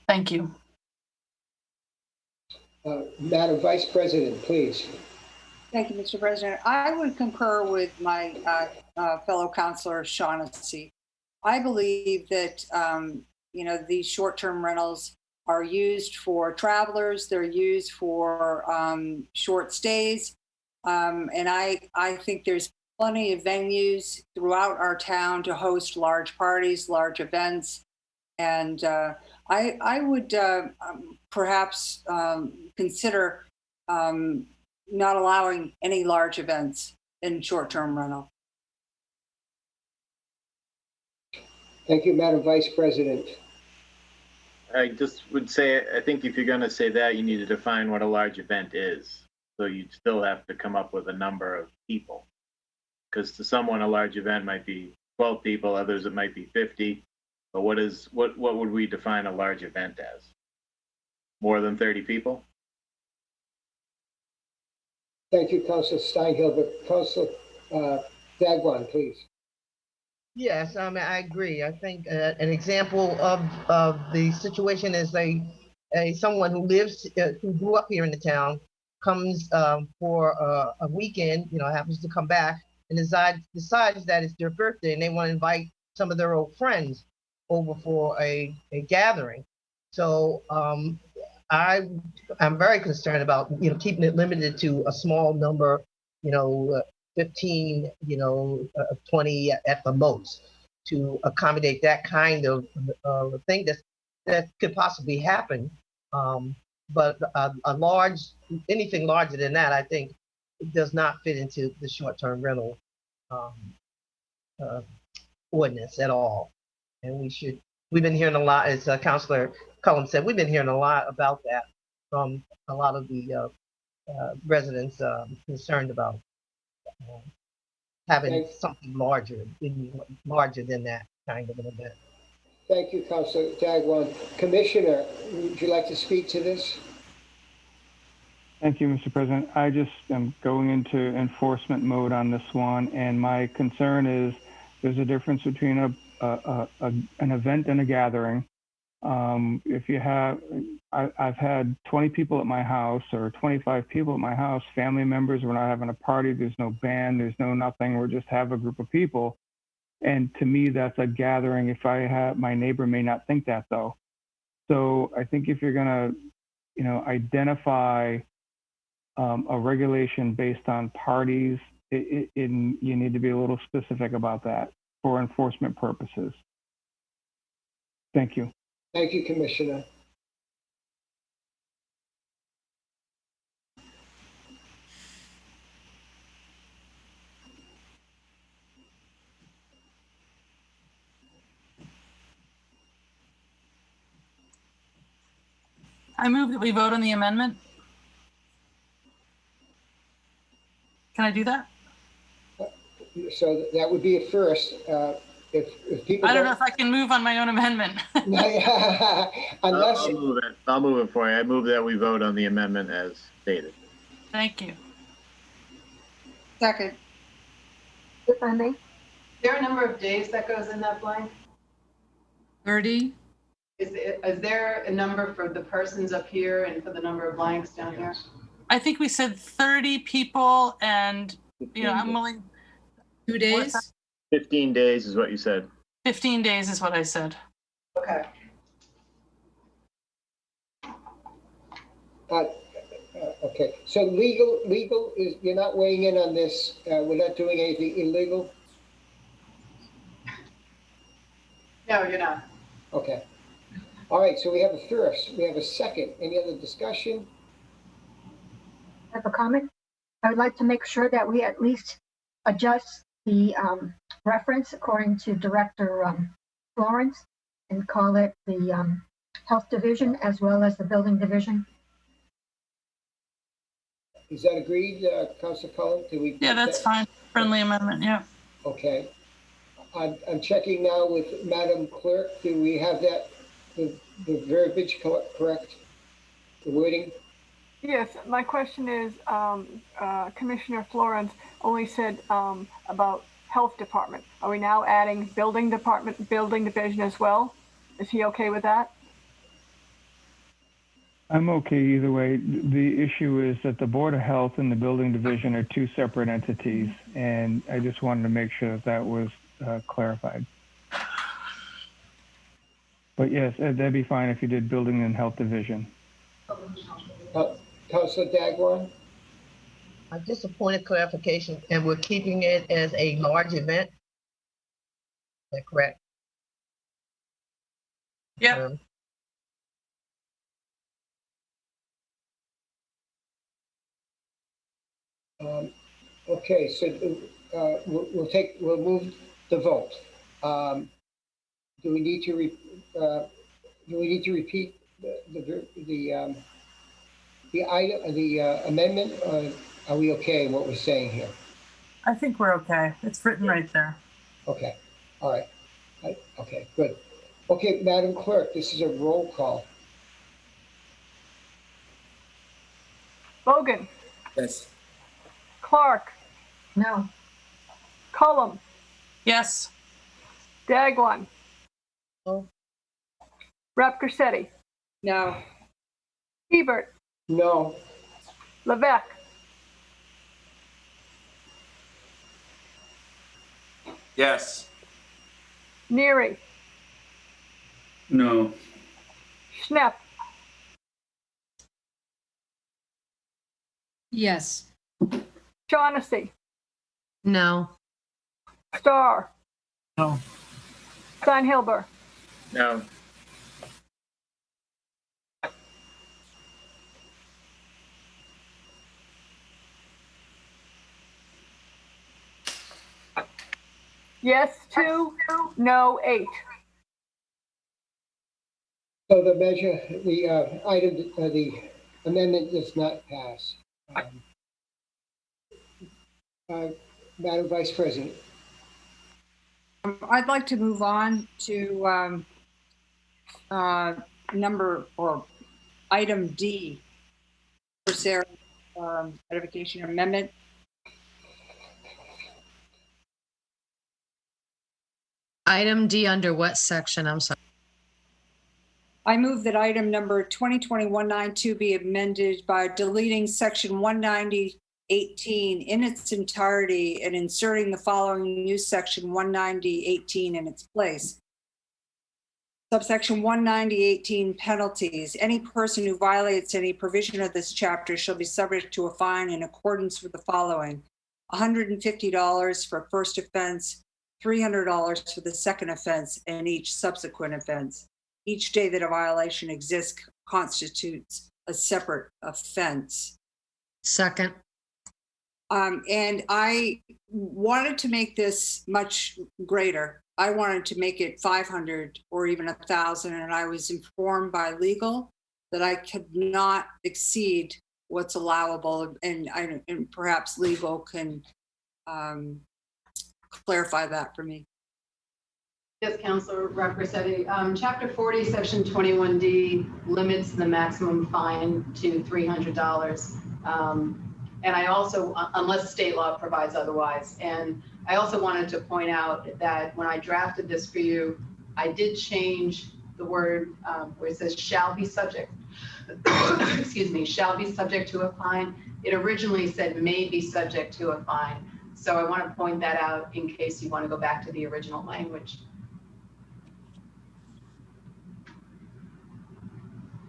Thank you. Madam Vice President, please. Thank you, Mr. President. I would concur with my fellow councilor Shaughnessy. I believe that these short-term rentals are used for travelers. They're used for short stays. And I think there's plenty of venues throughout our town to host large parties, large events. And I would perhaps consider not allowing any large events in short-term rental. Thank you, Madam Vice President. I just would say, I think if you're going to say that, you need to define what a large event is. So you'd still have to come up with a number of people. Because to someone, a large event might be 12 people, others it might be 50. But what would we define a large event as? More than 30 people? Thank you, Councilor Steinhill. But Councilor Dagwan, please. Yes, I agree. I think an example of the situation is someone who who grew up here in the town, comes for a weekend, happens to come back and decides that it's their birthday and they want to invite some of their old friends over for a gathering. So I'm very concerned about keeping it limited to a small number, 15, 20 at the most, to accommodate that kind of thing that could possibly happen. But anything larger than that, I think, does not fit into the short-term rental ordinance at all. And we've been hearing a lot, as Councilor Cullum said, we've been hearing a lot about that from a lot of the residents concerned about having something larger than that kind of an event. Thank you, Councilor Dagwan. Commissioner, would you like to speak to this? Thank you, Mr. President. I just am going into enforcement mode on this one, and my concern is there's a difference between an event and a gathering. If you have, I've had 20 people at my house or 25 people at my house, family members. We're not having a party. There's no band. There's no nothing. We're just have a group of people. And to me, that's a gathering. If I have, my neighbor may not think that though. So I think if you're gonna, identify a regulation based on parties, you need to be a little specific about that for enforcement purposes. Thank you. Thank you, Commissioner. I move that we vote on the amendment. Can I do that? So that would be a first. If people I don't know if I can move on my own amendment. Unless I'll move it for you. I move that we vote on the amendment as stated. Thank you. Second. If I may, Is there a number of days that goes in that blank? 30? Is there a number for the persons up here and for the number of blanks down here? I think we said 30 people and, I'm willing. 2 days? 15 days is what you said. 15 days is what I said. Okay. Okay, so legal is, you're not weighing in on this, we're not doing anything illegal? No, you're not. Okay. All right, so we have a first, we have a second. Any other discussion? I have a comment. I would like to make sure that we at least adjust the reference according to Director Florence and call it the Health Division as well as the Building Division. Is that agreed, Councilor Cullen? Yeah, that's fine. Friendly amendment, yeah. Okay. I'm checking now with Madam Clerk. Do we have that, the verbiage correct? The wording? Yes, my question is, Commissioner Florence only said about health department. Are we now adding building department, building division as well? Is he okay with that? I'm okay either way. The issue is that the Board of Health and the Building Division are two separate entities, and I just wanted to make sure that that was clarified. But yes, that'd be fine if you did Building and Health Division. Councilor Dagwan? Just a point of clarification, and we're keeping it as a large event. Is that correct? Yep. Okay, so we'll move the vote. Do we need to repeat the item, the amendment, or are we okay in what we're saying here? I think we're okay. It's written right there. Okay, all right. Okay, good. Okay, Madam Clerk, this is a roll call. Bogan, Yes. Clark, No. Cullum, Yes. Dagwan, No. Rep Corsetti, No. Hebert, No. Levesque, Yes. Neary, No. Schnepp, Yes. Shaughnessy, No. Starr, No. Steinhilber, No. yes 2, no 8. So the measure, the item, the amendment does not pass. Madam Vice President. I'd like to move on to item D for Sarah's ratification amendment. Item D under what section? I'm sorry. I move that item number 2020-192 be amended by deleting section 190.18 in its entirety and inserting the following new section 190.18 in its place. Subsection 190.18 penalties. Any person who violates any provision of this chapter shall be subject to a fine in accordance with the following: $150 for first offense, $300 for the second offense, and each subsequent offense. Each day that a violation exists constitutes a separate offense. Second. And I wanted to make this much greater. I wanted to make it 500 or even 1,000, and I was informed by legal that I could not exceed what's allowable, and perhaps legal can clarify that for me. Yes, Councilor Rossetti. Chapter 40, Section 21D limits the maximum fine to $300. And I also, unless state law provides otherwise. And I also wanted to point out that when I drafted this for you, I did change the word where it says shall be subject, excuse me, shall be subject to a fine. It originally said may be subject to a fine. So I want to point that out in case you want to go back to the original language.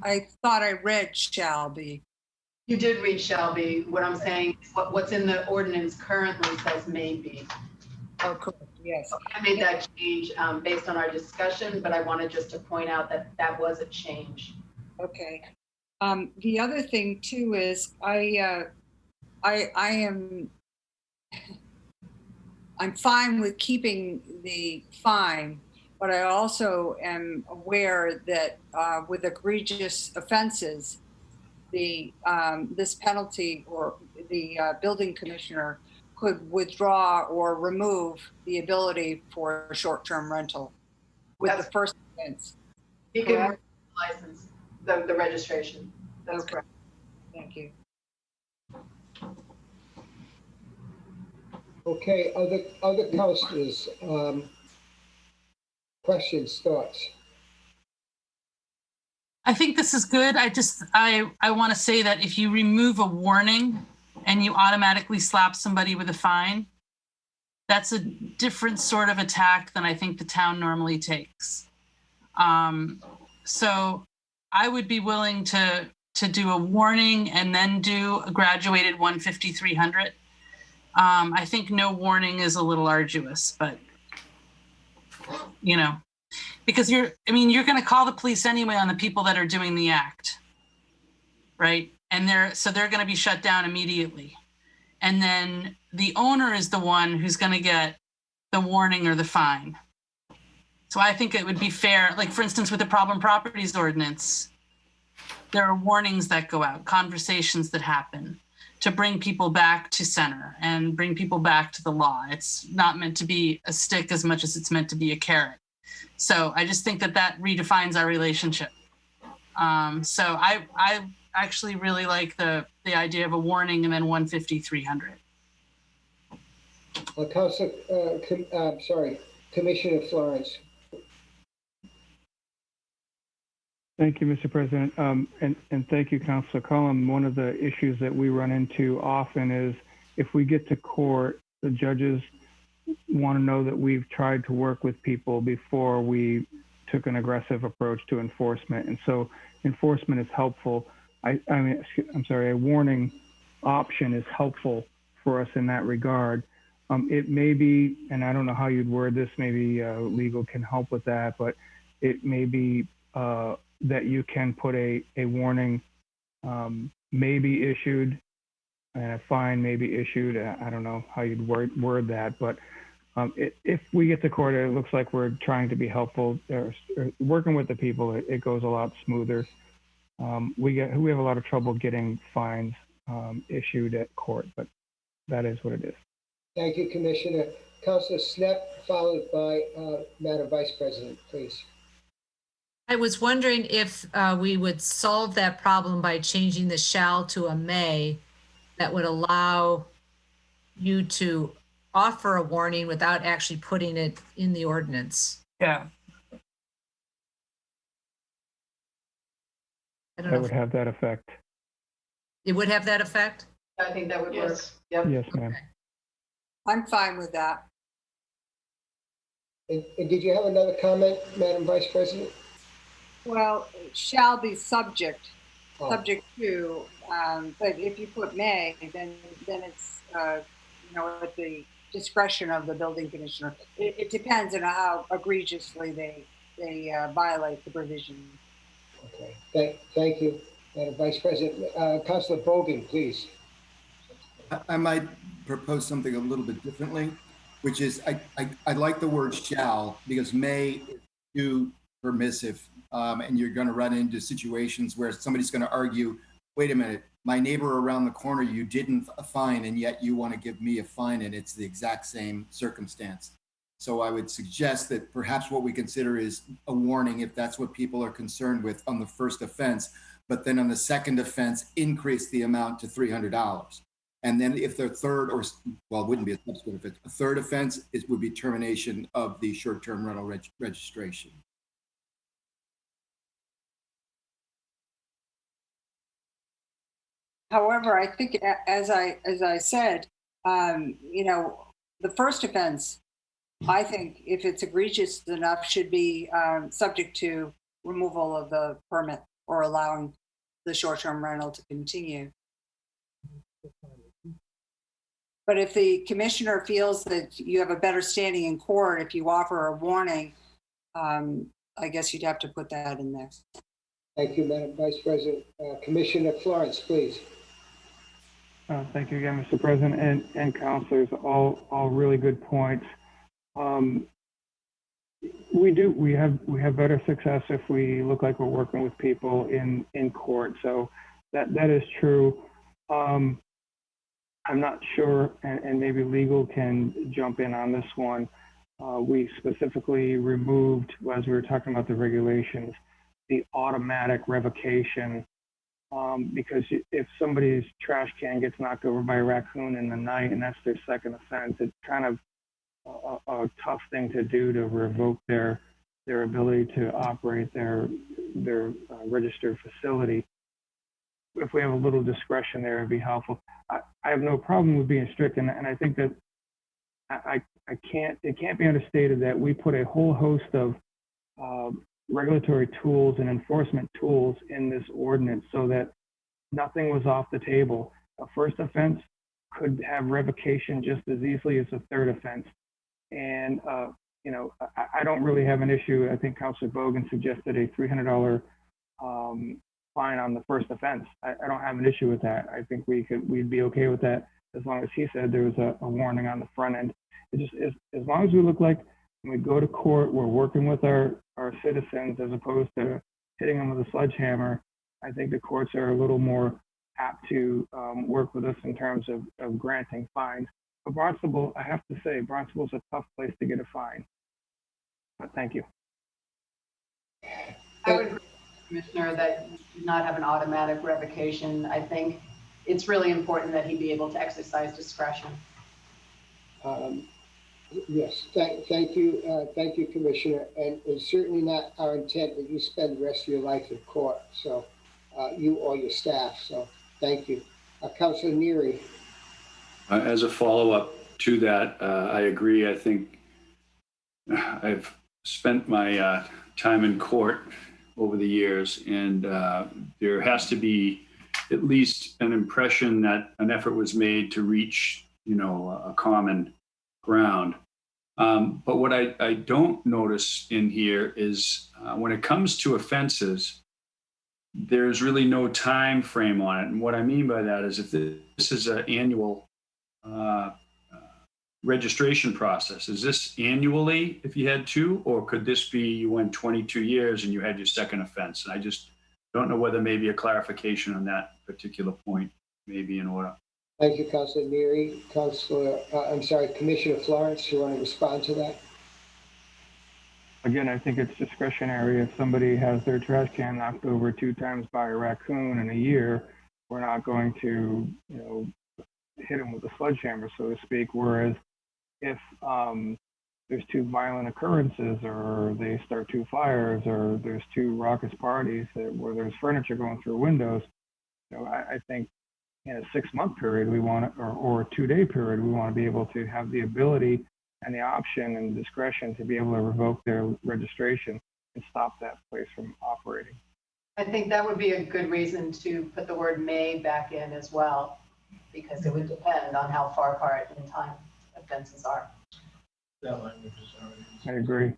I thought I read shall be. You did read shall be. What I'm saying is what's in the ordinance currently says may be. Oh, correct, yes. I made that change based on our discussion, but I wanted just to point out that that was a change. Okay. The other thing too is I'm fine with keeping the fine, but I also am aware that with egregious offenses, this penalty or the building commissioner could withdraw or remove the ability for short-term rental with the first offense. You can remove the license, the registration. That's Okay. correct. Thank you. Okay, other councilors, questions, thoughts? I think this is good. I want to say that if you remove a warning and you automatically slap somebody with a fine, that's a different sort of attack than I think the town normally takes. So I would be willing to do a warning and then do a graduated 150, 300. I think no warning is a little arduous, but you know, because you're going to call the police anyway on the people that are doing the act, right? And they're going to be shut down immediately. And then the owner is the one who's going to get the warning or the fine. So I think it would be fair, like for instance, with the problem properties ordinance, there are warnings that go out, conversations that happen to bring people back to center and bring people back to the law. It's not meant to be a stick as much as it's meant to be a carrot. So I just think that redefines our relationship. So I actually really like the idea of a warning and then 150, 300. Commissioner Florence. Thank you, Mr. President. And thank you, Councilor Cullum. One of the issues that we run into often is if we get to court, the judges want to know that we've tried to work with people before we took an aggressive approach to enforcement. And so enforcement is helpful. A warning option is helpful for us in that regard. It may be, and I don't know how you'd word this, maybe legal can help with that, but it may be that you can put a warning may be issued and a fine may be issued. I don't know how you'd word that, but if we get to court, it looks like we're trying to be helpful. Working with the people, it goes a lot smoother. We have a lot of trouble getting fines issued at court, but that is what it is. Thank you, Commissioner. Councilor Snepp, followed by Madam Vice President, please. I was wondering if we would solve that problem by changing the shall to a may that would allow you to offer a warning without actually putting it in the ordinance. Yeah. I don't That know. would have that effect. It would have that effect? I think that would work. Yep. Yes, ma'am. Okay. I'm fine with that. And did you have another comment, Madam Vice President? Well, it shall be subject to, but if you put may, then it's, at the discretion of the building commissioner. It depends on how egregiously they violate the provision. Okay, thank you, Madam Vice President. Councilor Bogan, please. I might propose something a little bit differently, which is I like the word shall because may is too permissive, and you're going to run into situations where somebody's going to argue, wait a minute, my neighbor around the corner, you didn't fine, and yet you want to give me a fine, and it's the exact same circumstance. So I would suggest that perhaps what we consider is a warning if that's what people are concerned with on the first offense, but then on the second offense, increase the amount to $300. And then if their third or, well, it wouldn't be a subsequent offense, a third offense, it would be termination of the short-term rental registration. However, I think as I said, you know, the first offense, I think if it's egregious enough, should be subject to removal of the permit or allowing the short-term rental to continue. But if the commissioner feels that you have a better standing in court, if you offer a warning, I guess you'd have to put that in there. Thank you, Madam Vice President. Commissioner Florence, please. Thank you again, Mr. President and councilors. All really good points. We have better success if we look like we're working with people in court. So that is true. I'm not sure, and maybe legal can jump in on this one. We specifically removed, as we were talking about the regulations, the automatic revocation, because if somebody's trash can gets knocked over by a raccoon in the night and that's their second offense, it's kind of a tough thing to do to revoke their ability to operate their registered facility. If we have a little discretion there, it'd be helpful. I have no problem with being strict, and I think that it can't be understated that we put a whole host of regulatory tools and enforcement tools in this ordinance so that nothing was off the table. A first offense could have revocation just as easily as a third offense. And, you know, I don't really have an issue. I think Councilor Bogan suggested a $300 fine on the first offense. I don't have an issue with that. I think we'd be okay with that as long as he said there was a warning on the front end. It just is, as long as we look like when we go to court, we're working with our citizens as opposed to hitting them with a sledgehammer. I think the courts are a little more apt to work with us in terms of granting fines. But Barnstable, I have to say, Barnstable's a tough place to get a fine. But thank you. I would agree, Commissioner, that you do not have an automatic revocation. I think it's really important that he be able to exercise discretion. Yes, thank you, Commissioner. And it's certainly not our intent that you spend the rest of your life in court. So you or your staff. So thank you. Councilor Neary. As a follow-up to that, I agree. I think I've spent my time in court over the years, and there has to be at least an impression that an effort was made to reach, you know, a common ground. But what I don't notice in here is when it comes to offenses, there's really no time frame on it. And what I mean by that is if this is an annual registration process, is this annually if you had two, or could this be you went 22 years and you had your second offense? And I just don't know whether maybe a clarification on that particular point may be in order. Thank you, Councilor Neary. Commissioner Florence, you want to respond to that? Again, I think it's discretionary. If somebody has their trash can knocked over 2 times by a raccoon in a year, we're not going to, you know, hit them with a sledgehammer, so to speak. Whereas if there's 2 violent occurrences, or they start 2 fires, or there's 2 raucous parties where there's furniture going through windows, you know, I think in a 6-month period we want to, or a 2-day period, we want to be able to have the ability and the option and discretion to be able to revoke their registration and stop that place from operating. I think that would be a good reason to put the word may back in as well, because it would depend on how far apart in time offenses are. That language is already. I agree.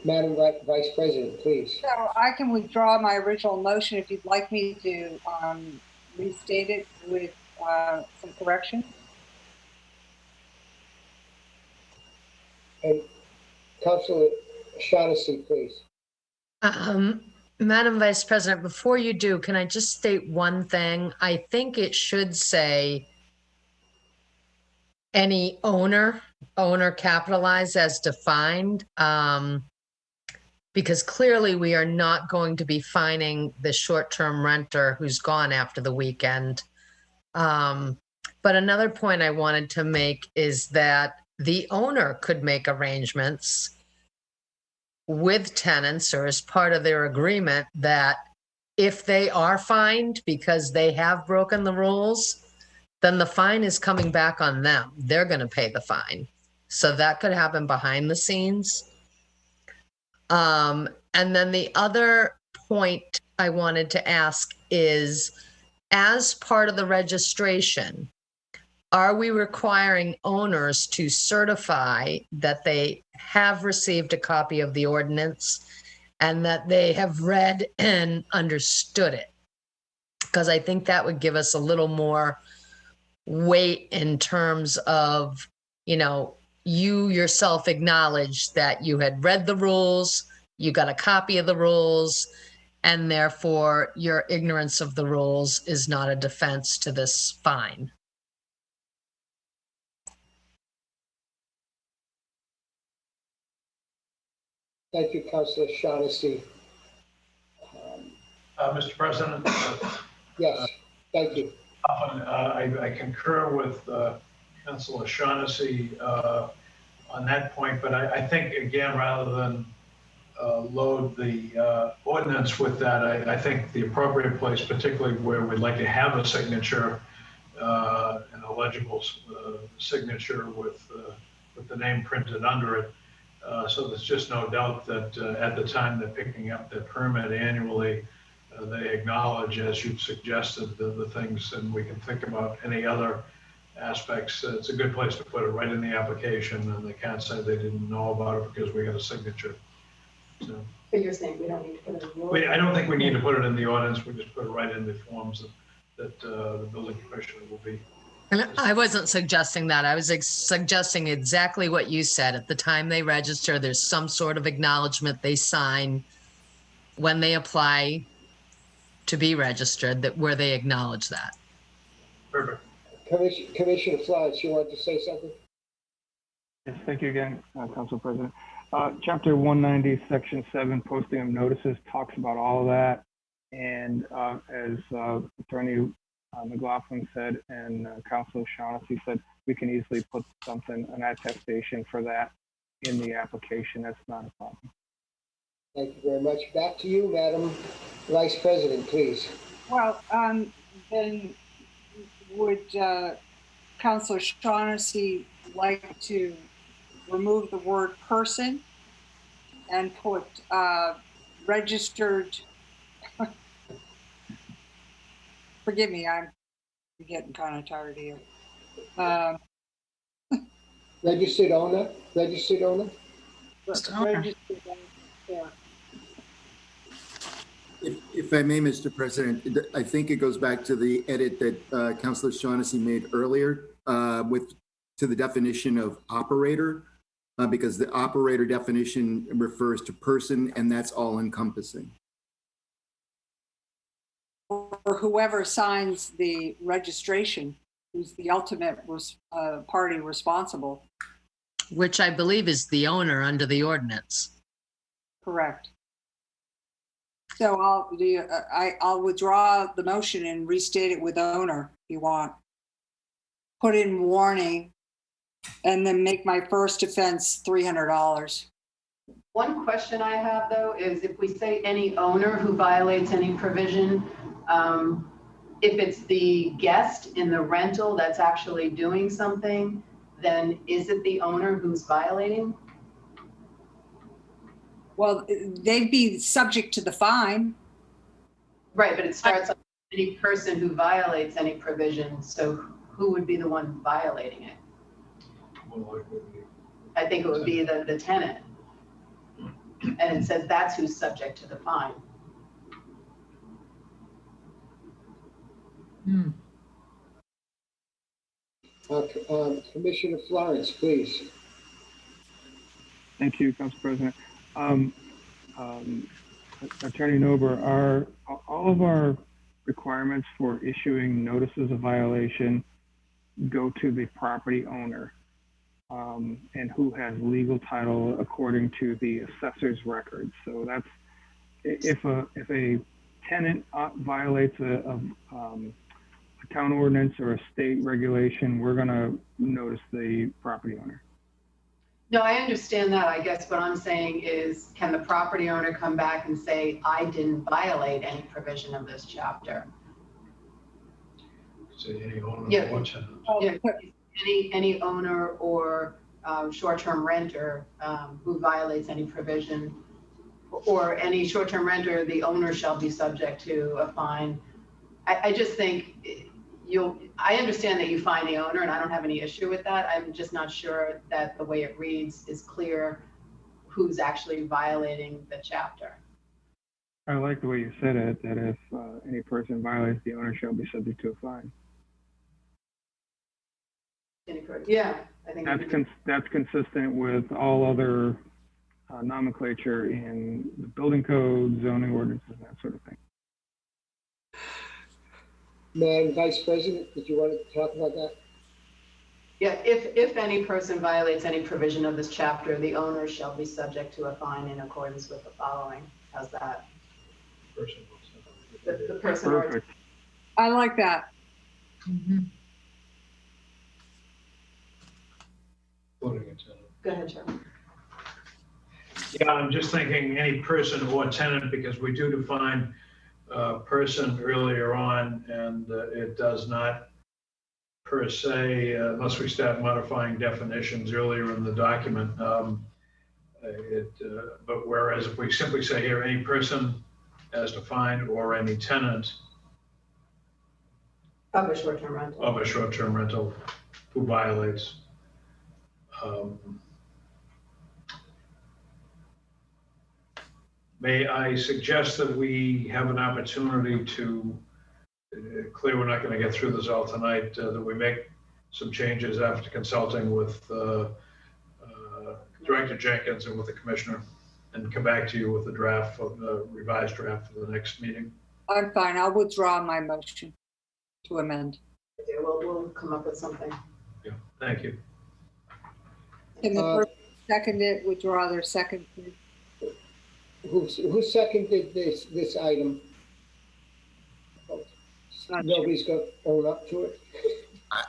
Madam Vice President, please. So I can withdraw my original motion if you'd like me to restate it with some corrections. And Councilor Shaughnessy, please. Madam Vice President, before you do, can I just state one thing? I think it should say any owner capitalized as defined, because clearly we are not going to be fining the short-term renter who's gone after the weekend But another point I wanted to make is that the owner could make arrangements with tenants or as part of their agreement that if they are fined because they have broken the rules, then the fine is coming back on them. They're going to pay the fine. So that could happen behind the scenes. And then the other point I wanted to ask is, as part of the registration, are we requiring owners to certify that they have received a copy of the ordinance and that they have read and understood it? Because I think that would give us a little more weight in terms of, you know, you yourself acknowledge that you had read the rules, you got a copy of the rules, and therefore your ignorance of the rules is not a defense to this fine. Thank you, Councilor Shaughnessy. Mr. President? Yes, thank you. I concur with Councilor Shaughnessy on that point, but I think, again, rather than load the ordinance with that, I think the appropriate place, particularly where we'd like to have a signature, an illegible signature with the name printed under it. So there's just no doubt that at the time they're picking up their permit annually, they acknowledge, as you've suggested, the things, and we can think about any other aspects. It's a good place to put it, right in the application, and they can't say they didn't know about it because we got a signature. So, But you're saying we don't need to put it in the ordinance? I don't think we need to put it in the ordinance. We just put it right in the forms that the building commissioner will be. And I wasn't suggesting that. I was suggesting exactly what you said. At the time they register, there's some sort of acknowledgement they sign when they apply to be registered, that where they acknowledge that. Perfect. Commissioner Florence, you want to say something? Yes, thank you again, Council President. Chapter 190, Section 7, posting of notices, talks about all of that. And as Attorney McLaughlin said and Councilor Shaughnessy said, we can easily put something, an attestation for that in the application. That's not a problem. Thank you very much. Back to you, Madam Vice President, please. Well, then would Councilor Shaughnessy like to remove the word person and put registered? Forgive me, I'm getting kind of tired here. Registered owner? Registered owner? Registered owner, yeah. If I may, Mr. President, I think it goes back to the edit that Councilor Shaughnessy made earlier to the definition of operator, because the operator definition refers to person, and that's all encompassing. Or whoever signs the registration, who's the ultimate party responsible. Which I believe is the owner under the ordinance. Correct. So I'll withdraw the motion and restate it with owner if you want. Put in warning and then make my first offense $300. One question I have though is if we say any owner who violates any provision, if it's the guest in the rental that's actually doing something, then is it the owner who's violating? Well, they'd be subject to the fine. Right, but it starts with any person who violates any provision. So who would be the one violating it? I think it would be the tenant. And it says that's who's subject to the fine. Commissioner Florence, please. Thank you, Council President. Attorney Nober, all of our requirements for issuing notices of violation go to the property owner and who has legal title according to the assessor's records. So that's if a tenant violates a a town ordinance or a state regulation, we're going to notice the property owner. No, I understand that. I guess what I'm saying is, can the property owner come back and say, I didn't violate any provision of this chapter? Say any owner Yeah. or tenant. Yeah, any owner or short-term renter who violates any provision, or any short-term renter, the owner shall be subject to a fine. I just think I understand that you fine the owner, and I don't have any issue with that. I'm just not sure that the way it reads is clear who's actually violating the chapter. I like the way you said it, that if any person violates, the owner shall be subject to a fine. Yeah, I think that's consistent with all other nomenclature in the building code, zoning ordinances, and that sort of thing. Madam Vice President, did you want to talk about that? Yeah, if any person violates any provision of this chapter, the owner shall be subject to a fine in accordance with the following. How's that? The person. Perfect. I like that. Mm-hmm. Including a tenant. Go ahead, Chairman. Yeah, I'm just thinking any person or tenant, because we do define person earlier on, and it does not per se, unless we start modifying definitions earlier in the document. But whereas if we simply say here, any person as defined or any tenant of a short-term rental who violates. May I suggest that we have an opportunity to, clear we're not going to get through this all tonight, that we make some changes after consulting with Director Jenkins and with the Commissioner, and come back to you with a draft, of the revised draft for the next meeting. I'm fine. I'll withdraw my motion to amend. Okay, we'll come up with something. Yeah, thank you. Can the person second it, withdraw their second? Who seconded this item? Nobody's going to own up to it?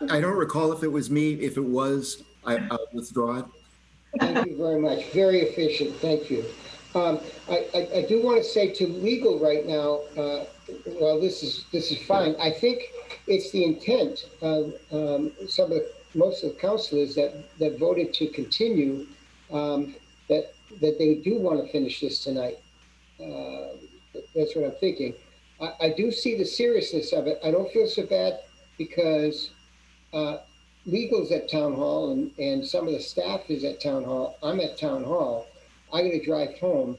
I don't recall if it was me. If it was, I'll withdraw it. Thank you very much. Very efficient. Thank you. I do want to say to legal right now, well, this is fine. I think it's the intent of most of the councilors that voted to continue, that they do want to finish this tonight. That's what I'm thinking. I do see the seriousness of it. I don't feel so bad because legal's at town hall and some of the staff is at town hall. I'm at town hall. I got to drive home.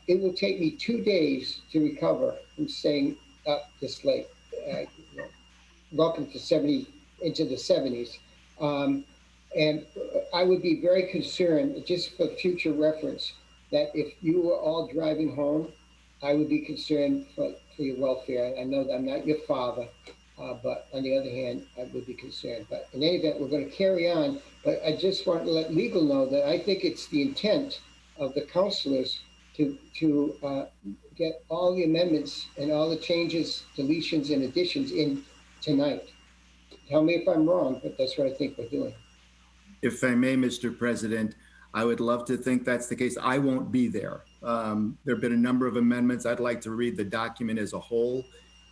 It will take me 2 days to recover from staying up this late. Welcome to into the 70s. And I would be very concerned, just for future reference, that if you were all driving home, I would be concerned for your welfare. I know that I'm not your father, but on the other hand, I would be concerned. But in any event, we're going to carry on. But I just want to let legal know that I think it's the intent of the councilors to get all the amendments and all the changes, deletions, and additions in tonight. Tell me if I'm wrong, but that's what I think we're doing. If I may, Mr. President, I would love to think that's the case. I won't be there. There have been a number of amendments. I'd like to read the document as a whole.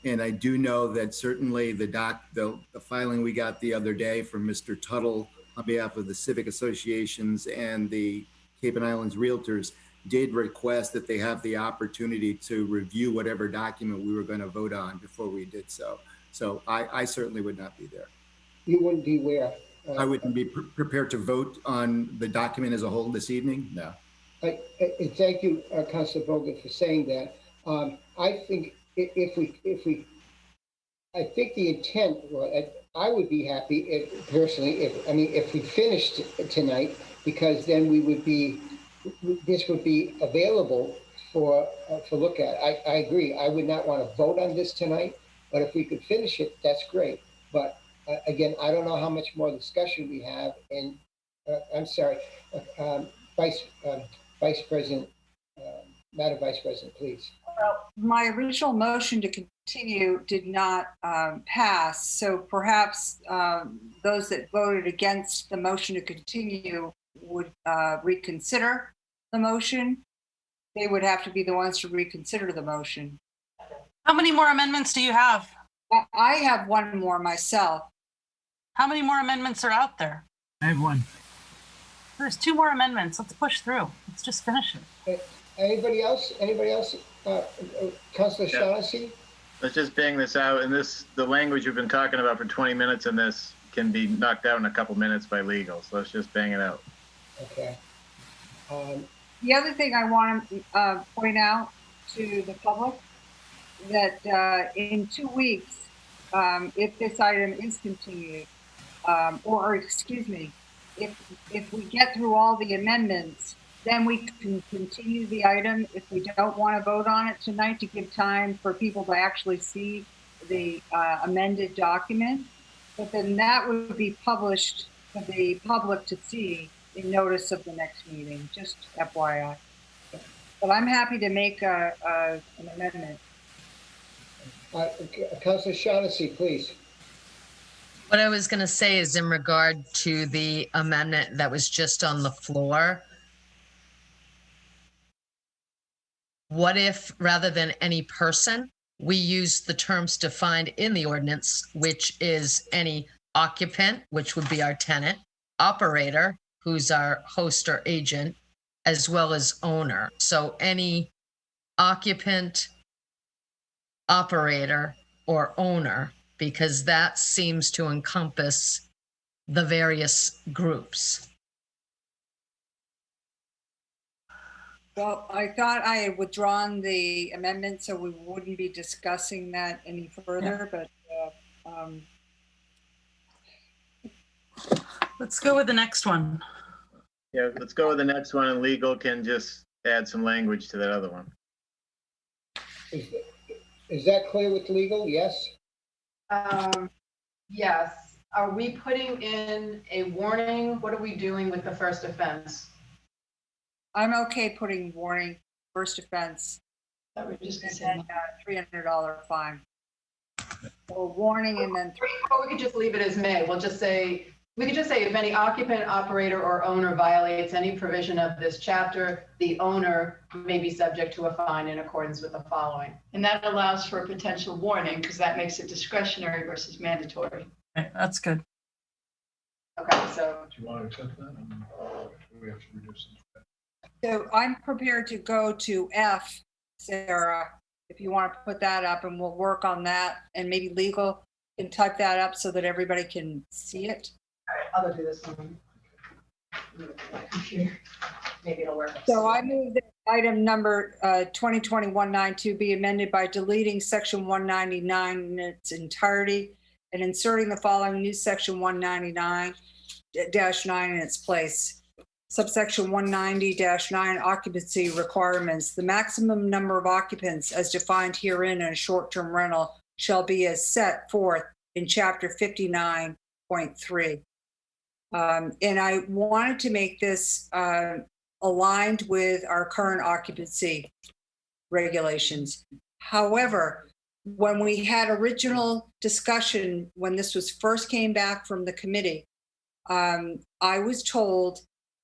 And I do know that certainly the filing we got the other day from Mr. Tuttle on behalf of the civic associations and the Cape and Islands Realtors did request that they have the opportunity to review whatever document we were going to vote on before we did so. So I certainly would not be there. You wouldn't be where? I wouldn't be prepared to vote on the document as a whole this evening. No. Thank you, Councilor Bogan, for saying that. I think I think the intent, I would be happy if we finished tonight, because then this would be available for look at. I agree. I would not want to vote on this tonight, but if we could finish it, that's great. But again, I don't know how much more discussion we have. And I'm sorry, Vice President, Madam Vice President, please. Well, my original motion to continue did not pass, so perhaps those that voted against the motion to continue would reconsider the motion. They would have to be the ones to reconsider the motion. How many more amendments do you have? I have one more myself. How many more amendments are out there? I have one. There's 2 more amendments. Let's push through. Let's just finish it. Anybody else? Anybody else? Councilor Shaughnessy? Let's just bang this out. And the language we've been talking about for 20 minutes in this can be knocked out in a couple minutes by legal. So let's just bang it out. Okay. The other thing I want to point out to the public that in 2 weeks, if this item is continued, or excuse me, if we get through all the amendments, then we can continue the item if we don't want to vote on it tonight to give time for people to actually see the amended document. But then that would be published for the public to see in notice of the next meeting, just FYI. But I'm happy to make an amendment. Councilor Shaughnessy, please. What I was going to say is in regard to the amendment that was just on the floor. What if, rather than any person, we use the terms defined in the ordinance, which is any occupant, which would be our tenant, operator, who's our host or agent, as well as owner. So any occupant, operator, or owner, because that seems to encompass the various groups. Well, I thought I had withdrawn the amendment, so we wouldn't be discussing that any further, but let's go with the next one. Yeah, let's go with the next one, and legal can just add some language to that other one. Is that clear with legal? Yes? Yes. Are we putting in a warning? What are we doing with the first offense? I'm okay putting warning, first offense, That we're just gonna and then $300 fine. So warning and then Or we could just leave it as may. We'll just say, we could just say if any occupant, operator, or owner violates any provision of this chapter, the owner may be subject to a fine in accordance with the following. And that allows for a potential warning because that makes it discretionary versus mandatory. Okay, that's good. Okay, so. Do you want to accept that? We have to reduce it. So I'm prepared to go to F, Sarah, if you want to put that up, and we'll work on that, and maybe legal can type that up so that everybody can see it. All right, I'll go do this one. My computer. Maybe it'll work. So I move that item number 2020-192 be amended by deleting section 199 in its entirety and inserting the following new section 199-9 in its place. Subsection 190-9 occupancy requirements. The maximum number of occupants as defined herein in a short-term rental shall be as set forth in chapter 59.3. And I wanted to make this aligned with our current occupancy regulations. However, when we had original discussion, when this was first came back from the committee, I was told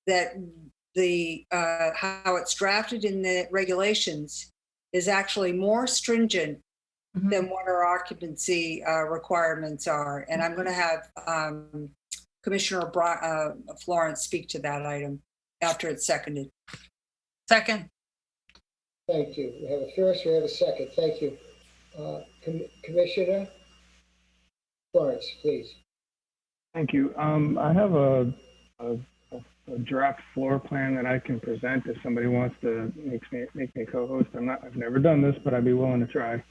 that the how it's drafted in the regulations is actually more stringent than what our occupancy requirements are. And I'm going to have Commissioner Florence speak to that item after it's seconded. Second. Thank you. We have a first, we have a second. Thank you. Commissioner Florence, please. Thank you. I have a draft floor plan that I can present if somebody wants to make me co-host. I've never done this, but I'd be willing to try.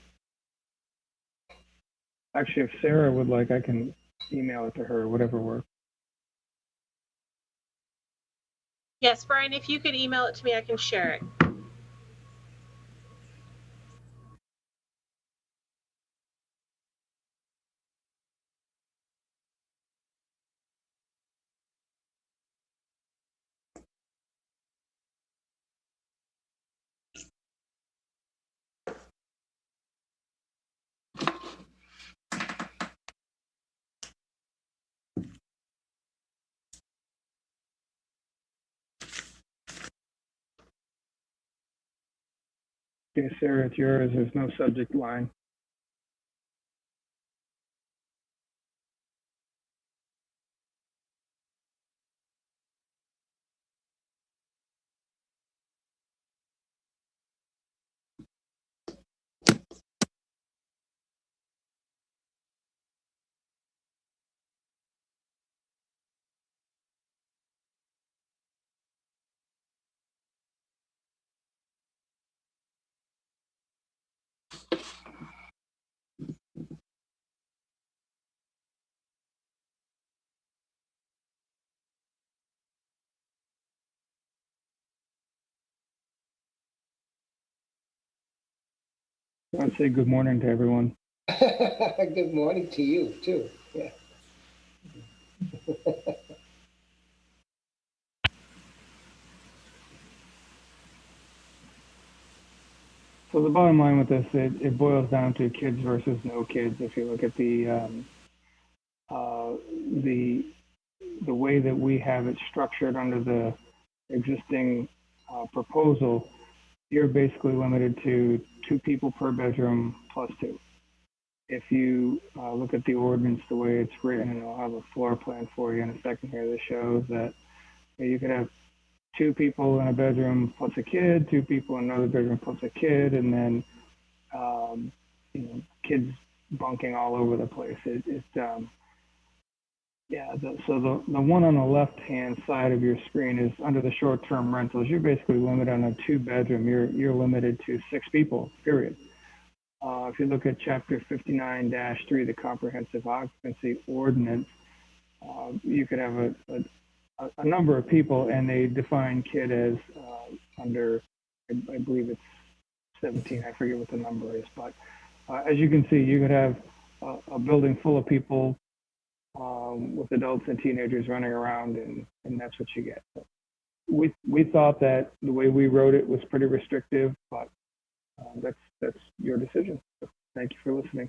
Actually, if Sarah would like, I can email it to her, whatever works. Yes, Brian, if you could email it to me, I can share it. Okay, Sarah, it's yours. There's no subject line. I want to say good morning to everyone. Good morning to you, too. Yeah. So the bottom line with this, it boils down to kids versus no kids. If you look at uh, the the way that we have it structured under the existing proposal, you're basically limited to 2 people per bedroom plus 2. If you look at the ordinance the way it's written, and I'll have a floor plan for you in a second here that shows that you could have 2 people in a bedroom plus a kid, 2 people in another bedroom plus a kid, and then kids bunking all over the place. So the one on the left-hand side of your screen is under the short-term rentals. You're basically limited on a 2 bedroom. You're limited to 6 people, period. If you look at Chapter 59-3, the Comprehensive Occupancy Ordinance, you could have a number of people, and they define kid as under, I believe it's 17. I forget what the number is, but as you can see, you could have a building full of people with adults and teenagers running around, and that's what you get. So we thought that the way we wrote it was pretty restrictive, but that's your decision. So thank you for listening.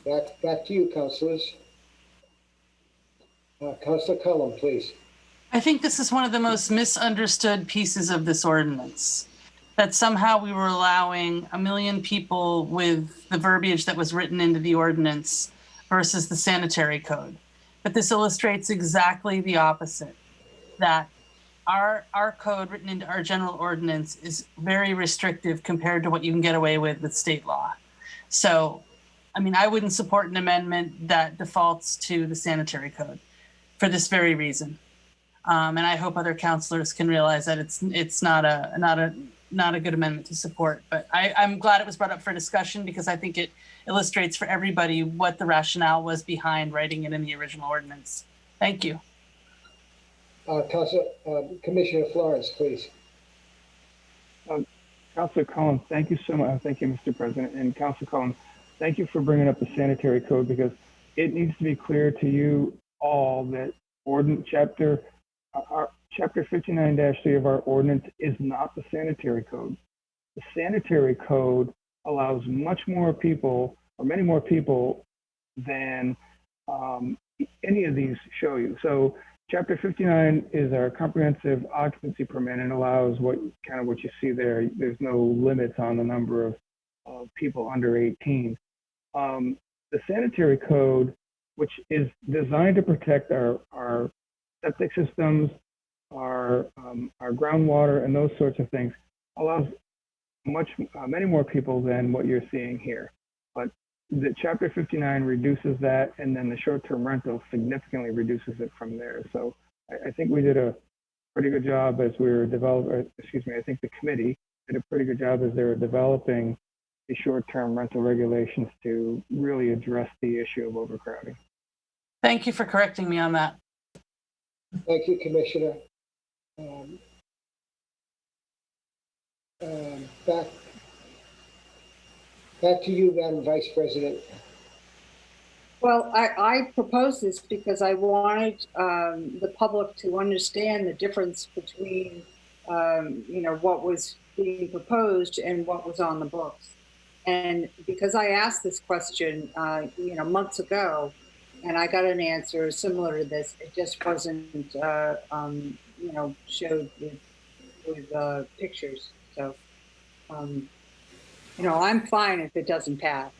Back to you, councilors. Councilor Cullum, please. I think this is one of the most misunderstood pieces of this ordinance, that somehow we were allowing 1 million people with the verbiage that was written into the ordinance versus the sanitary code. But this illustrates exactly the opposite, that our code written into our general ordinance is very restrictive compared to what you can get away with state law. So, I mean, I wouldn't support an amendment that defaults to the sanitary code for this very reason. And I hope other councilors can realize that it's not a good amendment to support. But I'm glad it was brought up for discussion, because I think it illustrates for everybody what the rationale was behind writing it in the original ordinance. Thank you. Commissioner Florence, please. Councilor Collins, thank you so much. Thank you, Mr. President. And Councilor Collins, thank you for bringing up the sanitary code, because it needs to be clear to you all that chapter 59-3 of our ordinance is not the sanitary code. The sanitary code allows much more people, or many more people, than any of these show you. So Chapter 59 is our comprehensive occupancy permit, and allows what you see there. There's no limits on the number of people under 18. The sanitary code, which is designed to protect our septic systems, our groundwater, and those sorts of things, allows many more people than what you're seeing here. But the Chapter 59 reduces that, and then the short-term rental significantly reduces it from there. So I think we did a pretty good job as we were developing, I think the committee did a pretty good job as they were developing the short-term rental regulations to really address the issue of overcrowding. Thank you for correcting me on that. Thank you, Commissioner. Back to you, Madam Vice President. Well, I proposed this because I wanted the public to understand the difference between, what was being proposed and what was on the books. And because I asked this question, months ago, and I got an answer similar to this. It just wasn't, you know, showed with pictures. So, you know, I'm fine if it doesn't pass.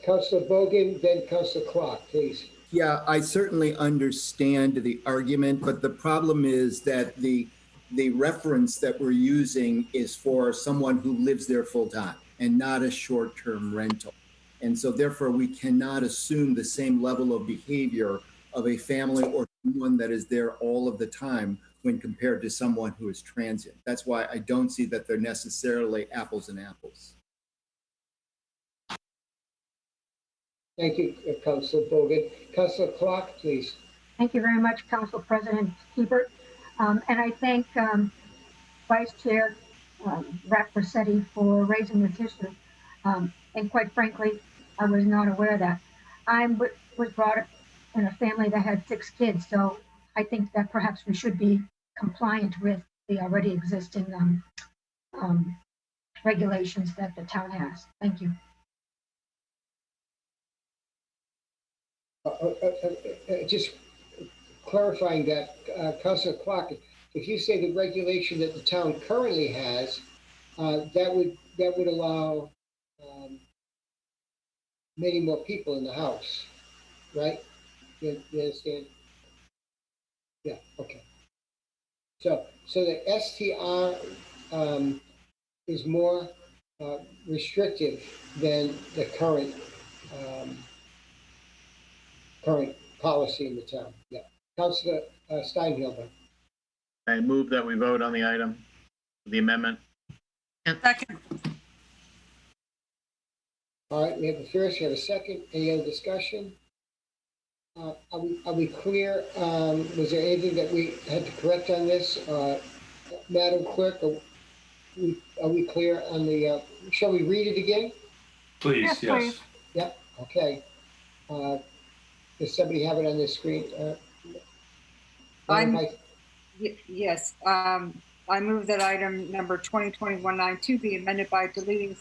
Councilor Bogan, then Councilor Clark, please. Yeah, I certainly understand the argument, but the problem is that the reference that we're using is for someone who lives there full time and not a short-term rental. And so therefore we cannot assume the same level of behavior of a family or someone that is there all of the time when compared to someone who is transient. That's why I don't see that they're necessarily apples and apples. Thank you, Councilor Bogan. Councilor Clark, please. Thank you very much, Council President Hebert. And I thank Vice Chair Rep Rossetti for raising this issue. And quite frankly, I was not aware of that. I was brought up in a family that had 6 kids, so I think that perhaps we should be compliant with the already existing regulations that the town has. Thank you. Just clarifying that, Councilor Clark, if you say the regulation that the town currently has, that would allow many more people in the house, right? You understand? Yeah. Okay. So the STR is more restrictive than the current policy in the town. Yeah. Councilor Steinhilber. I move that we vote on the item, the amendment. Second. All right, we have a first, we have a second. Any other discussion? Are we clear? Was there anything that we had to correct on this? Madam Clerk, are we clear on the, shall we read it again? Please, yes. Please. Yep, okay. Does somebody have it on their screen? Yes, I move that item number 2020-192 be amended by deleting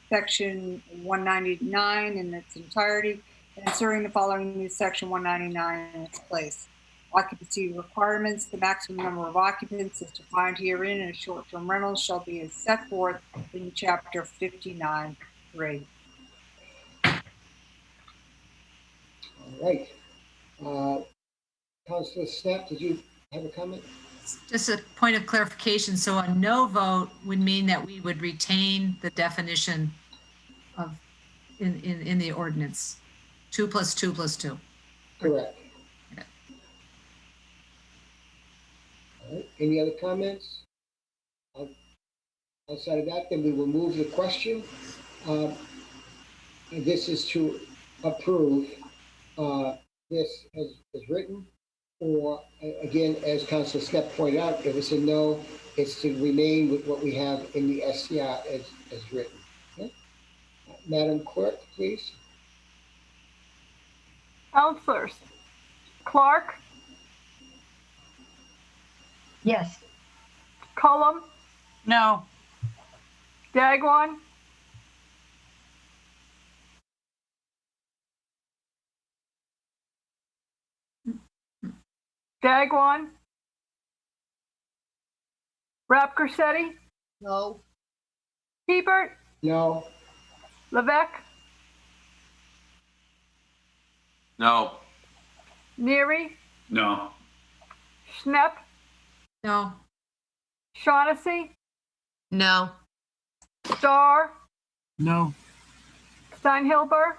section 199 in its entirety and inserting the following new section 199 in its place. Occupancy requirements: the maximum number of occupants is defined herein, and a short-term rental shall be as set forth in chapter 59(3). All right. Councilor Snap, did you have a comment? Just a point of clarification. So a no vote would mean that we would retain the definition of in the ordinance, 2 + 2 + 2. Correct. All right. Any other comments? Outside of that, then we will move the question. And this is to approve this as written, or again, as Councilor Snap pointed out, if it's a no, it's to remain with what we have in the SCR as written. Okay? Madam Clerk, please. Councilors Clark, Yes. Cullum, No. Dagwan, Rep Corsetti, No. Hebert, No. Levesque, No. Neary, No. Schnepp, No. Shaughnessy, No. Starr, No. Steinhilber,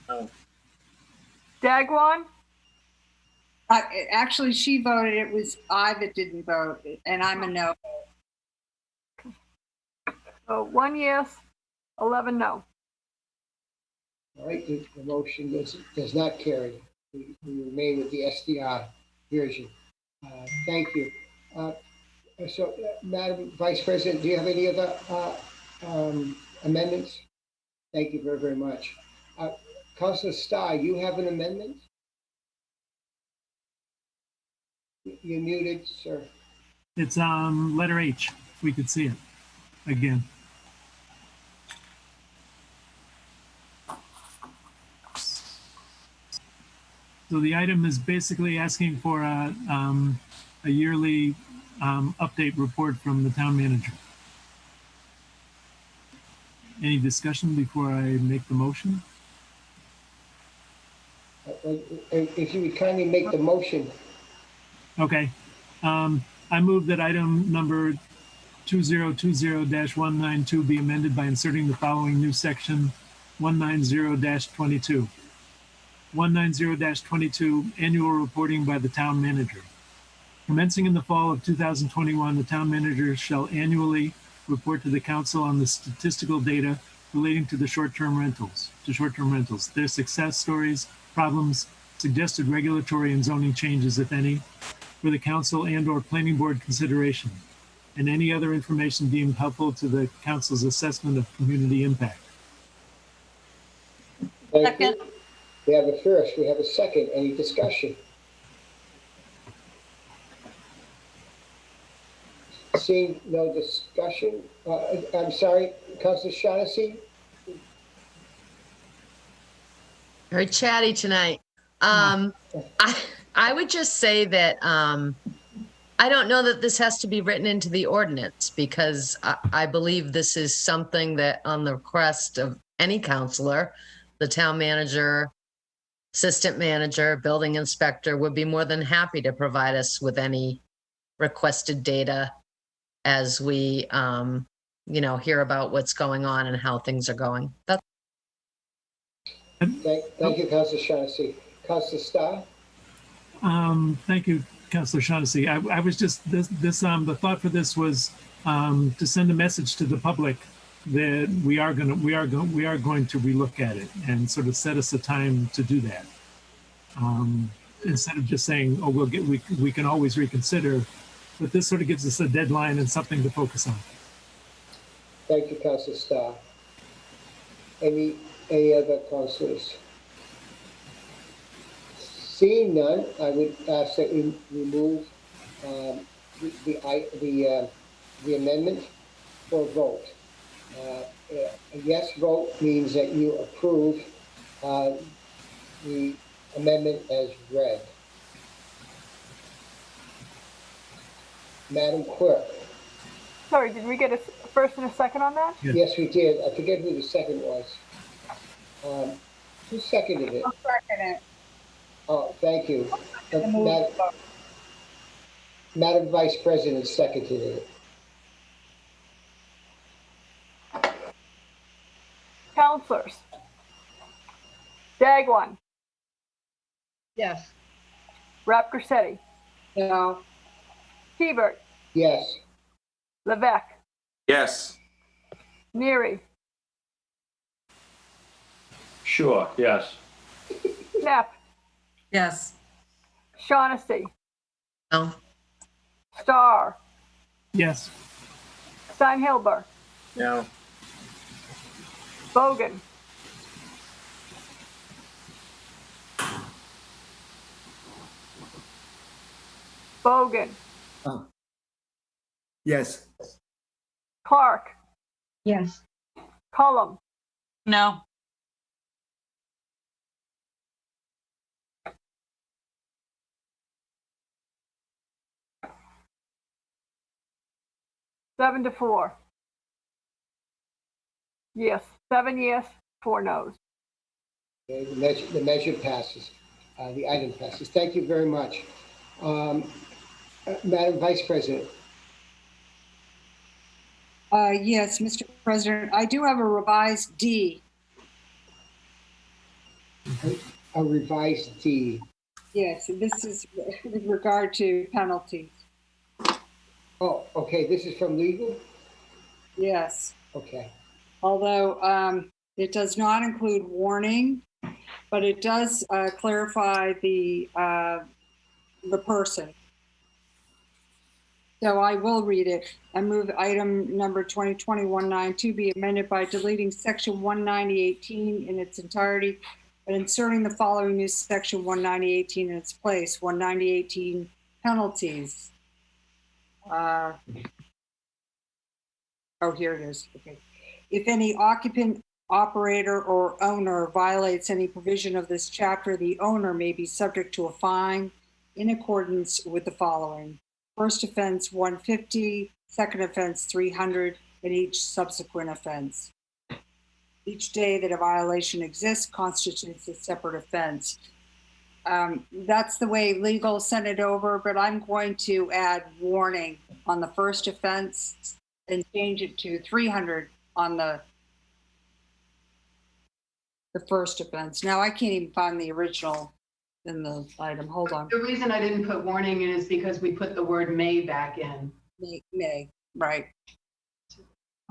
No. Dagwan, Actually, she voted. It was I that didn't vote, and I'm a no. so 1 yes, 11 no. All right, the motion does not carry. We remain with the SDR version. Thank you. So, Madam Vice President, do you have any other amendments? Thank you very, very much. Councilor Starr, you have an amendment? You're muted, sir. It's letter H. We could see it again. So the item is basically asking for a yearly update report from the town manager. Any discussion before I make the motion? If you would kindly make the motion. Okay. I move that item number 2020-192 be amended by inserting the following new section 190-22. 190-22, annual reporting by the town manager. Commencing in the fall of 2021, the town manager shall annually report to the council on the statistical data relating to the short-term rentals, their success stories, problems, suggested regulatory and zoning changes, if any, for the council and/or planning board consideration, and any other information deemed helpful to the council's assessment of community impact. Thank you. We have a first, we have a second. Any discussion? Seeing no discussion, I'm sorry, Councilor Shaughnessy? Very chatty tonight. I would just say that I don't know that this has to be written into the ordinance, because I believe this is something that, on the request of any counselor, the town manager, assistant manager, building inspector would be more than happy to provide us with any requested data as we, hear about what's going on and how things are going. Thank you, Councilor Shaughnessy. Councilor Starr? Thank you, Councilor Shaughnessy. I was just, the thought for this was to send a message to the public that we are going to relook at it and sort of set us a time to do that. Instead of just saying, oh, we can always reconsider, but this sort of gives us a deadline and something to focus on. Thank you, Councilor Starr. Any other councilors? Seeing none, I would ask that we remove the amendment for a vote. A yes vote means that you approve the amendment as read. Madam Clerk. Sorry, did we get a first and a second on that? Yes, we did. I forget who the second was. Who seconded it? I'll second it. Oh, thank you. Madam Vice President seconded it. Counselors. Dagwan. Yes. Rapcorsetti. No. Hebert. Yes. Levesque. Yes. Neary. Sure, yes. Knapp. Yes. Shaughnessy. No. Starr. Yes. Steinhilber. No. Bogan. Bogan. Yes. Clark. Yes. Cullum. No. Seven to 4. Yes. 7 yes, 4 no's. Okay, the measure passes. The item passes. Thank you very much. Madam Vice President. Yes, Mr. President, I do have a revised D. A revised D. Yes, this is with regard to penalties. Oh, okay. This is from legal? Yes. Okay. Although it does not include warning, but it does clarify the person. So I will read it. I move item number 2020-192 be amended by deleting section 190.18 in its entirety, but inserting the following new section 190.18 in its place. 190.18 penalties. Oh, here it is. Okay. If any occupant operator, or owner violates any provision of this chapter, the owner may be subject to a fine in accordance with the following. First offense, $150, second offense, $300, and each subsequent offense. Each day that a violation exists constitutes a separate offense. That's the way legal sent it over, but I'm going to add warning on the first offense and change it to 300 on the first offense. Now I can't even find the original in the item. Hold on. The reason I didn't put warning in is because we put the word may back in. May, right.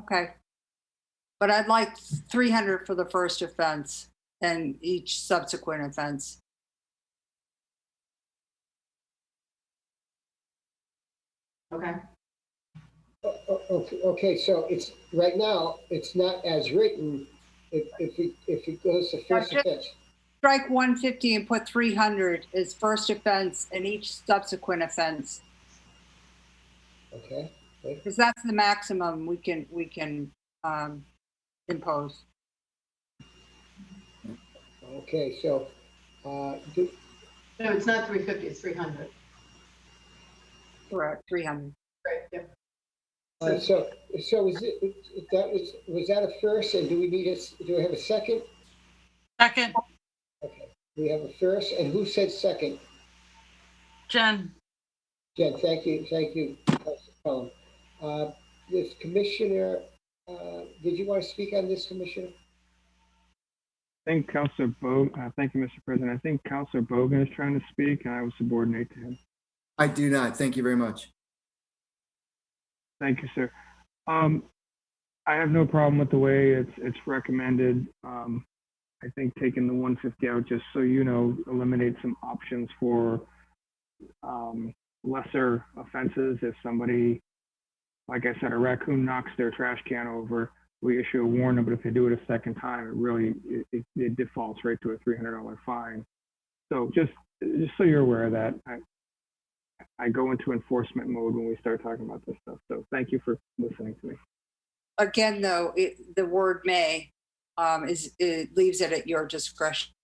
Okay. But I'd like 300 for the first offense and each subsequent offense. Okay. Okay, so it's right now, it's not as written. If it goes to first offense. Strike 150 and put 300 as first offense and each subsequent offense. Okay. Because that's the maximum we can impose. Okay, so No, it's not 350, it's 300. Correct, 300. Right, yeah. so was that a first, and do we have a second? Second. Okay, we have a first, and who said second? Jen. Jen, thank you, Councilor Cullen. This Commissioner, did you want to speak on this, Commissioner? I think Councilor Bogan, thank you, Mr. President. I think Councilor Bogan is trying to speak, and I will subordinate to him. I do not. Thank you very much. Thank you, sir. I have no problem with the way it's recommended. I think taking the 150 out, just so you know, eliminates some options for lesser offenses. If somebody, like I said, a raccoon knocks their trash can over, we issue a warning, but if they do it a second time, it defaults right to a $300 fine. So just so you're aware of that, I go into enforcement mode when we start talking about this stuff. So thank you for listening to me. Again, though, the word may it leaves it at your discretion.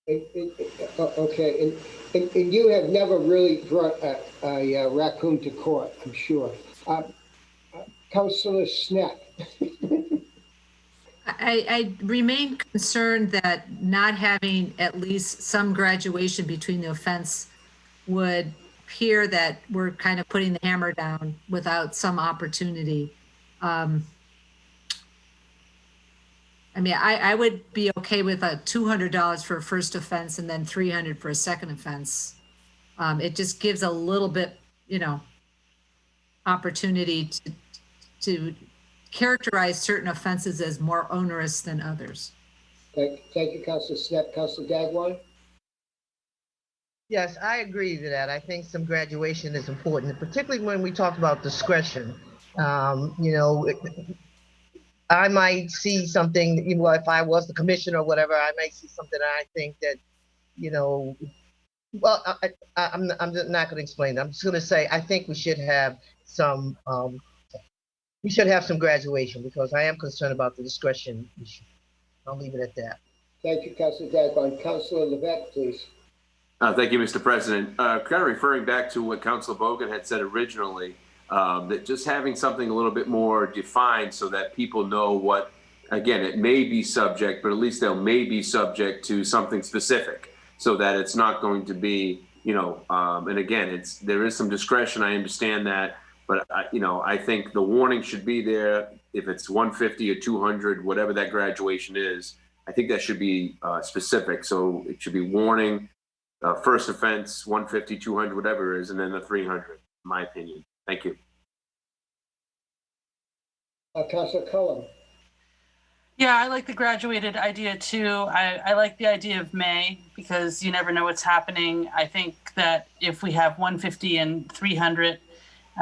Okay, and you have never really brought a raccoon to court, I'm sure. Councilor Snap. I remain concerned that not having at least some graduation between the offense would appear that we're kind of putting the hammer down without some opportunity. I mean, I would be okay with a $200 for a first offense and then $300 for a second offense. It just gives a little bit, opportunity to characterize certain offenses as more onerous than others. Thank you, Councilor Snap. Councilor Dagwan? Yes, I agree to that. I think some graduation is important, particularly when we talk about discretion. I might see something, if I was the commissioner or whatever, I might see something and I think that, well, I'm not going to explain that. I'm just going to say, I think we should have some graduation because I am concerned about the discretion issue. I'll leave it at that. Thank you, Councilor Dagwan. Councilor Levesque, please. Thank you, Mr. President. Kind of referring back to what Councilor Bogan had said originally, that just having something a little bit more defined so that people know what, again, it may be subject, but at least they'll may be subject to something specific so that it's not going to be, and again, there is some discretion. I understand that, but I think the warning should be there. If it's 150 or 200, whatever that graduation is, I think that should be specific. So it should be warning, first offense, 150, 200, whatever it is, and then the 300, in my opinion. Thank you. Councilor Cullen. Yeah, I like the graduated idea too. I like the idea of May because you never know what's happening. I think that if we have 150 and 300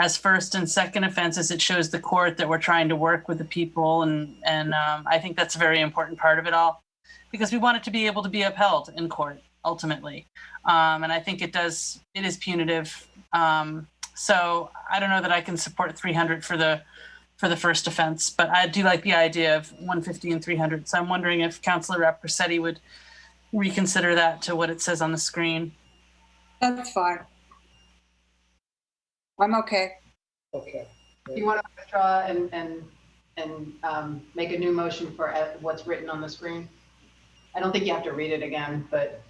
as first and second offenses, it shows the court that we're trying to work with the people. And I think that's a very important part of it all because we want it to be able to be upheld in court ultimately. And I think it is punitive. So I don't know that I can support 300 for the for the first offense, but I do like the idea of 150 and 300. So I'm wondering if Councilor Rep Rossetti would reconsider that to what it says on the screen. That's fine. I'm okay. Okay. Do you want to withdraw and make a new motion for what's written on the screen? I don't think you have to read it again, but.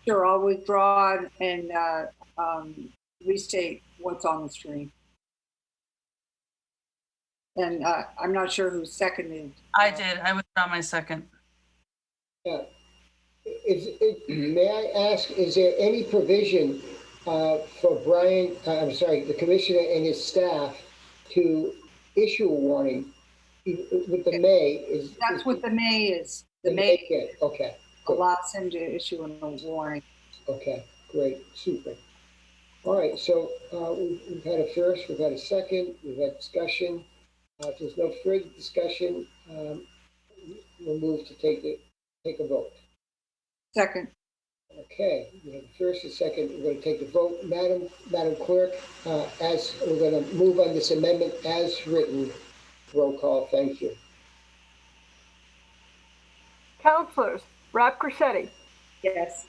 Sure, I'll withdraw and restate what's on the screen. And I'm not sure who seconded. I did. I withdraw my second. Yeah. May I ask, is there any provision for Brian, the commissioner and his staff to issue a warning with the May? That's what the May is. The May. Okay. Allows him to issue a warning. Okay, great, super. All right, so we've had a first, we've had a second, we've had discussion. If there's no further discussion, we'll move to take a vote. Second. Okay, we have the first and second. We're going to take the vote. Madam Clerk, as we're going to move on this amendment as written. Roll call, thank you. Councilors, Rep Crescetti. Yes.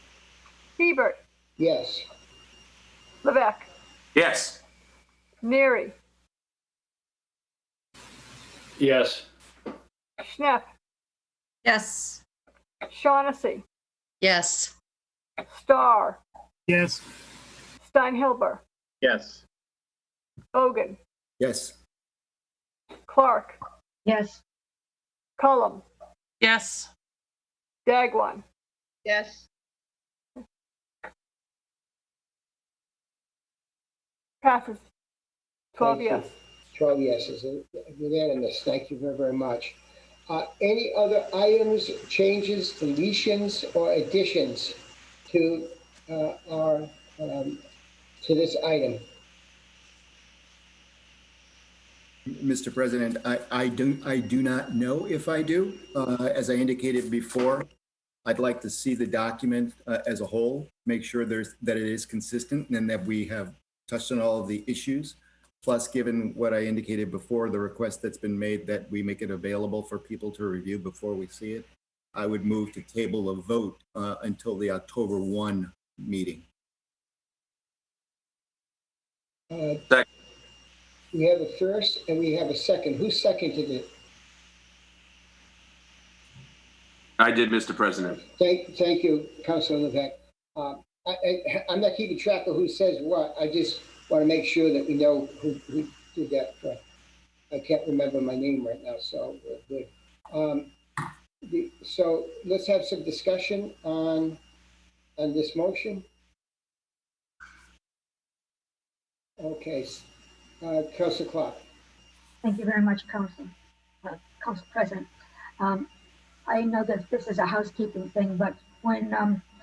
Hebert. Yes. Levesque. Yes. Neary. Yes. Schnepp. Yes. Shaughnessy. Yes. Starr. Yes. Steinhilber. Yes. Bogan. Yes. Clark. Yes. Cullum. Yes. Dagwan. Yes. Passes. 12 Thank you. yes. 12 yeses, unanimous. Thank you very, very much. Any other items, changes, deletions, or additions to to this item? Mr. President, I do not know if I do. As I indicated before, I'd like to see the document as a whole, make sure that it is consistent and that we have touched on all of the issues. Plus, given what I indicated before, the request that's been made that we make it available for people to review before we see it, I would move to table a vote until the October 1 meeting. We have a first and we have a second. Who seconded it? I did, Mr. President. Thank you, Councilor Levesque. I'm not keeping track of who says what. I just want to make sure that we know who did that. I can't remember my name right now, so we're good. So let's have some discussion on this motion. Okay, Councilor Clark. Thank you very much, Council President. I know that this is a housekeeping thing, but when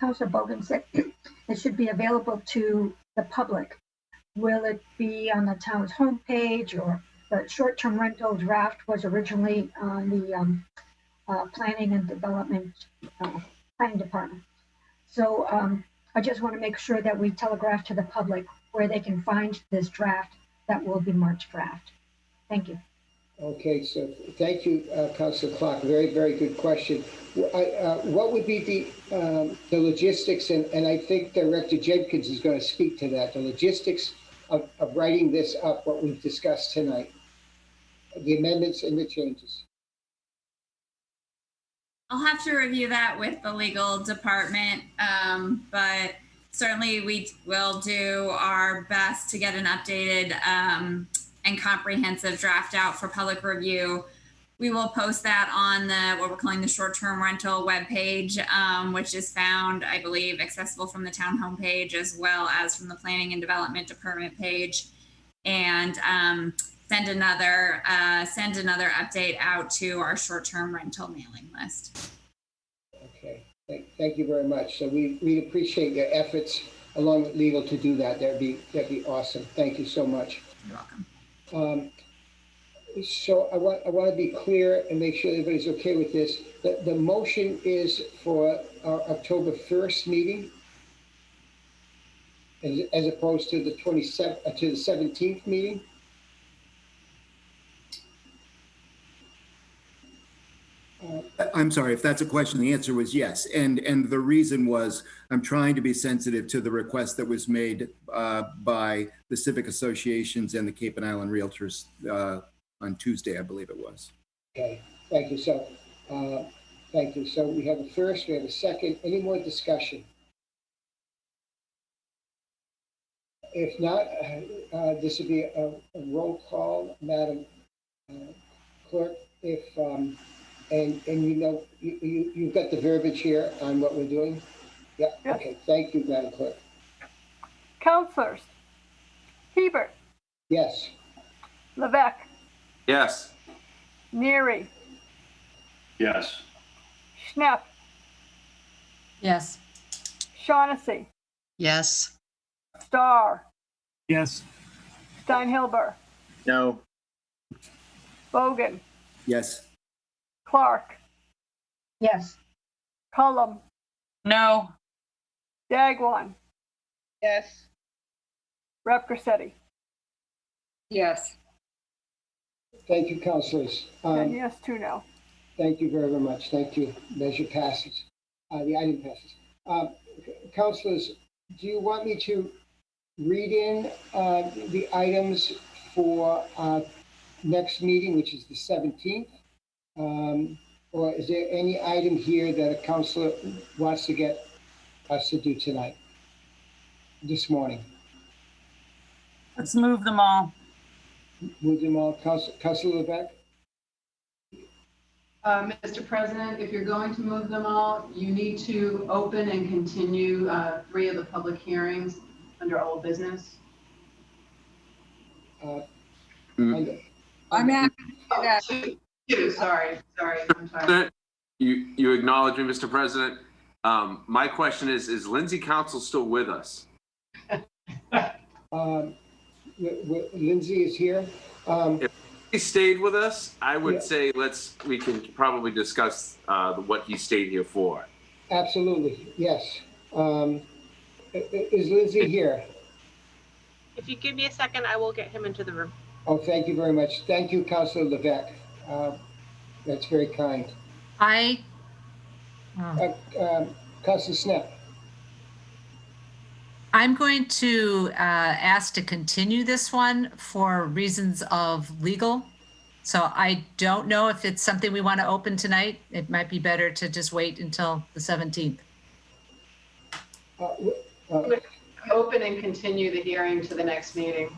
Councilor Bogan said it should be available to the public, will it be on the town's homepage, or the short-term rental draft was originally on the planning and development planning department? So I just want to make sure that we telegraph to the public where they can find this draft that will be March draft. Thank you. Okay, so thank you, Councilor Clark. Very, very good question. What would be the logistics, and I think Director Jenkins is going to speak to that, the logistics of writing this up, what we've discussed tonight, the amendments and the changes. I'll have to review that with the legal department, but certainly we will do our best to get an updated and comprehensive draft out for public review. We will post that on what we're calling the short-term rental webpage, which is found, I believe, accessible from the town homepage as well as from the planning and development department page, and send another update out to our short-term rental mailing list. Okay, thank you very much. So we appreciate your efforts along with legal to do that. That'd be awesome. Thank you so much. You're welcome. So I want to be clear and make sure everybody's okay with this. The motion is for our October 1st meeting, as opposed to the 27th to the 17th meeting. I'm sorry, if that's a question, the answer was yes. And the reason was I'm trying to be sensitive to the request that was made by the civic associations and the Cape and Island Realtors on Tuesday, I believe it was. Okay, thank you. So, thank you. So we have a first, we have a second. Any more discussion? If not, this would be a roll call, Madam Clerk. If and you know you've got the verbiage here on what we're doing. Yeah. Yes. Okay. Thank you, Madam Clerk. Councilors, Hebert, Yes. Levesque, Yes. Neary, Yes. Schnepp, Yes. Shaughnessy, Yes. Starr, Yes. Steinhilber, No. Bogan, Yes. Clark, Yes. Cullum, No. Dagwan, Yes. Rep Grissetti. Yes. Thank you, councilors. And yes, 2-0. Thank you very much. Thank you. Measure passes. The item passes. Councilors, do you want me to read in the items for next meeting, which is the 17th? Or is there any item here that a councilor wants to get us to do tonight, this morning? Let's move them all. Move them all. Councilor Levesque? Mr. President, if you're going to move them all, you need to open and continue 3 of the public hearings under old business. I'm happy to do that. Two, sorry, I'm sorry. You acknowledge me, Mr. President. My question is Lindsay Council still with us? Lindsay is here. If he stayed with us, I would say we can probably discuss what he stayed here for. Absolutely, yes. Is Lindsay here? If you give me a second, I will get him into the room. Oh, thank you very much. Thank you, Councilor Levesque. That's very kind. Councilor Snap. I'm going to ask to continue this one for reasons of legal. So I don't know if it's something we want to open tonight. It might be better to just wait until the 17th. Open and continue the hearing to the next meeting.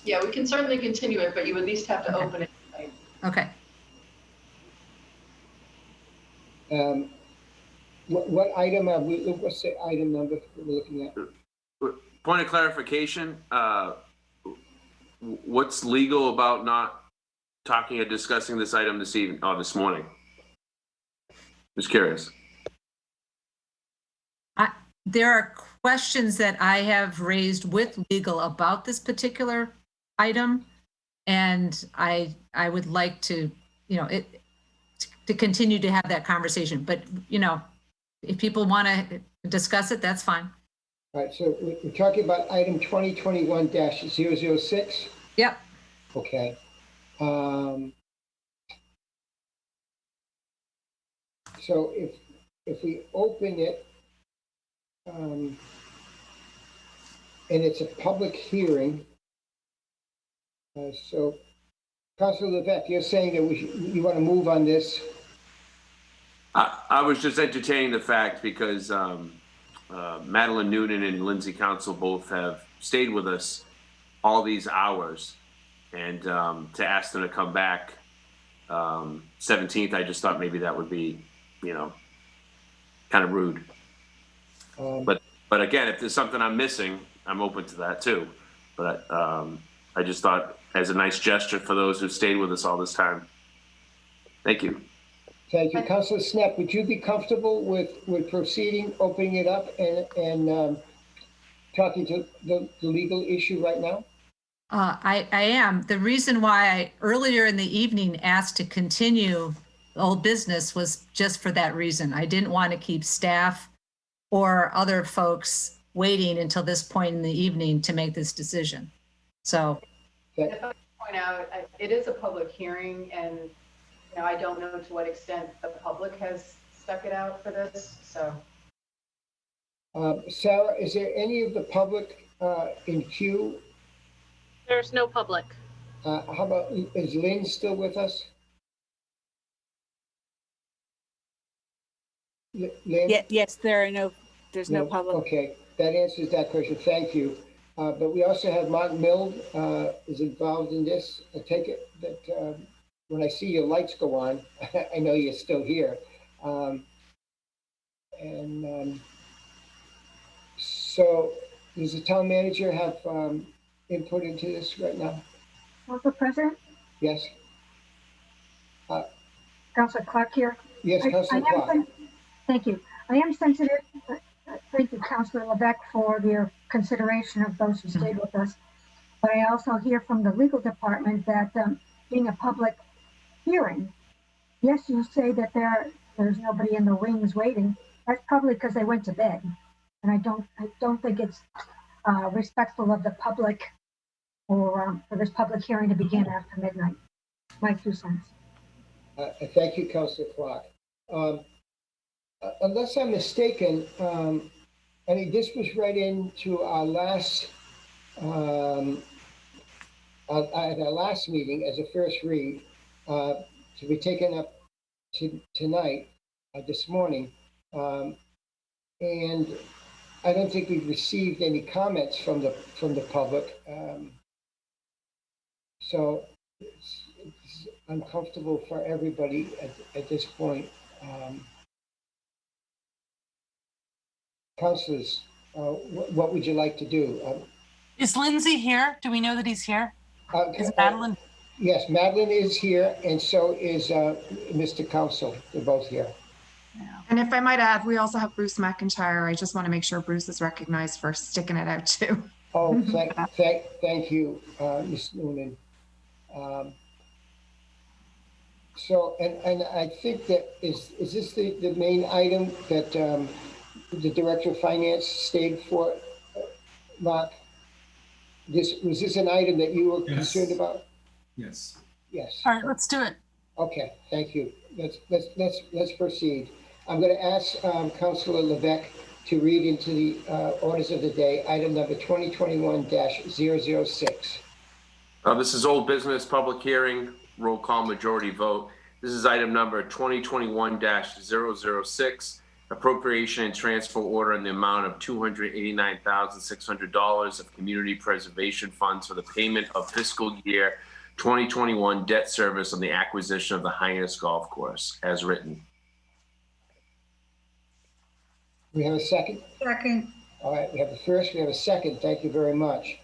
Yeah, we can certainly continue it, but you at least have to open it. Okay. What item are we, what's the item number we're looking at? Point of clarification, what's legal about not talking or discussing this item this evening, this morning? Just curious. There are questions that I have raised with legal about this particular item, and I would like to, to continue to have that conversation. But, if people want to discuss it, that's fine. All right, so we're talking about item 2021-006? Yep. Okay. So if we open it, and it's a public hearing, so Councilor Levesque, you're saying that you want to move on this? I was just entertaining the fact because Madeline Noonan and Lindsay Council both have stayed with us all these hours, and to ask them to come back 17th, I just thought maybe that would be, kind of rude. But again, if there's something I'm missing, I'm open to that too. But I just thought as a nice gesture for those who stayed with us all this time. Thank you. Thank you. Councilor Snap, would you be comfortable with proceeding, opening it up and talking to the legal issue right now? I am. The reason why I earlier in the evening asked to continue old business was just for that reason. I didn't want to keep staff or other folks waiting until this point in the evening to make this decision. So. If I point out, it is a public hearing, and I don't know to what extent the public has stuck it out for this, so. Sarah, is there any of the public in queue? There's no public. How about, is Lynn still with us? Lynn? Yes, there's no public. Okay, that answers that question. Thank you. But we also have Mark Mill is involved in this. I take it that when I see your lights go on, I know you're still here. So does the town manager have input into this right now? Council President? Yes. Councilor Clark here. Yes, Councilor Clark. Thank you. I am sensitive. Thank you, Councilor Levesque, for your consideration of those who stayed with us. But I also hear from the legal department that being a public hearing, yes, you say that there's nobody in the wings waiting. That's probably because they went to bed, and I don't think it's respectful of the public or for this public hearing to begin after midnight. My 2 cents. Thank you, Councilor Clark. Unless I'm mistaken, I mean, this was read into our last meeting as a first read to be taken up tonight, this morning. And I don't think we've received any comments from the public. So it's uncomfortable for everybody at this point. Councilors, what would you like to do? Is Lindsay here? Do we know that he's here? Is Madeline? Yes, Madeline is here, and so is Mr. Council. They're both here. And if I might add, we also have Bruce McIntyre. I just want to make sure Bruce is recognized for sticking it out too. Oh, thank you, Ms. Noonan. So, and I think that is this the main item that the Director of Finance stayed for, Mark? Was this an item that you were concerned about? Yes. Yes. All right, let's do it. Okay, thank you. Let's proceed. I'm going to ask Councilor Levesque to read into the orders of the day, item number 2021-006. This is old business, public hearing, roll call majority vote. This is item number 2021-006, appropriation and transfer order in the amount of $289,600 of community preservation funds for the payment of fiscal year 2021 debt service on the acquisition of the Highness Golf Course, as written. We have a second? Second. All right, we have a first, we have a second. Thank you very much.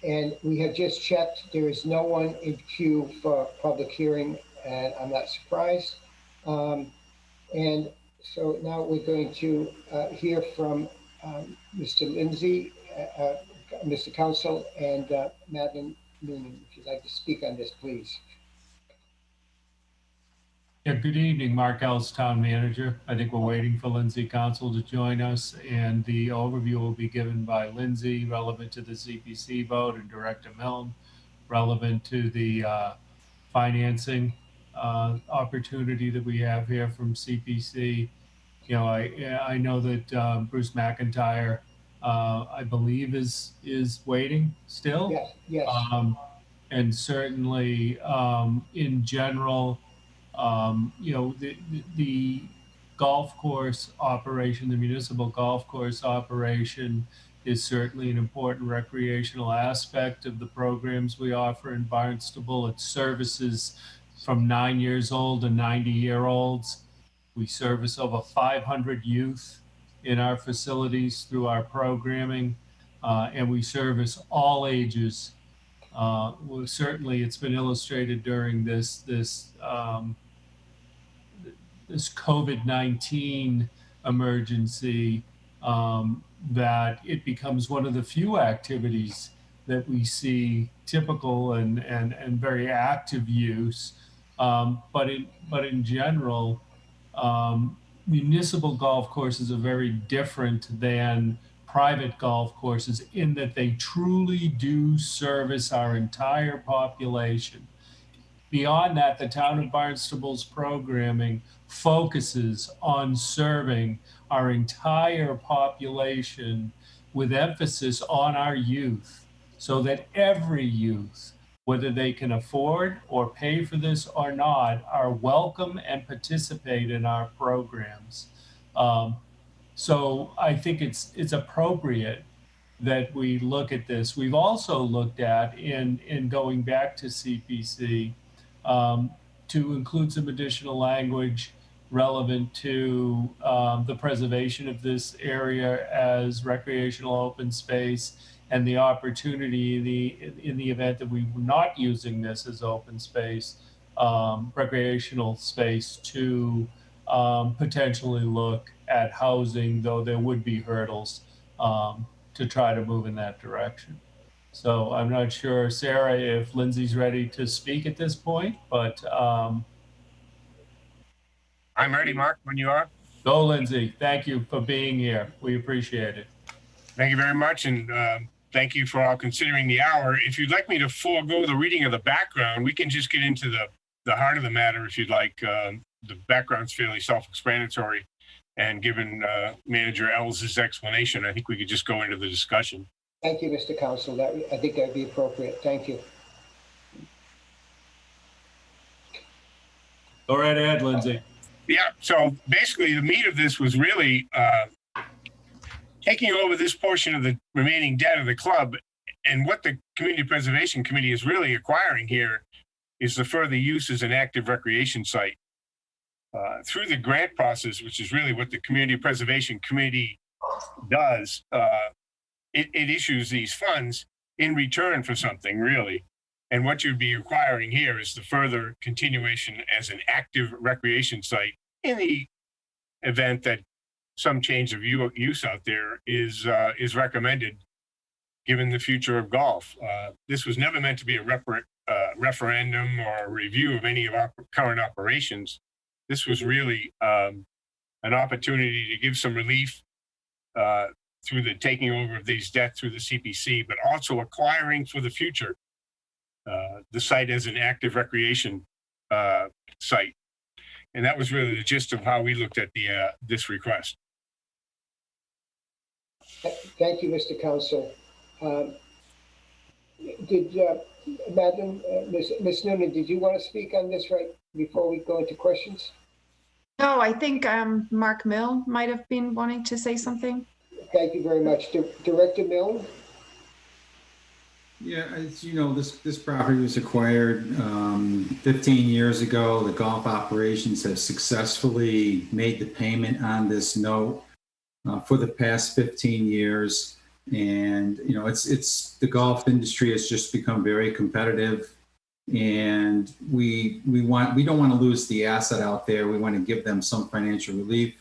And we have just checked. There is no one in queue for public hearing, and I'm not surprised. And so now we're going to hear from Mr. Lindsay, Mr. Council, and Madeline Noonan. If you'd like to speak on this, please. Yeah, good evening, Mark Ellis, Town Manager. I think we're waiting for Lindsay Council to join us, and the overview will be given by Lindsay, relevant to the CPC vote, and Director Milne, relevant to the financing opportunity that we have here from CPC. You know, I know that Bruce McIntyre, I believe, is waiting still. Yes. Yes. And certainly, in general, you know, the golf course operation, the municipal golf course operation, is certainly an important recreational aspect of the programs we offer in Barnstable. It services from 9 years old to 90-year-olds. We service over 500 youth in our facilities through our programming, and we service all ages. Well, certainly, it's been illustrated during this COVID-19 emergency that it becomes one of the few activities that we see typical and very active use. But in general, municipal golf courses are very different than private golf courses in that they truly do service our entire population. Beyond that, the town of Barnstable's programming focuses on serving our entire population with emphasis on our youth, so that every youth, whether they can afford or pay for this or not, are welcome and participate in our programs. So I think it's appropriate that we look at this. We've also looked at, in going back to CPC, to include some additional language relevant to the preservation of this area as recreational open space, and the opportunity in the event that we were not using this as open space, recreational space, to potentially look at housing, though there would be hurdles to try to move in that direction. So I'm not sure, Sarah, if Lindsay's ready to speak at this point, but I'm ready, Mark, when you are. go, Lindsay. Thank you for being here. We appreciate it. Thank you very much, and thank you for all considering the hour. If you'd like me to forego the reading of the background, we can just get into the heart of the matter if you'd like. The background's fairly self-explanatory, and given Manager Ells' explanation, I think we could just go into the discussion. Thank you, Mr. Council. I think that'd be appropriate. Thank you. Go right ahead, Lindsay. Yeah, so basically the meat of this was really taking over this portion of the remaining debt of the club, and what the Community Preservation Committee is really acquiring here is the further use as an active recreation site. Through the grant process, which is really what the Community Preservation Committee does, it issues these funds in return for something, really. And what you'd be acquiring here is the further continuation as an active recreation site in the event that some change of use out there is recommended, given the future of golf. This was never meant to be a referendum or a review of any of our current operations. This was really an opportunity to give some relief through the taking over of these debts through the CPC, but also acquiring for the future the site as an active recreation site. And that was really the gist of how we looked at this request. Thank you, Mr. Council. Madam, Ms. Noonan, did you want to speak on this right before we go into questions? No, I think Mark Mill might have been wanting to say something. Thank you very much. Director Mill? Yeah, as you know, this property was acquired 15 years ago. The golf operations have successfully made the payment on this note for the past 15 years. And, you know, it's the golf industry has just become very competitive, and we don't want to lose the asset out there. We want to give them some financial relief,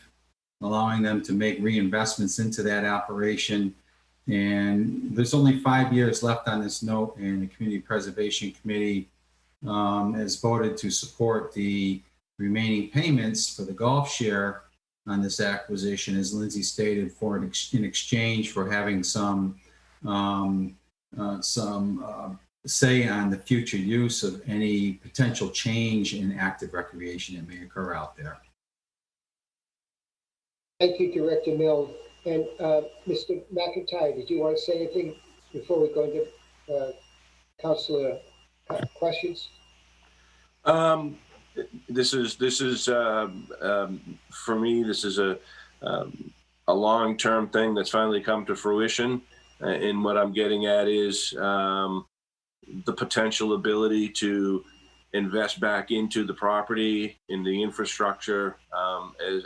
allowing them to make reinvestments into that operation. And there's only 5 years left on this note, and the Community Preservation Committee has voted to support the remaining payments for the golf share on this acquisition, as Lindsay stated, in exchange for having some say on the future use of any potential change in active recreation that may occur out there. Thank you, Director Mill. And Mr. McIntyre, did you want to say anything before we go into Councilor questions? This is for me, this is a long-term thing that's finally come to fruition. And what I'm getting at is the potential ability to invest back into the property, in the infrastructure.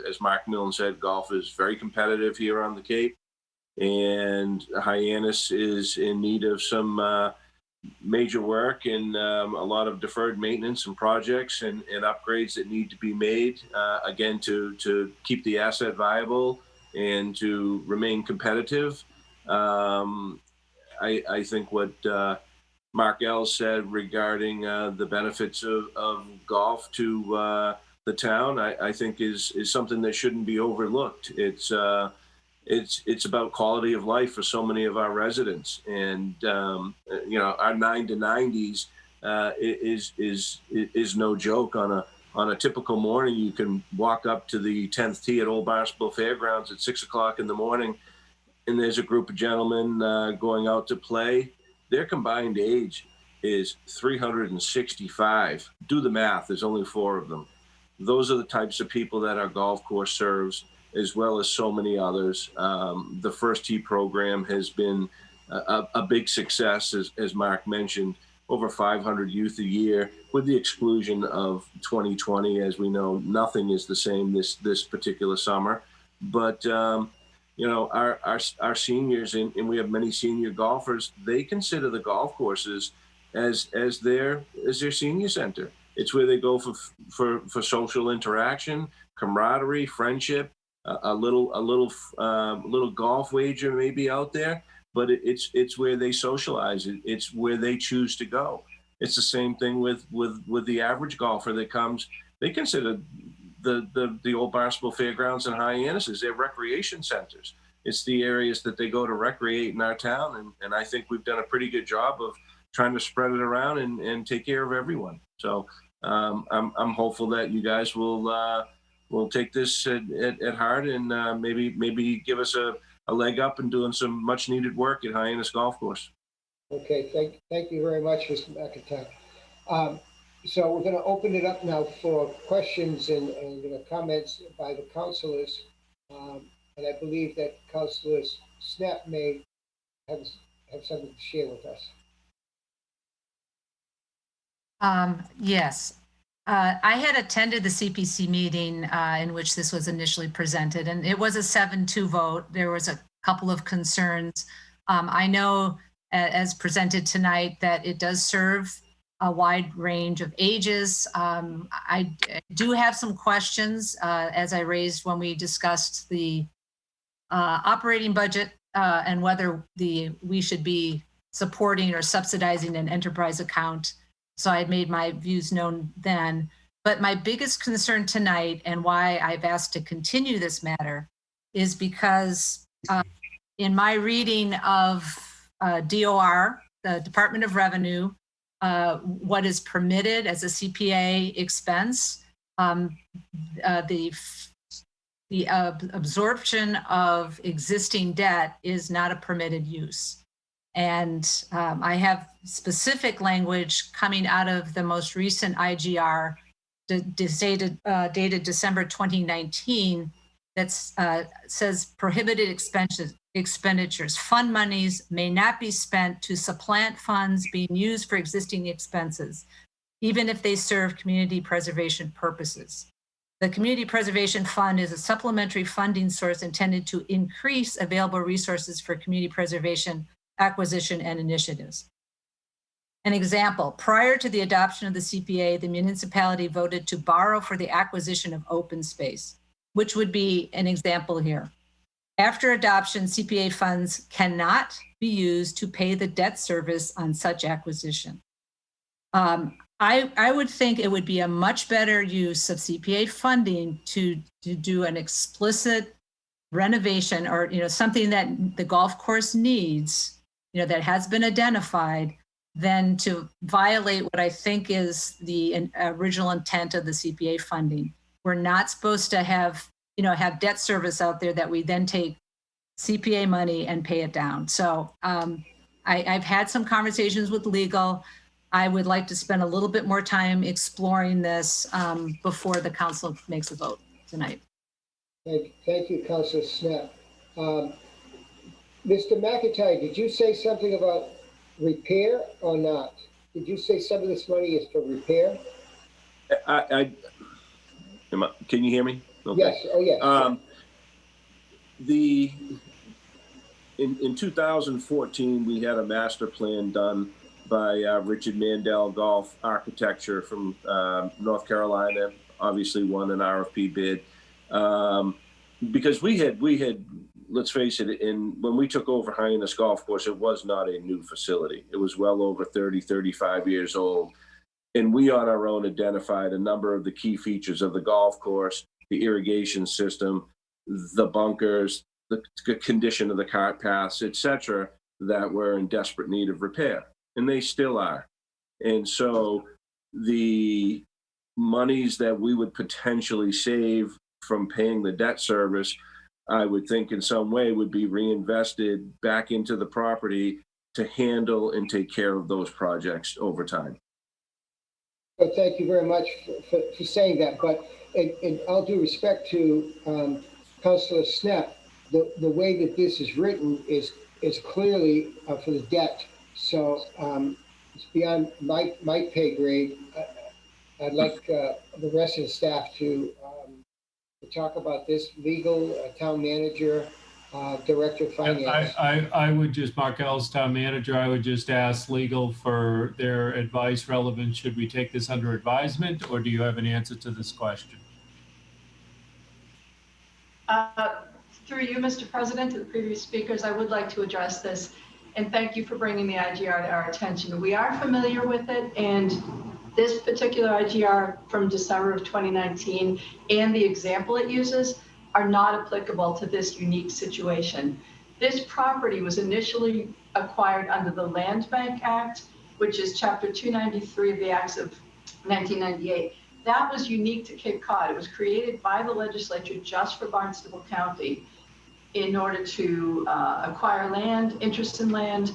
As Mark Milne said, golf is very competitive here on the Cape, and Hyannis is in need of some major work and a lot of deferred maintenance and projects and upgrades that need to be made, again, to keep the asset viable and to remain competitive. I think what Mark Ells said regarding the benefits of golf to the town, I think is something that shouldn't be overlooked. It's about quality of life for so many of our residents, and you know, our 9 to 90s is no joke. On a typical morning, you can walk up to the 10th tee at Old Barnstable Fairgrounds at 6 o'clock in the morning, and there's a group of gentlemen going out to play. Their combined age is 365. Do the math. There's only 4 of them. Those are the types of people that our golf course serves, as well as so many others. The First Tee program has been a big success, as Mark mentioned. Over 500 youth a year, with the exclusion of 2020. As we know, nothing is the same this particular summer. But you know, our seniors, and we have many senior golfers, they consider the golf courses as their senior center. It's where they go for social interaction, camaraderie, friendship, a little golf wager maybe out there. But it's where they socialize. It's where they choose to go. It's the same thing with the average golfer that comes. They consider the Old Barnstable Fairgrounds and Hyannis as their recreation centers. It's the areas that they go to recreate in our town, and I think we've done a pretty good job of trying to spread it around and take care of everyone. So I'm hopeful that you guys will take this at heart and maybe give us a leg up in doing some much needed work at Hyannis Golf Course. Okay, thank you very much, Mr. McIntyre. So we're going to open it up now for questions and comments by the councilors. And I believe that Councilor Snap may have something to share with us. Yes. I had attended the CPC meeting in which this was initially presented, and it was a 7-2 vote. There was a couple of concerns. I know, as presented tonight, that it does serve a wide range of ages. I do have some questions, as I raised when we discussed the operating budget and whether we should be supporting or subsidizing an enterprise account. So I had made my views known then. But my biggest concern tonight, and why I've asked to continue this matter, is because in my reading of DOR, the Department of Revenue, what is permitted as a CPA expense, the absorption of existing debt is not a permitted use. And I have specific language coming out of the most recent IGR dated December 2019 that says prohibited expenditures. Fund monies may not be spent to supplant funds being used for existing expenses, even if they serve community preservation purposes. The Community Preservation Fund is a supplementary funding source intended to increase available resources for community preservation, acquisition, and initiatives. An example, prior to the adoption of the CPA, the municipality voted to borrow for the acquisition of open space, which would be an example here. After adoption, CPA funds cannot be used to pay the debt service on such acquisition. I would think it would be a much better use of CPA funding to do an explicit renovation, or something that the golf course needs, that has been identified, than to violate what I think is the original intent of the CPA funding. We're not supposed to have debt service out there that we then take CPA money and pay it down. So I've had some conversations with legal. I would like to spend a little bit more time exploring this before the council makes a vote tonight. Thank you, Councilor Snap. Mr. McIntyre, did you say something about repair or not? Did you say some of this money is for repair? Can you hear me? Okay. Yes. Oh, yes. In 2014, we had a master plan done by Richard Mandel Golf Architecture from North Carolina. Obviously, won an RFP bid because we had. Let's face it, when we took over Hyannis Golf Course, it was not a new facility. It was well over 30, 35 years old. And we on our own identified a number of the key features of the golf course, the irrigation system, the bunkers, the condition of the cart paths, et cetera, that were in desperate need of repair. And they still are. And so the monies that we would potentially save from paying the debt service, I would think in some way would be reinvested back into the property to handle and take care of those projects over time. Well, thank you very much for saying that. But in all due respect to Councilor Snep, the way that this is written is clearly for the debt. So it's beyond my pay grade. I'd like the rest of the staff to talk about this. Legal, town manager, director of finance. I would just, Markel's town manager, I would just ask legal for their advice relevant. Should we take this under advisement, or do you have an answer to this question? Through you, Mr. President, to the previous speakers, I would like to address this, and thank you for bringing the IGR to our attention. We are familiar with it, and this particular IGR from December of 2019 and the example it uses are not applicable to this unique situation. This property was initially acquired under the Land Bank Act, which is Chapter 293 of the Acts of 1998. That was unique to Cape Cod. It was created by the legislature just for Barnstable County in order to acquire land, interest in land,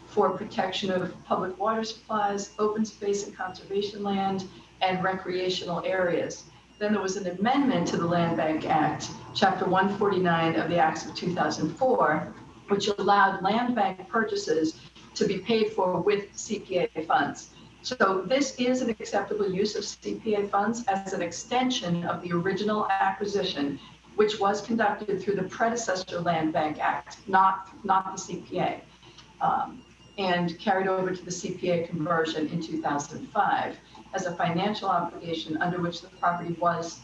for protection of public water supplies, open space and conservation land, and recreational areas. Then there was an amendment to the Land Bank Act, Chapter 149 of the Acts of 2004, which allowed land bank purchases to be paid for with CPA funds. So this is an acceptable use of CPA funds as an extension of the original acquisition, which was conducted through the predecessor Land Bank Act, not the CPA. And carried over to the CPA conversion in 2005 as a financial obligation under which the property was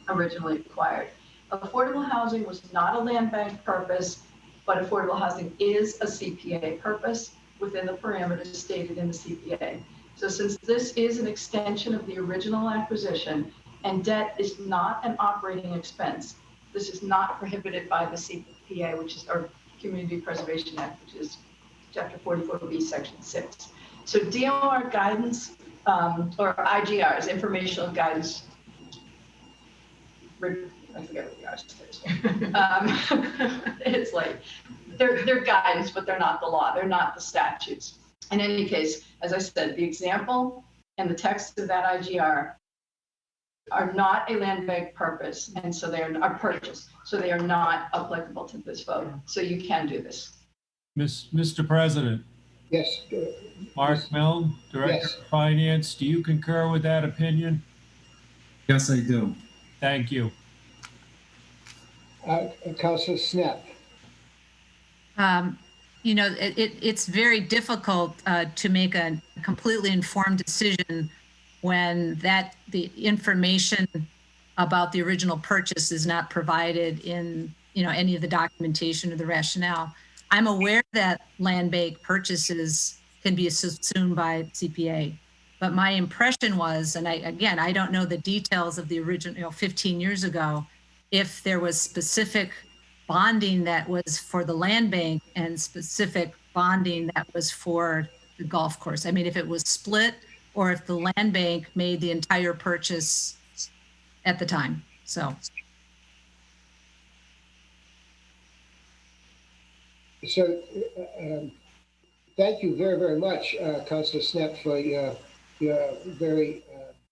originally acquired. Affordable housing was not a land bank purpose, but affordable housing is a CPA purpose within the parameters stated in the CPA. So since this is an extension of the original acquisition and debt is not an operating expense, this is not prohibited by the CPA, which is our Community Preservation Act, which is Chapter 44B, Section 6. So DOR guidance, or IGRs, informational guidance, I forget what the R stands for. It's like, they're guidance, but they're not the law. They're not the statutes. In any case, as I said, the example and the text of that IGR are not a land bank purpose, and so they are purchase. So they are not applicable to this vote. So you can do this. Mr. President. Yes. Mark Milne, Director of Finance, do you concur with that opinion? Yes, I do. Thank you. Councilor Snep. You know, it's very difficult to make a completely informed decision when the information about the original purchase is not provided in, any of the documentation or the rationale. I'm aware that land bank purchases can be assumed by CPA, but my impression was, and I don't know the details of the original, 15 years ago, if there was specific bonding that was for the land bank and specific bonding that was for the golf course. I mean, if it was split or if the land bank made the entire purchase at the time, so. So, thank you very, very much, Councilor Snep, for your very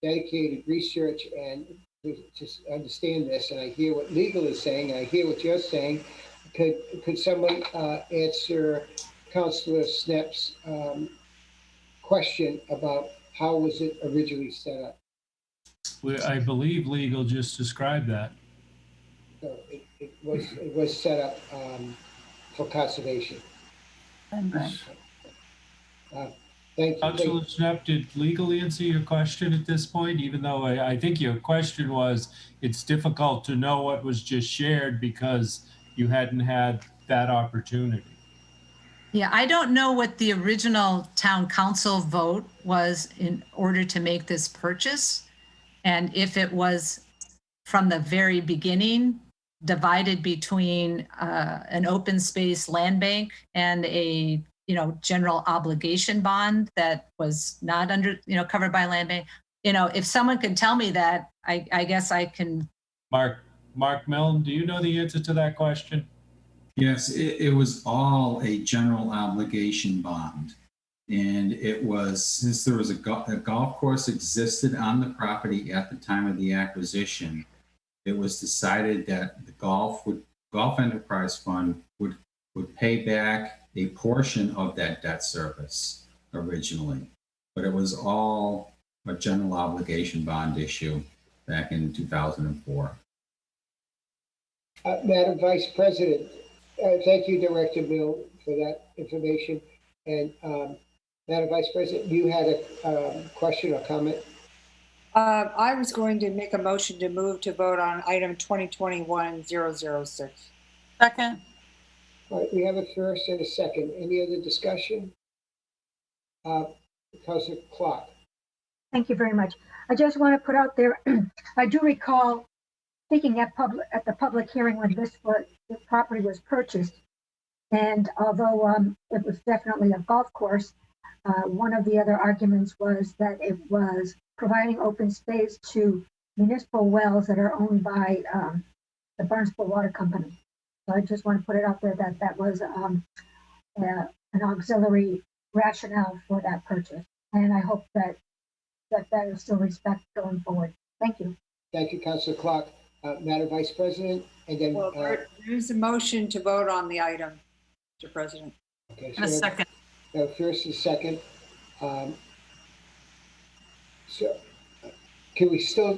dedicated research and to understand this. And I hear what legal is saying, and I hear what you're saying. Could someone answer Councilor Snep's question about how was it originally set up? I believe legal just described that. So it was set up for conservation. Thank you. Councilor Snep, did legal answer your question at this point? Even though I think your question was, it's difficult to know what was just shared because you hadn't had that opportunity. Yeah, I don't know what the original town council vote was in order to make this purchase. And if it was from the very beginning divided between an open space land bank and a general obligation bond that was not under, covered by land bank. If someone can tell me that, I guess I can. Mark Milne, do you know the answer to that question? Yes, it was all a general obligation bond. And it was, since there was a golf course existed on the property at the time of the acquisition, it was decided that the Golf Enterprise Fund would pay back a portion of that debt service originally. But it was all a general obligation bond issue back in 2004. Madam Vice President, thank you, Director Mill, for that information. And Madam Vice President, you had a question or comment? I was going to make a motion to move to vote on item 2021-006. Second. All right, we have a first and a second. Any other discussion? Councilor Clark. Thank you very much. I just want to put out there, I do recall speaking at the public hearing when this property was purchased. And although it was definitely a golf course, one of the other arguments was that it was providing open space to municipal wells that are owned by the Barnstable Water Company. So I just want to put it out there that that was an auxiliary rationale for that purchase. And I hope that is still respect going forward. Thank you. Thank you, Councilor Clark. Madam Vice President, and then. Well, there's a motion to vote on the item, Mr. President. Okay, And a second. First and second. So, can we still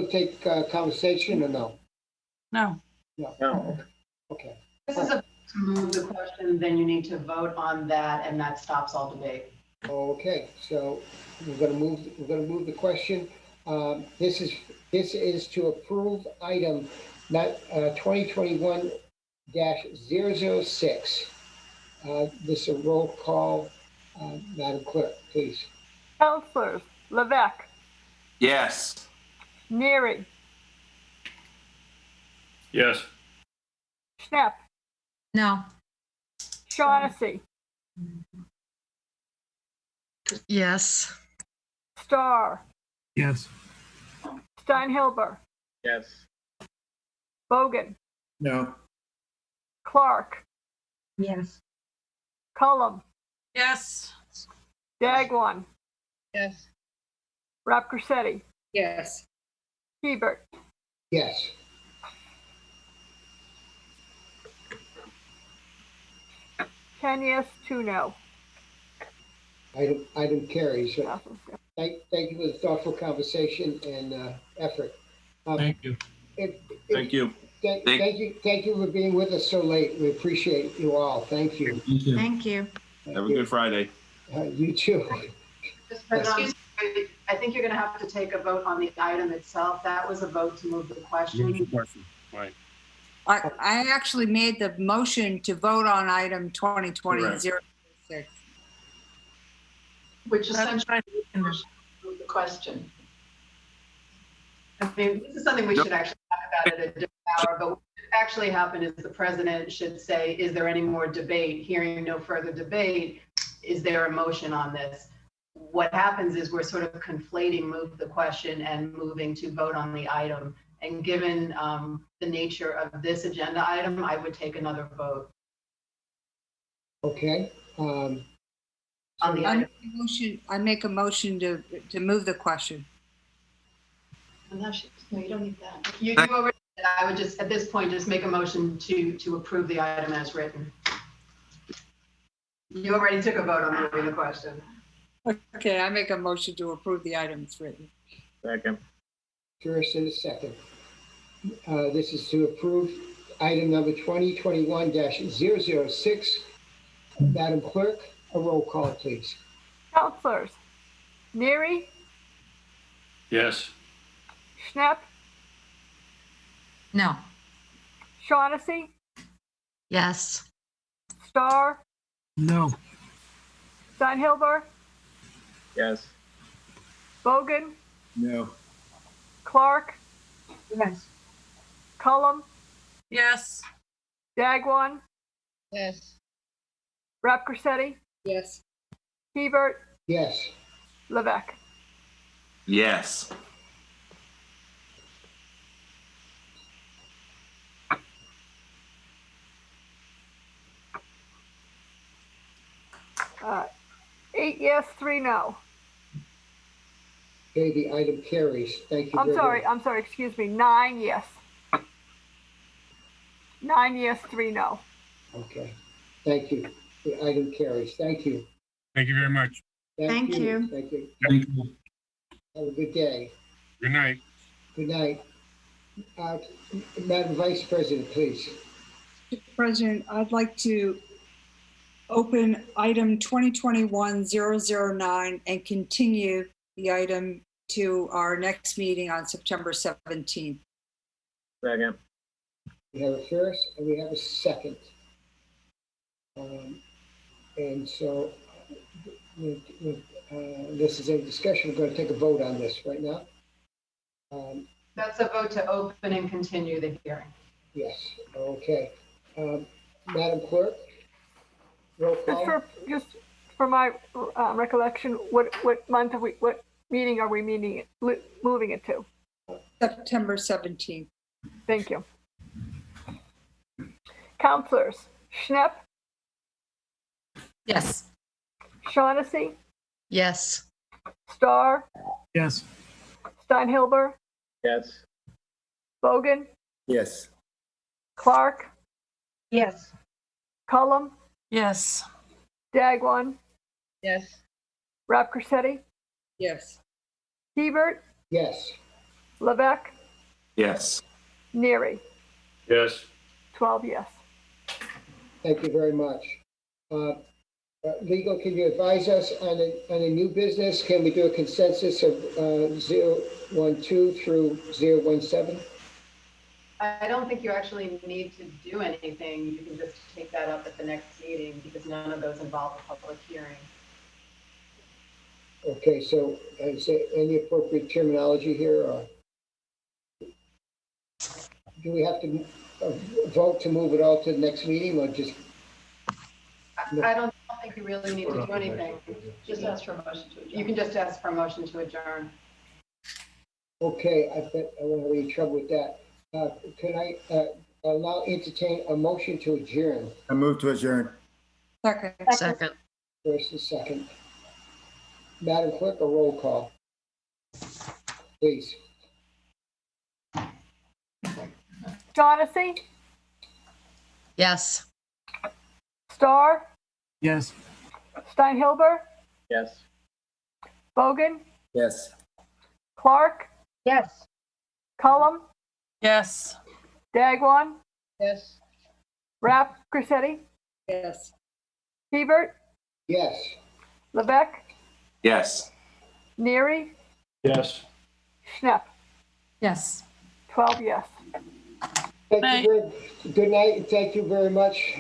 take conversation or no? No. No. Okay. This is a to move the question, then you need to vote on that, and that stops all debate. Okay, so we're going to move the question. This is to approve item 2021-006. This is a roll call. Madam Clerk, please. Councilors Levesque, Yes. Neary, Yes. Schnepp, No. Shaughnessy, Yes. Starr, Yes. Steinhilber, Yes. Bogan, No. Clark, Yes. Cullum, Yes. Dagwan, Yes. Rapcorsetti, Yes. Hebert. Yes. Ten yes, 2 no. Item carries. Thank you for the thoughtful conversation and effort. Thank you. Thank you. Thank you for being with us so late. We appreciate you all. Thank you. Thank you. Thank you. Have a good Friday. You too. Excuse me, I think you're going to have to take a vote on the item itself. That was a vote to move the question. Right. I actually made the motion to vote on item 2020-006. Which essentially move the question. I mean, this is something we should actually talk about at a different hour, but what actually happened is the president should say, is there any more debate? Hearing no further debate, is there a motion on this? What happens is we're sort of conflating move the question and moving to vote on the item. And given the nature of this agenda item, I would take another vote. Okay. On the item. I make a motion to move the question. No, you don't need that. You already did. I would just, at this point, just make a motion to approve the item as written. You already took a vote on moving the question. Okay, I make a motion to approve the item as written. Second. First and a second. This is to approve item number 2021-006. Madam Clerk, a roll call, please. Councilors Neary, Yes. Schnepp, No. Shaughnessy, Yes. Starr, No. Steinhilber, Yes. Bogan, No. Clark, Yes. Cullum, Yes. Dagwan, Yes. Rap Cressetti, Yes. Hebert, Yes. Levesque. Yes. Uh, 8 yes, 3 no. Okay, the item carries. Thank you very much. I'm sorry, excuse me, 9 yes. 9 yes, 3 no. Okay, thank you. The item carries. Thank you. Thank you very much. Thank you. Thank you. Thank you. Have a good day. Good night. Good night. Madam Vice President, please. Mr. President, I'd like to open item 2021-009 and continue the item to our next meeting on September 17th. Second. We have a first and we have a second. And so this is a discussion. We're going to take a vote on this right now. That's a vote to open and continue the hearing. Yes, okay. Madam Clerk, roll call. Just for my recollection, what month are what meeting are we moving it to? September 17th. Thank you. Counselors, Schnepp, Yes. Shaughnessy, Yes. Starr, Yes. Steinhilber, Yes. Bogan, Yes. Clark, Yes. Cullum, Yes. Dagwan, Yes. Rap Cressetti, Yes. Hebert, Yes. Levesque, Yes. Neary. Yes. 12 yes. Thank you very much. Legal, can you advise us on a new business? Can we do a consensus of 012 through 017? I don't think you actually need to do anything. You can just take that up at the next meeting because none of those involve a public hearing. Okay, so is there any appropriate terminology here, or do we have to vote to move it all to the next meeting, or just? I don't think you really need to do anything. Just ask for a motion to adjourn. You can just ask for a motion to adjourn. Okay, I bet I won't have any trouble with that. Can I'll now entertain a motion to adjourn. I move to adjourn. Second. Second. First and second. Madam Clerk, a roll call, please. Shaughnessy, Yes. Starr, Yes. Steinhilber, Yes. Bogan, Yes. Clark, Yes. Cullum, Yes. Dagwan, Yes. Rap Cressetti, Yes. Hebert, Yes. Levesque, Yes. Neary, Yes. Schnepp. Yes. 12 yes. Thank you. Good night, and thank you very much.